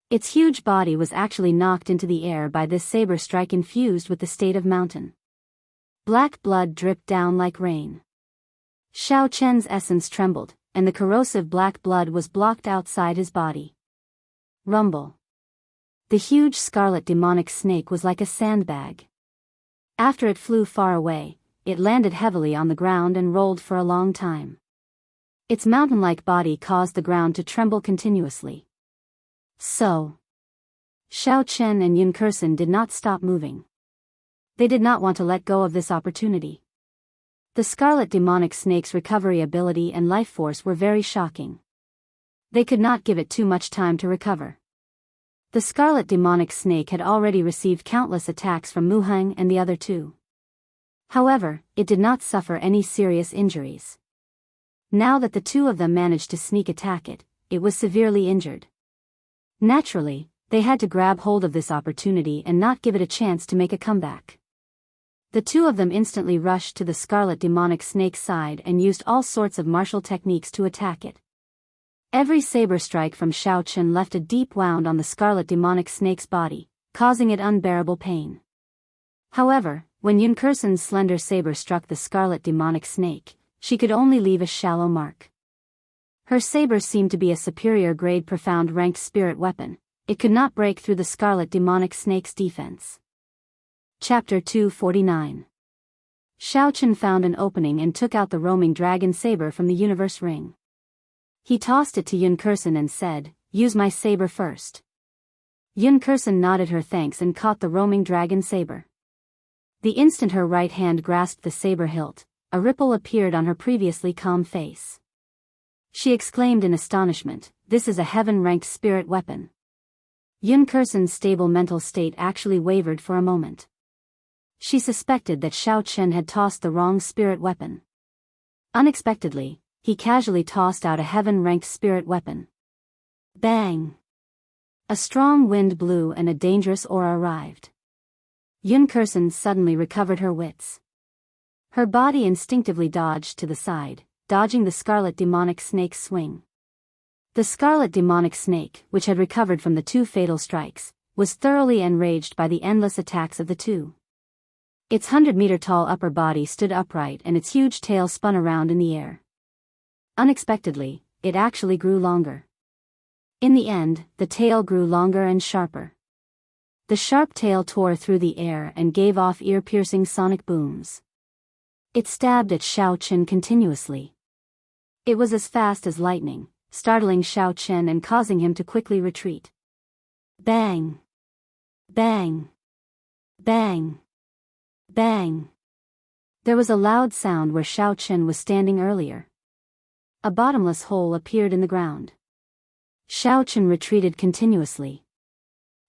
Its huge body was actually knocked into the air by this saber strike infused with the state of mountain. Black blood dripped down like rain. Xiao Chen's essence trembled, and the corrosive black blood was blocked outside his body. Rumble. The huge scarlet demonic snake was like a sandbag. After it flew far away, it landed heavily on the ground and rolled for a long time. Its mountain-like body caused the ground to tremble continuously. So, Xiao Chen and Yun Kursen did not stop moving. They did not want to let go of this opportunity. The scarlet demonic snake's recovery ability and life force were very shocking. They could not give it too much time to recover. The scarlet demonic snake had already received countless attacks from Mu Heng and the other two. However, it did not suffer any serious injuries. Now that the two of them managed to sneak attack it, it was severely injured. Naturally, they had to grab hold of this opportunity and not give it a chance to make a comeback. The two of them instantly rushed to the scarlet demonic snake's side and used all sorts of martial techniques to attack it. Every saber strike from Xiao Chen left a deep wound on the scarlet demonic snake's body, causing it unbearable pain. However, when Yun Kursen's slender saber struck the scarlet demonic snake, she could only leave a shallow mark. Her saber seemed to be a superior grade profound ranked spirit weapon. It could not break through the scarlet demonic snake's defense. Chapter 249. Xiao Chen found an opening and took out the roaming dragon saber from the universe ring. He tossed it to Yun Kursen and said, "Use my saber first." Yun Kursen nodded her thanks and caught the roaming dragon saber. The instant her right hand grasped the saber hilt, a ripple appeared on her previously calm face. She exclaimed in astonishment, "This is a heaven-ranked spirit weapon." Yun Kursen's stable mental state actually wavered for a moment. She suspected that Xiao Chen had tossed the wrong spirit weapon. Unexpectedly, he casually tossed out a heaven-ranked spirit weapon. Bang! A strong wind blew and a dangerous aura arrived. Yun Kursen suddenly recovered her wits. Her body instinctively dodged to the side, dodging the scarlet demonic snake's swing. The scarlet demonic snake, which had recovered from the two fatal strikes, was thoroughly enraged by the endless attacks of the two. Its 100-meter-tall upper body stood upright and its huge tail spun around in the air. Unexpectedly, it actually grew longer. In the end, the tail grew longer and sharper. The sharp tail tore through the air and gave off ear-piercing sonic booms. It stabbed at Xiao Chen continuously. It was as fast as lightning, startling Xiao Chen and causing him to quickly retreat. Bang! Bang! Bang! Bang! There was a loud sound where Xiao Chen was standing earlier. A bottomless hole appeared in the ground. Xiao Chen retreated continuously.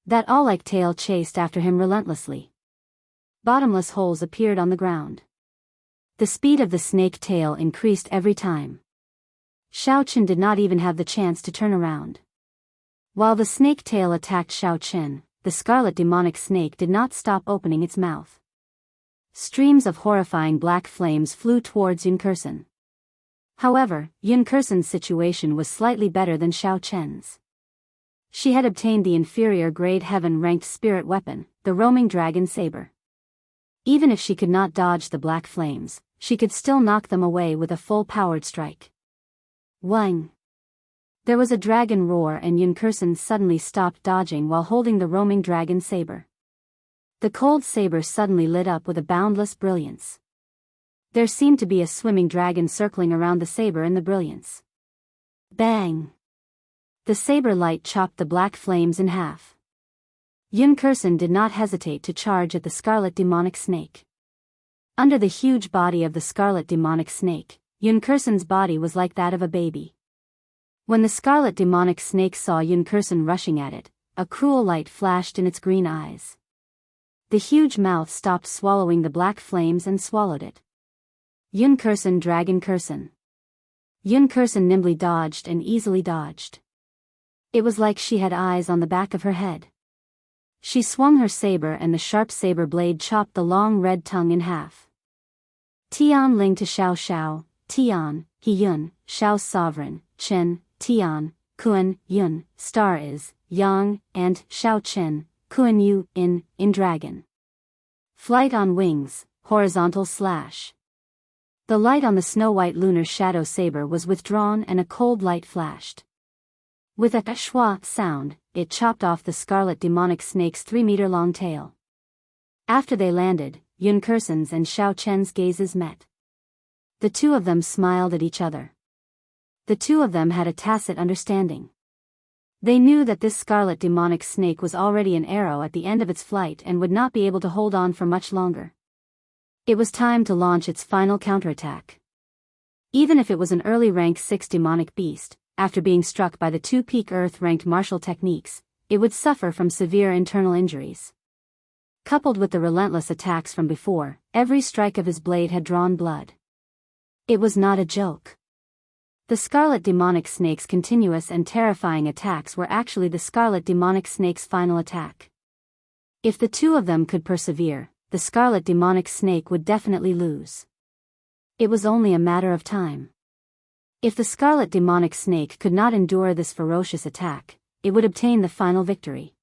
That all-like tail chased after him relentlessly. Bottomless holes appeared on the ground. The speed of the snake tail increased every time. Xiao Chen did not even have the chance to turn around. While the snake tail attacked Xiao Chen, the scarlet demonic snake did not stop opening its mouth. Streams of horrifying black flames flew towards Yun Kursen. However, Yun Kursen's situation was slightly better than Xiao Chen's. She had obtained the inferior grade heaven-ranked spirit weapon, the roaming dragon saber. Even if she could not dodge the black flames, she could still knock them away with a full-powered strike. Wang! There was a dragon roar and Yun Kursen suddenly stopped dodging while holding the roaming dragon saber. The cold saber suddenly lit up with a boundless brilliance. There seemed to be a swimming dragon circling around the saber in the brilliance. Bang! The saber light chopped the black flames in half. Yun Kursen did not hesitate to charge at the scarlet demonic snake. Under the huge body of the scarlet demonic snake, Yun Kursen's body was like that of a baby. When the scarlet demonic snake saw Yun Kursen rushing at it, a cruel light flashed in its green eyes. The huge mouth stopped swallowing the black flames and swallowed it. Yun Kursen, Dragon Kursen. Yun Kursen nimbly dodged and easily dodged. It was like she had eyes on the back of her head. She swung her saber and the sharp saber blade chopped the long red tongue in half. Tian Ling to Xiao Xiao, Tian, He Yun, Xiao's sovereign, Chen, Tian, Kuan, Yun, star is, Yang, and Xiao Chen, Kuan Yu, in dragon. Flight on wings, horizontal slash. The light on the snow-white lunar shadow saber was withdrawn and a cold light flashed. With a schwa sound, it chopped off the scarlet demonic snake's 3-meter-long tail. After they landed, Yun Kursen's and Xiao Chen's gazes met. The two of them smiled at each other. The two of them had a tacit understanding. They knew that this scarlet demonic snake was already an arrow at the end of its flight and would not be able to hold on for much longer. It was time to launch its final counterattack. Even if it was an early rank 6 demonic beast, after being struck by the 2 peak Earth-ranked martial techniques, it would suffer from severe internal injuries. Coupled with the relentless attacks from before, every strike of his blade had drawn blood. It was not a joke. The scarlet demonic snake's continuous and terrifying attacks were actually the scarlet demonic snake's final attack. If the two of them could persevere, the scarlet demonic snake would definitely lose. It was only a matter of time. If the scarlet demonic snake could not endure this ferocious attack, it would obtain the final victory.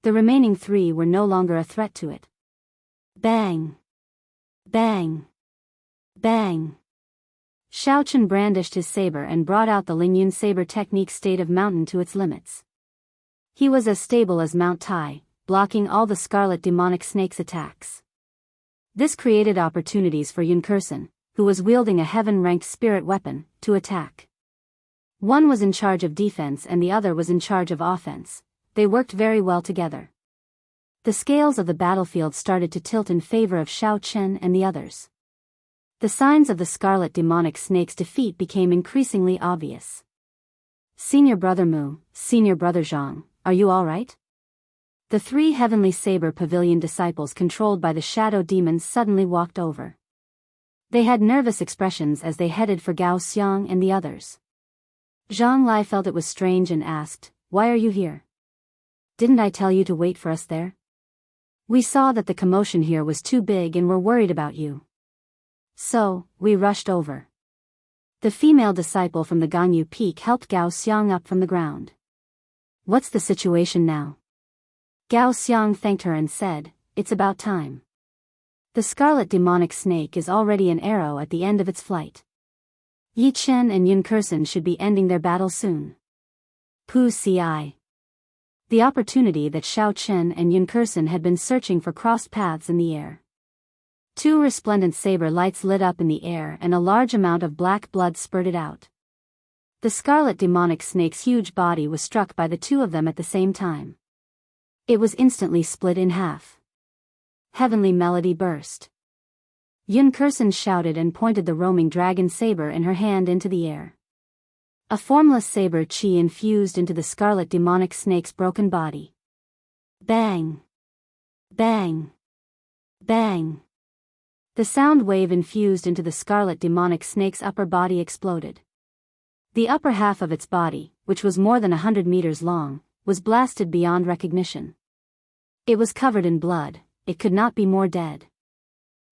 The remaining 3 were no longer a threat to it. Bang! Bang! Bang! Xiao Chen brandished his saber and brought out the Lingyun saber technique state of mountain to its limits. He was as stable as Mount Tai, blocking all the scarlet demonic snake's attacks. This created opportunities for Yun Kursen, who was wielding a heaven-ranked spirit weapon, to attack. One was in charge of defense and the other was in charge of offense. They worked very well together. The scales of the battlefield started to tilt in favor of Xiao Chen and the others. The signs of the scarlet demonic snake's defeat became increasingly obvious. Senior Brother Mu, Senior Brother Zhang, are you all right? The 3 heavenly saber pavilion disciples controlled by the shadow demons suddenly walked over. They had nervous expressions as they headed for Gao Xiang and the others. Zhang Lai felt it was strange and asked, "Why are you here? Didn't I tell you to wait for us there? We saw that the commotion here was too big and were worried about you. So, we rushed over." The female disciple from the Gangyu Peak helped Gao Xiang up from the ground. "What's the situation now?" Gao Xiang thanked her and said, "It's about time. The scarlet demonic snake is already an arrow at the end of its flight. Yi Chen and Yun Kursen should be ending their battle soon." Pu Ci. The opportunity that Xiao Chen and Yun Kursen had been searching for crossed paths in the air. 2 resplendent saber lights lit up in the air and a large amount of black blood spurted out. The scarlet demonic snake's huge body was struck by the 2 of them at the same time. It was instantly split in half. Heavenly melody burst. Yun Kursen shouted and pointed the roaming dragon saber in her hand into the air. A formless saber chi infused into the scarlet demonic snake's broken body. Bang! Bang! Bang! The sound wave infused into the scarlet demonic snake's upper body exploded. The upper half of its body, which was more than 100 meters long, was blasted beyond recognition. It was covered in blood, it could not be more dead.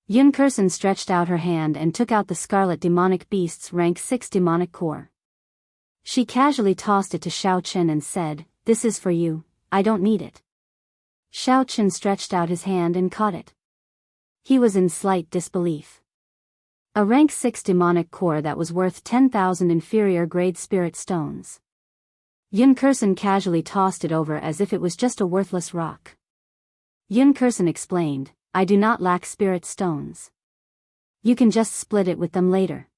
Yun Kursen stretched out her hand and took out the scarlet demonic beast's rank 6 demonic core. She casually tossed it to Xiao Chen and said, "This is for you, I don't need it." Xiao Chen stretched out his hand and caught it. He was in slight disbelief. A rank 6 demonic core that was worth 10,000 inferior grade spirit stones. Yun Kursen casually tossed it over as if it was just a worthless rock. Yun Kursen explained, I do not lack spirit stones. You can just split it with them later.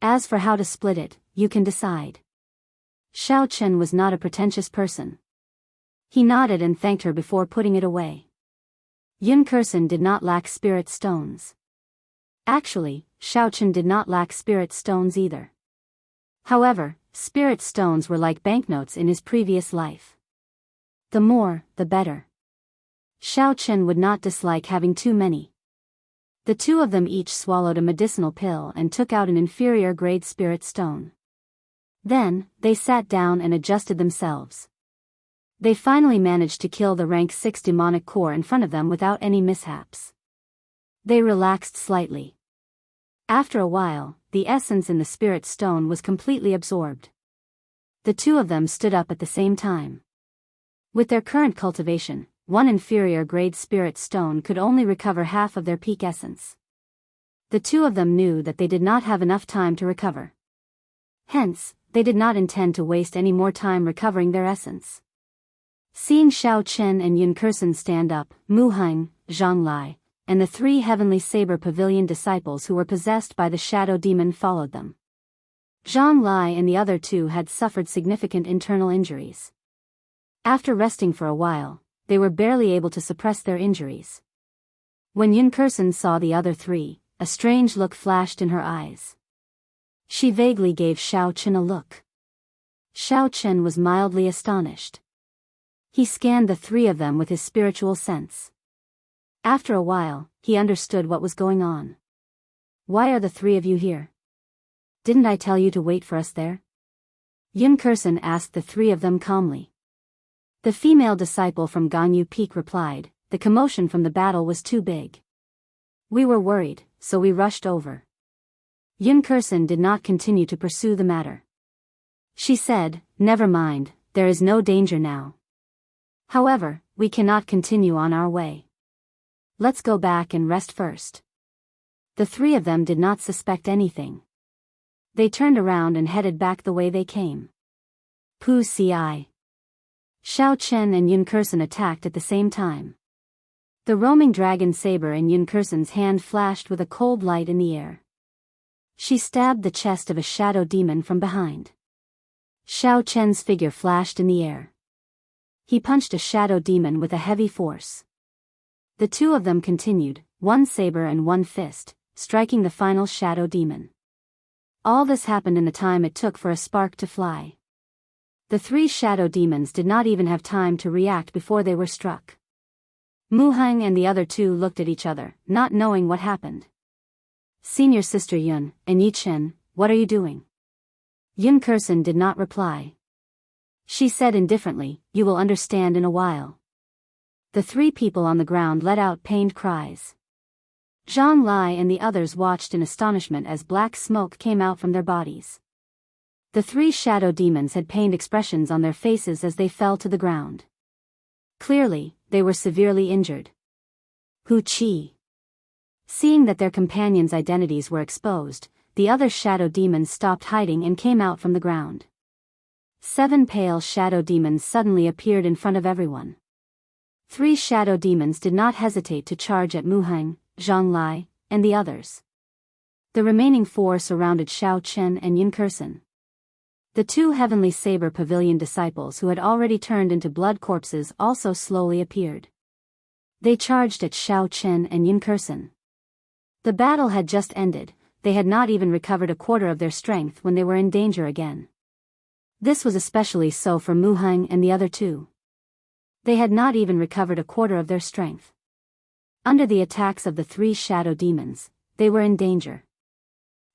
As for how to split it, you can decide. Xiao Chen was not a pretentious person. He nodded and thanked her before putting it away. Yun Kursen did not lack spirit stones. Actually, Xiao Chen did not lack spirit stones either. However, spirit stones were like banknotes in his previous life. The more, the better. Xiao Chen would not dislike having too many. The two of them each swallowed a medicinal pill and took out an inferior grade spirit stone. Then, they sat down and adjusted themselves. They finally managed to kill the rank 6 demonic core in front of them without any mishaps. They relaxed slightly. After a while, the essence in the spirit stone was completely absorbed. The two of them stood up at the same time. With their current cultivation, one inferior grade spirit stone could only recover half of their peak essence. The two of them knew that they did not have enough time to recover. Hence, they did not intend to waste any more time recovering their essence. Seeing Xiao Chen and Yun Kursen stand up, Mu Heng, Zhang Lai, and the 3 Heavenly Saber Pavilion disciples who were possessed by the shadow demon followed them. Zhang Lai and the other 2 had suffered significant internal injuries. After resting for a while, they were barely able to suppress their injuries. When Yun Kursen saw the other 3, a strange look flashed in her eyes. She vaguely gave Xiao Chen a look. Xiao Chen was mildly astonished. He scanned the 3 of them with his spiritual sense. After a while, he understood what was going on. Why are the 3 of you here? Didn't I tell you to wait for us there? Yun Kursen asked the 3 of them calmly. The female disciple from Ganyu Peak replied, the commotion from the battle was too big. We were worried, so we rushed over. Yun Kursen did not continue to pursue the matter. She said, never mind, there is no danger now. However, we cannot continue on our way. Let's go back and rest first. The 3 of them did not suspect anything. They turned around and headed back the way they came. Pu Ci. Xiao Chen and Yun Kursen attacked at the same time. The roaming dragon saber in Yun Kursen's hand flashed with a cold light in the air. She stabbed the chest of a shadow demon from behind. Xiao Chen's figure flashed in the air. He punched a shadow demon with a heavy force. The 2 of them continued, one saber and one fist, striking the final shadow demon. All this happened in the time it took for a spark to fly. The 3 shadow demons did not even have time to react before they were struck. Mu Heng and the other 2 looked at each other, not knowing what happened. Senior Sister Yun and Yi Chen, what are you doing? Yun Kursen did not reply. She said indifferently, you will understand in a while. The 3 people on the ground let out pained cries. Zhang Lai and the others watched in astonishment as black smoke came out from their bodies. The 3 shadow demons had pained expressions on their faces as they fell to the ground. Clearly, they were severely injured. Hu Qi. Seeing that their companions' identities were exposed, the other shadow demons stopped hiding and came out from the ground. 7 pale shadow demons suddenly appeared in front of everyone. 3 shadow demons did not hesitate to charge at Mu Heng, Zhang Lai, and the others. The remaining 4 surrounded Xiao Chen and Yun Kursen. The 2 Heavenly Saber Pavilion disciples who had already turned into blood corpses also slowly appeared. They charged at Xiao Chen and Yun Kursen. The battle had just ended, they had not even recovered a quarter of their strength when they were in danger again. This was especially so for Mu Heng and the other 2. They had not even recovered a quarter of their strength. Under the attacks of the 3 shadow demons, they were in danger.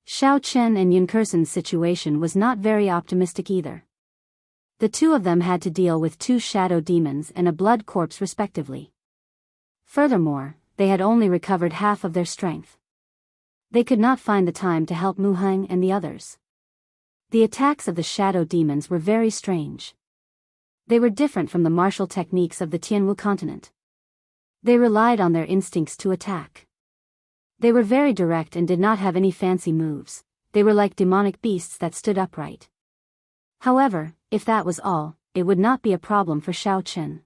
Xiao Chen and Yun Kursen's situation was not very optimistic either. The 2 of them had to deal with 2 shadow demons and a blood corpse respectively. Furthermore, they had only recovered half of their strength. They could not find the time to help Mu Heng and the others. The attacks of the shadow demons were very strange. They were different from the martial techniques of the Tianwu continent. They relied on their instincts to attack. They were very direct and did not have any fancy moves. They were like demonic beasts that stood upright. However, if that was all, it would not be a problem for Xiao Chen.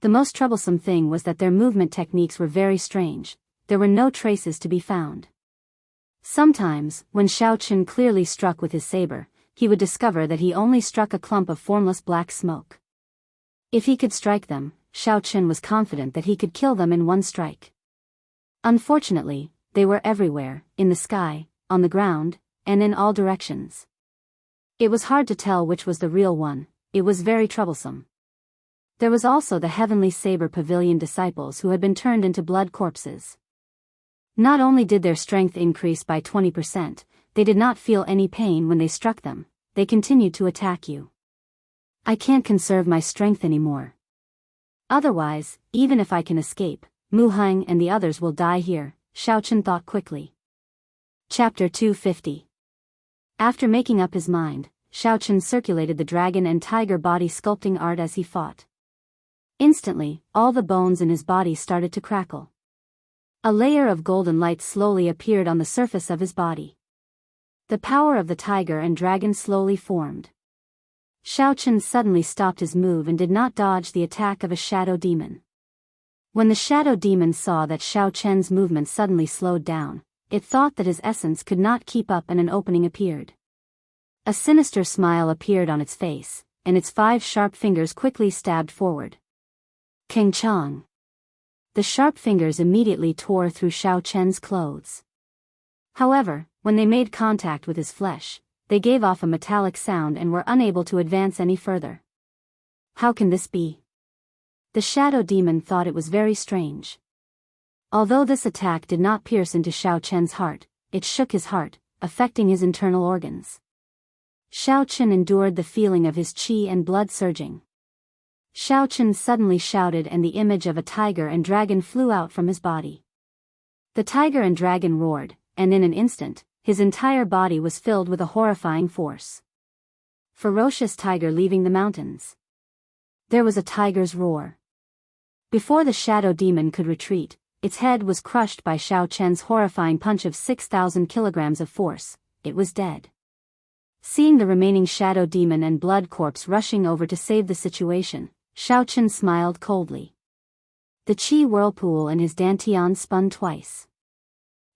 The most troublesome thing was that their movement techniques were very strange. There were no traces to be found. Sometimes, when Xiao Chen clearly struck with his saber, he would discover that he only struck a clump of formless black smoke. If he could strike them, Xiao Chen was confident that he could kill them in one strike. Unfortunately, they were everywhere, in the sky, on the ground, and in all directions. It was hard to tell which was the real one. It was very troublesome. There was also the Heavenly Saber Pavilion disciples who had been turned into blood corpses. Not only did their strength increase by 20%, they did not feel any pain when they struck them. They continued to attack you. I can't conserve my strength anymore. Otherwise, even if I can escape, Mu Hang and the others will die here, Xiao Chen thought quickly. Chapter 250. After making up his mind, Xiao Chen circulated the dragon and tiger body sculpting art as he fought. Instantly, all the bones in his body started to crackle. A layer of golden light slowly appeared on the surface of his body. The power of the tiger and dragon slowly formed. Xiao Chen suddenly stopped his move and did not dodge the attack of a shadow demon. When the shadow demon saw that Xiao Chen's movement suddenly slowed down, it thought that his essence could not keep up and an opening appeared. A sinister smile appeared on its face, and its 5 sharp fingers quickly stabbed forward. King Chong. The sharp fingers immediately tore through Xiao Chen's clothes. However, when they made contact with his flesh, they gave off a metallic sound and were unable to advance any further. How can this be? The shadow demon thought it was very strange. Although this attack did not pierce into Xiao Chen's heart, it shook his heart, affecting his internal organs. Xiao Chen endured the feeling of his qi and blood surging. Xiao Chen suddenly shouted and the image of a tiger and dragon flew out from his body. The tiger and dragon roared, and in an instant, his entire body was filled with a horrifying force. Ferocious tiger leaving the mountains. There was a tiger's roar. Before the shadow demon could retreat, its head was crushed by Xiao Chen's horrifying punch of 6,000 kilograms of force. It was dead. Seeing the remaining shadow demon and blood corpse rushing over to save the situation, Xiao Chen smiled coldly. The qi whirlpool in his dantian spun twice.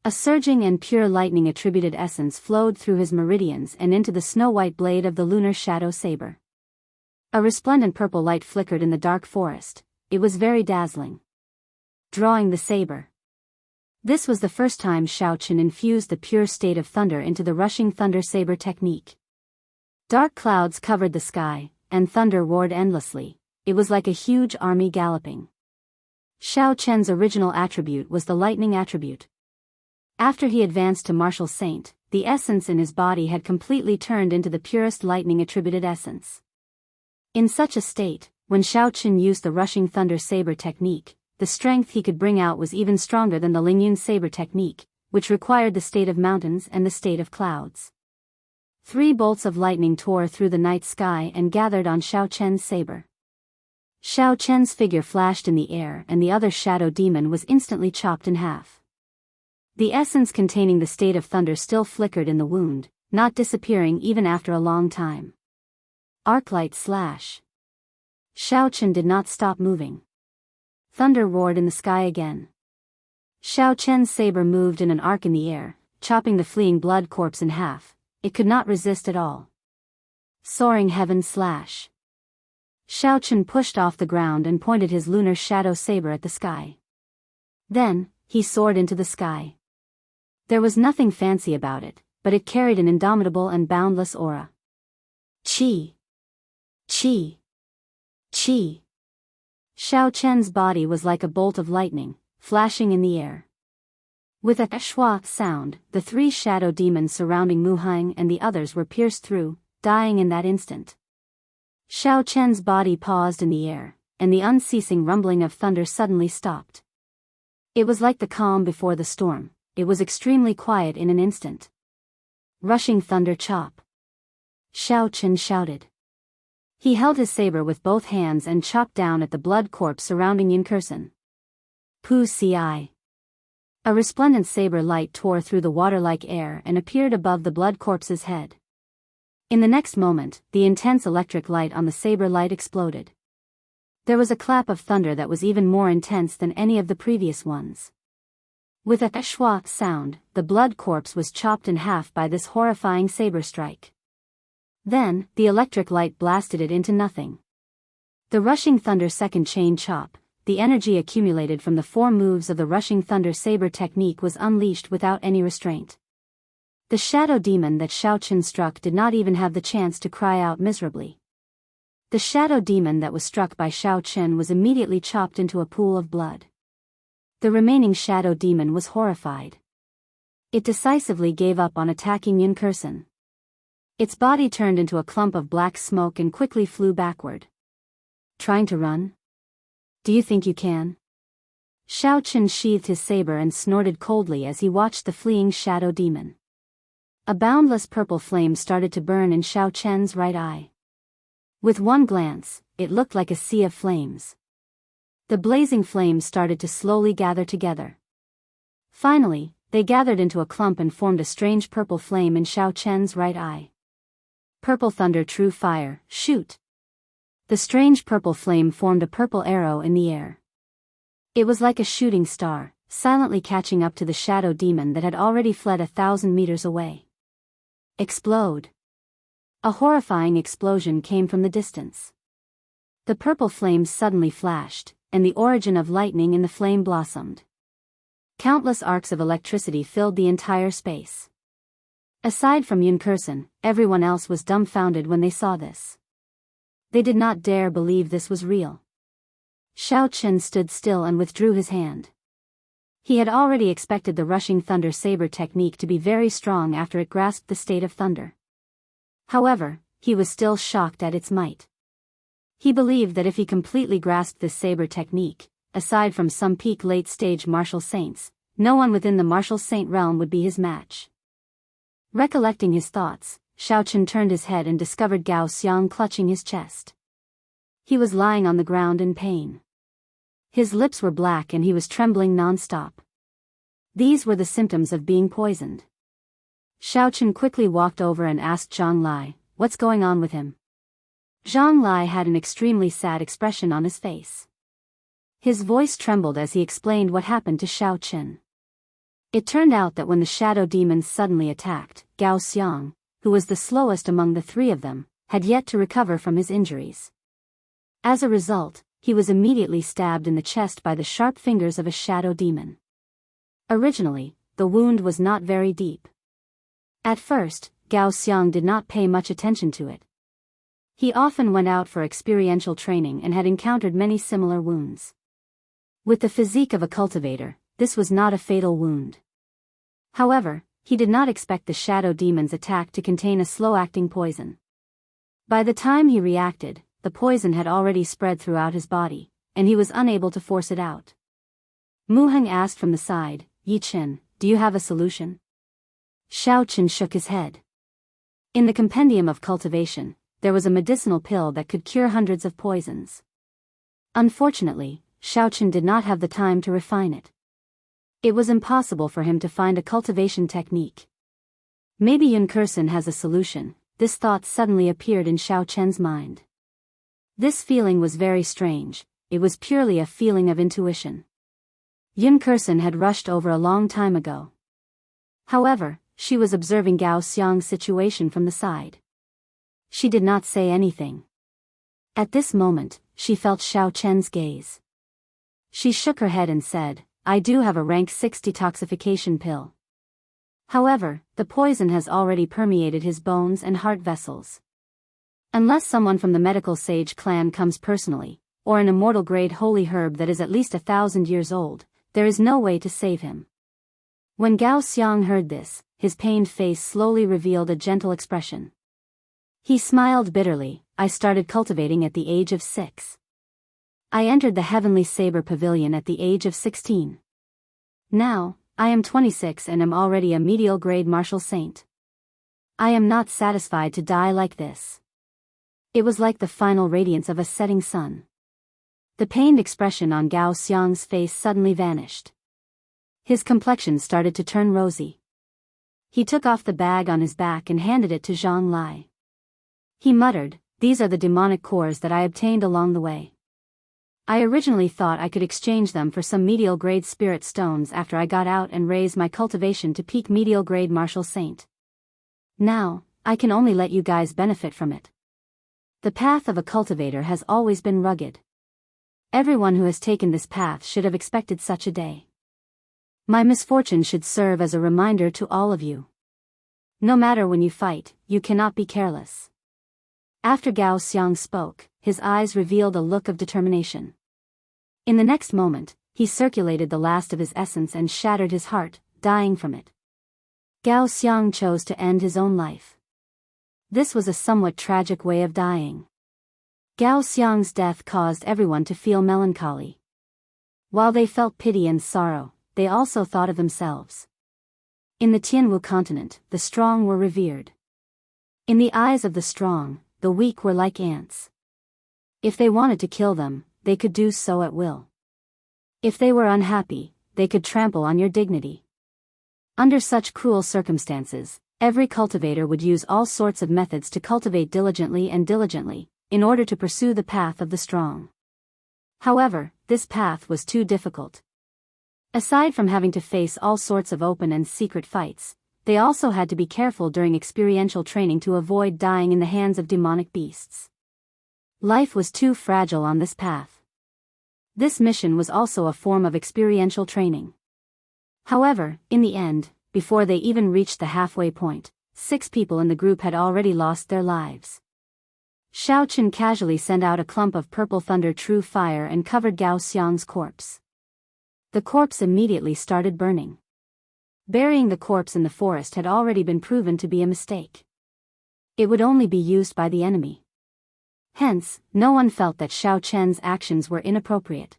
A surging and pure lightning attributed essence flowed through his meridians and into the snow-white blade of the lunar shadow saber. A resplendent purple light flickered in the dark forest. It was very dazzling. Drawing the saber. This was the first time Xiao Chen infused the pure state of thunder into the rushing thunder saber technique. Dark clouds covered the sky, and thunder roared endlessly. It was like a huge army galloping. Xiao Chen's original attribute was the lightning attribute. After he advanced to martial saint, the essence in his body had completely turned into the purest lightning attributed essence. In such a state, when Xiao Chen used the rushing thunder saber technique, the strength he could bring out was even stronger than the Lingyun saber technique, which required the state of mountains and the state of clouds. 3 bolts of lightning tore through the night sky and gathered on Xiao Chen's saber. Xiao Chen's figure flashed in the air and the other shadow demon was instantly chopped in half. The essence containing the state of thunder still flickered in the wound, not disappearing even after a long time. Arclight slash. Xiao Chen did not stop moving. Thunder roared in the sky again. Xiao Chen's saber moved in an arc in the air, chopping the fleeing blood corpse in half. It could not resist at all. Soaring heaven slash. Xiao Chen pushed off the ground and pointed his lunar shadow saber at the sky. Then, he soared into the sky. There was nothing fancy about it, but it carried an indomitable and boundless aura. Qi. Qi. Qi. Xiao Chen's body was like a bolt of lightning, flashing in the air. With a shua sound, the 3 shadow demons surrounding Mu Hang and the others were pierced through, dying in that instant. Xiao Chen's body paused in the air, and the unceasing rumbling of thunder suddenly stopped. It was like the calm before the storm. It was extremely quiet in an instant. Rushing thunder chop. Xiao Chen shouted. He held his saber with both hands and chopped down at the blood corpse surrounding Yin Kursen. Pu Ci. A resplendent saber light tore through the water-like air and appeared above the blood corpse's head. In the next moment, the intense electric light on the saber light exploded. There was a clap of thunder that was even more intense than any of the previous ones. With a schwa sound, the blood corpse was chopped in half by this horrifying saber strike. Then, the electric light blasted it into nothing. The rushing thunder second chain chop, the energy accumulated from the 4 moves of the rushing thunder saber technique was unleashed without any restraint. The shadow demon that Xiaoqin struck did not even have the chance to cry out miserably. The shadow demon that was struck by Xiaoqin was immediately chopped into a pool of blood. The remaining shadow demon was horrified. It decisively gave up on attacking Yun Kursen. Its body turned into a clump of black smoke and quickly flew backward. Trying to run? Do you think you can? Xiaoqin sheathed his saber and snorted coldly as he watched the fleeing shadow demon. A boundless purple flame started to burn in Xiaoqian's right eye. With one glance, it looked like a sea of flames. The blazing flames started to slowly gather together. Finally, they gathered into a clump and formed a strange purple flame in Xiaoqian's right eye. Purple thunder, true fire, shoot! The strange purple flame formed a purple arrow in the air. It was like a shooting star, silently catching up to the shadow demon that had already fled 1,000 meters away. Explode! A horrifying explosion came from the distance. The purple flames suddenly flashed, and the origin of lightning in the flame blossomed. Countless arcs of electricity filled the entire space. Aside from Yun Kursen, everyone else was dumbfounded when they saw this. They did not dare believe this was real. Xiaoqin stood still and withdrew his hand. He had already expected the rushing thunder saber technique to be very strong after it grasped the state of thunder. However, he was still shocked at its might. He believed that if he completely grasped this saber technique, aside from some peak late-stage martial saints, no one within the martial saint realm would be his match. Recollecting his thoughts, Xiaoqin turned his head and discovered Gao Xiang clutching his chest. He was lying on the ground in pain. His lips were black and he was trembling non-stop. These were the symptoms of being poisoned. Xiaoqin quickly walked over and asked Zhang Lai, "What's going on with him?" Zhang Lai had an extremely sad expression on his face. His voice trembled as he explained what happened to Xiaoqin. It turned out that when the shadow demons suddenly attacked, Gao Xiang, who was the slowest among the 3 of them, had yet to recover from his injuries. As a result, he was immediately stabbed in the chest by the sharp fingers of a shadow demon. Originally, the wound was not very deep. At first, Gao Xiang did not pay much attention to it. He often went out for experiential training and had encountered many similar wounds. With the physique of a cultivator, this was not a fatal wound. However, he did not expect the shadow demon's attack to contain a slow-acting poison. By the time he reacted, the poison had already spread throughout his body, and he was unable to force it out. Mu Heng asked from the side, "Yi Qin, do you have a solution?" Xiaoqin shook his head. In the compendium of cultivation, there was a medicinal pill that could cure hundreds of poisons. Unfortunately, Xiaoqin did not have the time to refine it. It was impossible for him to find a cultivation technique. Maybe Yun Kursen has a solution, this thought suddenly appeared in Xiaoqian's mind. This feeling was very strange, it was purely a feeling of intuition. Yun Kursen had rushed over a long time ago. However, she was observing Gao Xiang's situation from the side. She did not say anything. At this moment, she felt Xiaoqian's gaze. She shook her head and said, "I do have a rank 6 detoxification pill. However, the poison has already permeated his bones and heart vessels. Unless someone from the medical sage clan comes personally, or an immortal grade holy herb that is at least 1,000 years old, there is no way to save him." When Gao Xiang heard this, his pained face slowly revealed a gentle expression. He smiled bitterly. "I started cultivating at the age of 6. I entered the Heavenly Saber Pavilion at the age of 16. Now, I am 26 and am already a medial grade martial saint. I am not satisfied to die like this." It was like the final radiance of a setting sun. The pained expression on Gao Xiang's face suddenly vanished. His complexion started to turn rosy. He took off the bag on his back and handed it to Zhang Lai. He muttered, "These are the demonic cores that I obtained along the way. I originally thought I could exchange them for some medial grade spirit stones after I got out and raised my cultivation to peak medial grade martial saint. Now, I can only let you guys benefit from it. The path of a cultivator has always been rugged. Everyone who has taken this path should have expected such a day. My misfortune should serve as a reminder to all of you. No matter when you fight, you cannot be careless." After Gao Xiang spoke, his eyes revealed a look of determination. In the next moment, he circulated the last of his essence and shattered his heart, dying from it. Gao Xiang chose to end his own life. This was a somewhat tragic way of dying. Gao Xiang's death caused everyone to feel melancholy. While they felt pity and sorrow, they also thought of themselves. In the Jianghu continent, the strong were revered. In the eyes of the strong, the weak were like ants. If they wanted to kill them, they could do so at will. If they were unhappy, they could trample on your dignity. Under such cruel circumstances, every cultivator would use all sorts of methods to cultivate diligently, in order to pursue the path of the strong. However, this path was too difficult. Aside from having to face all sorts of open and secret fights, they also had to be careful during experiential training to avoid dying in the hands of demonic beasts. Life was too fragile on this path. This mission was also a form of experiential training. However, in the end, before they even reached the halfway point, 6 people in the group had already lost their lives. Shao Chen casually sent out a clump of purple thunder true fire and covered Gao Xiang's corpse. The corpse immediately started burning. Burying the corpse in the forest had already been proven to be a mistake. It would only be used by the enemy. Hence, no one felt that Shao Chen's actions were inappropriate.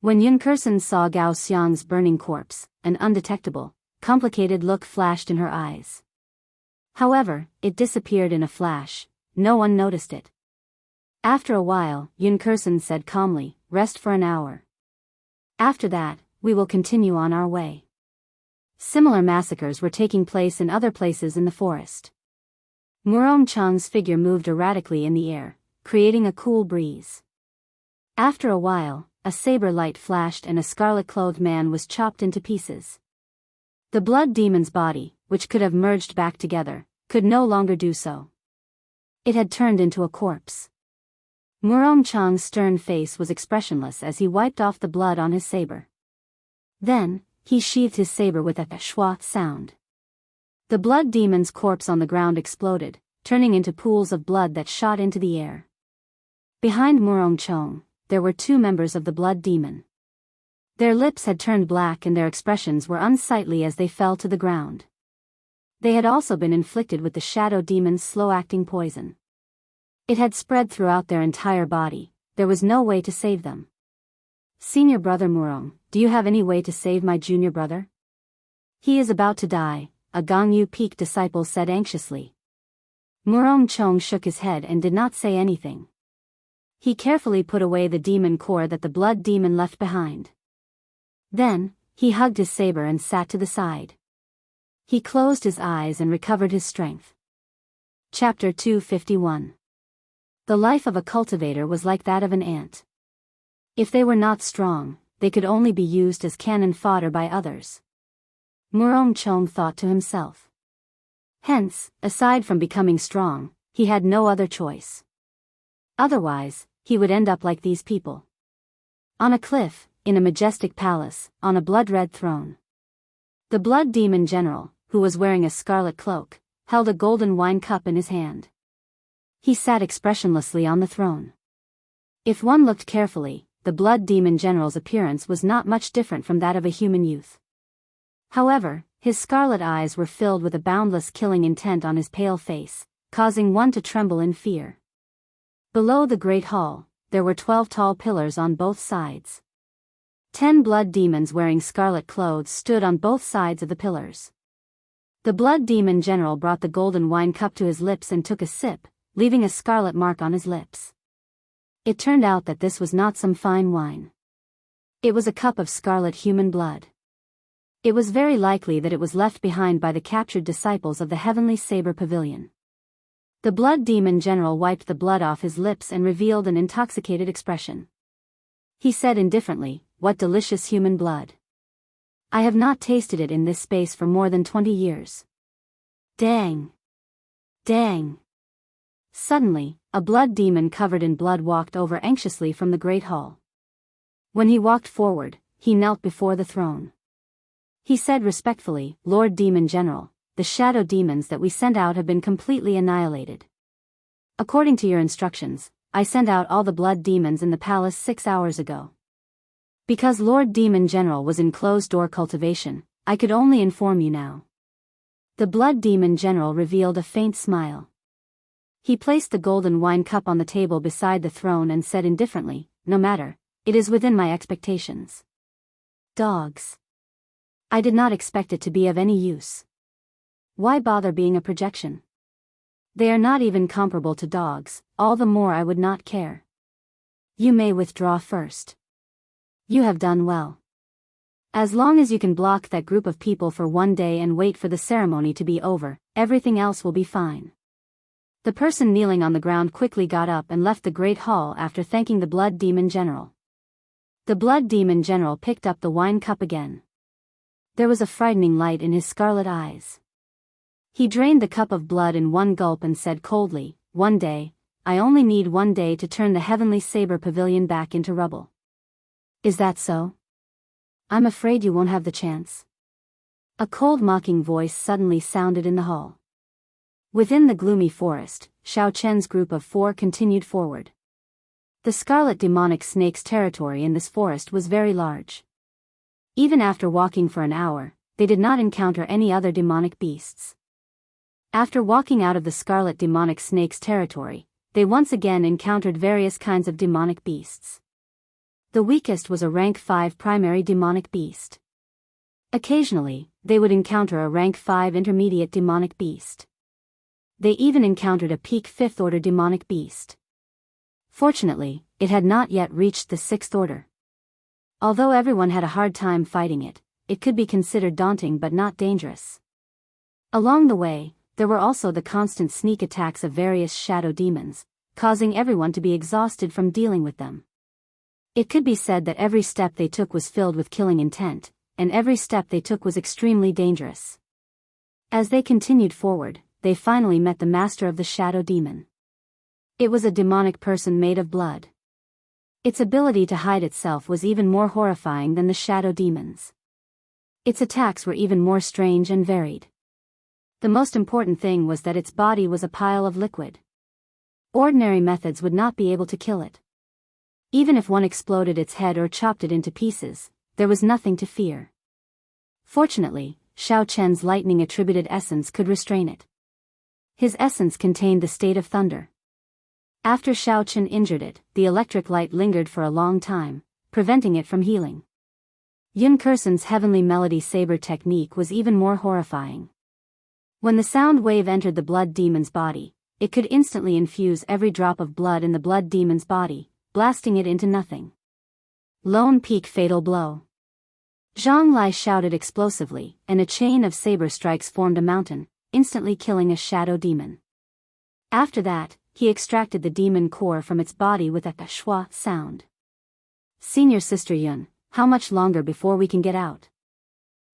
When Yun Kursen saw Gao Xiang's burning corpse, an undetectable, complicated look flashed in her eyes. However, it disappeared in a flash. No one noticed it. After a while, Yun Kursen said calmly, "Rest for an hour. After that, we will continue on our way." Similar massacres were taking place in other places in the forest. Murong Chang's figure moved erratically in the air, creating a cool breeze. After a while, a saber light flashed and a scarlet-clothed man was chopped into pieces. The blood demon's body, which could have merged back together, could no longer do so. It had turned into a corpse. Murong Chang's stern face was expressionless as he wiped off the blood on his saber. Then, he sheathed his saber with a shwa sound. The blood demon's corpse on the ground exploded, turning into pools of blood that shot into the air. Behind Murong Chang, there were 2 members of the blood demon. Their lips had turned black and their expressions were unsightly as they fell to the ground. They had also been inflicted with the shadow demon's slow-acting poison. It had spread throughout their entire body. There was no way to save them. "Senior brother Murong, do you have any way to save my junior brother? He is about to die," a Gangyu Peak disciple said anxiously. Murong Chong shook his head and did not say anything. He carefully put away the demon core that the blood demon left behind. Then, he hugged his saber and sat to the side. He closed his eyes and recovered his strength. Chapter 251. The life of a cultivator was like that of an ant. If they were not strong, they could only be used as cannon fodder by others. Murong Chong thought to himself. Hence, aside from becoming strong, he had no other choice. Otherwise, he would end up like these people. On a cliff, in a majestic palace, on a blood-red throne. The blood demon general, who was wearing a scarlet cloak, held a golden wine cup in his hand. He sat expressionlessly on the throne. If one looked carefully, the blood demon general's appearance was not much different from that of a human youth. However, his scarlet eyes were filled with a boundless killing intent on his pale face, causing one to tremble in fear. Below the great hall, there were 12 tall pillars on both sides. 10 blood demons wearing scarlet clothes stood on both sides of the pillars. The blood demon general brought the golden wine cup to his lips and took a sip, leaving a scarlet mark on his lips. It turned out that this was not some fine wine. It was a cup of scarlet human blood. It was very likely that it was left behind by the captured disciples of the Heavenly Saber Pavilion. The blood demon general wiped the blood off his lips and revealed an intoxicated expression. He said indifferently, "What delicious human blood. I have not tasted it in this space for more than 20 years. Dang! Dang!" Suddenly, a blood demon covered in blood walked over anxiously from the great hall. When he walked forward, he knelt before the throne. He said respectfully, "Lord Demon General, the shadow demons that we sent out have been completely annihilated. According to your instructions, I sent out all the blood demons in the palace 6 hours ago. Because Lord Demon General was in closed-door cultivation, I could only inform you now." The blood demon general revealed a faint smile. He placed the golden wine cup on the table beside the throne and said indifferently, "No matter, it is within my expectations. Dogs. I did not expect it to be of any use. Why bother being a projection? They are not even comparable to dogs, all the more I would not care. You may withdraw first. You have done well. As long as you can block that group of people for one day and wait for the ceremony to be over, everything else will be fine." The person kneeling on the ground quickly got up and left the great hall after thanking the blood demon general. The blood demon general picked up the wine cup again. There was a frightening light in his scarlet eyes. He drained the cup of blood in one gulp and said coldly, "One day, I only need one day to turn the heavenly saber pavilion back into rubble." "Is that so? I'm afraid you won't have the chance." A cold mocking voice suddenly sounded in the hall. Within the gloomy forest, Xiao Chen's group of 4 continued forward. The scarlet demonic snake's territory in this forest was very large. Even after walking for an hour, they did not encounter any other demonic beasts. After walking out of the scarlet demonic snake's territory, they once again encountered various kinds of demonic beasts. The weakest was a rank 5 primary demonic beast. Occasionally, they would encounter a rank 5 intermediate demonic beast. They even encountered a peak 5th order demonic beast. Fortunately, it had not yet reached the 6th order. Although everyone had a hard time fighting it, it could be considered daunting but not dangerous. Along the way, there were also the constant sneak attacks of various shadow demons, causing everyone to be exhausted from dealing with them. It could be said that every step they took was filled with killing intent, and every step they took was extremely dangerous. As they continued forward, they finally met the master of the shadow demon. It was a demonic person made of blood. Its ability to hide itself was even more horrifying than the shadow demons. Its attacks were even more strange and varied. The most important thing was that its body was a pile of liquid. Ordinary methods would not be able to kill it. Even if one exploded its head or chopped it into pieces, there was nothing to fear. Fortunately, Xiao Chen's lightning-attributed essence could restrain it. His essence contained the state of thunder. After Xiao Chen injured it, the electric light lingered for a long time, preventing it from healing. Yun Kursen's heavenly melody saber technique was even more horrifying. When the sound wave entered the blood demon's body, it could instantly infuse every drop of blood in the blood demon's body, blasting it into nothing. Lone peak fatal blow. Zhang Lai shouted explosively, and a chain of saber strikes formed a mountain, instantly killing a shadow demon. After that, he extracted the demon core from its body with a shwa sound. "Senior Sister Yun, how much longer before we can get out?"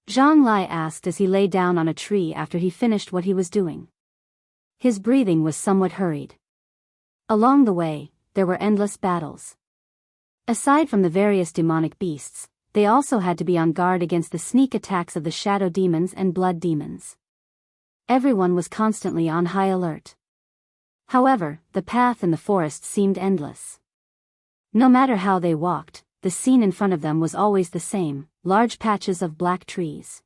Zhang Lai asked as he lay down on a tree after he finished what he was doing. His breathing was somewhat hurried. Along the way, there were endless battles. Aside from the various demonic beasts, they also had to be on guard against the sneak attacks of the shadow demons and blood demons. Everyone was constantly on high alert. However, the path in the forest seemed endless. No matter how they walked, the scene in front of them was always the same, large patches of black trees.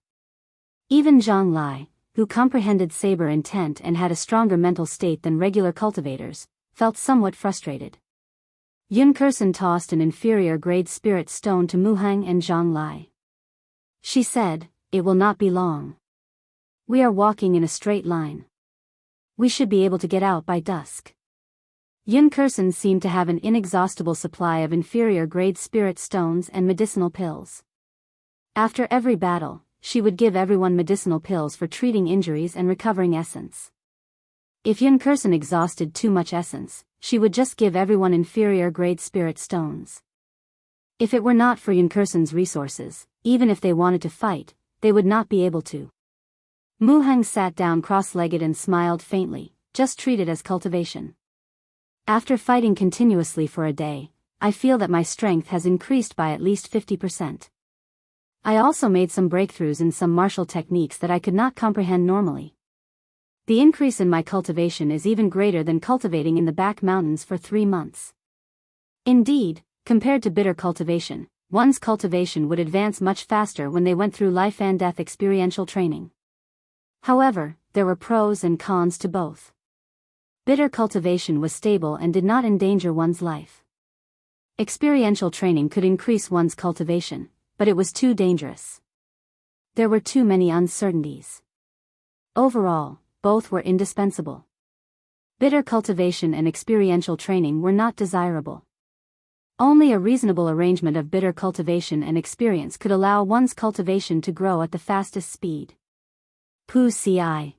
Even Zhang Lai, who comprehended saber intent and had a stronger mental state than regular cultivators, felt somewhat frustrated. Yun Kursen tossed an inferior grade spirit stone to Muhang and Zhang Lai. She said, "It will not be long. We are walking in a straight line. We should be able to get out by dusk." Yun Kursen seemed to have an inexhaustible supply of inferior grade spirit stones and medicinal pills. After every battle, she would give everyone medicinal pills for treating injuries and recovering essence. If Yun Kursen exhausted too much essence, she would just give everyone inferior-grade spirit stones. If it were not for Yun Kursen's resources, even if they wanted to fight, they would not be able to. Mu Heng sat down cross-legged and smiled faintly. Just treat it as cultivation. After fighting continuously for a day, I feel that my strength has increased by at least 50%. I also made some breakthroughs in some martial techniques that I could not comprehend normally. The increase in my cultivation is even greater than cultivating in the back mountains for 3 months. Indeed, compared to bitter cultivation, one's cultivation would advance much faster when they went through life and death experiential training. However, there were pros and cons to both. Bitter cultivation was stable and did not endanger one's life. Experiential training could increase one's cultivation, but it was too dangerous. There were too many uncertainties. Overall, both were indispensable. Bitter cultivation and experiential training were not desirable. Only a reasonable arrangement of bitter cultivation and experience could allow one's cultivation to grow at the fastest speed. Pu Ci.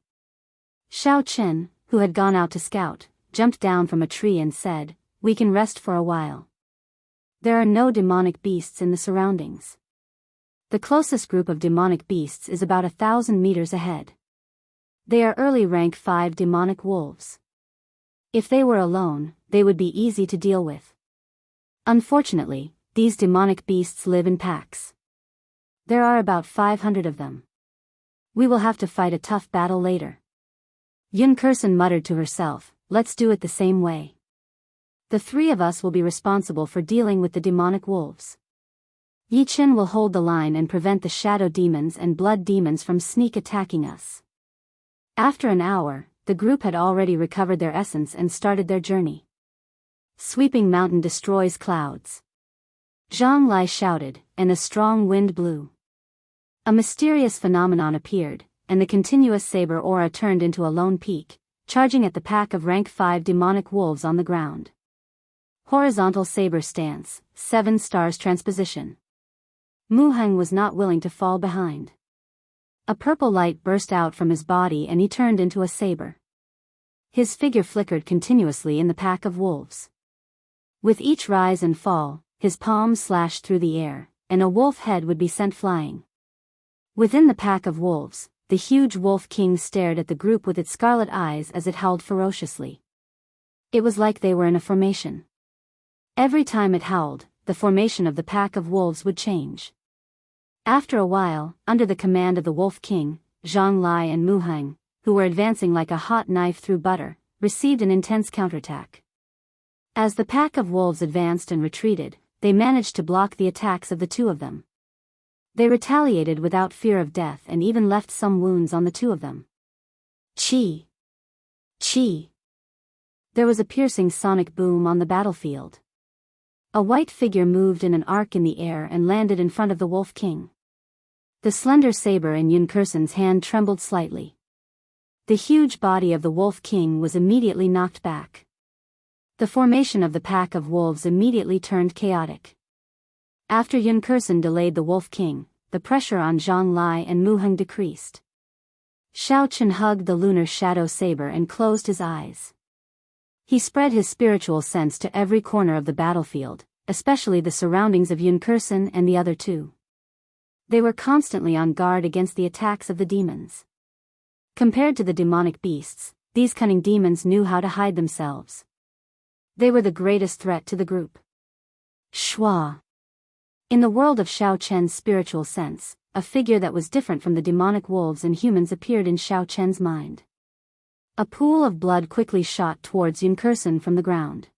Xiao Chen, who had gone out to scout, jumped down from a tree and said, "We can rest for a while. There are no demonic beasts in the surroundings. The closest group of demonic beasts is about 1,000 meters ahead. They are early rank 5 demonic wolves. If they were alone, they would be easy to deal with. Unfortunately, these demonic beasts live in packs. There are about 500 of them. We will have to fight a tough battle later." Yun Kursen muttered to herself, "Let's do it the same way. The 3 of us will be responsible for dealing with the demonic wolves. Yi Chen will hold the line and prevent the shadow demons and blood demons from sneak attacking us." After an hour, the group had already recovered their essence and started their journey. Sweeping mountain destroys clouds. Zhang Lai shouted, and a strong wind blew. A mysterious phenomenon appeared, and the continuous saber aura turned into a lone peak, charging at the pack of rank 5 demonic wolves on the ground. Horizontal saber stance, 7 stars transposition. Mu Heng was not willing to fall behind. A purple light burst out from his body and he turned into a saber. His figure flickered continuously in the pack of wolves. With each rise and fall, his palms slashed through the air, and a wolf head would be sent flying. Within the pack of wolves, the huge wolf king stared at the group with its scarlet eyes as it howled ferociously. It was like they were in a formation. Every time it howled, the formation of the pack of wolves would change. After a while, under the command of the Wolf King, Zhang Lai and Mu Heng, who were advancing like a hot knife through butter, received an intense counterattack. As the pack of wolves advanced and retreated, they managed to block the attacks of the 2 of them. They retaliated without fear of death and even left some wounds on the 2 of them. Chi! Chi! There was a piercing sonic boom on the battlefield. A white figure moved in an arc in the air and landed in front of the Wolf King. The slender saber in Yun Kursen's hand trembled slightly. The huge body of the Wolf King was immediately knocked back. The formation of the pack of wolves immediately turned chaotic. After Yun Kursen delayed the Wolf King, the pressure on Zhang Lai and Mu Heng decreased. Xiao Chen hugged the lunar shadow saber and closed his eyes. He spread his spiritual sense to every corner of the battlefield, especially the surroundings of Yun Kursen and the other 2. They were constantly on guard against the attacks of the demons. Compared to the demonic beasts, these cunning demons knew how to hide themselves. They were the greatest threat to the group. Shua. In the world of Xiao Chen's spiritual sense, a figure that was different from the demonic wolves and humans appeared in Xiao Chen's mind. A pool of blood quickly shot towards Yun Kursen from the ground.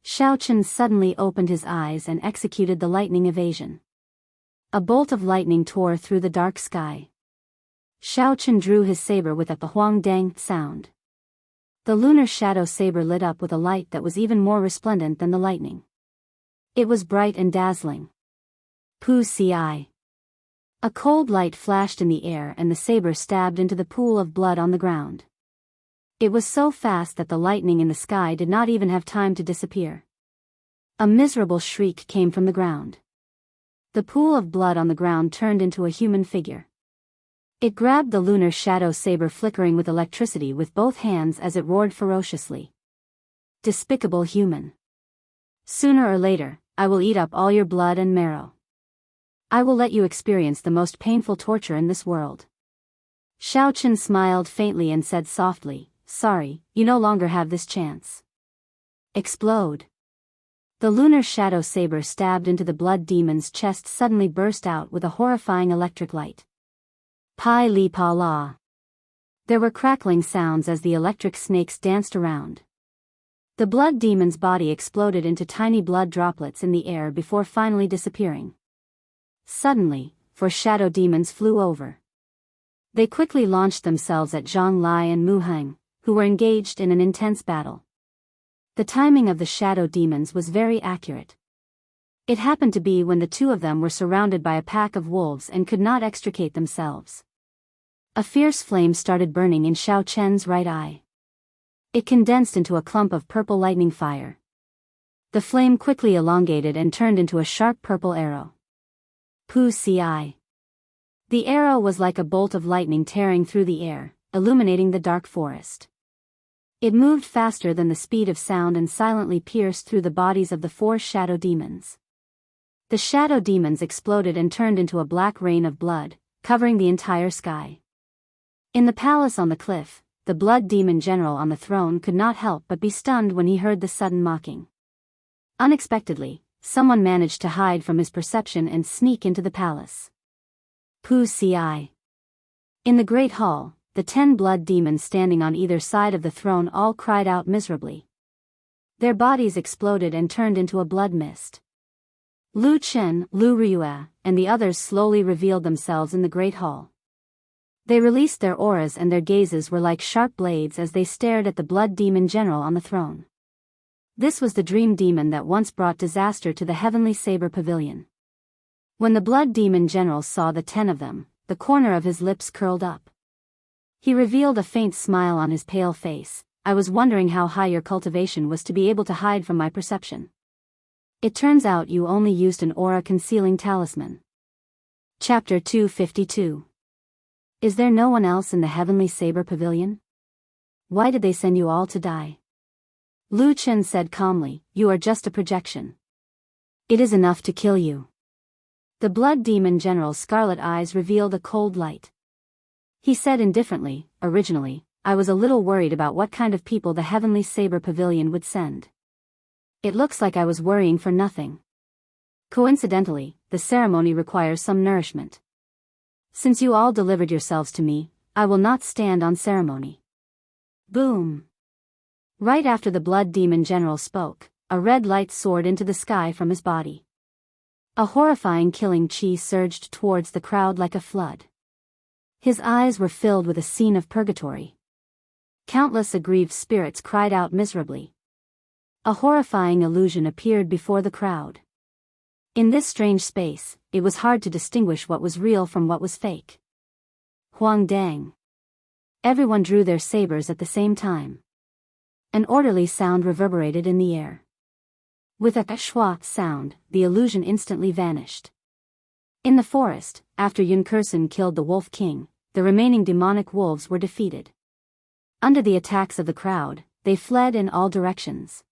Xiao Chen suddenly opened his eyes and executed the lightning evasion. A bolt of lightning tore through the dark sky. Xiao Chen drew his saber with a huang-dang sound. The lunar shadow saber lit up with a light that was even more resplendent than the lightning. It was bright and dazzling. Pu Ci. A cold light flashed in the air and the saber stabbed into the pool of blood on the ground. It was so fast that the lightning in the sky did not even have time to disappear. A miserable shriek came from the ground. The pool of blood on the ground turned into a human figure. It grabbed the lunar shadow saber, flickering with electricity with both hands as it roared ferociously. Despicable human. Sooner or later, I will eat up all your blood and marrow. I will let you experience the most painful torture in this world. Shao Chen smiled faintly and said softly, "Sorry, you no longer have this chance." Explode. The lunar shadow saber stabbed into the blood demon's chest suddenly burst out with a horrifying electric light. Pai li pa la. There were crackling sounds as the electric snakes danced around. The blood demon's body exploded into tiny blood droplets in the air before finally disappearing. Suddenly, 4 shadow demons flew over. They quickly launched themselves at Zhang Lai and Mu Heng, who were engaged in an intense battle. The timing of the shadow demons was very accurate. It happened to be when the two of them were surrounded by a pack of wolves and could not extricate themselves. A fierce flame started burning in Shao Chen's right eye. It condensed into a clump of purple lightning fire. The flame quickly elongated and turned into a sharp purple arrow. Pu ci. The arrow was like a bolt of lightning tearing through the air, illuminating the dark forest. It moved faster than the speed of sound and silently pierced through the bodies of the 4 shadow demons. The shadow demons exploded and turned into a black rain of blood, covering the entire sky. In the palace on the cliff, the blood demon general on the throne could not help but be stunned when he heard the sudden mocking. Unexpectedly, someone managed to hide from his perception and sneak into the palace. Pu ci. In the great hall, the 10 blood demons standing on either side of the throne all cried out miserably. Their bodies exploded and turned into a blood mist. Lu Chen, Lu Riyue, and the others slowly revealed themselves in the great hall. They released their auras and their gazes were like sharp blades as they stared at the blood demon general on the throne. This was the dream demon that once brought disaster to the heavenly saber pavilion. When the blood demon general saw the 10 of them, the corner of his lips curled up. He revealed a faint smile on his pale face. "I was wondering how high your cultivation was to be able to hide from my perception. It turns out you only used an aura-concealing talisman." Chapter 252. Is there no one else in the heavenly saber pavilion? Why did they send you all to die? Lu Chen said calmly, "You are just a projection. It is enough to kill you." The blood demon general's scarlet eyes revealed a cold light. He said indifferently, "Originally, I was a little worried about what kind of people the heavenly saber pavilion would send. It looks like I was worrying for nothing. Coincidentally, the ceremony requires some nourishment. Since you all delivered yourselves to me, I will not stand on ceremony." Boom! Right after the blood demon general spoke, a red light soared into the sky from his body. A horrifying killing chi surged towards the crowd like a flood. His eyes were filled with a scene of purgatory. Countless aggrieved spirits cried out miserably. A horrifying illusion appeared before the crowd. In this strange space, it was hard to distinguish what was real from what was fake. Huang Dang. Everyone drew their sabers at the same time. An orderly sound reverberated in the air. With a schwa sound, the illusion instantly vanished. In the forest, after Yun Kursen killed the Wolf King, the remaining demonic wolves were defeated. Under the attacks of the crowd, they fled in all directions.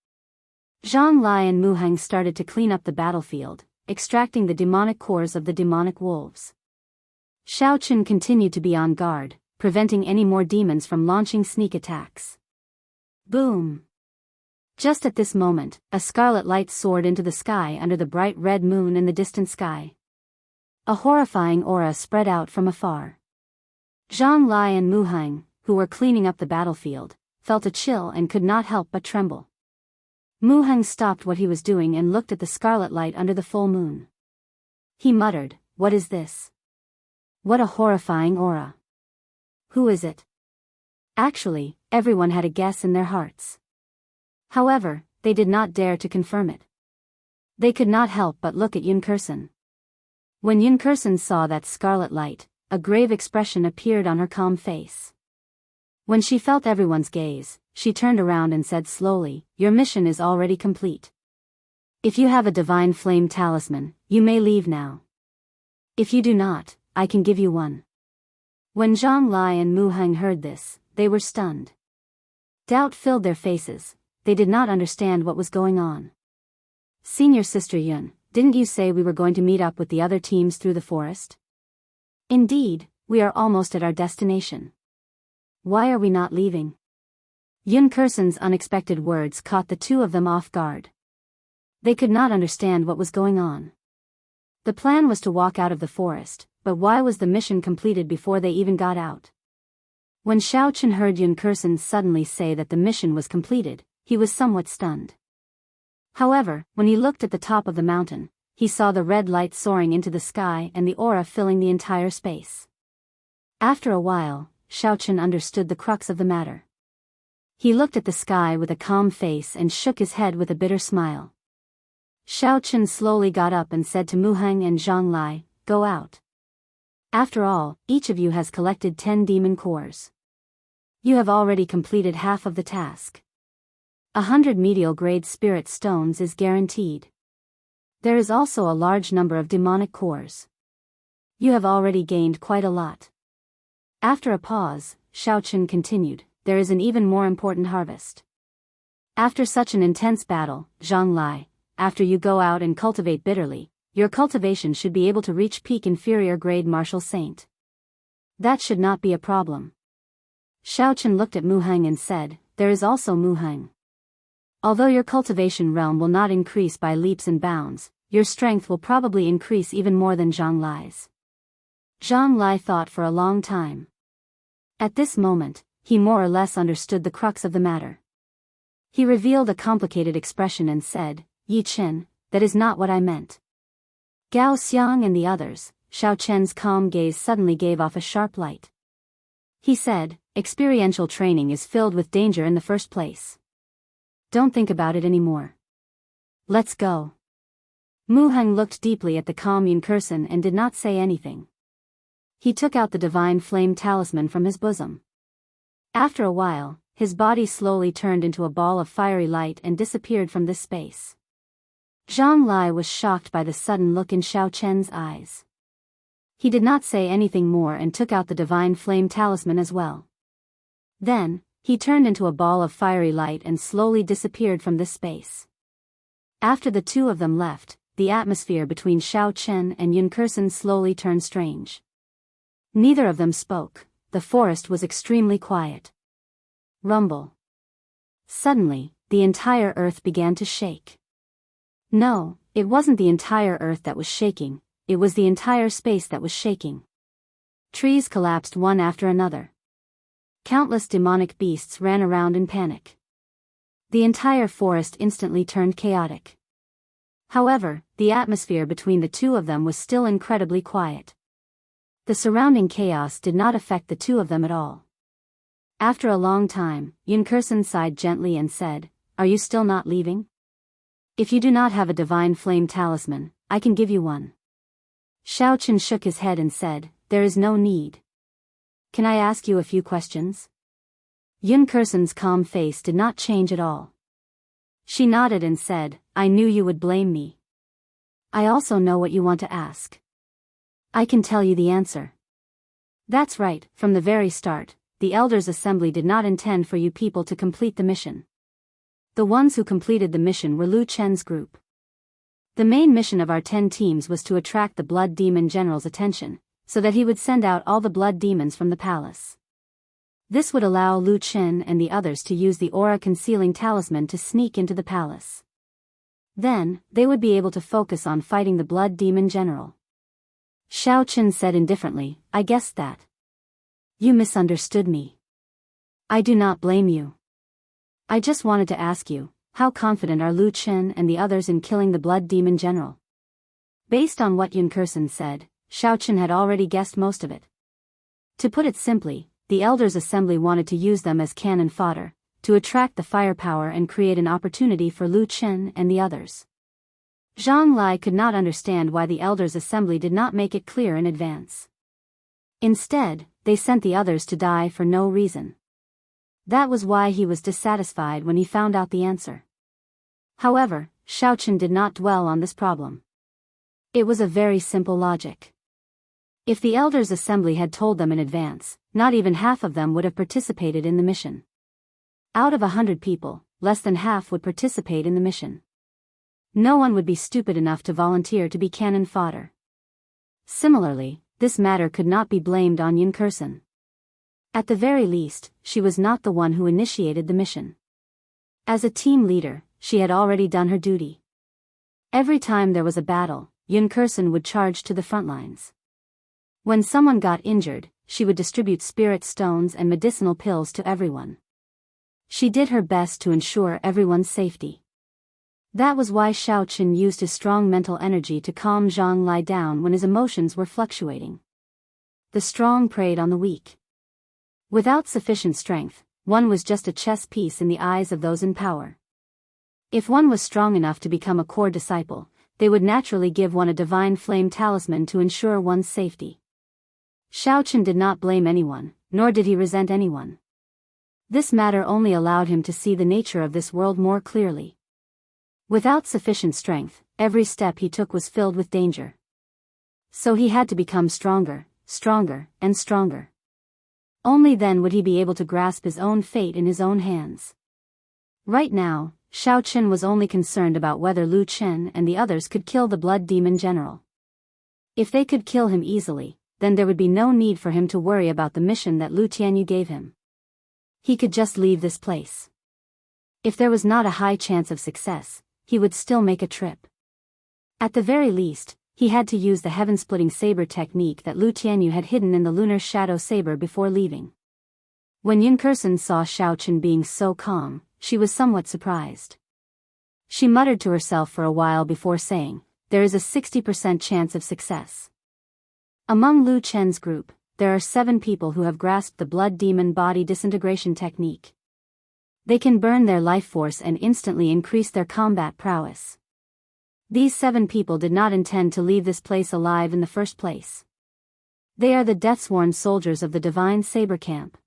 Zhang Lai and Mu Heng started to clean up the battlefield, extracting the demonic cores of the demonic wolves. Shao Chen continued to be on guard, preventing any more demons from launching sneak attacks. Boom! Just at this moment, a scarlet light soared into the sky under the bright red moon in the distant sky. A horrifying aura spread out from afar. Zhang Lai and Mu Heng, who were cleaning up the battlefield, felt a chill and could not help but tremble. Mu Heng stopped what he was doing and looked at the scarlet light under the full moon. He muttered, "What is this? What a horrifying aura. Who is it?" Actually, everyone had a guess in their hearts. However, they did not dare to confirm it. They could not help but look at Yun Kursen. When Yun Kursen saw that scarlet light, a grave expression appeared on her calm face. When she felt everyone's gaze, she turned around and said slowly, "Your mission is already complete. If you have a divine flame talisman, you may leave now. If you do not, I can give you one." When Zhang Lai and Mu Heng heard this, they were stunned. Doubt filled their faces. They did not understand what was going on. Senior Sister Yun, didn't you say we were going to meet up with the other teams through the forest? Indeed, we are almost at our destination. Why are we not leaving? Yun Kursen's unexpected words caught the two of them off guard. They could not understand what was going on. The plan was to walk out of the forest, but why was the mission completed before they even got out? When Xiao Chen heard Yun Kursen suddenly say that the mission was completed, he was somewhat stunned. However, when he looked at the top of the mountain, he saw the red light soaring into the sky and the aura filling the entire space. After a while, Xiao Chen understood the crux of the matter. He looked at the sky with a calm face and shook his head with a bitter smile. Xiao Chen slowly got up and said to Mu Heng and Zhang Lai, "Go out. After all, each of you has collected 10 demon cores. You have already completed half of the task. 100 medial grade spirit stones is guaranteed. There is also a large number of demonic cores. You have already gained quite a lot." After a pause, Xiao Chen continued, "There is an even more important harvest. After such an intense battle, Zhang Lai, after you go out and cultivate bitterly, your cultivation should be able to reach peak inferior grade martial saint. That should not be a problem." Xiao Chen looked at Mu Heng and said, "There is also Mu Heng. Although your cultivation realm will not increase by leaps and bounds, your strength will probably increase even more than Zhang Lai's." Zhang Lai thought for a long time. At this moment, he more or less understood the crux of the matter. He revealed a complicated expression and said, "Yi Chen, that is not what I meant." Gao Xiang and the others, Xiao Chen's calm gaze suddenly gave off a sharp light. He said, "Experiential training is filled with danger in the first place. Don't think about it anymore. Let's go." Mu Heng looked deeply at the calm Yun Kursen and did not say anything. He took out the divine flame talisman from his bosom. After a while, his body slowly turned into a ball of fiery light and disappeared from this space. Zhang Lai was shocked by the sudden look in Xiao Chen's eyes. He did not say anything more and took out the divine flame talisman as well. Then, he turned into a ball of fiery light and slowly disappeared from this space. After the two of them left, the atmosphere between Xiao Chen and Yun Kursen slowly turned strange. Neither of them spoke. The forest was extremely quiet. Rumble. Suddenly, the entire earth began to shake. No, it wasn't the entire earth that was shaking, it was the entire space that was shaking. Trees collapsed one after another. Countless demonic beasts ran around in panic. The entire forest instantly turned chaotic. However, the atmosphere between the two of them was still incredibly quiet. The surrounding chaos did not affect the two of them at all. After a long time, Yun Kursen sighed gently and said, "Are you still not leaving? If you do not have a divine flame talisman, I can give you one." Xiao Chen shook his head and said, "There is no need. Can I ask you a few questions?" Yun Kursen's calm face did not change at all. She nodded and said, "I knew you would blame me. I also know what you want to ask. I can tell you the answer." "That's right, from the very start, the Elders' Assembly did not intend for you people to complete the mission. The ones who completed the mission were Lu Chen's group. The main mission of our 10 teams was to attract the Blood Demon General's attention, so that he would send out all the blood demons from the palace. This would allow Lu Chen and the others to use the aura-concealing talisman to sneak into the palace. Then, they would be able to focus on fighting the Blood Demon General." Xiao Chen said indifferently, "I guessed that. You misunderstood me. I do not blame you. I just wanted to ask you, how confident are Lu Chen and the others in killing the Blood Demon General?" Based on what Yun Kursen said, Xiao Chen had already guessed most of it. To put it simply, the Elders' Assembly wanted to use them as cannon fodder, to attract the firepower and create an opportunity for Lu Chen and the others. Zhang Lai could not understand why the Elders' Assembly did not make it clear in advance. Instead, they sent the others to die for no reason. That was why he was dissatisfied when he found out the answer. However, Xiao Chen did not dwell on this problem. It was a very simple logic. If the elders' assembly had told them in advance, not even half of them would have participated in the mission. Out of 100 people, less than half would participate in the mission. No one would be stupid enough to volunteer to be cannon fodder. Similarly, this matter could not be blamed on Yun Kursen. At the very least, she was not the one who initiated the mission. As a team leader, she had already done her duty. Every time there was a battle, Yun Kursen would charge to the front lines. When someone got injured, she would distribute spirit stones and medicinal pills to everyone. She did her best to ensure everyone's safety. That was why Xiao Qin used his strong mental energy to calm Zhang Lai down when his emotions were fluctuating. The strong preyed on the weak. Without sufficient strength, one was just a chess piece in the eyes of those in power. If one was strong enough to become a core disciple, they would naturally give one a divine flame talisman to ensure one's safety. Xiao Qin did not blame anyone, nor did he resent anyone. This matter only allowed him to see the nature of this world more clearly. Without sufficient strength, every step he took was filled with danger. So he had to become stronger, stronger, and stronger. Only then would he be able to grasp his own fate in his own hands. Right now, Xiao Qin was only concerned about whether Lu Chen and the others could kill the blood demon general. If they could kill him easily, then there would be no need for him to worry about the mission that Lu Tianyu gave him. He could just leave this place. If there was not a high chance of success, he would still make a trip. At the very least, he had to use the heaven-splitting saber technique that Lu Tianyu had hidden in the lunar shadow saber before leaving. When Yun Kursen saw Xiao Qin being so calm, she was somewhat surprised. She muttered to herself for a while before saying, "There is a 60% chance of success." Among Lu Chen's group, there are 7 people who have grasped the blood demon body disintegration technique. They can burn their life force and instantly increase their combat prowess. These 7 people did not intend to leave this place alive in the first place. They are the death-sworn soldiers of the Divine Saber Camp.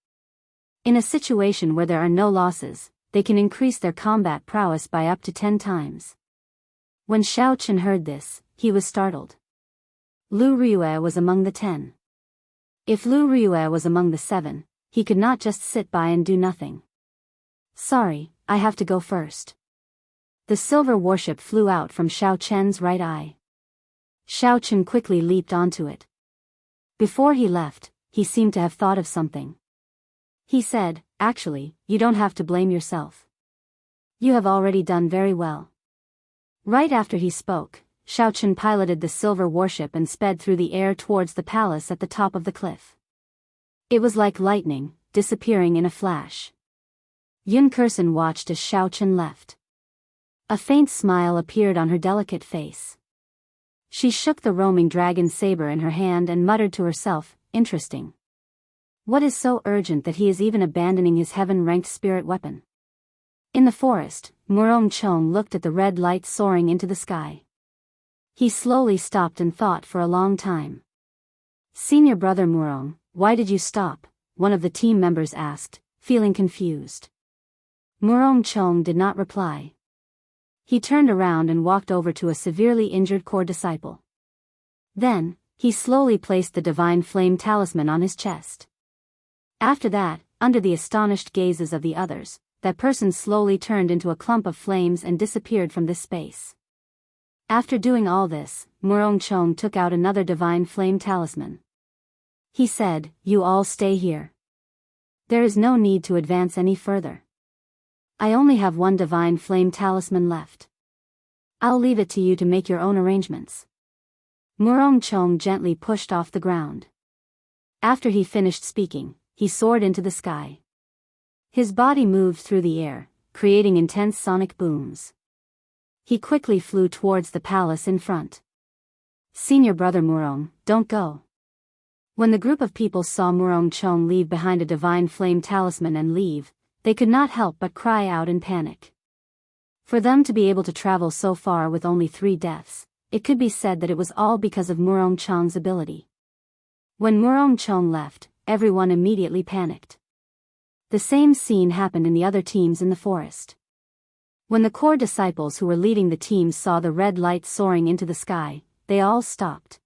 In a situation where there are no losses, they can increase their combat prowess by up to 10 times. When Xiao Qin heard this, he was startled. Lu Riyue was among the 10. If Lu Riyue was among the 7, he could not just sit by and do nothing. "Sorry, I have to go first." The silver warship flew out from Xiao Chen's right eye. Xiao Qin quickly leaped onto it. Before he left, he seemed to have thought of something. He said, "Actually, you don't have to blame yourself. You have already done very well." Right after he spoke, Xiao Qin piloted the silver warship and sped through the air towards the palace at the top of the cliff. It was like lightning, disappearing in a flash. Yun Kursen watched as Xiao Qin left. A faint smile appeared on her delicate face. She shook the roaming dragon saber in her hand and muttered to herself, "Interesting. What is so urgent that he is even abandoning his heaven-ranked spirit weapon?" In the forest, Murong Chong looked at the red light soaring into the sky. He slowly stopped and thought for a long time. "Senior brother Murong, why did you stop?" one of the team members asked, feeling confused. Murong Chong did not reply. He turned around and walked over to a severely injured core disciple. Then, he slowly placed the divine flame talisman on his chest. After that, under the astonished gazes of the others, that person slowly turned into a clump of flames and disappeared from this space. After doing all this, Murong Chong took out another divine flame talisman. He said, "You all stay here. There is no need to advance any further. I only have one divine flame talisman left. I'll leave it to you to make your own arrangements." Murong Chong gently pushed off the ground. After he finished speaking, he soared into the sky. His body moved through the air, creating intense sonic booms. He quickly flew towards the palace in front. "Senior brother Murong, don't go." When the group of people saw Murong Chong leave behind a divine flame talisman and leave, they could not help but cry out in panic. For them to be able to travel so far with only 3 deaths, it could be said that it was all because of Murong Chong's ability. When Murong Chong left, everyone immediately panicked. The same scene happened in the other teams in the forest. When the core disciples who were leading the teams saw the red light soaring into the sky, they all stopped.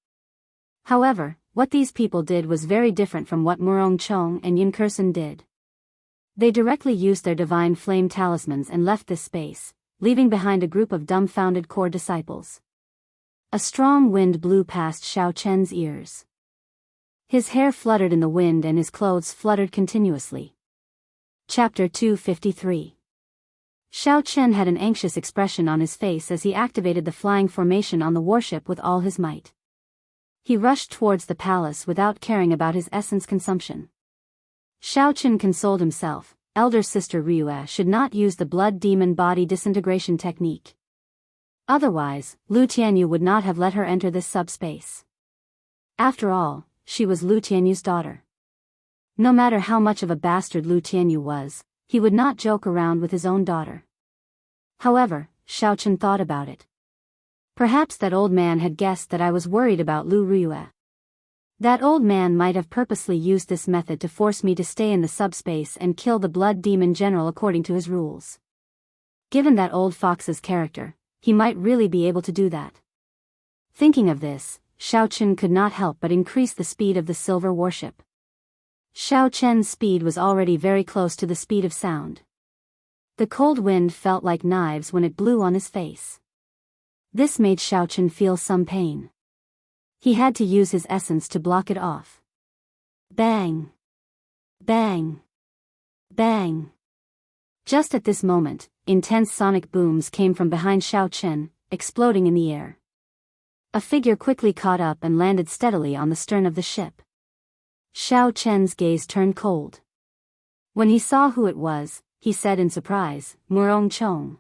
However, What these people did was very different from what Murong Chong and Yin Kursen did. They directly used their divine flame talismans and left this space, leaving behind a group of dumbfounded core disciples. A strong wind blew past Xiao Chen's ears. His hair fluttered in the wind and his clothes fluttered continuously. Chapter 253. Xiao Chen had an anxious expression on his face as he activated the flying formation on the warship with all his might. He rushed towards the palace without caring about his essence consumption. Xiao Chen consoled himself, elder sister Ryue should not use the blood demon body disintegration technique. Otherwise, Lu Tianyu would not have let her enter this subspace. After all, she was Lu Tianyu's daughter. No matter how much of a bastard Lu Tianyu was, he would not joke around with his own daughter. However, Xiao Chen thought about it. Perhaps that old man had guessed that I was worried about Lu Ryue. That old man might have purposely used this method to force me to stay in the subspace and kill the blood demon general according to his rules. Given that old fox's character, he might really be able to do that. Thinking of this, Xiao Chen could not help but increase the speed of the silver warship. Xiao Chen's speed was already very close to the speed of sound. The cold wind felt like knives when it blew on his face. This made Xiao Chen feel some pain. He had to use his essence to block it off. Bang! Bang! Bang! Just at this moment, intense sonic booms came from behind Xiao Chen, exploding in the air. A figure quickly caught up and landed steadily on the stern of the ship. Xiao Chen's gaze turned cold. When he saw who it was, he said in surprise, "Murong Chong."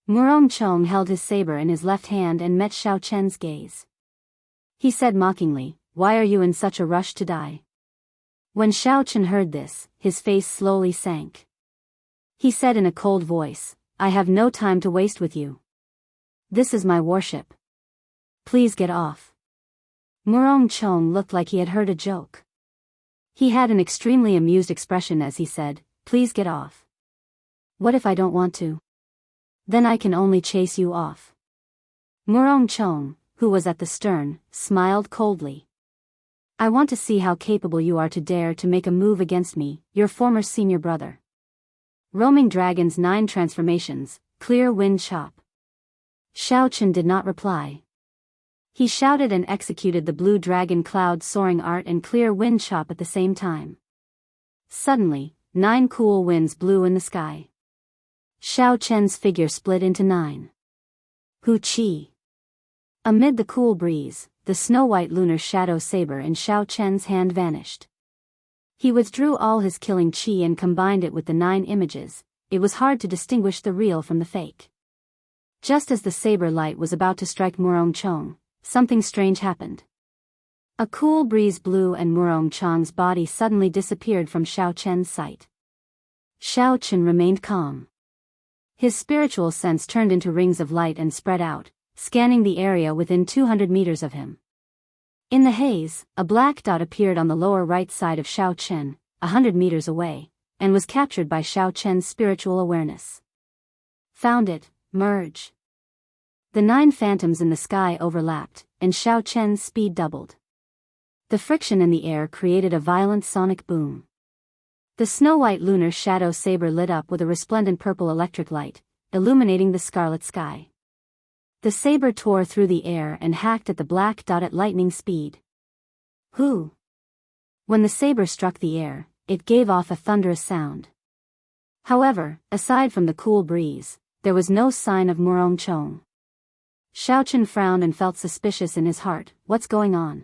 Murong Chong held his saber in his left hand and met Xiao Chen's gaze. He said mockingly, "Why are you in such a rush to die?" When Xiao Chen heard this, his face slowly sank. He said in a cold voice, "I have no time to waste with you. This is my warship. Please get off." Murong Chong looked like he had heard a joke. He had an extremely amused expression as he said, "Please get off. What if I don't want to? Then I can only chase you off." Murong Chong, who was at the stern, smiled coldly. "I want to see how capable you are to dare to make a move against me, your former senior brother." Roaming Dragon's 9 transformations, clear wind chop. Xiao Chen did not reply. He shouted and executed the blue dragon cloud soaring art and clear wind chop at the same time. Suddenly, 9 cool winds blew in the sky. Xiao Chen's figure split into 9. Hu Qi. Amid the cool breeze, the snow-white lunar shadow saber in Xiao Chen's hand vanished. He withdrew all his killing qi and combined it with the 9 images. It was hard to distinguish the real from the fake. Just as the saber light was about to strike Murong Chong, something strange happened. A cool breeze blew and Murong Chong's body suddenly disappeared from Xiao Chen's sight. Xiao Chen remained calm. His spiritual sense turned into rings of light and spread out, scanning the area within 200 meters of him. In the haze, a black dot appeared on the lower right side of Xiao Chen, 100 meters away, and was captured by Xiao Chen's spiritual awareness. Found it, merge. The 9 phantoms in the sky overlapped, and Xiao Chen's speed doubled. The friction in the air created a violent sonic boom. The snow-white lunar shadow saber lit up with a resplendent purple electric light, illuminating the scarlet sky. The saber tore through the air and hacked at the black dot at lightning speed. Hoo! When the saber struck the air, it gave off a thunderous sound. However, aside from the cool breeze, there was no sign of Murong Chong. Xiao Chen frowned and felt suspicious in his heart. What's going on?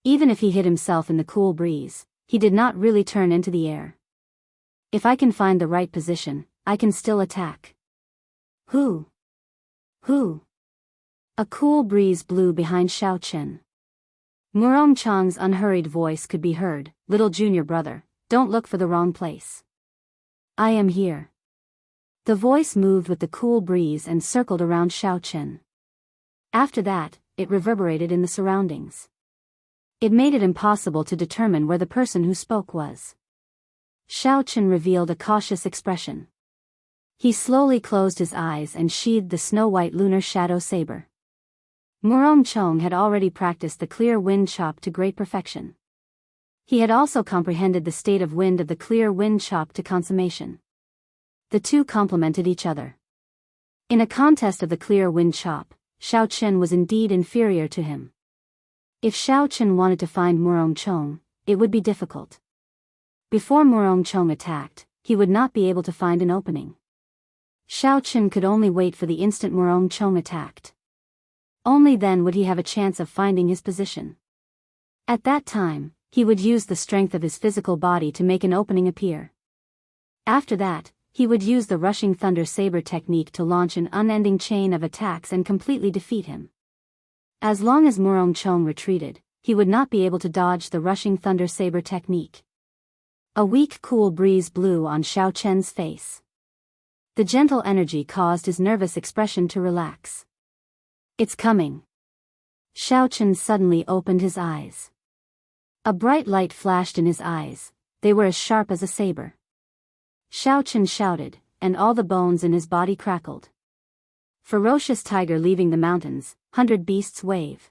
Even if he hid himself in the cool breeze, he did not really turn into the air. If I can find the right position, I can still attack. Who? Who? A cool breeze blew behind Xiao Chen. Murong Chong's unhurried voice could be heard. "Little junior brother, don't look for the wrong place. I am here." The voice moved with the cool breeze and circled around Xiao Chen. After that, it reverberated in the surroundings. It made it impossible to determine where the person who spoke was. Xiao Chen revealed a cautious expression. He slowly closed his eyes and sheathed the snow-white lunar shadow saber. Murong Chong had already practiced the clear wind chop to great perfection. He had also comprehended the state of wind of the clear wind chop to consummation. The two complemented each other. In a contest of the clear wind chop, Xiao Chen was indeed inferior to him. If Xiao Chen wanted to find Murong Chong, it would be difficult. Before Murong Chong attacked, he would not be able to find an opening. Xiao Chen could only wait for the instant Murong Chong attacked. Only then would he have a chance of finding his position. At that time, he would use the strength of his physical body to make an opening appear. After that, he would use the rushing thunder saber technique to launch an unending chain of attacks and completely defeat him. As long as Murong Chong retreated, he would not be able to dodge the rushing thunder saber technique. A weak cool breeze blew on Xiao Chen's face. The gentle energy caused his nervous expression to relax. It's coming. Xiao Chen suddenly opened his eyes. A bright light flashed in his eyes, they were as sharp as a saber. Xiao Chen shouted, and all the bones in his body crackled. Ferocious tiger leaving the mountains, 100 beasts wave.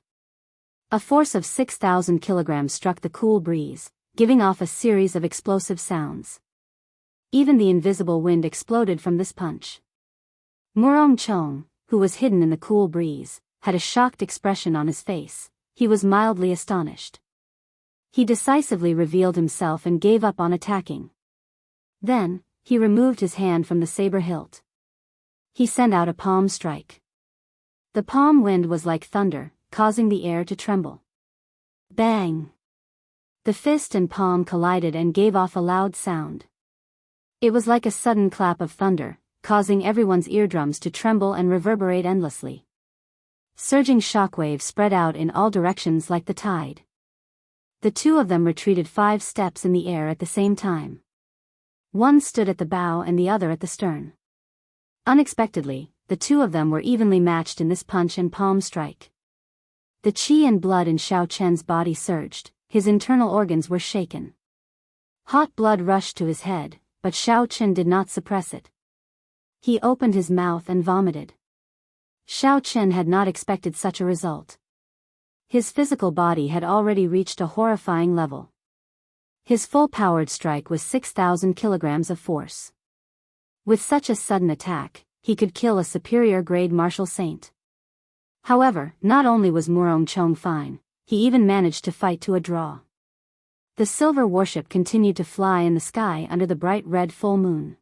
A force of 6,000 kilograms struck the cool breeze, giving off a series of explosive sounds. Even the invisible wind exploded from this punch. Murong Chong, who was hidden in the cool breeze, had a shocked expression on his face. He was mildly astonished. He decisively revealed himself and gave up on attacking. Then, he removed his hand from the saber hilt. He sent out a palm strike. The palm wind was like thunder, causing the air to tremble. Bang! The fist and palm collided and gave off a loud sound. It was like a sudden clap of thunder, causing everyone's eardrums to tremble and reverberate endlessly. Surging shockwaves spread out in all directions like the tide. The two of them retreated 5 steps in the air at the same time. One stood at the bow and the other at the stern. Unexpectedly, the two of them were evenly matched in this punch and palm strike. The qi and blood in Xiao Chen's body surged, his internal organs were shaken. Hot blood rushed to his head, but Xiao Chen did not suppress it. He opened his mouth and vomited. Xiao Chen had not expected such a result. His physical body had already reached a horrifying level. His full-powered strike was 6,000 kilograms of force. With such a sudden attack, he could kill a superior-grade martial saint. However, not only was Murong Chong fine, he even managed to fight to a draw. The silver warship continued to fly in the sky under the bright red full moon.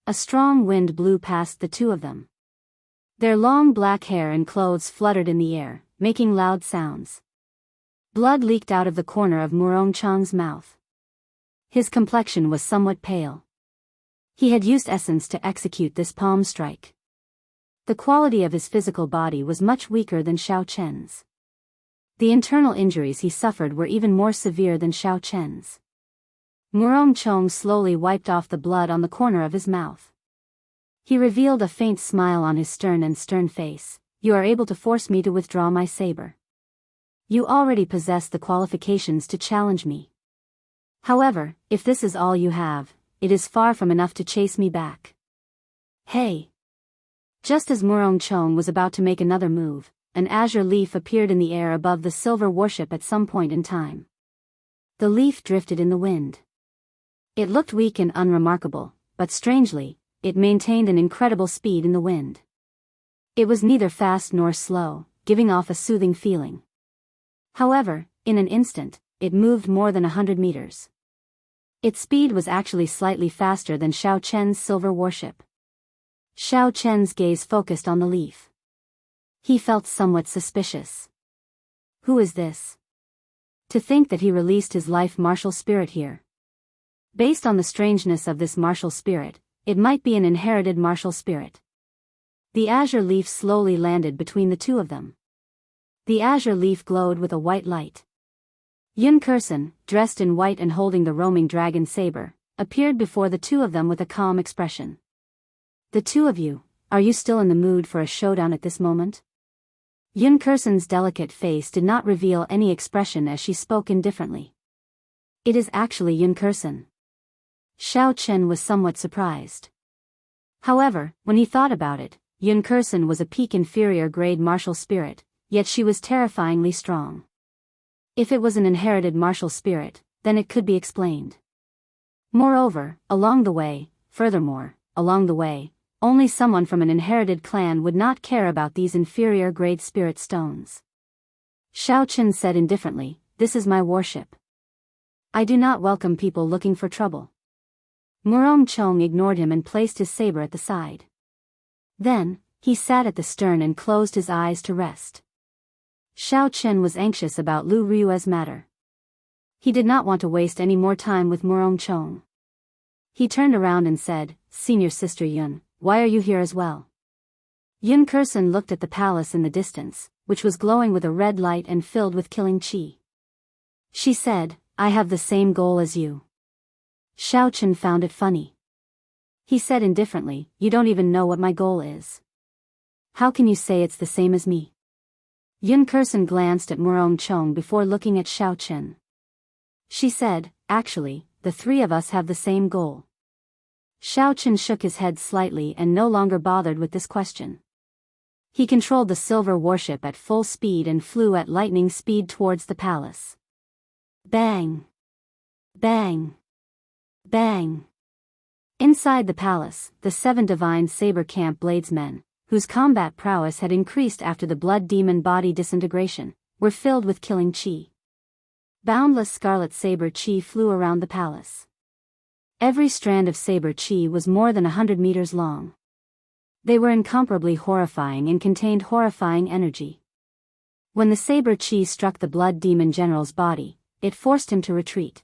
A strong wind blew past the two of them. Their long black hair and clothes fluttered in the air, making loud sounds. Blood leaked out of the corner of Murong Chong's mouth. His complexion was somewhat pale. He had used essence to execute this palm strike. The quality of his physical body was much weaker than Xiao Chen's. The internal injuries he suffered were even more severe than Xiao Chen's. Murong Chong slowly wiped off the blood on the corner of his mouth. He revealed a faint smile on his stern face. You are able to force me to withdraw my saber. You already possess the qualifications to challenge me. However, if this is all you have, it is far from enough to chase me back. Hey! Just as Murong Chong was about to make another move, an azure leaf appeared in the air above the silver warship at some point in time. The leaf drifted in the wind. It looked weak and unremarkable, but strangely, it maintained an incredible speed in the wind. It was neither fast nor slow, giving off a soothing feeling. However, in an instant, it moved more than 100 meters. Its speed was actually slightly faster than Xiao Chen's silver warship. Xiao Chen's gaze focused on the leaf. He felt somewhat suspicious. Who is this? To think that he released his life martial spirit here. Based on the strangeness of this martial spirit, it might be an inherited martial spirit. The azure leaf slowly landed between the two of them. The azure leaf glowed with a white light. Yun Kursen, dressed in white and holding the roaming dragon saber, appeared before the two of them with a calm expression. The two of you, are you still in the mood for a showdown at this moment? Yun Kursen's delicate face did not reveal any expression as she spoke indifferently. It is actually Yun Kursen. Xiao Chen was somewhat surprised. However, when he thought about it, Yun Kursen was a peak inferior grade martial spirit, yet she was terrifyingly strong. If it was an inherited martial spirit, then it could be explained. Moreover, along the way, only someone from an inherited clan would not care about these inferior grade spirit stones. Xiao Qin said indifferently, "This is my worship. I do not welcome people looking for trouble." Murong Chong ignored him and placed his saber at the side. Then, he sat at the stern and closed his eyes to rest. Xiao Qin was anxious about Lu Ryue's matter. He did not want to waste any more time with Murong Chong. He turned around and said, "Senior Sister Yun, why are you here as well?" Yun Kursen looked at the palace in the distance, which was glowing with a red light and filled with killing qi. She said, "I have the same goal as you." Xiao Qin found it funny. He said indifferently, "You don't even know what my goal is. How can you say it's the same as me?" Yun Kursen glanced at Murong Chong before looking at Xiao Qin. She said, "Actually, the three of us have the same goal." Xiao Qin shook his head slightly and no longer bothered with this question. He controlled the silver warship at full speed and flew at lightning speed towards the palace. Bang! Bang! Bang! Inside the palace, the 7 divine saber camp bladesmen, whose combat prowess had increased after the blood demon body disintegration, were filled with killing qi. Boundless scarlet saber qi flew around the palace. Every strand of saber qi was more than 100 meters long. They were incomparably horrifying and contained horrifying energy. When the saber qi struck the blood demon general's body, it forced him to retreat.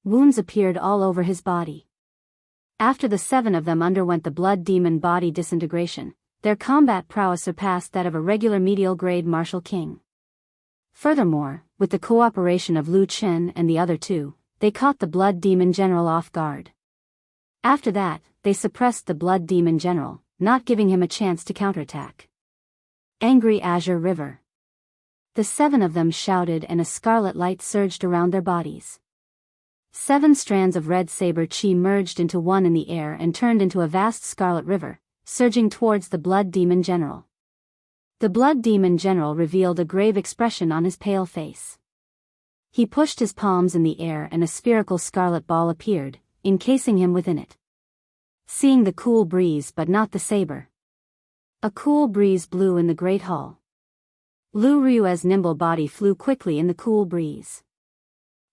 Wounds appeared all over his body. After the 7 of them underwent the blood demon body disintegration, their combat prowess surpassed that of a regular medial-grade martial king. Furthermore, with the cooperation of Lu Chen and the other 2, they caught the blood demon general off guard. After that, they suppressed the blood demon general, not giving him a chance to counterattack. Angry Azure River. The 7 of them shouted and a scarlet light surged around their bodies. 7 strands of red saber qi merged into one in the air and turned into a vast scarlet river, surging towards the blood demon general. The blood demon general revealed a grave expression on his pale face. He pushed his palms in the air and a spherical scarlet ball appeared, encasing him within it. Seeing the cool breeze but not the saber. A cool breeze blew in the great hall. Lu Ryue's nimble body flew quickly in the cool breeze.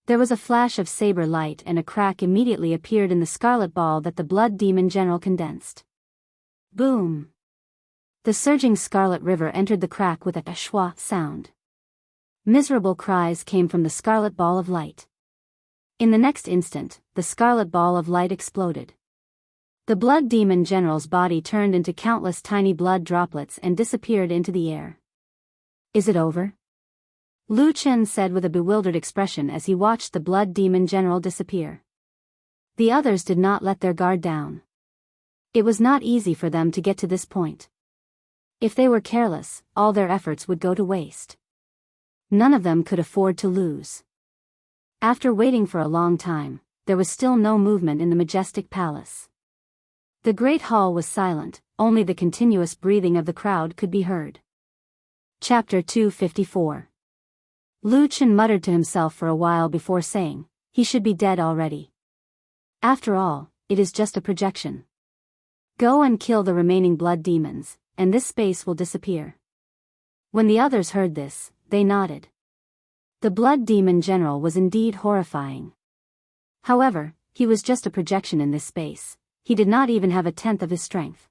There was a flash of saber light and a crack immediately appeared in the scarlet ball that the blood demon general condensed. Boom! The surging scarlet river entered the crack with a schwa sound. Miserable cries came from the scarlet ball of light. In the next instant, the scarlet ball of light exploded. The blood demon general's body turned into countless tiny blood droplets and disappeared into the air. "Is it over?" Lu Chen said with a bewildered expression as he watched the blood demon general disappear. The others did not let their guard down. It was not easy for them to get to this point. If they were careless, all their efforts would go to waste. None of them could afford to lose. After waiting for a long time, there was still no movement in the majestic palace. The great hall was silent, only the continuous breathing of the crowd could be heard. Chapter 254. Lu Chen muttered to himself for a while before saying, "He should be dead already. After all, it is just a projection. Go and kill the remaining blood demons, and this space will disappear." When the others heard this, they nodded. The blood demon general was indeed horrifying. However, he was just a projection in this space. He did not even have a tenth of his strength.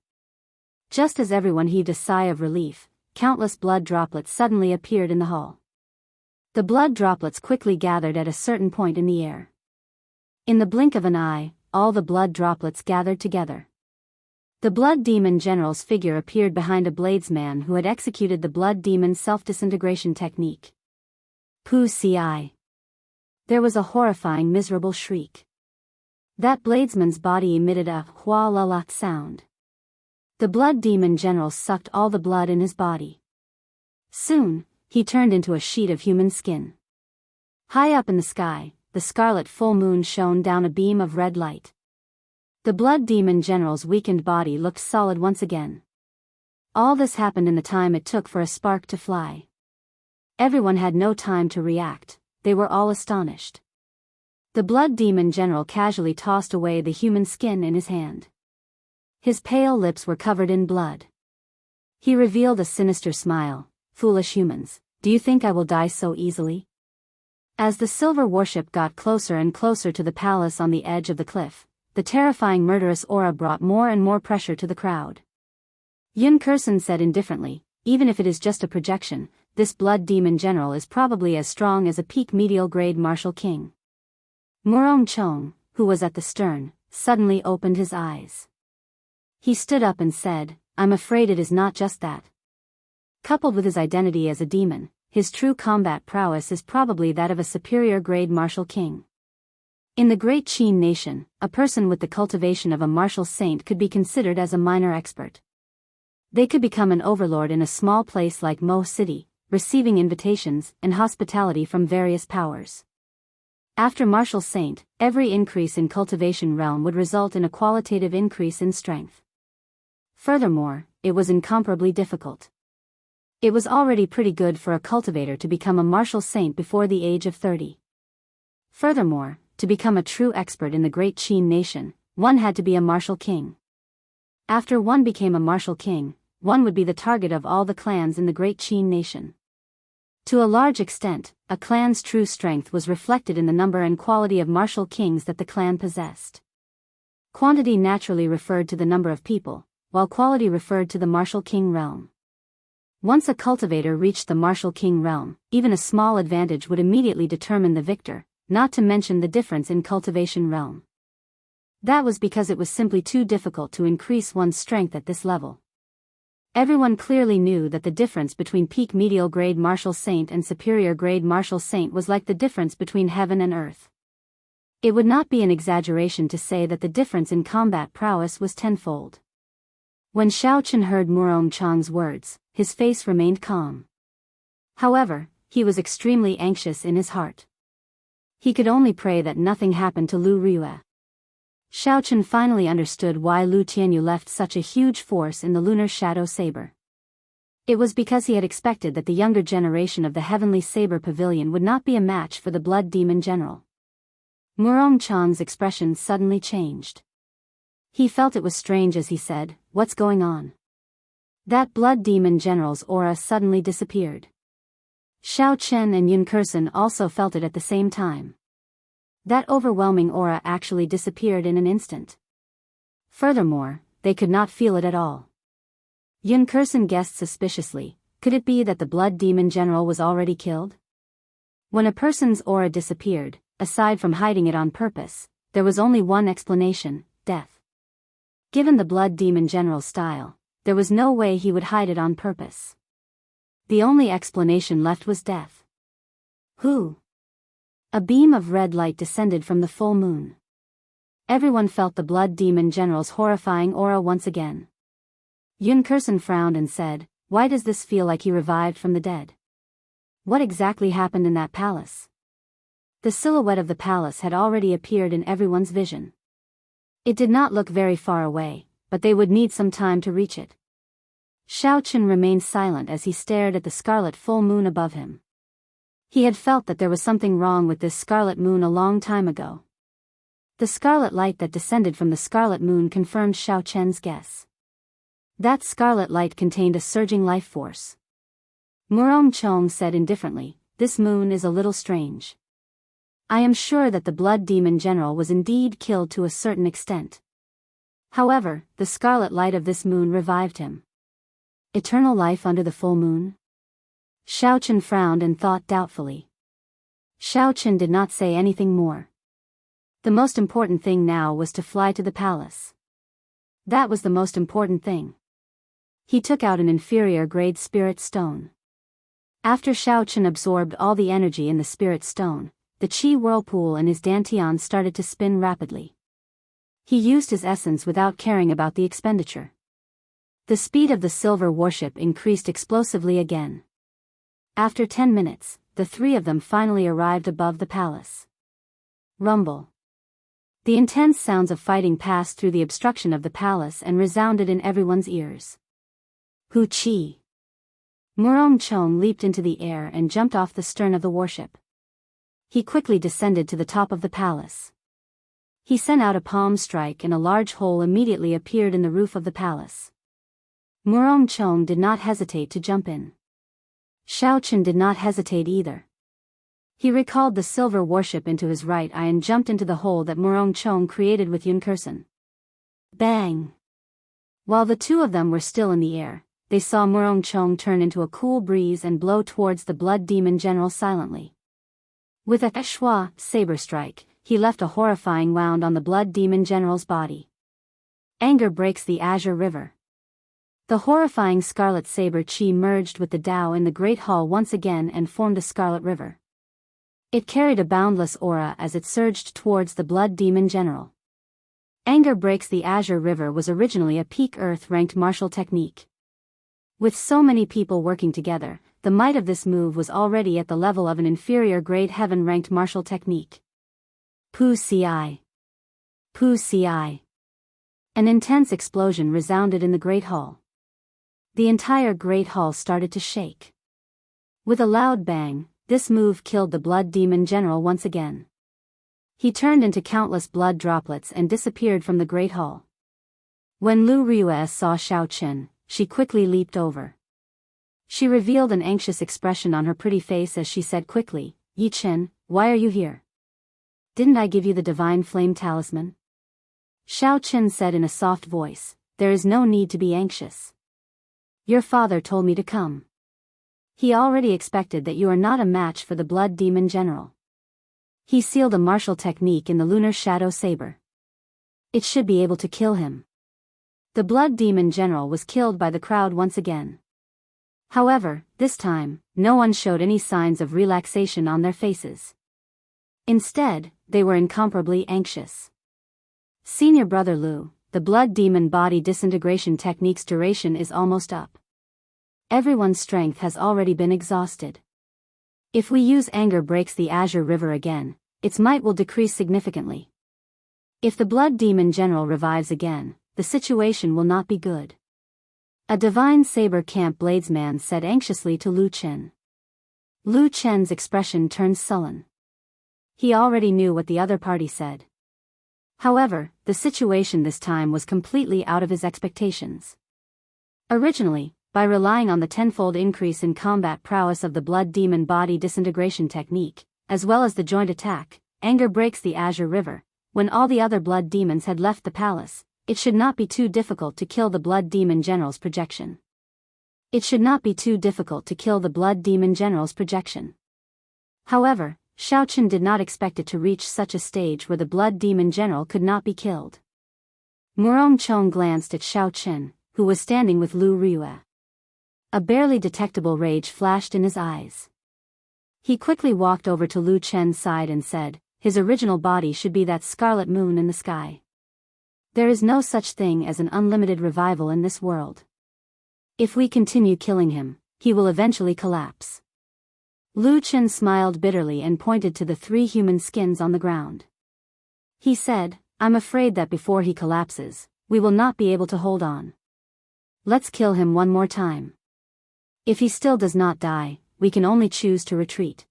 Just as everyone heaved a sigh of relief, countless blood droplets suddenly appeared in the hall. The blood droplets quickly gathered at a certain point in the air. In the blink of an eye, all the blood droplets gathered together. The blood demon general's figure appeared behind a bladesman who had executed the blood demon self-disintegration technique. Pu ci. There was a horrifying miserable shriek. That bladesman's body emitted a hua la la sound. The blood demon general sucked all the blood in his body. Soon, he turned into a sheet of human skin. High up in the sky, the scarlet full moon shone down a beam of red light. The blood demon general's weakened body looked solid once again. All this happened in the time it took for a spark to fly. Everyone had no time to react, they were all astonished. The blood demon general casually tossed away the human skin in his hand. His pale lips were covered in blood. He revealed a sinister smile. Foolish humans, do you think I will die so easily? As the silver warship got closer and closer to the palace on the edge of the cliff, the terrifying murderous aura brought more and more pressure to the crowd. Yun Kursen said indifferently, even if it is just a projection, this blood demon general is probably as strong as a peak medial grade martial king. Murong Chong, who was at the stern, suddenly opened his eyes. He stood up and said, I'm afraid it is not just that. Coupled with his identity as a demon, his true combat prowess is probably that of a superior grade martial king. In the great Qin nation, a person with the cultivation of a martial saint could be considered as a minor expert. They could become an overlord in a small place like Mo City, receiving invitations and hospitality from various powers. After martial saint, every increase in cultivation realm would result in a qualitative increase in strength. Furthermore, it was incomparably difficult. It was already pretty good for a cultivator to become a martial saint before the age of 30. Furthermore, to become a true expert in the great Qin nation, one had to be a martial king. After one became a martial king, one would be the target of all the clans in the great Qin nation. To a large extent, a clan's true strength was reflected in the number and quality of martial kings that the clan possessed. Quantity naturally referred to the number of people, while quality referred to the martial king realm. Once a cultivator reached the martial king realm, even a small advantage would immediately determine the victor, not to mention the difference in cultivation realm. That was because it was simply too difficult to increase one's strength at this level. Everyone clearly knew that the difference between peak medial grade martial saint and superior grade martial saint was like the difference between heaven and earth. It would not be an exaggeration to say that the difference in combat prowess was tenfold. When Xiao Chen heard Murong Chang's words, his face remained calm. However, he was extremely anxious in his heart. He could only pray that nothing happened to Lu Riyue. Xiao Chen finally understood why Lu Tianyu left such a huge force in the lunar shadow saber. It was because he had expected that the younger generation of the heavenly saber pavilion would not be a match for the blood demon general. Murong Chang's expression suddenly changed. He felt it was strange as he said, "What's going on?" That blood demon general's aura suddenly disappeared. Xiao Chen and Yun Kursen also felt it at the same time. That overwhelming aura actually disappeared in an instant. Furthermore, they could not feel it at all. Yun Kursen guessed suspiciously, could it be that the blood demon general was already killed? When a person's aura disappeared, aside from hiding it on purpose, there was only one explanation: death. Given the blood demon general's style, there was no way he would hide it on purpose. The only explanation left was death. Who? A beam of red light descended from the full moon. Everyone felt the blood demon general's horrifying aura once again. Yun Kursen frowned and said, "Why does this feel like he revived from the dead? What exactly happened in that palace?" The silhouette of the palace had already appeared in everyone's vision. It did not look very far away, but they would need some time to reach it. Xiao Chen remained silent as he stared at the scarlet full moon above him. He had felt that there was something wrong with this scarlet moon a long time ago. The scarlet light that descended from the scarlet moon confirmed Xiao Chen's guess. That scarlet light contained a surging life force. Murong Chong said indifferently, "This moon is a little strange. I am sure that the blood demon general was indeed killed to a certain extent. However, the scarlet light of this moon revived him. Eternal life under the full moon?" Xiao Chen frowned and thought doubtfully. Xiao Chen did not say anything more. The most important thing now was to fly to the palace. That was the most important thing. He took out an inferior grade spirit stone. After Xiao Chen absorbed all the energy in the spirit stone, the qi whirlpool in his dantian started to spin rapidly. He used his essence without caring about the expenditure. The speed of the silver warship increased explosively again. After 10 minutes, the three of them finally arrived above the palace. Rumble. The intense sounds of fighting passed through the obstruction of the palace and resounded in everyone's ears. Hu Chi. Murong Chong leaped into the air and jumped off the stern of the warship. He quickly descended to the top of the palace. He sent out a palm strike and a large hole immediately appeared in the roof of the palace. Murong Chong did not hesitate to jump in. Xiao Chen did not hesitate either. He recalled the silver warship into his right eye and jumped into the hole that Murong Chong created with Yun Kursen. Bang! While the two of them were still in the air, they saw Murong Chong turn into a cool breeze and blow towards the Blood Demon General silently. With a Shua saber strike, he left a horrifying wound on the Blood Demon General's body. Anger breaks the Azure River. The horrifying scarlet saber chi merged with the Tao in the Great Hall once again and formed a scarlet river. It carried a boundless aura as it surged towards the Blood Demon General. Anger breaks the Azure River was originally a peak Earth-ranked martial technique. With so many people working together, the might of this move was already at the level of an inferior grade heaven-ranked martial technique. Pu Ci. Pu Ci. An intense explosion resounded in the Great Hall. The entire Great Hall started to shake. With a loud bang, this move killed the Blood Demon General once again. He turned into countless blood droplets and disappeared from the Great Hall. When Lu Riyue saw Xiao Chen, she quickly leaped over. She revealed an anxious expression on her pretty face as she said quickly, "Yi Chen, why are you here? Didn't I give you the Divine Flame Talisman?" Xiao Chen said in a soft voice, "There is no need to be anxious. Your father told me to come. He already expected that you are not a match for the Blood Demon General. He sealed a martial technique in the Lunar Shadow Saber. It should be able to kill him." The Blood Demon General was killed by the crowd once again. However, this time, no one showed any signs of relaxation on their faces. Instead, they were incomparably anxious. Senior Brother Lu, the Blood Demon Body Disintegration Technique's duration is almost up. Everyone's strength has already been exhausted. If we use Anger Breaks the Azure River again, its might will decrease significantly. If the Blood Demon General revives again, the situation will not be good. A Divine Saber Camp Bladesman said anxiously to Lu Chen. Lu Chen's expression turned sullen. He already knew what the other party said. However, the situation this time was completely out of his expectations. Originally, by relying on the tenfold increase in combat prowess of the Blood Demon Body Disintegration Technique, as well as the joint attack, Anger Breaks the Azure River, when all the other Blood Demons had left the palace, it should not be too difficult to kill the Blood Demon General's projection. It should not be too difficult to kill the Blood Demon General's projection. However, Xiao Chen did not expect it to reach such a stage where the Blood Demon General could not be killed. Murong Chong glanced at Xiao Chen, who was standing with Lu Riyue. A barely detectable rage flashed in his eyes. He quickly walked over to Lu Chen's side and said, "His original body should be that scarlet moon in the sky. There is no such thing as an unlimited revival in this world. If we continue killing him, he will eventually collapse." Lu Chen smiled bitterly and pointed to the 3 human skins on the ground. He said, "I'm afraid that before he collapses, we will not be able to hold on. Let's kill him one more time. If he still does not die, we can only choose to retreat."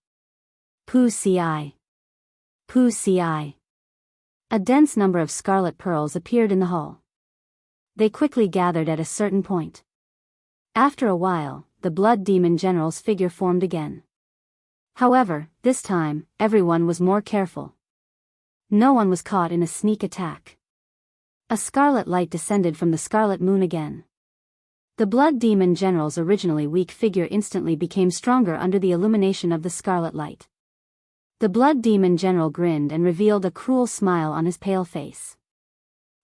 Pu Ci. Pu Ci. A dense number of scarlet pearls appeared in the hall. They quickly gathered at a certain point. After a while, the Blood Demon General's figure formed again. However, this time, everyone was more careful. No one was caught in a sneak attack. A scarlet light descended from the scarlet moon again. The Blood Demon General's originally weak figure instantly became stronger under the illumination of the scarlet light. The Blood Demon General grinned and revealed a cruel smile on his pale face.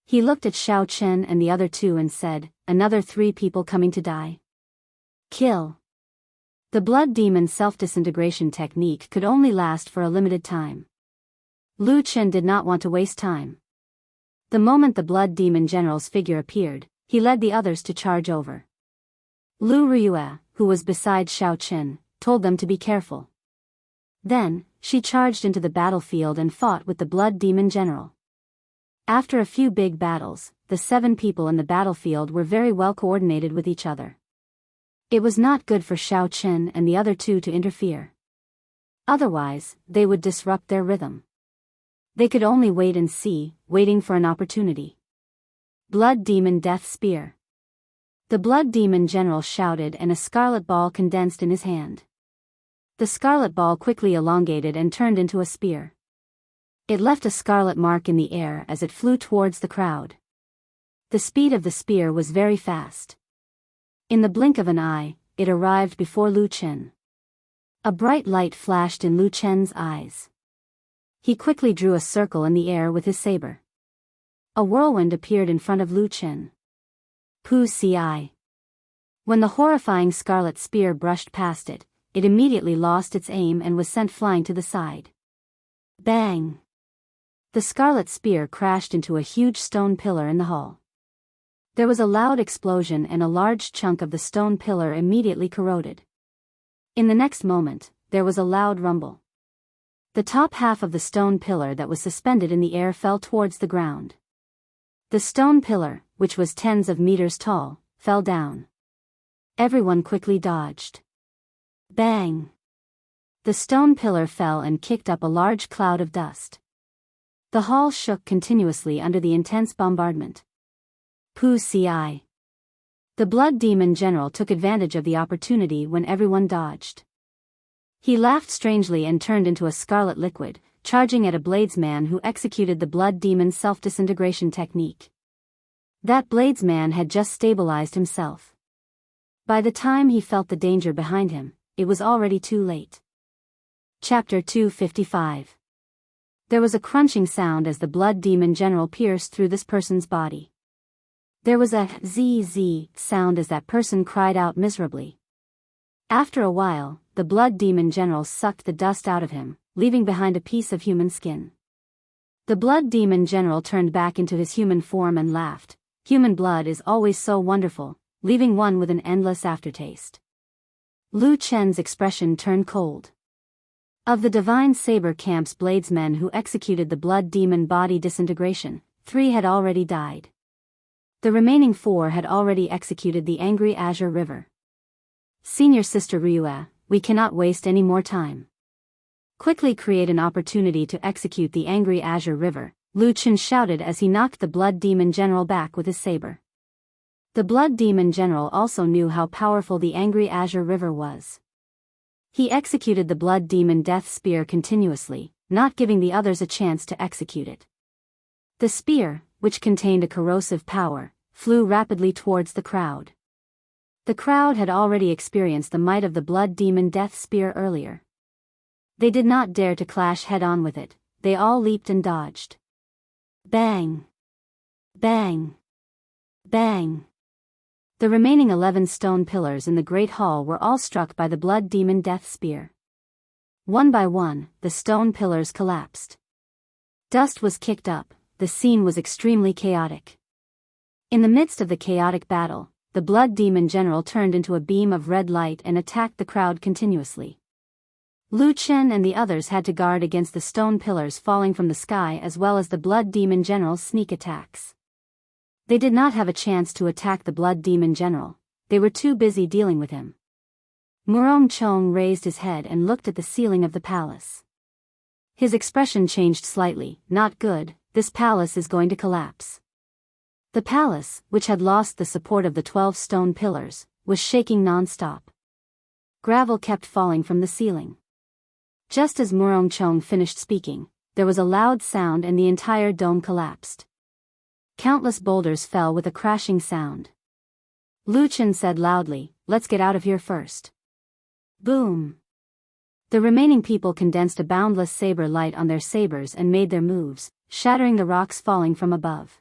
He looked at Xiao Chen and the other 2 and said, "Another 3 people coming to die? Kill." The Blood Demon self-disintegration technique could only last for a limited time. Lu Chen did not want to waste time. The moment the Blood Demon General's figure appeared, he led the others to charge over. Lu Riyue, who was beside Xiao Chen, told them to be careful. Then, she charged into the battlefield and fought with the Blood Demon General. After a few big battles, the 7 people in the battlefield were very well coordinated with each other. It was not good for Xiao Chen and the other two to interfere. Otherwise, they would disrupt their rhythm. They could only wait and see, waiting for an opportunity. Blood Demon Death Spear. The Blood Demon General shouted, and a scarlet ball condensed in his hand. The scarlet ball quickly elongated and turned into a spear. It left a scarlet mark in the air as it flew towards the crowd. The speed of the spear was very fast. In the blink of an eye, it arrived before Lu Chen. A bright light flashed in Lu Chen's eyes. He quickly drew a circle in the air with his saber. A whirlwind appeared in front of Lu Chen. Pu Ci. When the horrifying scarlet spear brushed past it, it immediately lost its aim and was sent flying to the side. Bang! The scarlet spear crashed into a huge stone pillar in the hall. There was a loud explosion and a large chunk of the stone pillar immediately corroded. In the next moment, there was a loud rumble. The top half of the stone pillar that was suspended in the air fell towards the ground. The stone pillar, which was tens of meters tall, fell down. Everyone quickly dodged. Bang! The stone pillar fell and kicked up a large cloud of dust. The hall shook continuously under the intense bombardment. Pu Ci. The Blood Demon General took advantage of the opportunity when everyone dodged. He laughed strangely and turned into a scarlet liquid, charging at a bladesman who executed the Blood Demon's self-disintegration technique. That bladesman had just stabilized himself. By the time he felt the danger behind him, it was already too late. Chapter 255. There was a crunching sound as the Blood Demon General pierced through this person's body. There was a zzz sound as that person cried out miserably. After a while, the Blood Demon General sucked the dust out of him, leaving behind a piece of human skin. The Blood Demon General turned back into his human form and laughed. Human blood is always so wonderful, leaving one with an endless aftertaste. Lu Chen's expression turned cold. Of the Divine Saber Camp's bladesmen who executed the Blood Demon body disintegration, 3 had already died. The remaining 4 had already executed the Angry Azure River. Senior Sister Ryue, we cannot waste any more time. Quickly create an opportunity to execute the Angry Azure River, Lu Chen shouted as he knocked the Blood Demon General back with his saber. The Blood Demon General also knew how powerful the Angry Azure River was. He executed the Blood Demon Death Spear continuously, not giving the others a chance to execute it. The spear, which contained a corrosive power, flew rapidly towards the crowd. The crowd had already experienced the might of the Blood Demon Death Spear earlier. They did not dare to clash head-on with it, they all leaped and dodged. Bang! Bang! Bang! The remaining 11 stone pillars in the Great Hall were all struck by the Blood Demon Death Spear. One by one, the stone pillars collapsed. Dust was kicked up, the scene was extremely chaotic. In the midst of the chaotic battle, the Blood Demon General turned into a beam of red light and attacked the crowd continuously. Lu Chen and the others had to guard against the stone pillars falling from the sky as well as the Blood Demon General's sneak attacks. They did not have a chance to attack the Blood Demon General, they were too busy dealing with him. Murong Chong raised his head and looked at the ceiling of the palace. His expression changed slightly. Not good, this palace is going to collapse. The palace, which had lost the support of the 12 stone pillars, was shaking non-stop. Gravel kept falling from the ceiling. Just as Murong Chong finished speaking, there was a loud sound and the entire dome collapsed. Countless boulders fell with a crashing sound. Lu Chen said loudly, "Let's get out of here first." Boom! The remaining people condensed a boundless saber light on their sabers and made their moves, shattering the rocks falling from above.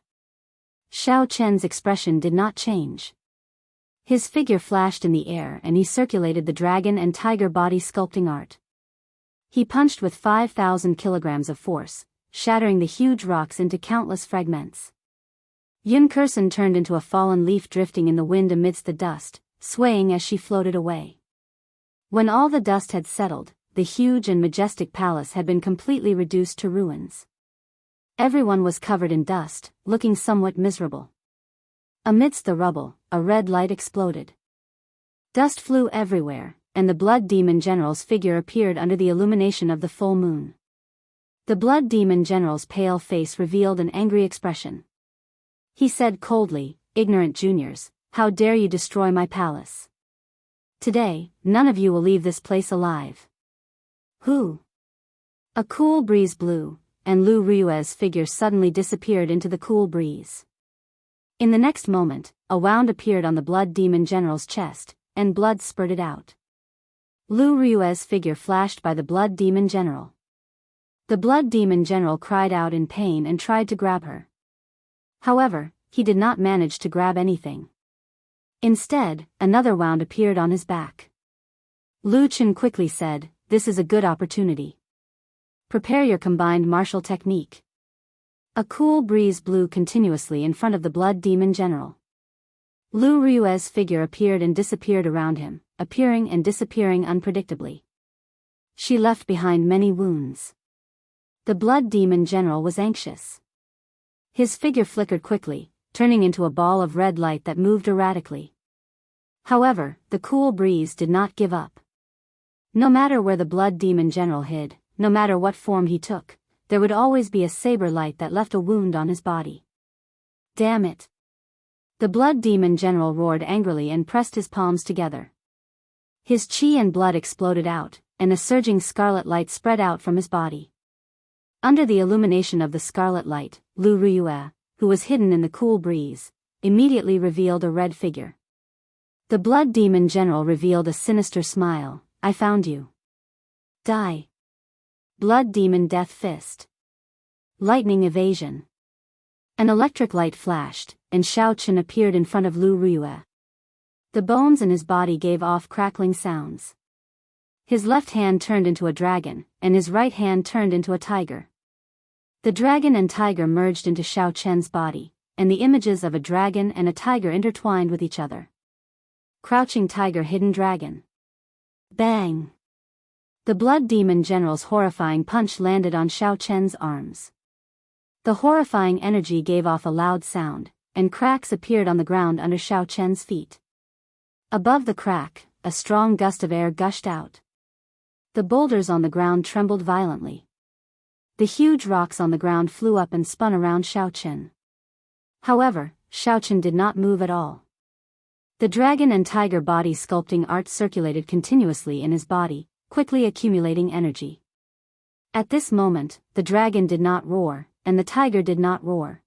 Xiao Chen's expression did not change. His figure flashed in the air and he circulated the dragon and tiger body sculpting art. He punched with 5,000 kilograms of force, shattering the huge rocks into countless fragments. Yun Kursen turned into a fallen leaf drifting in the wind amidst the dust, swaying as she floated away. When all the dust had settled, the huge and majestic palace had been completely reduced to ruins. Everyone was covered in dust, looking somewhat miserable. Amidst the rubble, a red light exploded. Dust flew everywhere, and the Blood Demon General's figure appeared under the illumination of the full moon. The Blood Demon General's pale face revealed an angry expression. He said coldly, "Ignorant juniors, how dare you destroy my palace? Today, none of you will leave this place alive." "Who?" A cool breeze blew, and Lu Ryue's figure suddenly disappeared into the cool breeze. In the next moment, a wound appeared on the Blood Demon General's chest, and blood spurted out. Lu Ryue's figure flashed by the Blood Demon General. The Blood Demon General cried out in pain and tried to grab her. However, he did not manage to grab anything. Instead, another wound appeared on his back. Lu Chen quickly said, "This is a good opportunity. Prepare your combined martial technique." A cool breeze blew continuously in front of the Blood Demon General. Lu Ryue's figure appeared and disappeared around him, appearing and disappearing unpredictably. She left behind many wounds. The Blood Demon General was anxious. His figure flickered quickly, turning into a ball of red light that moved erratically. However, the cool breeze did not give up. No matter where the Blood Demon General hid, no matter what form he took, there would always be a saber light that left a wound on his body. Damn it! The Blood Demon General roared angrily and pressed his palms together. His chi and blood exploded out, and a surging scarlet light spread out from his body. Under the illumination of the scarlet light, Lu Ryue, who was hidden in the cool breeze, immediately revealed a red figure. The Blood Demon General revealed a sinister smile. "I found you. Die." Blood Demon Death Fist. Lightning Evasion. An electric light flashed, and Xiao Chen appeared in front of Lu Ryue. The bones in his body gave off crackling sounds. His left hand turned into a dragon, and his right hand turned into a tiger. The dragon and tiger merged into Xiao Chen's body, and the images of a dragon and a tiger intertwined with each other. Crouching Tiger, Hidden Dragon. Bang! The Blood Demon General's horrifying punch landed on Xiao Chen's arms. The horrifying energy gave off a loud sound, and cracks appeared on the ground under Xiao Chen's feet. Above the crack, a strong gust of air gushed out. The boulders on the ground trembled violently. The huge rocks on the ground flew up and spun around Xiao Chen. However, Xiao Chen did not move at all. The dragon and tiger body sculpting art circulated continuously in his body, quickly accumulating energy. At this moment, the dragon did not roar, and the tiger did not roar.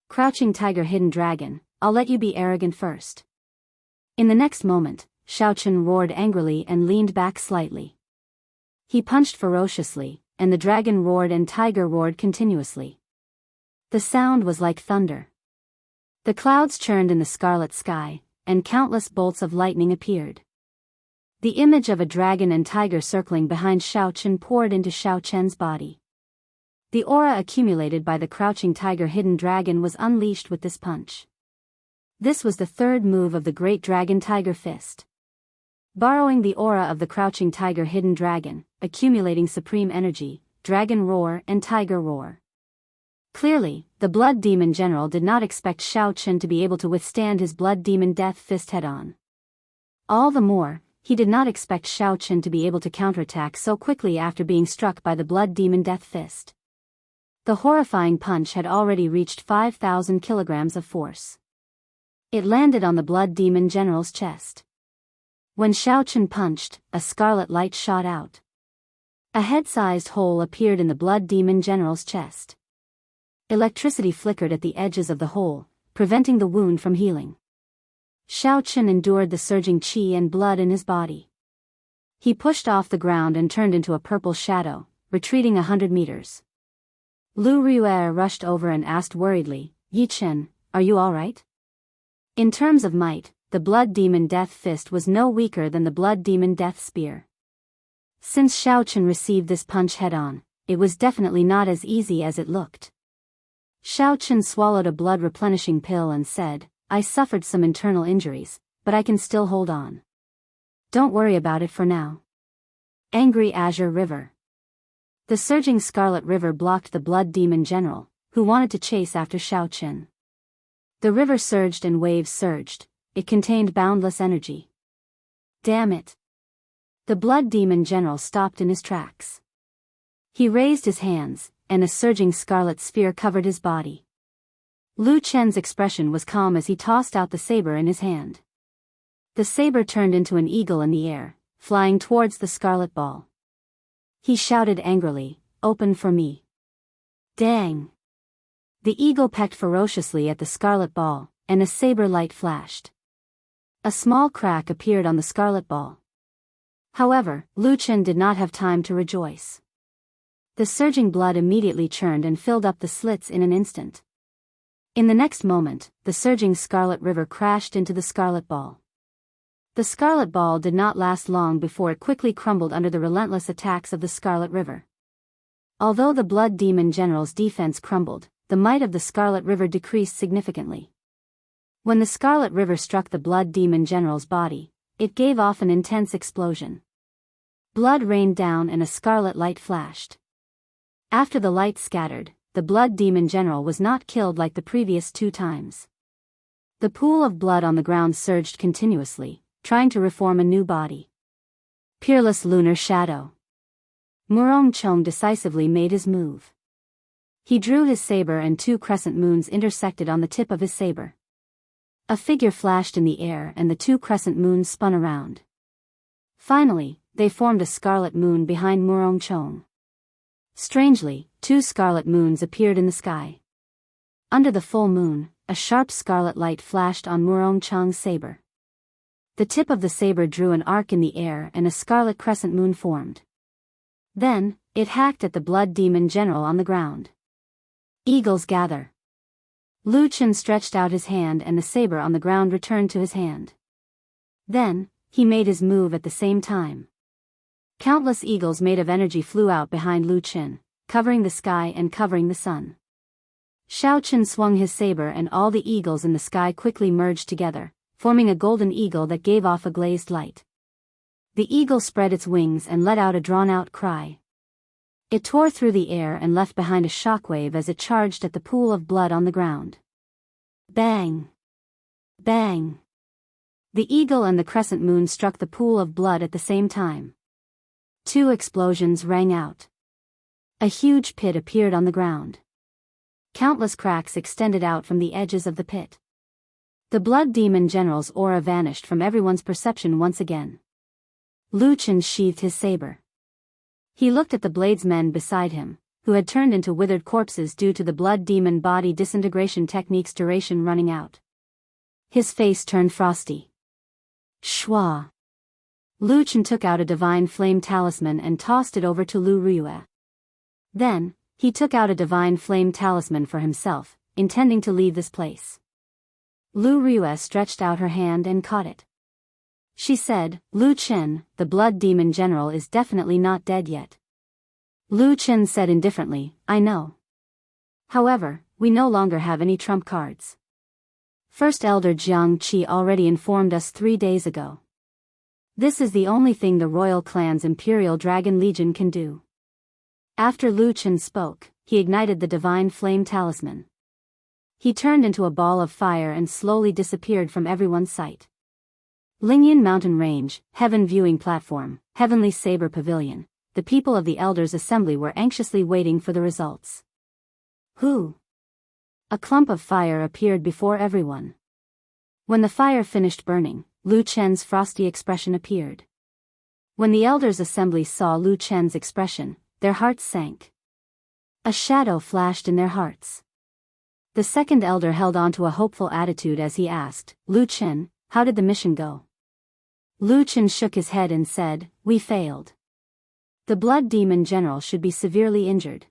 Crouching Tiger, Hidden Dragon, I'll let you be arrogant first. In the next moment, Xiao Chen roared angrily and leaned back slightly. He punched ferociously, and the dragon roared and tiger roared continuously. The sound was like thunder. The clouds churned in the scarlet sky, and countless bolts of lightning appeared. The image of a dragon and tiger circling behind Xiao Chen poured into Xiao Chen's body. The aura accumulated by the Crouching Tiger, Hidden Dragon was unleashed with this punch. This was the third move of the Great Dragon Tiger Fist. Borrowing the aura of the Crouching Tiger, Hidden Dragon, accumulating supreme energy, Dragon Roar and Tiger Roar. Clearly, the Blood Demon General did not expect Xiao Chen to be able to withstand his Blood Demon Death Fist head-on. All the more, he did not expect Xiao Chen to be able to counterattack so quickly after being struck by the Blood Demon Death Fist. The horrifying punch had already reached 5,000 kilograms of force. It landed on the Blood Demon General's chest. When Xiao Chen punched, a scarlet light shot out. A head-sized hole appeared in the Blood Demon General's chest. Electricity flickered at the edges of the hole, preventing the wound from healing. Xiao Chen endured the surging qi and blood in his body. He pushed off the ground and turned into a purple shadow, retreating 100 meters. Lu Ryue rushed over and asked worriedly, "Yi Chen, are you all right?" In terms of might, the Blood Demon Death Fist was no weaker than the Blood Demon Death Spear. Since Xiao Chen received this punch head-on, it was definitely not as easy as it looked. Xiao Chen swallowed a blood-replenishing pill and said, "I suffered some internal injuries, but I can still hold on. Don't worry about it for now." Angry Azure River. The surging Scarlet River blocked the Blood Demon General, who wanted to chase after Xiao Chen. The river surged and waves surged. It contained boundless energy. Damn it! The blood demon general stopped in his tracks. He raised his hands, and a surging scarlet sphere covered his body. Lu Chen's expression was calm as he tossed out the saber in his hand. The saber turned into an eagle in the air, flying towards the scarlet ball. He shouted angrily, "Open for me." Dang! The eagle pecked ferociously at the scarlet ball, and a saber light flashed. A small crack appeared on the scarlet ball. However, Lu Chen did not have time to rejoice. The surging blood immediately churned and filled up the slits in an instant. In the next moment, the surging scarlet river crashed into the scarlet ball. The scarlet ball did not last long before it quickly crumbled under the relentless attacks of the scarlet river. Although the blood demon general's defense crumbled, the might of the scarlet river decreased significantly. When the scarlet river struck the blood demon general's body, it gave off an intense explosion. Blood rained down and a scarlet light flashed. After the light scattered, the blood demon general was not killed like the previous 2 times. The pool of blood on the ground surged continuously, trying to reform a new body. Peerless lunar shadow. Murong Chong decisively made his move. He drew his saber and 2 crescent moons intersected on the tip of his saber. A figure flashed in the air and the 2 crescent moons spun around. Finally, they formed a scarlet moon behind Murong Chong. Strangely, 2 scarlet moons appeared in the sky. Under the full moon, a sharp scarlet light flashed on Murong Chong's saber. The tip of the saber drew an arc in the air and a scarlet crescent moon formed. Then, it hacked at the blood demon general on the ground. Eagles gather. Lu Chen stretched out his hand and the saber on the ground returned to his hand. Then, he made his move at the same time. Countless eagles made of energy flew out behind Lu Chen, covering the sky and covering the sun. Xiao Chen swung his saber and all the eagles in the sky quickly merged together, forming a golden eagle that gave off a glazed light. The eagle spread its wings and let out a drawn-out cry. It tore through the air and left behind a shockwave as it charged at the pool of blood on the ground. Bang! Bang! The eagle and the crescent moon struck the pool of blood at the same time. 2 explosions rang out. A huge pit appeared on the ground. Countless cracks extended out from the edges of the pit. The blood demon general's aura vanished from everyone's perception once again. Lu Chen sheathed his saber. He looked at the bladesmen beside him, who had turned into withered corpses due to the blood demon body disintegration technique's duration running out. His face turned frosty. Shwa! Lu Chen took out a divine flame talisman and tossed it over to Lu Riyue. Then, he took out a divine flame talisman for himself, intending to leave this place. Lu Riyue stretched out her hand and caught it. She said, "Lu Chen, the blood demon general is definitely not dead yet." Lu Chen said indifferently, "I know. However, we no longer have any trump cards. First Elder Jianghu already informed us 3 days ago. This is the only thing the royal clan's Imperial Dragon Legion can do." After Lu Chen spoke, he ignited the divine flame talisman. He turned into a ball of fire and slowly disappeared from everyone's sight. Lingyun Mountain Range, Heaven Viewing Platform, Heavenly Saber Pavilion. The people of the Elders' Assembly were anxiously waiting for the results. Who? A clump of fire appeared before everyone. When the fire finished burning, Lu Chen's frosty expression appeared. When the Elders' Assembly saw Lu Chen's expression, their hearts sank. A shadow flashed in their hearts. The second elder held on to a hopeful attitude as he asked, "Lu Chen, how did the mission go?" Lu Chen shook his head and said, "We failed. The blood demon general should be severely injured.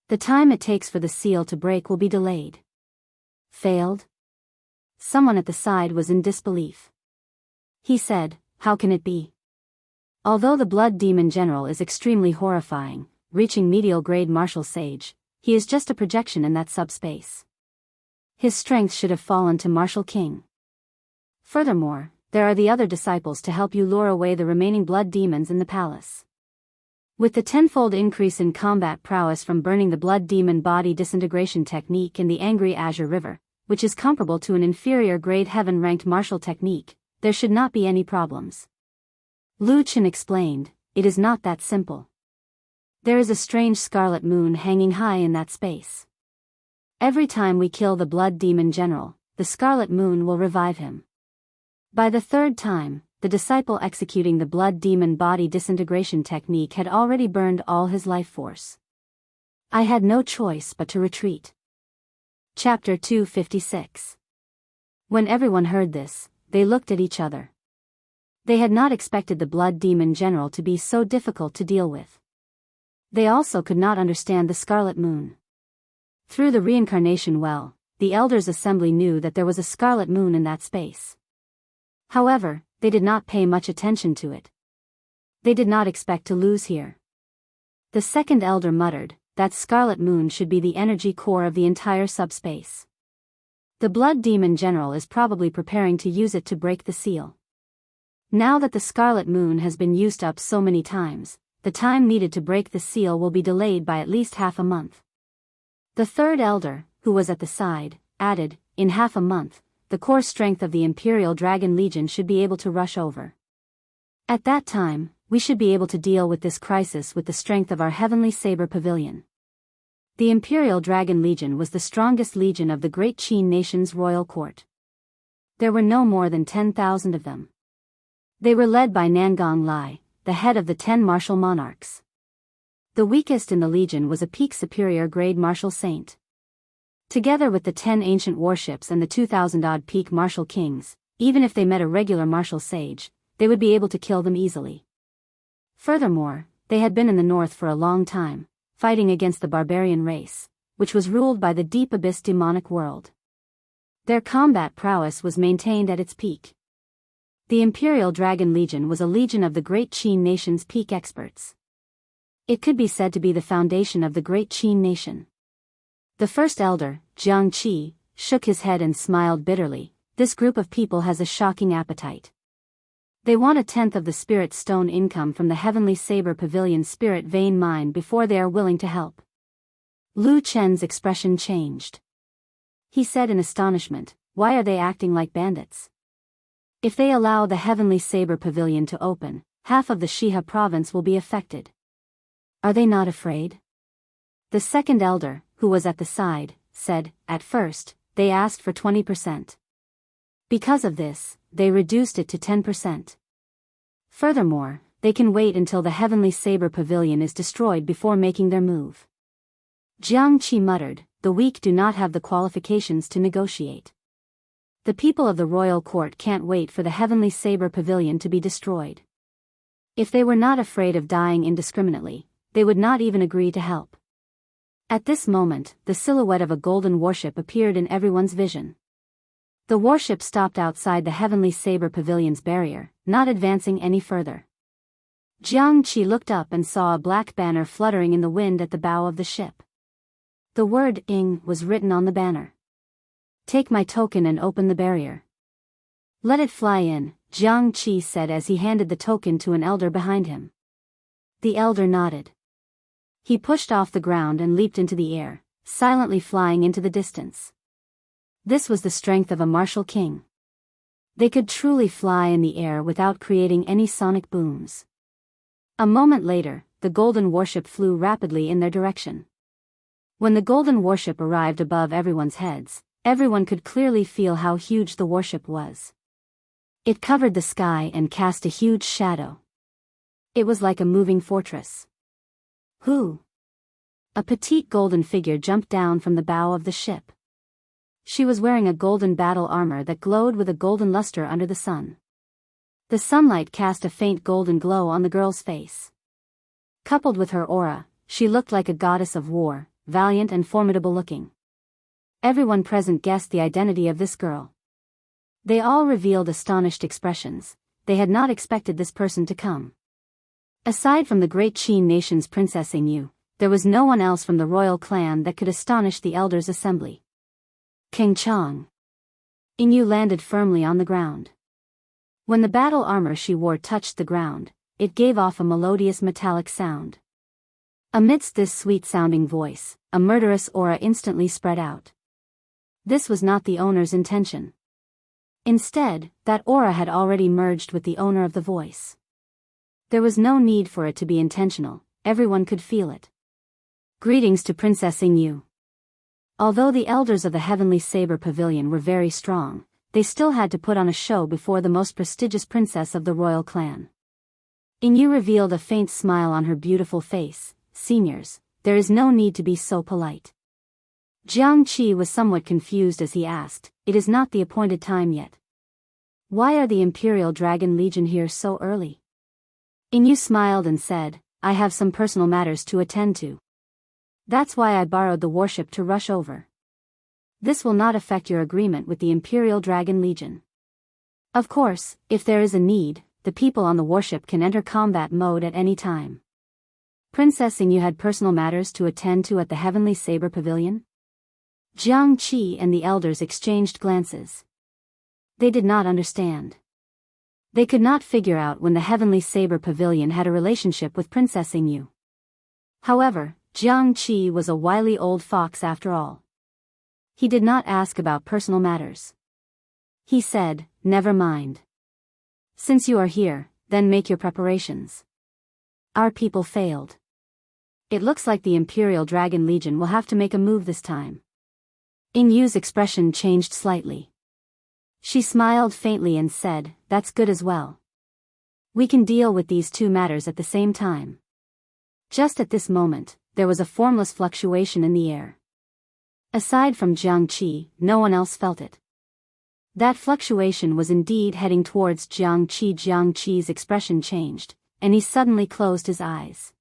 The time it takes for the seal to break will be delayed." Failed? Someone at the side was in disbelief. He said, "How can it be? Although the blood demon general is extremely horrifying, reaching medial grade martial sage, he is just a projection in that subspace. His strength should have fallen to Martial King. Furthermore, there are the other disciples to help you lure away the remaining blood demons in the palace. With the tenfold increase in combat prowess from burning the blood demon body disintegration technique in the Angry Azure River, which is comparable to an inferior grade heaven-ranked martial technique, there should not be any problems." Lu Chen explained, "It is not that simple. There is a strange scarlet moon hanging high in that space. Every time we kill the blood demon general, the scarlet moon will revive him. By the third time, the disciple executing the blood demon body disintegration technique had already burned all his life force. I had no choice but to retreat." Chapter 256. When everyone heard this, they looked at each other. They had not expected the blood demon general to be so difficult to deal with. They also could not understand the scarlet moon. Through the reincarnation well, the elders' assembly knew that there was a scarlet moon in that space. However, they did not pay much attention to it. They did not expect to lose here. The second elder muttered, "That scarlet moon should be the energy core of the entire subspace. The blood demon general is probably preparing to use it to break the seal. Now that the scarlet moon has been used up so many times, the time needed to break the seal will be delayed by at least half a month." The third elder, who was at the side, added, "In half a month, the core strength of the Imperial Dragon Legion should be able to rush over. At that time, we should be able to deal with this crisis with the strength of our Heavenly Saber Pavilion." The Imperial Dragon Legion was the strongest legion of the great Qin nation's royal court. There were no more than 10,000 of them. They were led by Nangong Lai, the head of the 10 martial monarchs. The weakest in the legion was a peak superior grade martial saint. Together with the 10 ancient warships and the 2,000-odd peak martial kings, even if they met a regular martial sage, they would be able to kill them easily. Furthermore, they had been in the north for a long time, fighting against the barbarian race, which was ruled by the deep abyss demonic world. Their combat prowess was maintained at its peak. The Imperial Dragon Legion was a legion of the great Qin nation's peak experts. It could be said to be the foundation of the great Qin nation. The first elder, Jiang Qi, shook his head and smiled bitterly. "This group of people has a shocking appetite. They want 1/10 of the spirit stone income from the Heavenly Saber Pavilion spirit vein mine before they are willing to help." Lu Chen's expression changed. He said in astonishment, "Why are they acting like bandits? If they allow the Heavenly Saber Pavilion to open, half of the Shiha province will be affected. Are they not afraid?" The second elder, who was at the side, said, "At first, they asked for 20%. Because of this, they reduced it to 10%. Furthermore, they can wait until the Heavenly Saber Pavilion is destroyed before making their move." Jiang Qi muttered, "The weak do not have the qualifications to negotiate. The people of the royal court can't wait for the Heavenly Saber Pavilion to be destroyed. If they were not afraid of dying indiscriminately, they would not even agree to help." At this moment, the silhouette of a golden warship appeared in everyone's vision. The warship stopped outside the Heavenly Saber Pavilion's barrier, not advancing any further. Jiang Qi looked up and saw a black banner fluttering in the wind at the bow of the ship. The word "Ing" was written on the banner. "Take my token and open the barrier." "Let it fly in," Jiang Qi said as he handed the token to an elder behind him. The elder nodded. He pushed off the ground and leaped into the air, silently flying into the distance. This was the strength of a martial king. They could truly fly in the air without creating any sonic booms. A moment later, the golden warship flew rapidly in their direction. When the golden warship arrived above everyone's heads, everyone could clearly feel how huge the warship was. It covered the sky and cast a huge shadow. It was like a moving fortress. "Who?" A petite golden figure jumped down from the bow of the ship. She was wearing a golden battle armor that glowed with a golden luster under the sun. The sunlight cast a faint golden glow on the girl's face. Coupled with her aura, she looked like a goddess of war, valiant and formidable looking. Everyone present guessed the identity of this girl. They all revealed astonished expressions. They had not expected this person to come. Aside from the great Qin nation's Princess Yingyu, there was no one else from the royal clan that could astonish the elders' assembly. King Chang. Yingyu landed firmly on the ground. When the battle armor she wore touched the ground, it gave off a melodious metallic sound. Amidst this sweet-sounding voice, a murderous aura instantly spread out. This was not the owner's intention. Instead, that aura had already merged with the owner of the voice. There was no need for it to be intentional, everyone could feel it. Greetings to Princess Yu. Although the elders of the Heavenly Saber Pavilion were very strong, they still had to put on a show before the most prestigious princess of the royal clan. Yu revealed a faint smile on her beautiful face. Seniors, there is no need to be so polite. Jiang Qi was somewhat confused as he asked, it is not the appointed time yet. Why are the Imperial Dragon Legion here so early? Yu smiled and said, I have some personal matters to attend to. That's why I borrowed the warship to rush over. This will not affect your agreement with the Imperial Dragon Legion. Of course, if there is a need, the people on the warship can enter combat mode at any time. Princess Yu had personal matters to attend to at the Heavenly Saber Pavilion? Jiang Qi and the elders exchanged glances. They did not understand. They could not figure out when the Heavenly Saber Pavilion had a relationship with Princess Yu. However, Jiang Qi was a wily old fox after all. He did not ask about personal matters. He said, never mind. Since you are here, then make your preparations. Our people failed. It looks like the Imperial Dragon Legion will have to make a move this time. Yu's expression changed slightly. She smiled faintly and said, that's good as well. We can deal with these two matters at the same time. Just at this moment, there was a formless fluctuation in the air. Aside from Jiang Qi, no one else felt it. That fluctuation was indeed heading towards Jiang Qi. Jiang Qi's expression changed, and he suddenly closed his eyes.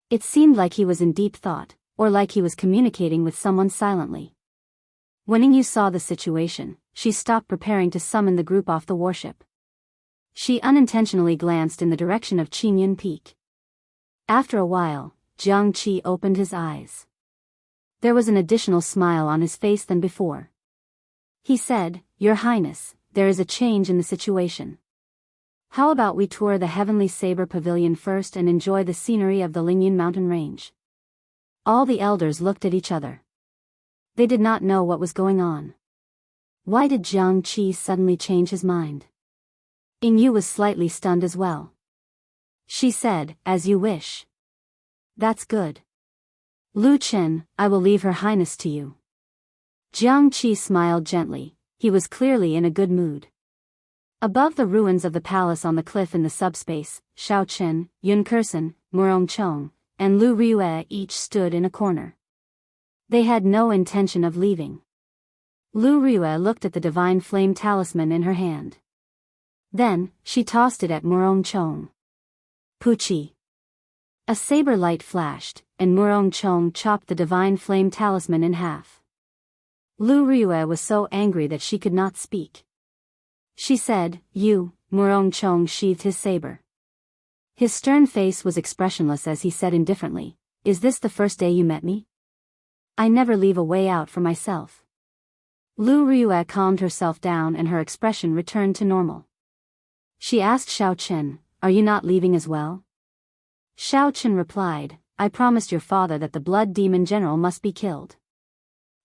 It seemed like he was in deep thought, or like he was communicating with someone silently. When Yu saw the situation, she stopped preparing to summon the group off the warship. She unintentionally glanced in the direction of Qingyun Peak. After a while, Jiang Qi opened his eyes. There was an additional smile on his face than before. He said, Your Highness, there is a change in the situation. How about we tour the Heavenly Saber Pavilion first and enjoy the scenery of the Lingyun mountain range? All the elders looked at each other. They did not know what was going on. Why did Jiang Qi suddenly change his mind? Yu was slightly stunned as well. She said, as you wish. That's good. Lu Chen, I will leave Her Highness to you. Jiang Qi smiled gently, he was clearly in a good mood. Above the ruins of the palace on the cliff in the subspace, Shao Chen, Yun Kursen, Murong Chong, and Lu Riyue each stood in a corner. They had no intention of leaving. Lu Riyue looked at the divine flame talisman in her hand. Then, she tossed it at Murong Chong. Puchi. A saber light flashed, and Murong Chong chopped the divine flame talisman in half. Lu Riyue was so angry that she could not speak. She said, You, Murong Chong sheathed his saber. His stern face was expressionless as he said indifferently, Is this the first day you met me? I never leave a way out for myself. Lu Riyue calmed herself down and her expression returned to normal. She asked Shao Chen, Are you not leaving as well? Shao Chen replied, I promised your father that the Blood Demon General must be killed.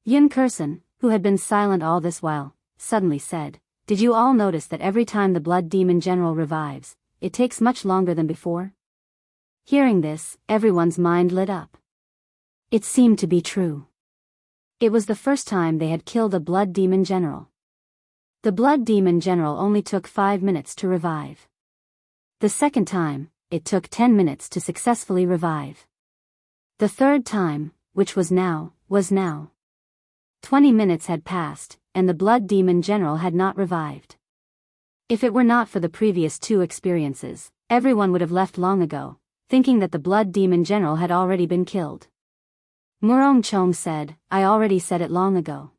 Yun Kursen, who had been silent all this while, suddenly said, Did you all notice that every time the Blood Demon General revives, it takes much longer than before? Hearing this, everyone's mind lit up. It seemed to be true. It was the first time they had killed a Blood Demon General. The Blood Demon General only took 5 minutes to revive. The second time, it took 10 minutes to successfully revive. The third time, which was now. 20 minutes had passed, and the Blood Demon General had not revived. If it were not for the previous two experiences, everyone would have left long ago, thinking that the Blood Demon General had already been killed. Murong Chong said, I already said it long ago.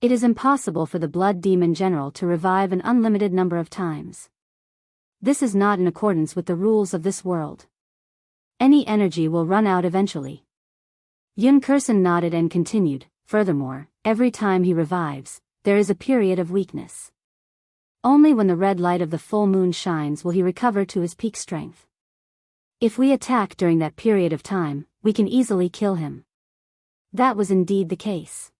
It is impossible for the Blood Demon General to revive an unlimited number of times. This is not in accordance with the rules of this world. Any energy will run out eventually. Yun Kursen nodded and continued, Furthermore, every time he revives, there is a period of weakness. Only when the red light of the full moon shines will he recover to his peak strength. If we attack during that period of time, we can easily kill him. That was indeed the case.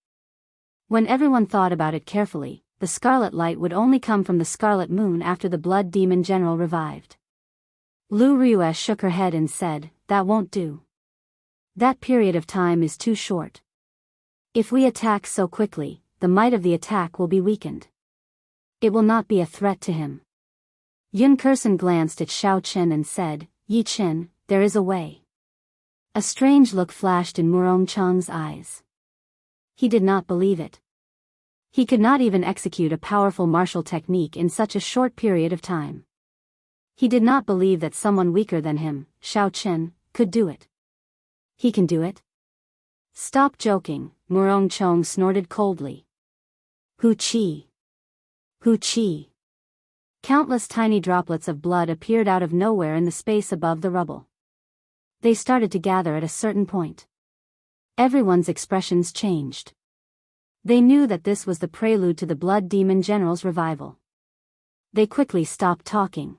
When everyone thought about it carefully, the scarlet light would only come from the scarlet moon after the Blood Demon General revived. Lu Riyue shook her head and said, "That won't do. That period of time is too short. If we attack so quickly, the might of the attack will be weakened. It will not be a threat to him." Yun Kursen glanced at Xiao Chen and said, "Yi Chen, there is a way." A strange look flashed in Murong Cheng's eyes. He did not believe it. He could not even execute a powerful martial technique in such a short period of time. He did not believe that someone weaker than him, Xiao Chen, could do it. He can do it? Stop joking, Murong Cheng snorted coldly. Hu Qi. Hu Qi. Countless tiny droplets of blood appeared out of nowhere in the space above the rubble. They started to gather at a certain point. Everyone's expressions changed. They knew that this was the prelude to the Blood Demon General's revival. They quickly stopped talking.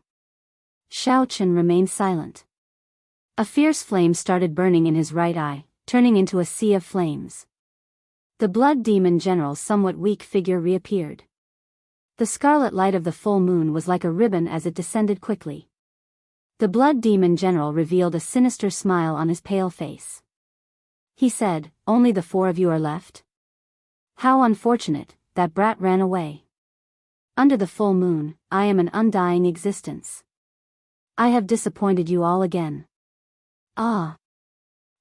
Xiao Chen remained silent. A fierce flame started burning in his right eye, turning into a sea of flames. The Blood Demon General's somewhat weak figure reappeared. The scarlet light of the full moon was like a ribbon as it descended quickly. The Blood Demon General revealed a sinister smile on his pale face. He said, "Only the 4 of you are left? How unfortunate, that brat ran away. Under the full moon, I am an undying existence. I have disappointed you all again." Ah!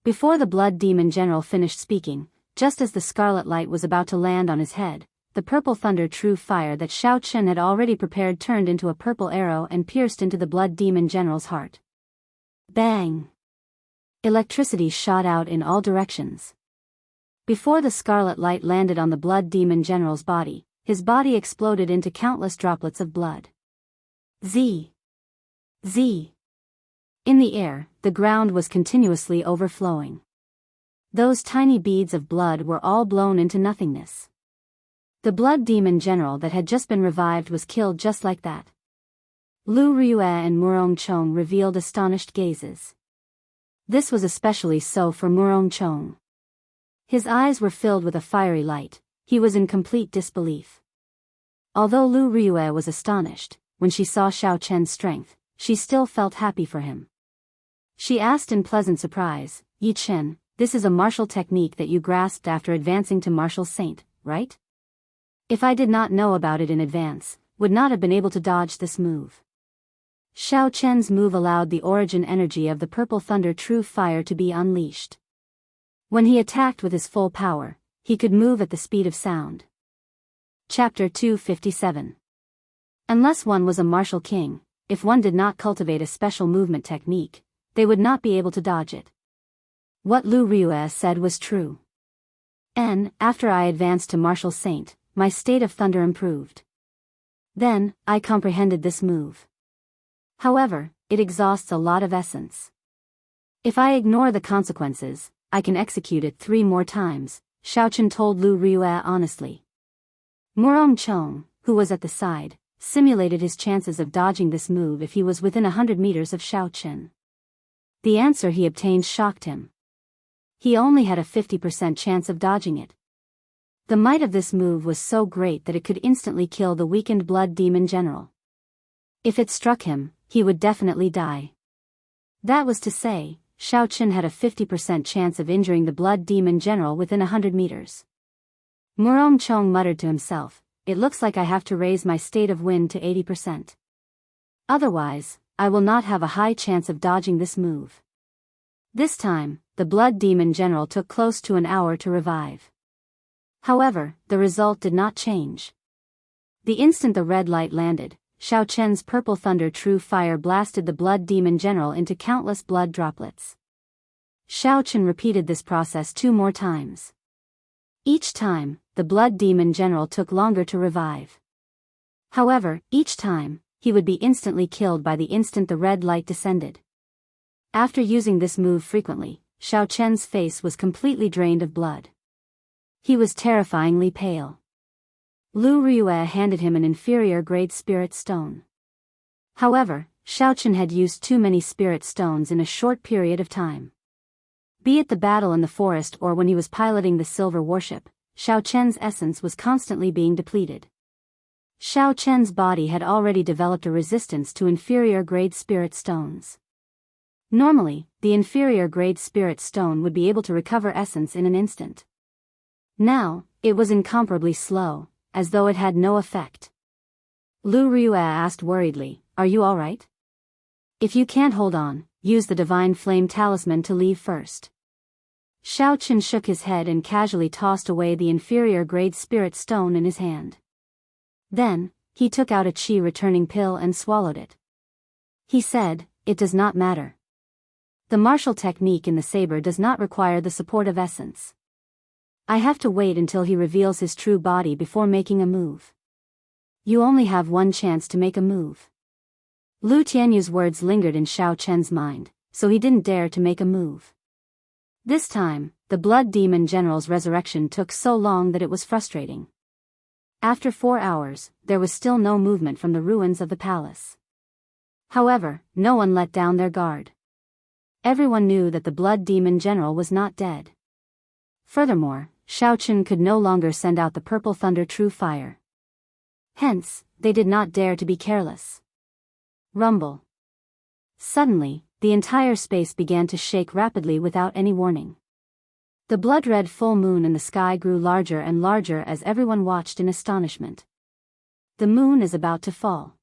Before the Blood Demon General finished speaking, just as the scarlet light was about to land on his head, the purple thunder true fire that Xiao Chen had already prepared turned into a purple arrow and pierced into the Blood Demon General's heart. Bang! Electricity shot out in all directions. Before the scarlet light landed on the Blood Demon General's body, his body exploded into countless droplets of blood. Z! Z! In the air, the ground was continuously overflowing. Those tiny beads of blood were all blown into nothingness. The Blood Demon General that had just been revived was killed just like that. Lu Riyue and Murong Cheng revealed astonished gazes. This was especially so for Murong Cheng. His eyes were filled with a fiery light. He was in complete disbelief. Although Lu Riyue was astonished, when she saw Xiao Chen's strength, she still felt happy for him. She asked in pleasant surprise, "Yi Chen, this is a martial technique that you grasped after advancing to martial saint, right? If I did not know about it in advance, would not have been able to dodge this move." Xiao Chen's move allowed the origin energy of the purple thunder true fire to be unleashed. When he attacked with his full power, he could move at the speed of sound. Chapter 257. Unless one was a martial king, if one did not cultivate a special movement technique, they would not be able to dodge it. What Lu Riyue said was true. After I advanced to martial saint, my state of thunder improved. Then, I comprehended this move. However, it exhausts a lot of essence. If I ignore the consequences, I can execute it 3 more times, Xiao Chen told Lu Riyue honestly. Murong Cheng, who was at the side, simulated his chances of dodging this move if he was within 100 meters of Xiao Chen. The answer he obtained shocked him. He only had a 50% chance of dodging it. The might of this move was so great that it could instantly kill the weakened Blood Demon General. If it struck him, he would definitely die. That was to say, Xiao Chen had a 50% chance of injuring the Blood Demon General within 100 meters. Murong Cheng muttered to himself, "It looks like I have to raise my state of wind to 80%. Otherwise, I will not have a high chance of dodging this move." This time, the Blood Demon General took close to an hour to revive. However, the result did not change. The instant the red light landed, Xiao Chen's purple thunder true fire blasted the Blood Demon General into countless blood droplets. Xiao Chen repeated this process 2 more times. Each time, the Blood Demon General took longer to revive. However, each time, he would be instantly killed by the instant the red light descended. After using this move frequently, Xiao Chen's face was completely drained of blood. He was terrifyingly pale. Lu Riyue handed him an inferior-grade spirit stone. However, Xiao Chen had used too many spirit stones in a short period of time. Be it the battle in the forest or when he was piloting the silver warship, Xiao Chen's essence was constantly being depleted. Xiao Chen's body had already developed a resistance to inferior-grade spirit stones. Normally, the inferior grade spirit stone would be able to recover essence in an instant. Now, it was incomparably slow, as though it had no effect. Lu Rua asked worriedly, "Are you alright? If you can't hold on, use the divine flame talisman to leave first." Xiao Qin shook his head and casually tossed away the inferior grade spirit stone in his hand. Then, he took out a qi returning pill and swallowed it. He said, "It does not matter. The martial technique in the saber does not require the support of essence. I have to wait until he reveals his true body before making a move. You only have one chance to make a move." Lu Tianyu's words lingered in Xiao Chen's mind, so he didn't dare to make a move. This time, the Blood Demon General's resurrection took so long that it was frustrating. After 4 hours, there was still no movement from the ruins of the palace. However, no one let down their guard. Everyone knew that the Blood Demon General was not dead. Furthermore, Xiao Qin could no longer send out the Purple Thunder True Fire. Hence, they did not dare to be careless. Rumble. Suddenly, the entire space began to shake rapidly without any warning. The blood-red full moon in the sky grew larger and larger as everyone watched in astonishment. The moon is about to fall.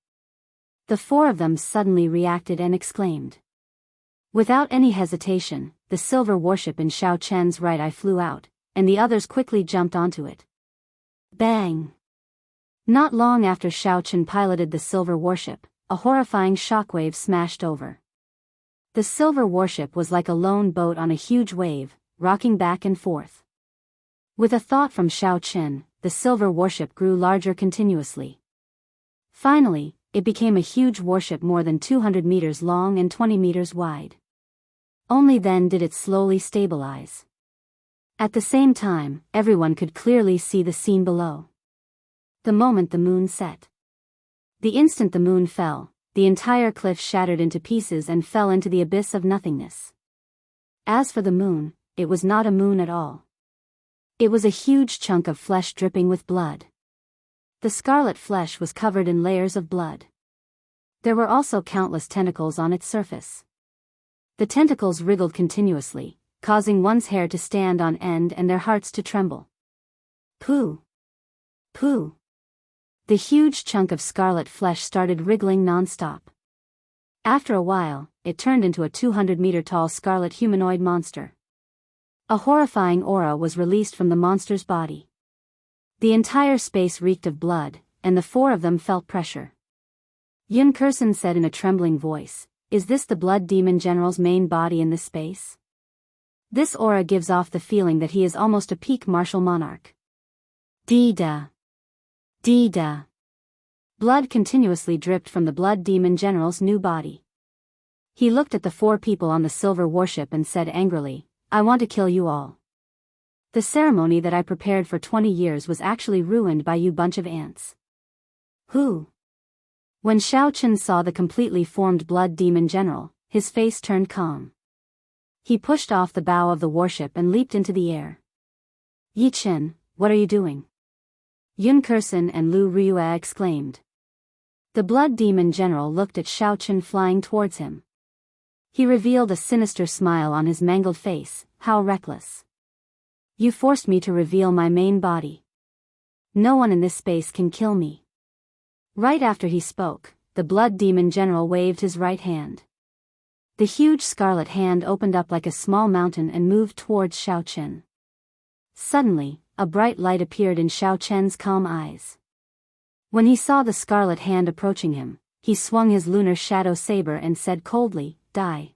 The 4 of them suddenly reacted and exclaimed. Without any hesitation, the silver warship in Xiao Chen's right eye flew out, and the others quickly jumped onto it. Bang! Not long after Xiao Chen piloted the silver warship, a horrifying shockwave smashed over. The silver warship was like a lone boat on a huge wave, rocking back and forth. With a thought from Xiao Chen, the silver warship grew larger continuously. Finally, it became a huge warship more than 200 meters long and 20 meters wide. Only then did it slowly stabilize. At the same time, everyone could clearly see the scene below. The moment the moon set. The instant the moon fell, the entire cliff shattered into pieces and fell into the abyss of nothingness. As for the moon, it was not a moon at all. It was a huge chunk of flesh dripping with blood. The scarlet flesh was covered in layers of blood. There were also countless tentacles on its surface. The tentacles wriggled continuously, causing one's hair to stand on end and their hearts to tremble. Pooh! Pooh! The huge chunk of scarlet flesh started wriggling non-stop. After a while, it turned into a 200-meter-tall scarlet humanoid monster. A horrifying aura was released from the monster's body. The entire space reeked of blood, and the 4 of them felt pressure. Yun Kursen said in a trembling voice, "Is this the Blood Demon General's main body in this space? This aura gives off the feeling that he is almost a peak martial monarch." Dee-da. Dee-da. Blood continuously dripped from the Blood Demon General's new body. He looked at the 4 people on the silver warship and said angrily, "I want to kill you all. The ceremony that I prepared for 20 years was actually ruined by you bunch of ants." Who? When Xiao Chen saw the completely formed Blood Demon General, his face turned calm. He pushed off the bow of the warship and leaped into the air. "Yi Chen, what are you doing?" Yun Kursen and Lu Rua exclaimed. The Blood Demon General looked at Xiao Chen flying towards him. He revealed a sinister smile on his mangled face. "How reckless. You forced me to reveal my main body. No one in this space can kill me." Right after he spoke, the Blood Demon General waved his right hand. The huge scarlet hand opened up like a small mountain and moved towards Xiao Chen. Suddenly, a bright light appeared in Xiao Chen's calm eyes. When he saw the scarlet hand approaching him, he swung his lunar shadow saber and said coldly, "Die."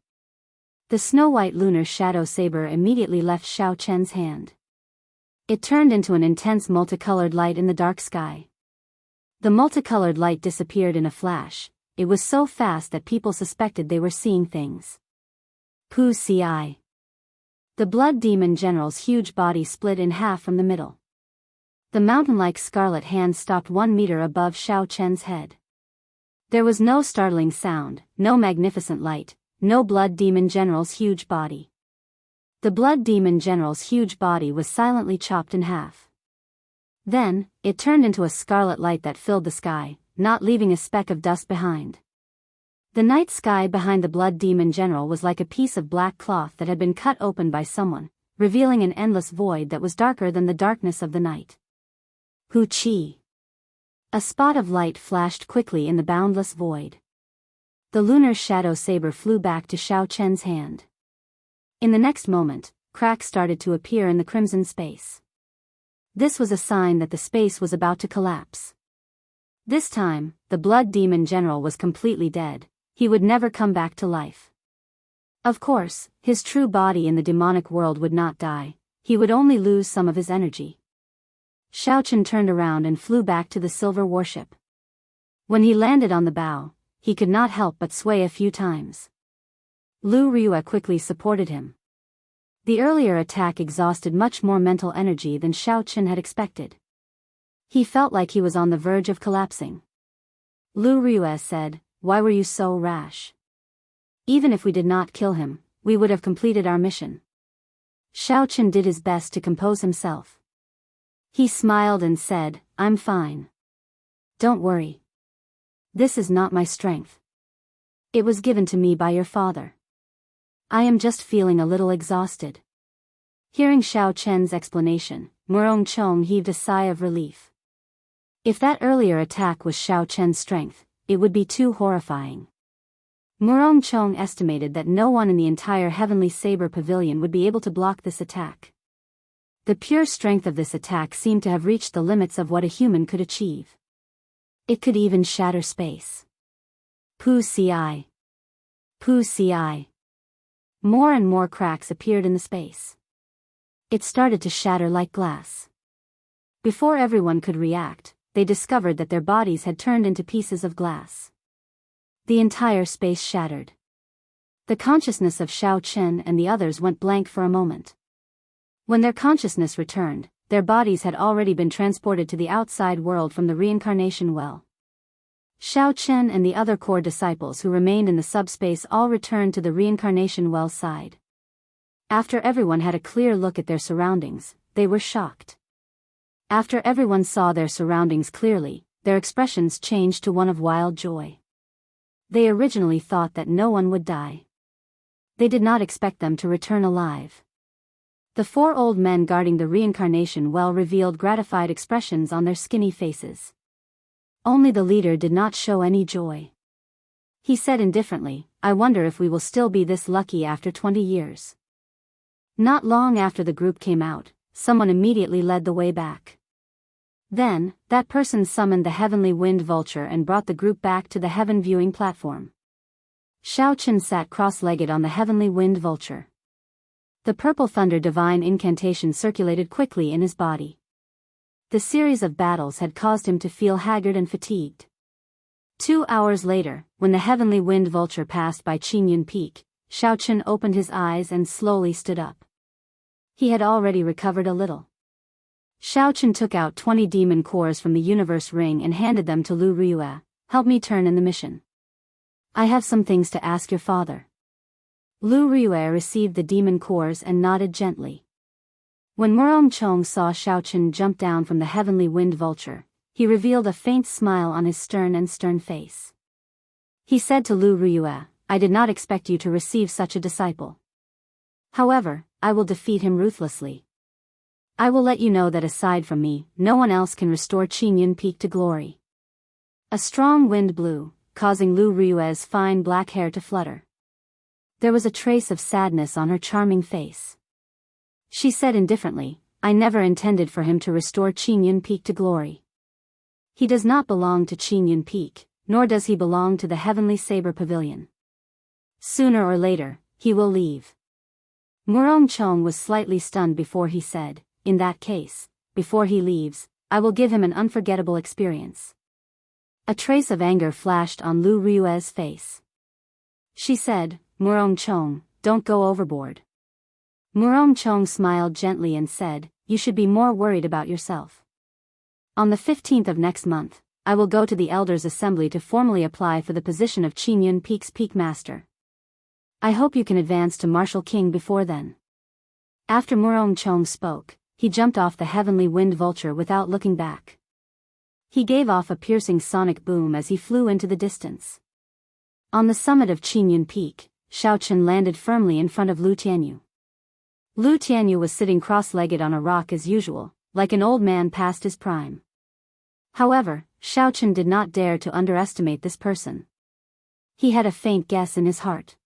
The snow-white lunar shadow saber immediately left Xiao Chen's hand. It turned into an intense multicolored light in the dark sky. The multicolored light disappeared in a flash. It was so fast that people suspected they were seeing things. Pu Ci. The Blood Demon General's huge body split in half from the middle. The mountain-like scarlet hand stopped 1 meter above Xiao Chen's head. There was no startling sound, no magnificent light, no Blood Demon General's huge body. The Blood Demon General's huge body was silently chopped in half. Then, it turned into a scarlet light that filled the sky, not leaving a speck of dust behind. The night sky behind the blood demon general was like a piece of black cloth that had been cut open by someone, revealing an endless void that was darker than the darkness of the night. Hu Qi. A spot of light flashed quickly in the boundless void. The lunar shadow saber flew back to Xiao Chen's hand. In the next moment, cracks started to appear in the crimson space. This was a sign that the space was about to collapse. This time, the blood demon general was completely dead. He would never come back to life. Of course, his true body in the demonic world would not die. He would only lose some of his energy. Xiao Chen turned around and flew back to the silver warship. When he landed on the bow, he could not help but sway a few times. Lu Ryue quickly supported him. The earlier attack exhausted much more mental energy than Xiao Chen had expected. He felt like he was on the verge of collapsing. Lu Ryue said, "Why were you so rash? Even if we did not kill him, we would have completed our mission." Xiao Chen did his best to compose himself. He smiled and said, "I'm fine. Don't worry. This is not my strength. It was given to me by your father. I am just feeling a little exhausted." Hearing Xiao Chen's explanation, Murong Chong heaved a sigh of relief. If that earlier attack was Xiao Chen's strength, it would be too horrifying. Murong Chong estimated that no one in the entire Heavenly Saber Pavilion would be able to block this attack. The pure strength of this attack seemed to have reached the limits of what a human could achieve. It could even shatter space. Pu Ci. Pu Ci. More and more cracks appeared in the space. It started to shatter like glass. Before everyone could react, they discovered that their bodies had turned into pieces of glass. The entire space shattered. The consciousness of Xiao Chen and the others went blank for a moment. When their consciousness returned, their bodies had already been transported to the outside world from the reincarnation well. Xiao Chen and the other core disciples who remained in the subspace all returned to the reincarnation well side. After everyone had a clear look at their surroundings, they were shocked. After everyone saw their surroundings clearly, their expressions changed to one of wild joy. They originally thought that no one would die. They did not expect them to return alive. The four old men guarding the reincarnation well revealed gratified expressions on their skinny faces. Only the leader did not show any joy. He said indifferently, "I wonder if we will still be this lucky after 20 years. Not long after the group came out, someone immediately led the way back. Then, that person summoned the heavenly wind vulture and brought the group back to the heaven viewing platform. Xiao Chen sat cross-legged on the heavenly wind vulture. The purple thunder divine incantation circulated quickly in his body. The series of battles had caused him to feel haggard and fatigued. 2 hours later, when the heavenly wind vulture passed by Qingyun Peak, Xiao Chen opened his eyes and slowly stood up. He had already recovered a little. Xiao Chen took out 20 demon cores from the universe ring and handed them to Lu Ryue. "Help me turn in the mission. I have some things to ask your father." Lu Ryue received the demon cores and nodded gently. When Murong Chong saw Xiao Chen jump down from the heavenly wind vulture, he revealed a faint smile on his stern face. He said to Lu Ryue, "I did not expect you to receive such a disciple. However, I will defeat him ruthlessly. I will let you know that aside from me, no one else can restore Qingyun Peak to glory." A strong wind blew, causing Lu Ryue's fine black hair to flutter. There was a trace of sadness on her charming face. She said indifferently, "I never intended for him to restore Qingyun Peak to glory. He does not belong to Qingyun Peak, nor does he belong to the Heavenly Saber Pavilion. Sooner or later, he will leave." Murong Chong was slightly stunned before he said, "In that case, before he leaves, I will give him an unforgettable experience." A trace of anger flashed on Lu Ryue's face. She said, "Murong Chong, don't go overboard." Murong Chong smiled gently and said, "You should be more worried about yourself. On the 15th of next month, I will go to the Elders' Assembly to formally apply for the position of Qingyun Peak's Peak Master. I hope you can advance to Martial King before then." After Murong Chong spoke, he jumped off the heavenly wind vulture without looking back. He gave off a piercing sonic boom as he flew into the distance. On the summit of Qingyun Peak, Xiaochen landed firmly in front of Lu Tianyu. Lu Tianyu was sitting cross-legged on a rock as usual, like an old man past his prime. However, Xiaochen did not dare to underestimate this person. He had a faint guess in his heart.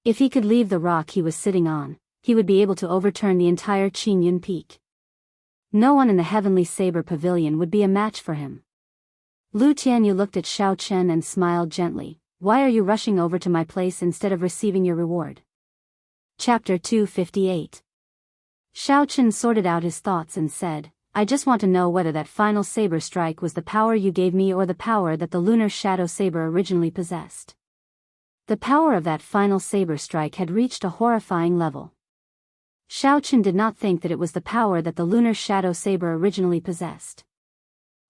If he could leave the rock he was sitting on, he would be able to overturn the entire Qingyun Peak. No one in the Heavenly Saber Pavilion would be a match for him. Lu Tianyu looked at Xiaochen and smiled gently. Why are you rushing over to my place instead of receiving your reward? Chapter 258. Xiaochen sorted out his thoughts and said, I just want to know whether that final saber strike was the power you gave me or the power that the lunar shadow saber originally possessed. The power of that final saber strike had reached a horrifying level. Xiaochen did not think that it was the power that the lunar shadow saber originally possessed.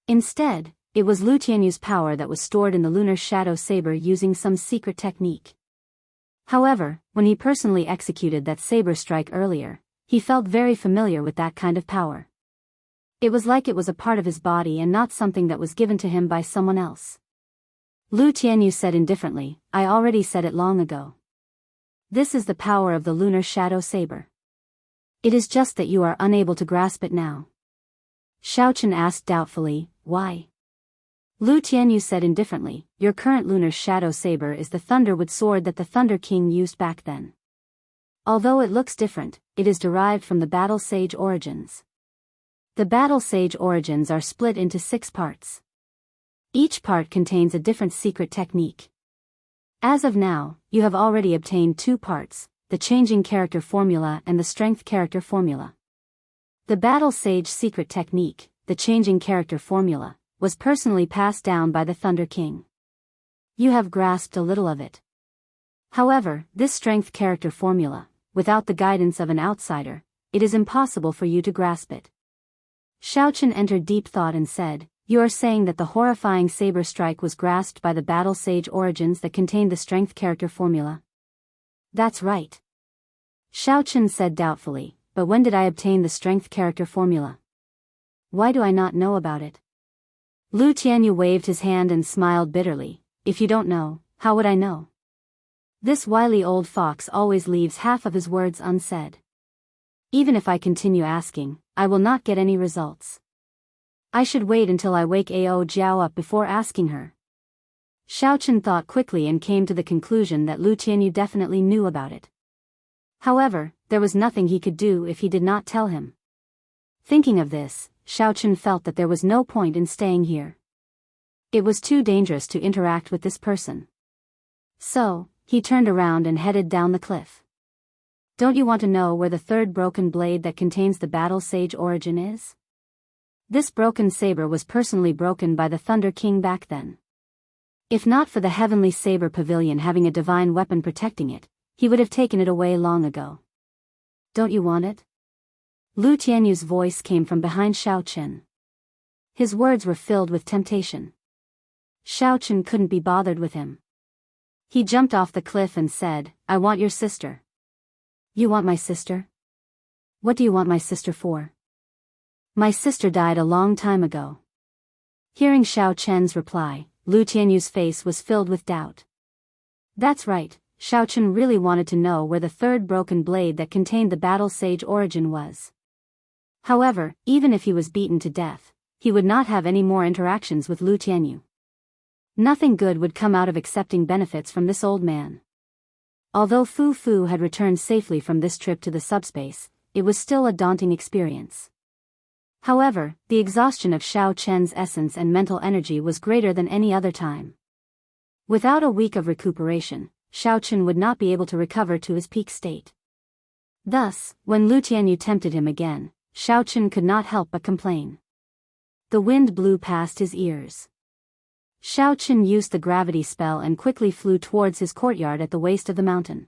Instead, it was Lu Tianyu's power that was stored in the lunar shadow saber using some secret technique. However, when he personally executed that saber strike earlier, he felt very familiar with that kind of power. It was like it was a part of his body and not something that was given to him by someone else. Lu Tianyu said indifferently, I already said it long ago. This is the power of the lunar shadow saber. It is just that you are unable to grasp it now. Xiaochen asked doubtfully, why? Lu Tianyu said indifferently, your current lunar shadow saber is the thunderwood sword that the Thunder King used back then. Although it looks different, it is derived from the Battle Sage origins. The Battle Sage origins are split into 6 parts. Each part contains a different secret technique. As of now, you have already obtained 2 parts, the Changing Character Formula and the Strength Character Formula. The Battle Sage secret technique, the Changing Character Formula, was personally passed down by the Thunder King. You have grasped a little of it. However, this Strength Character Formula, without the guidance of an outsider, it is impossible for you to grasp it. Xiaochen entered deep thought and said, you are saying that the horrifying saber strike was grasped by the Battle Sage origins that contained the Strength Character Formula? That's right. Xiaochen said doubtfully, but when did I obtain the Strength Character Formula? Why do I not know about it? Lu Tianyu waved his hand and smiled bitterly, if you don't know, how would I know? This wily old fox always leaves half of his words unsaid. Even if I continue asking, I will not get any results. I should wait until I wake Ao Jiao up before asking her. Xiaochen thought quickly and came to the conclusion that Lu Tianyu definitely knew about it. However, there was nothing he could do if he did not tell him. Thinking of this, Xiaochen felt that there was no point in staying here. It was too dangerous to interact with this person. So, he turned around and headed down the cliff. Don't you want to know where the 3rd broken blade that contains the Battle Sage origin is? This broken saber was personally broken by the Thunder King back then. If not for the Heavenly Saber Pavilion having a divine weapon protecting it, he would have taken it away long ago. Don't you want it? Lu Tianyu's voice came from behind Xiaochen. His words were filled with temptation. Xiaochen couldn't be bothered with him. He jumped off the cliff and said, I want your sister. You want my sister? What do you want my sister for? My sister died a long time ago. Hearing Xiaochen's reply, Lu Tianyu's face was filled with doubt. That's right, Xiaochen really wanted to know where the 3rd broken blade that contained the Battle Sage origin was. However, even if he was beaten to death, he would not have any more interactions with Lu Tianyu. Nothing good would come out of accepting benefits from this old man. Although Fu Fu had returned safely from this trip to the subspace, it was still a daunting experience. However, the exhaustion of Xiaochen's essence and mental energy was greater than any other time. Without a week of recuperation, Xiaochen would not be able to recover to his peak state. Thus, when Lu Tianyu tempted him again, Xiaochen could not help but complain. The wind blew past his ears. Xiaochen used the gravity spell and quickly flew towards his courtyard at the waist of the mountain.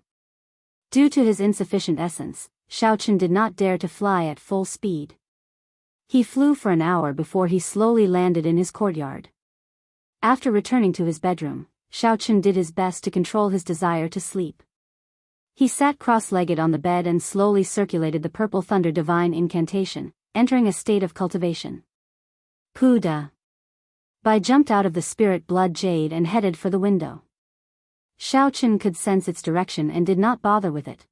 Due to his insufficient essence, Xiaochen did not dare to fly at full speed. He flew for an hour before he slowly landed in his courtyard. After returning to his bedroom, Xiaochen did his best to control his desire to sleep. He sat cross-legged on the bed and slowly circulated the Purple Thunder Divine Incantation, entering a state of cultivation. Puda. Bai jumped out of the Spirit Blood Jade and headed for the window. Xiao could sense its direction and did not bother with it.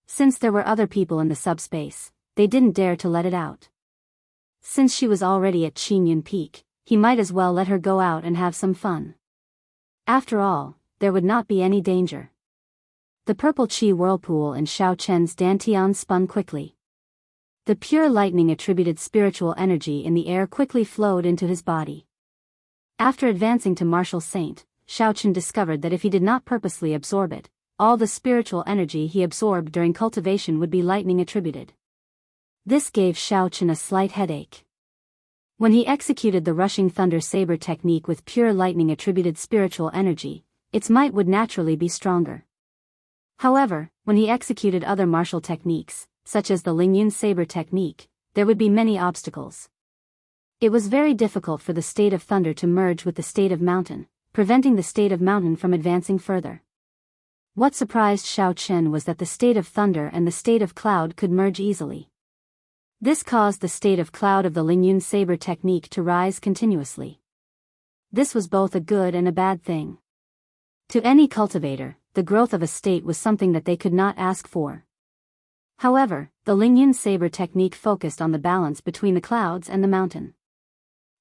Since there were other people in the subspace, they didn't dare to let it out. Since she was already at Qingyun Peak, he might as well let her go out and have some fun. After all, there would not be any danger. The purple qi whirlpool in Xiao Chen's dantian spun quickly. The pure lightning-attributed spiritual energy in the air quickly flowed into his body. After advancing to martial saint, Xiao Chen discovered that if he did not purposely absorb it, all the spiritual energy he absorbed during cultivation would be lightning-attributed. This gave Xiao Chen a slight headache. When he executed the rushing thunder saber technique with pure lightning-attributed spiritual energy, its might would naturally be stronger. However, when he executed other martial techniques, such as the Lingyun saber technique, there would be many obstacles. It was very difficult for the state of thunder to merge with the state of mountain, preventing the state of mountain from advancing further. What surprised Xiao Chen was that the state of thunder and the state of cloud could merge easily. This caused the state of cloud of the Lingyun saber technique to rise continuously. This was both a good and a bad thing. To any cultivator, the growth of a state was something that they could not ask for. However, the Lingyun saber technique focused on the balance between the clouds and the mountain.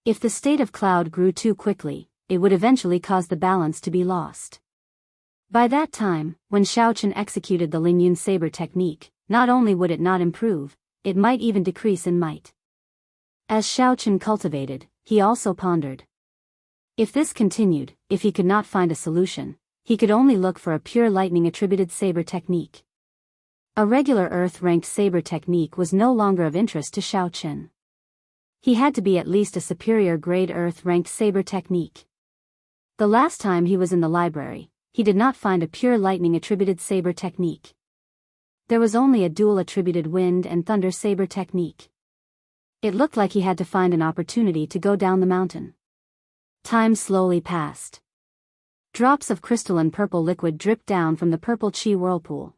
If the state of cloud grew too quickly, it would eventually cause the balance to be lost. By that time, when Xiao Chen executed the Lingyun saber technique, not only would it not improve, it might even decrease in might. As Xiao Chen cultivated, he also pondered. If this continued, if he could not find a solution, he could only look for a pure lightning-attributed saber technique. A regular earth-ranked saber technique was no longer of interest to Xiao Chen. He had to be at least a superior grade earth-ranked saber technique. The last time he was in the library, he did not find a pure lightning-attributed saber technique. There was only a dual-attributed wind and thunder saber technique. It looked like he had to find an opportunity to go down the mountain. Time slowly passed. Drops of crystalline purple liquid dripped down from the purple qi whirlpool.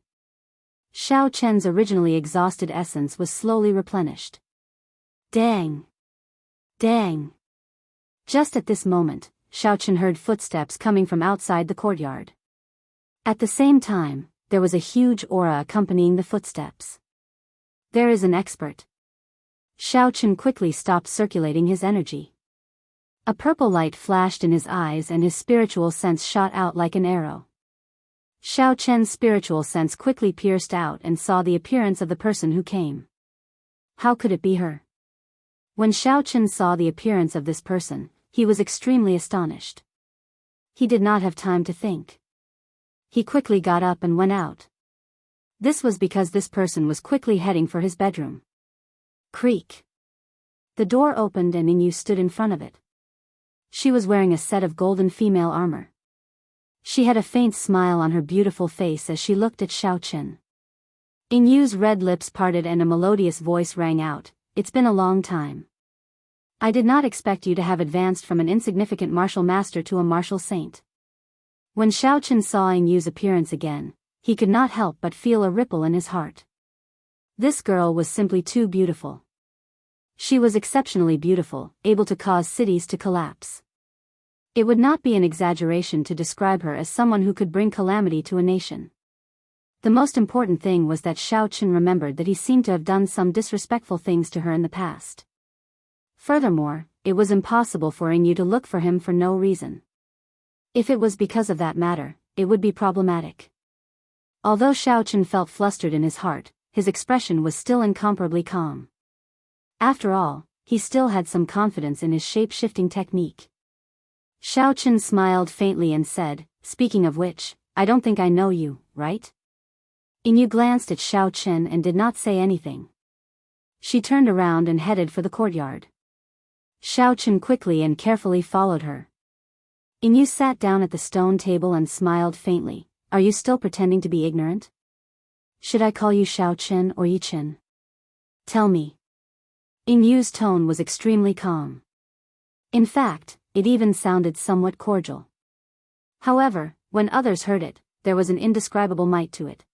Xiao Chen's originally exhausted essence was slowly replenished. Dang! Dang! Just at this moment, Xiao Chen heard footsteps coming from outside the courtyard. At the same time, there was a huge aura accompanying the footsteps. There is an expert. Xiao Chen quickly stopped circulating his energy. A purple light flashed in his eyes and his spiritual sense shot out like an arrow. Xiao Chen's spiritual sense quickly pierced out and saw the appearance of the person who came. How could it be her? When Xiao Chen saw the appearance of this person, he was extremely astonished. He did not have time to think. He quickly got up and went out. This was because this person was quickly heading for his bedroom. Creak. The door opened and Yingyu stood in front of it. She was wearing a set of golden female armor. She had a faint smile on her beautiful face as she looked at Xiao Chen. Yingyu's red lips parted and a melodious voice rang out, "It's been a long time. I did not expect you to have advanced from an insignificant martial master to a martial saint." When Xiao Chen saw Yingyu's appearance again, he could not help but feel a ripple in his heart. This girl was simply too beautiful. She was exceptionally beautiful, able to cause cities to collapse. It would not be an exaggeration to describe her as someone who could bring calamity to a nation. The most important thing was that Xiao Chen remembered that he seemed to have done some disrespectful things to her in the past. Furthermore, it was impossible for Yingyu to look for him for no reason. If it was because of that matter, it would be problematic. Although Xiao Chen felt flustered in his heart, his expression was still incomparably calm. After all, he still had some confidence in his shape-shifting technique. Xiao Chen smiled faintly and said, "Speaking of which, I don't think I know you, right?" Yingyu glanced at Xiao Chen and did not say anything. She turned around and headed for the courtyard. Xiao Chen quickly and carefully followed her. Yingyu sat down at the stone table and smiled faintly. "Are you still pretending to be ignorant? Should I call you Xiao Chen or Yi Chen? Tell me." Yingyu's tone was extremely calm. In fact, it even sounded somewhat cordial. However, when others heard it, there was an indescribable might to it.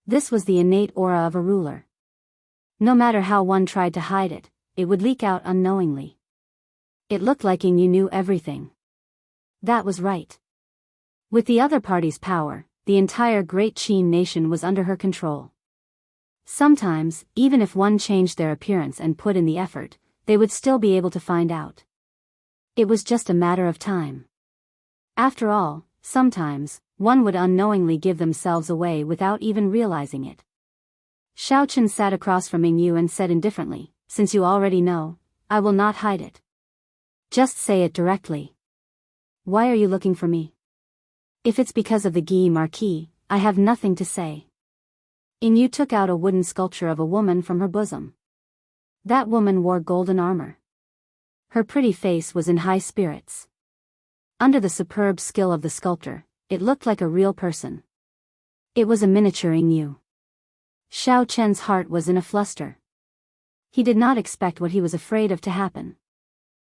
This was the innate aura of a ruler. No matter how one tried to hide it, it would leak out unknowingly. It looked like Yingyu knew everything. That was right. With the other party's power, the entire Great Qin nation was under her control. Sometimes, even if one changed their appearance and put in the effort, they would still be able to find out. It was just a matter of time. After all, sometimes, one would unknowingly give themselves away without even realizing it. Xiaochen sat across from Yingyu and said indifferently, "Since you already know, I will not hide it. Just say it directly. Why are you looking for me? If it's because of the Guy Marquis, I have nothing to say." Yingyu took out a wooden sculpture of a woman from her bosom. That woman wore golden armor. Her pretty face was in high spirits. Under the superb skill of the sculptor, it looked like a real person. It was a miniature Yingyu. Xiao Chen's heart was in a fluster. He did not expect what he was afraid of to happen.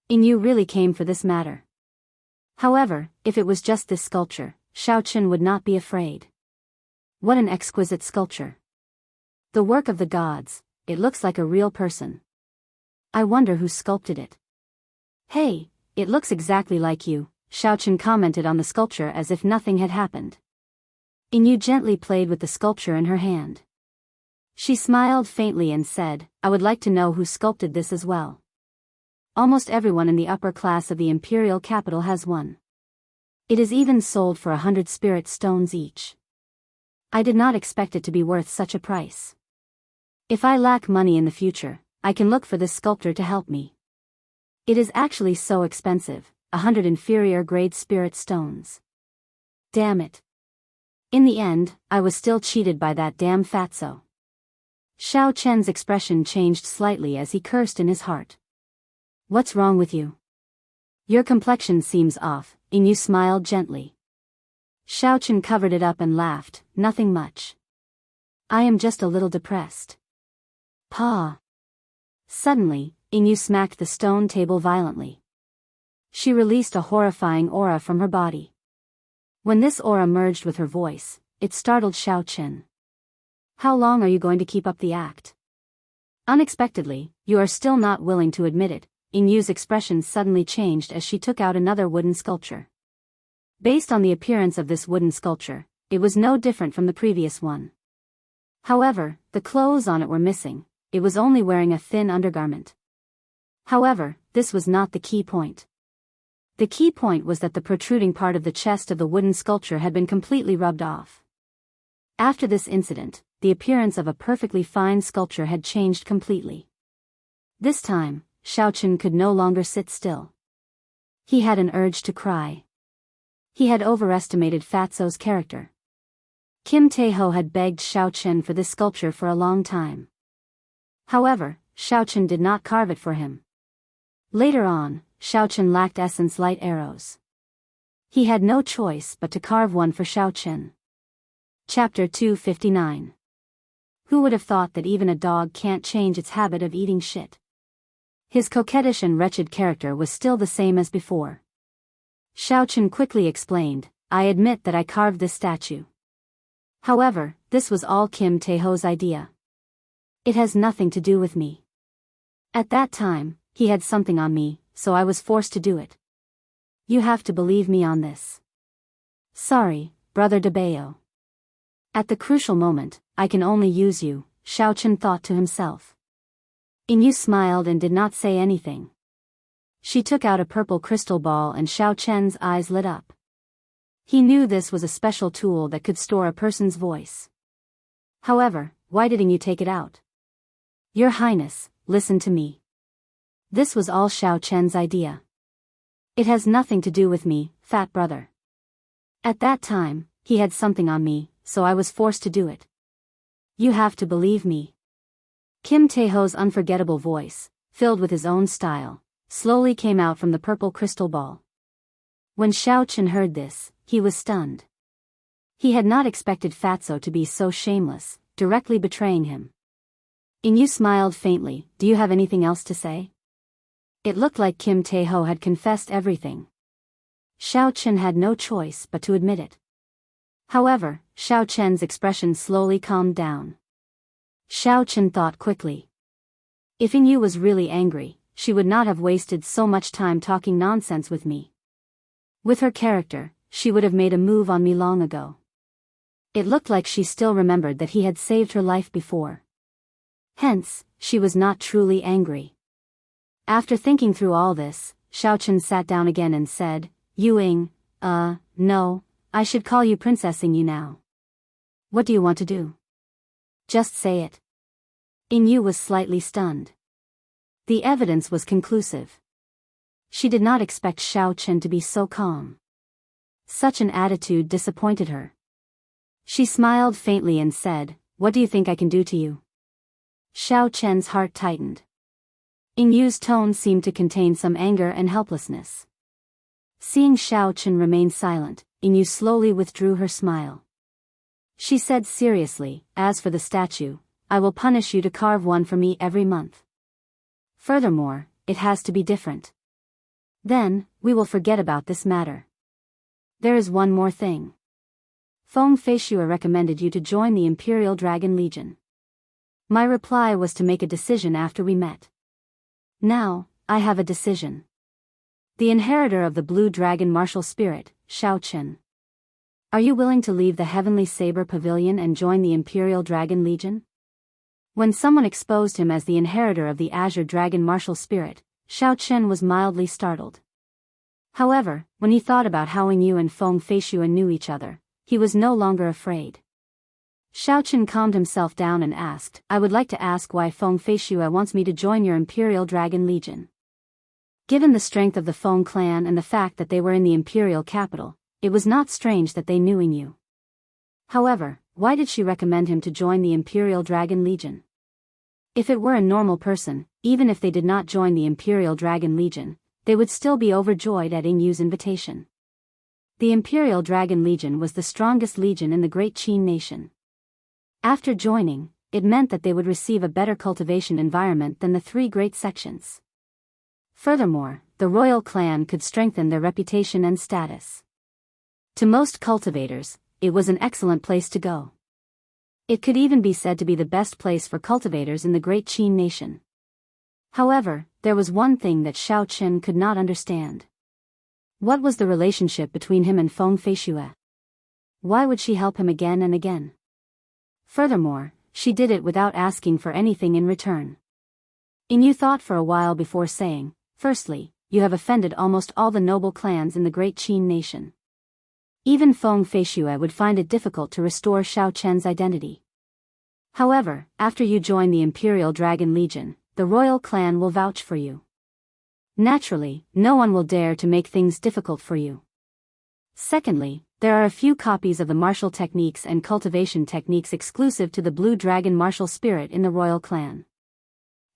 Yingyu really came for this matter. However, if it was just this sculpture, Xiao Chen would not be afraid. What an exquisite sculpture. The work of the gods, it looks like a real person. I wonder who sculpted it. Hey, it looks exactly like you, Xiao Chen commented on the sculpture as if nothing had happened. Yingyu gently played with the sculpture in her hand. She smiled faintly and said, "I would like to know who sculpted this as well. Almost everyone in the upper class of the imperial capital has one. It is even sold for 100 spirit stones each. I did not expect it to be worth such a price. If I lack money in the future, I can look for this sculptor to help me. It is actually so expensive, 100 inferior grade spirit stones. Damn it. In the end, I was still cheated by that damn fatso." Xiao Chen's expression changed slightly as he cursed in his heart. "What's wrong with you? Your complexion seems off," Yingyu smiled gently. Xiao Chen covered it up and laughed, "Nothing much. I am just a little depressed." Pa. Suddenly, Yingyu smacked the stone table violently. She released a horrifying aura from her body. When this aura merged with her voice, it startled Xiao Chen. "How long are you going to keep up the act?" Unexpectedly, you are still not willing to admit it. Yingyu's expression suddenly changed as she took out another wooden sculpture. Based on the appearance of this wooden sculpture, it was no different from the previous one. However, the clothes on it were missing, it was only wearing a thin undergarment. However, this was not the key point. The key point was that the protruding part of the chest of the wooden sculpture had been completely rubbed off. After this incident, the appearance of a perfectly fine sculpture had changed completely. This time, Xiao Chen could no longer sit still. He had an urge to cry. He had overestimated Fatso's character. Kim Taeho had begged Xiao Chen for this sculpture for a long time. However, Xiao Chen did not carve it for him. Later on, Xiao Chen lacked essence light arrows. He had no choice but to carve one for Xiao Chen. Chapter 259. Who would have thought that even a dog can't change its habit of eating shit? His coquettish and wretched character was still the same as before. Xiao Chen quickly explained, "I admit that I carved this statue. However, this was all Kim Taeho's idea. It has nothing to do with me. At that time, he had something on me, so I was forced to do it. You have to believe me on this." "Sorry, brother Biyao. At the crucial moment, I can only use you," Xiao Chen thought to himself. Yingyu smiled and did not say anything. She took out a purple crystal ball and Xiao Chen's eyes lit up. He knew this was a special tool that could store a person's voice. However, why didn't you take it out? "Your Highness, listen to me. This was all Xiao Chen's idea. It has nothing to do with me, fat brother. At that time, he had something on me, so I was forced to do it. You have to believe me." Kim Taeho's unforgettable voice, filled with his own style, slowly came out from the purple crystal ball. When Xiao Chen heard this, he was stunned. He had not expected Fatso to be so shameless, directly betraying him. Yingyu smiled faintly, "Do you have anything else to say?" It looked like Kim Taeho had confessed everything. Xiao Chen had no choice but to admit it. However, Xiao Chen's expression slowly calmed down. Xiao Chen thought quickly. If Yingyu was really angry, she would not have wasted so much time talking nonsense with me. With her character, she would have made a move on me long ago. It looked like she still remembered that he had saved her life before. Hence, she was not truly angry. After thinking through all this, Xiaochen sat down again and said, Ying, no, I should call you Princess Ying now. What do you want to do? Just say it. Yu was slightly stunned. The evidence was conclusive. She did not expect Xiaochen to be so calm. Such an attitude disappointed her. She smiled faintly and said, What do you think I can do to you? Xiaochen's heart tightened. Yu's tone seemed to contain some anger and helplessness. Seeing Xiaochen remain silent, Yu slowly withdrew her smile. She said seriously, As for the statue, I will punish you to carve one for me every month. Furthermore, it has to be different. Then, we will forget about this matter. There is one more thing. Feng Feishue recommended you to join the Imperial Dragon Legion. My reply was to make a decision after we met. Now, I have a decision. The inheritor of the Blue Dragon martial spirit, Xiaochen. Are you willing to leave the Heavenly Saber Pavilion and join the Imperial Dragon Legion? When someone exposed him as the inheritor of the Azure Dragon martial spirit, Xiaochen was mildly startled. However, when he thought about how Yu and Feng Feishue knew each other, he was no longer afraid. Xiaochen calmed himself down and asked, I would like to ask why Feng Feishue wants me to join your Imperial Dragon Legion. Given the strength of the Feng clan and the fact that they were in the Imperial capital, it was not strange that they knew Yu. However, why did she recommend him to join the Imperial Dragon Legion? If it were a normal person, even if they did not join the Imperial Dragon Legion, they would still be overjoyed at Yu's invitation. The Imperial Dragon Legion was the strongest legion in the Great Qin nation. After joining, it meant that they would receive a better cultivation environment than the three great sections. Furthermore, the royal clan could strengthen their reputation and status. To most cultivators, it was an excellent place to go. It could even be said to be the best place for cultivators in the Great Qin nation. However, there was one thing that Xiaochen could not understand. What was the relationship between him and Feng Feishue? Why would she help him again and again? Furthermore, she did it without asking for anything in return. Yu thought for a while before saying, Firstly, you have offended almost all the noble clans in the Great Qin nation. Even Feng Feishue would find it difficult to restore Xiaochen's identity. However, after you join the Imperial Dragon Legion, the royal clan will vouch for you. Naturally, no one will dare to make things difficult for you. Secondly, there are a few copies of the martial techniques and cultivation techniques exclusive to the Blue Dragon martial spirit in the royal clan.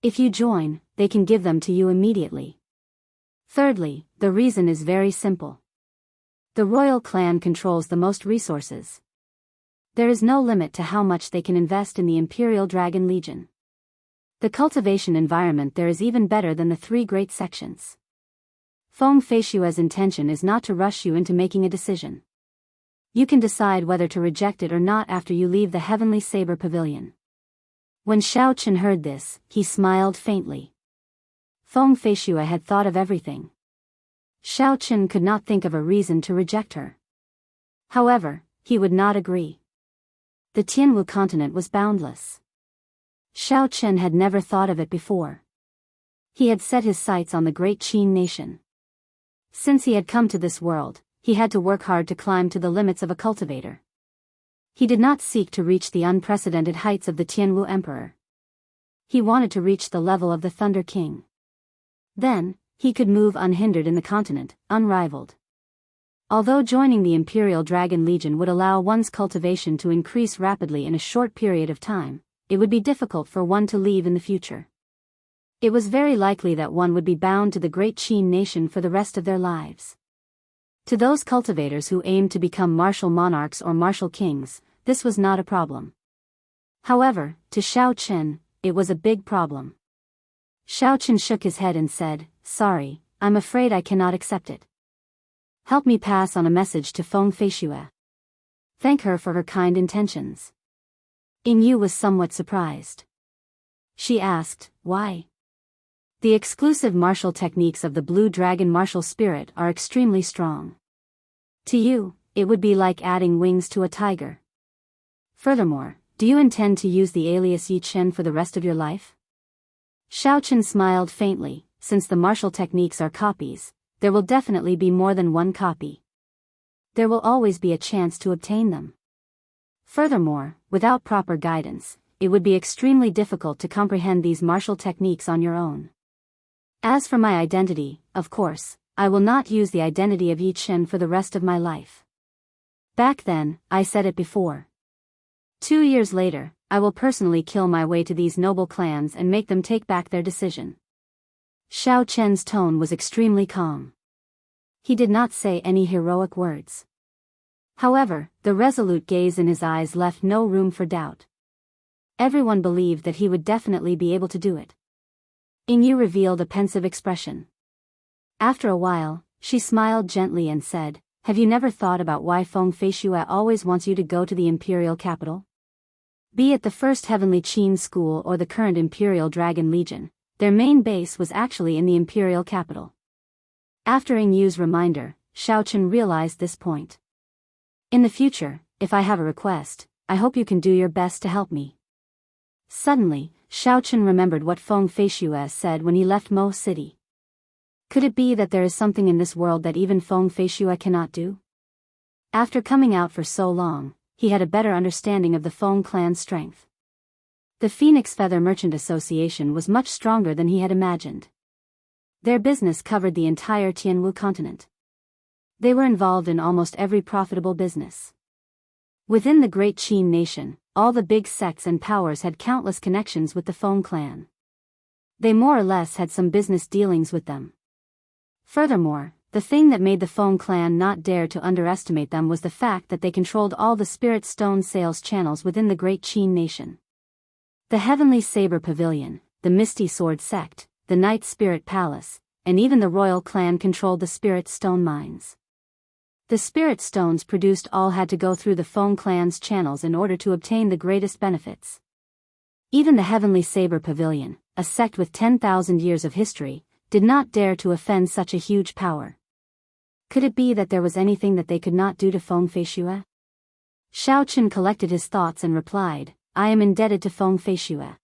If you join, they can give them to you immediately. Thirdly, the reason is very simple. The royal clan controls the most resources. There is no limit to how much they can invest in the Imperial Dragon Legion. The cultivation environment there is even better than the three great sections. Feng Feishue's intention is not to rush you into making a decision. You can decide whether to reject it or not after you leave the Heavenly Saber Pavilion. When Xiaochen heard this, he smiled faintly. Feng Feishue had thought of everything. Xiaochen could not think of a reason to reject her. However, he would not agree. The Tianwu continent was boundless. Xiaochen had never thought of it before. He had set his sights on the Great Qin nation. Since he had come to this world, he had to work hard to climb to the limits of a cultivator. He did not seek to reach the unprecedented heights of the Tianwu Emperor. He wanted to reach the level of the Thunder King. Then, he could move unhindered in the continent, unrivaled. Although joining the Imperial Dragon Legion would allow one's cultivation to increase rapidly in a short period of time, it would be difficult for one to leave in the future. It was very likely that one would be bound to the Great Qin nation for the rest of their lives. To those cultivators who aimed to become martial monarchs or martial kings, this was not a problem. However, to Xiaochen, it was a big problem. Xiaochen shook his head and said, Sorry, I'm afraid I cannot accept it. Help me pass on a message to Feng Feishue. Thank her for her kind intentions. Yu was somewhat surprised. She asked, Why? The exclusive martial techniques of the Blue Dragon martial spirit are extremely strong. To you, it would be like adding wings to a tiger. Furthermore, do you intend to use the alias Yi Chen for the rest of your life? Xiao Chen smiled faintly. Since the martial techniques are copies, there will definitely be more than one copy. There will always be a chance to obtain them. Furthermore, without proper guidance, it would be extremely difficult to comprehend these martial techniques on your own. As for my identity, of course, I will not use the identity of Yi Chen for the rest of my life. Back then, I said it before. 2 years later, I will personally kill my way to these noble clans and make them take back their decision. Xiao Chen's tone was extremely calm. He did not say any heroic words. However, the resolute gaze in his eyes left no room for doubt. Everyone believed that he would definitely be able to do it. Yingyu revealed a pensive expression. After a while, she smiled gently and said, "Have you never thought about why Feng Feishue always wants you to go to the imperial capital? Be it the first Heavenly Qin School or the current Imperial Dragon Legion, their main base was actually in the imperial capital." After Yingyu's reminder, Xiao Chen realized this point. "In the future, if I have a request, I hope you can do your best to help me." Suddenly, Xiao Chen remembered what Feng Feishue said when he left Mo City. Could it be that there is something in this world that even Feng Feishue cannot do? After coming out for so long, he had a better understanding of the Feng clan's strength. The Phoenix Feather Merchant Association was much stronger than he had imagined. Their business covered the entire Jianghu continent. They were involved in almost every profitable business. Within the great Qin nation, all the big sects and powers had countless connections with the Feng clan. They more or less had some business dealings with them. Furthermore, the thing that made the Feng clan not dare to underestimate them was the fact that they controlled all the spirit stone sales channels within the great Qin nation. The Heavenly Saber Pavilion, the Misty Sword Sect, the Night Spirit Palace, and even the royal clan controlled the spirit stone mines. The spirit stones produced all had to go through the Feng clan's channels in order to obtain the greatest benefits. Even the Heavenly Saber Pavilion, a sect with 10,000 years of history, did not dare to offend such a huge power. Could it be that there was anything that they could not do to Feng Feishue? Xiao Chen collected his thoughts and replied, "I am indebted to Feng Feishue.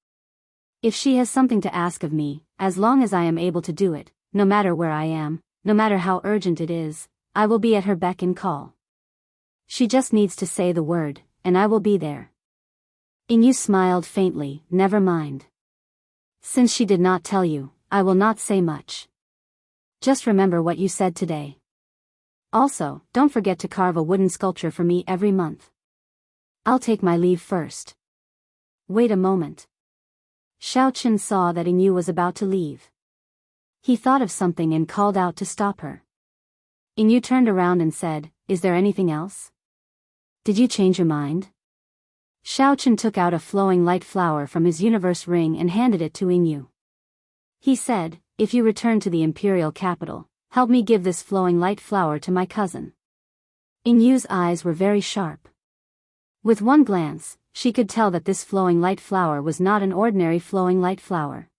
If she has something to ask of me, as long as I am able to do it, no matter where I am, no matter how urgent it is, I will be at her beck and call. She just needs to say the word, and I will be there." Yingyu smiled faintly, "Never mind. Since she did not tell you, I will not say much. Just remember what you said today. Also, don't forget to carve a wooden sculpture for me every month. I'll take my leave first." "Wait a moment." Xiao Chen saw that Yingyu was about to leave. He thought of something and called out to stop her. Yingyu turned around and said, "Is there anything else? Did you change your mind?" Xiao Chen took out a flowing light flower from his universe ring and handed it to Yingyu. He said, "If you return to the imperial capital, help me give this flowing light flower to my cousin." Yingyu's eyes were very sharp. With one glance, she could tell that this flowing light flower was not an ordinary flowing light flower.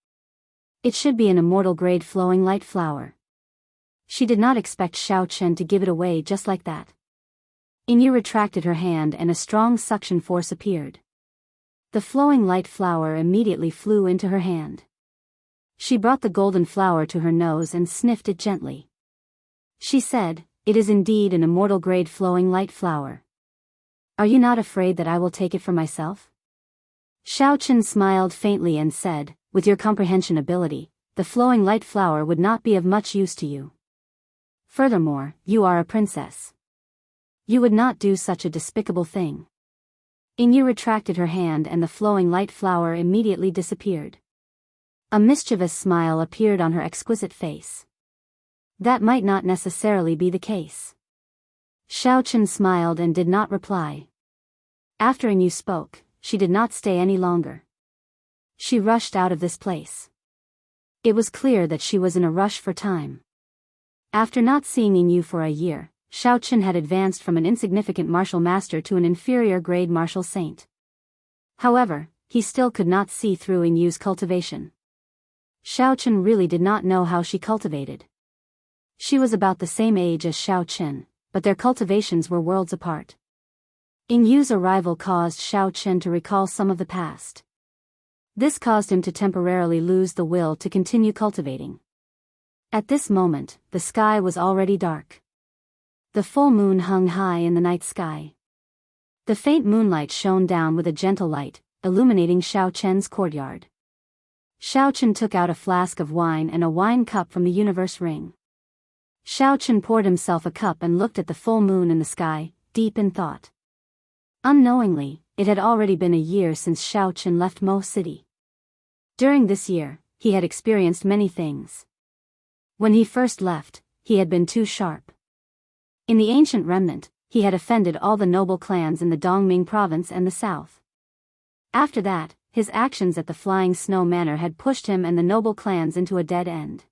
It should be an immortal grade flowing light flower. She did not expect Xiao Chen to give it away just like that. Yingyu retracted her hand and a strong suction force appeared. The flowing light flower immediately flew into her hand. She brought the golden flower to her nose and sniffed it gently. She said, "It is indeed an immortal grade flowing light flower. Are you not afraid that I will take it for myself?" Xiao Chen smiled faintly and said, "With your comprehension ability, the flowing light flower would not be of much use to you. Furthermore, you are a princess. You would not do such a despicable thing." Yingyu retracted her hand and the flowing light flower immediately disappeared. A mischievous smile appeared on her exquisite face. That might not necessarily be the case. Xiao Chen smiled and did not reply. After Yingyu spoke, she did not stay any longer. She rushed out of this place. It was clear that she was in a rush for time. After not seeing Yingyu for a year, Xiao Chen had advanced from an insignificant martial master to an inferior grade martial saint. However, he still could not see through Yingyu's cultivation. Xiao Chen really did not know how she cultivated. She was about the same age as Xiao Chen, but their cultivations were worlds apart. Ing Yu's arrival caused Xiao Chen to recall some of the past. This caused him to temporarily lose the will to continue cultivating. At this moment, the sky was already dark. The full moon hung high in the night sky. The faint moonlight shone down with a gentle light, illuminating Xiao Chen's courtyard. Xiao Chen took out a flask of wine and a wine cup from the universe ring. Xiao Chen poured himself a cup and looked at the full moon in the sky, deep in thought. Unknowingly, it had already been a year since Xiao Chen left Mo City. During this year, he had experienced many things. When he first left, he had been too sharp. In the ancient remnant, he had offended all the noble clans in the Dongming province and the south. After that, his actions at the Flying Snow Manor had pushed him and the noble clans into a dead end.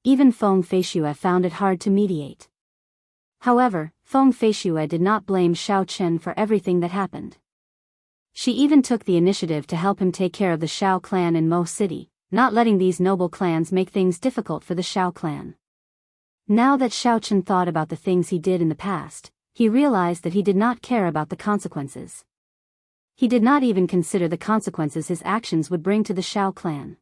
Even Feng Feishue found it hard to mediate. However, Feng Feishue did not blame Xiao Chen for everything that happened. She even took the initiative to help him take care of the Xiao clan in Mo City, not letting these noble clans make things difficult for the Xiao clan. Now that Xiao Chen thought about the things he did in the past, he realized that he did not care about the consequences. He did not even consider the consequences his actions would bring to the Xiao clan.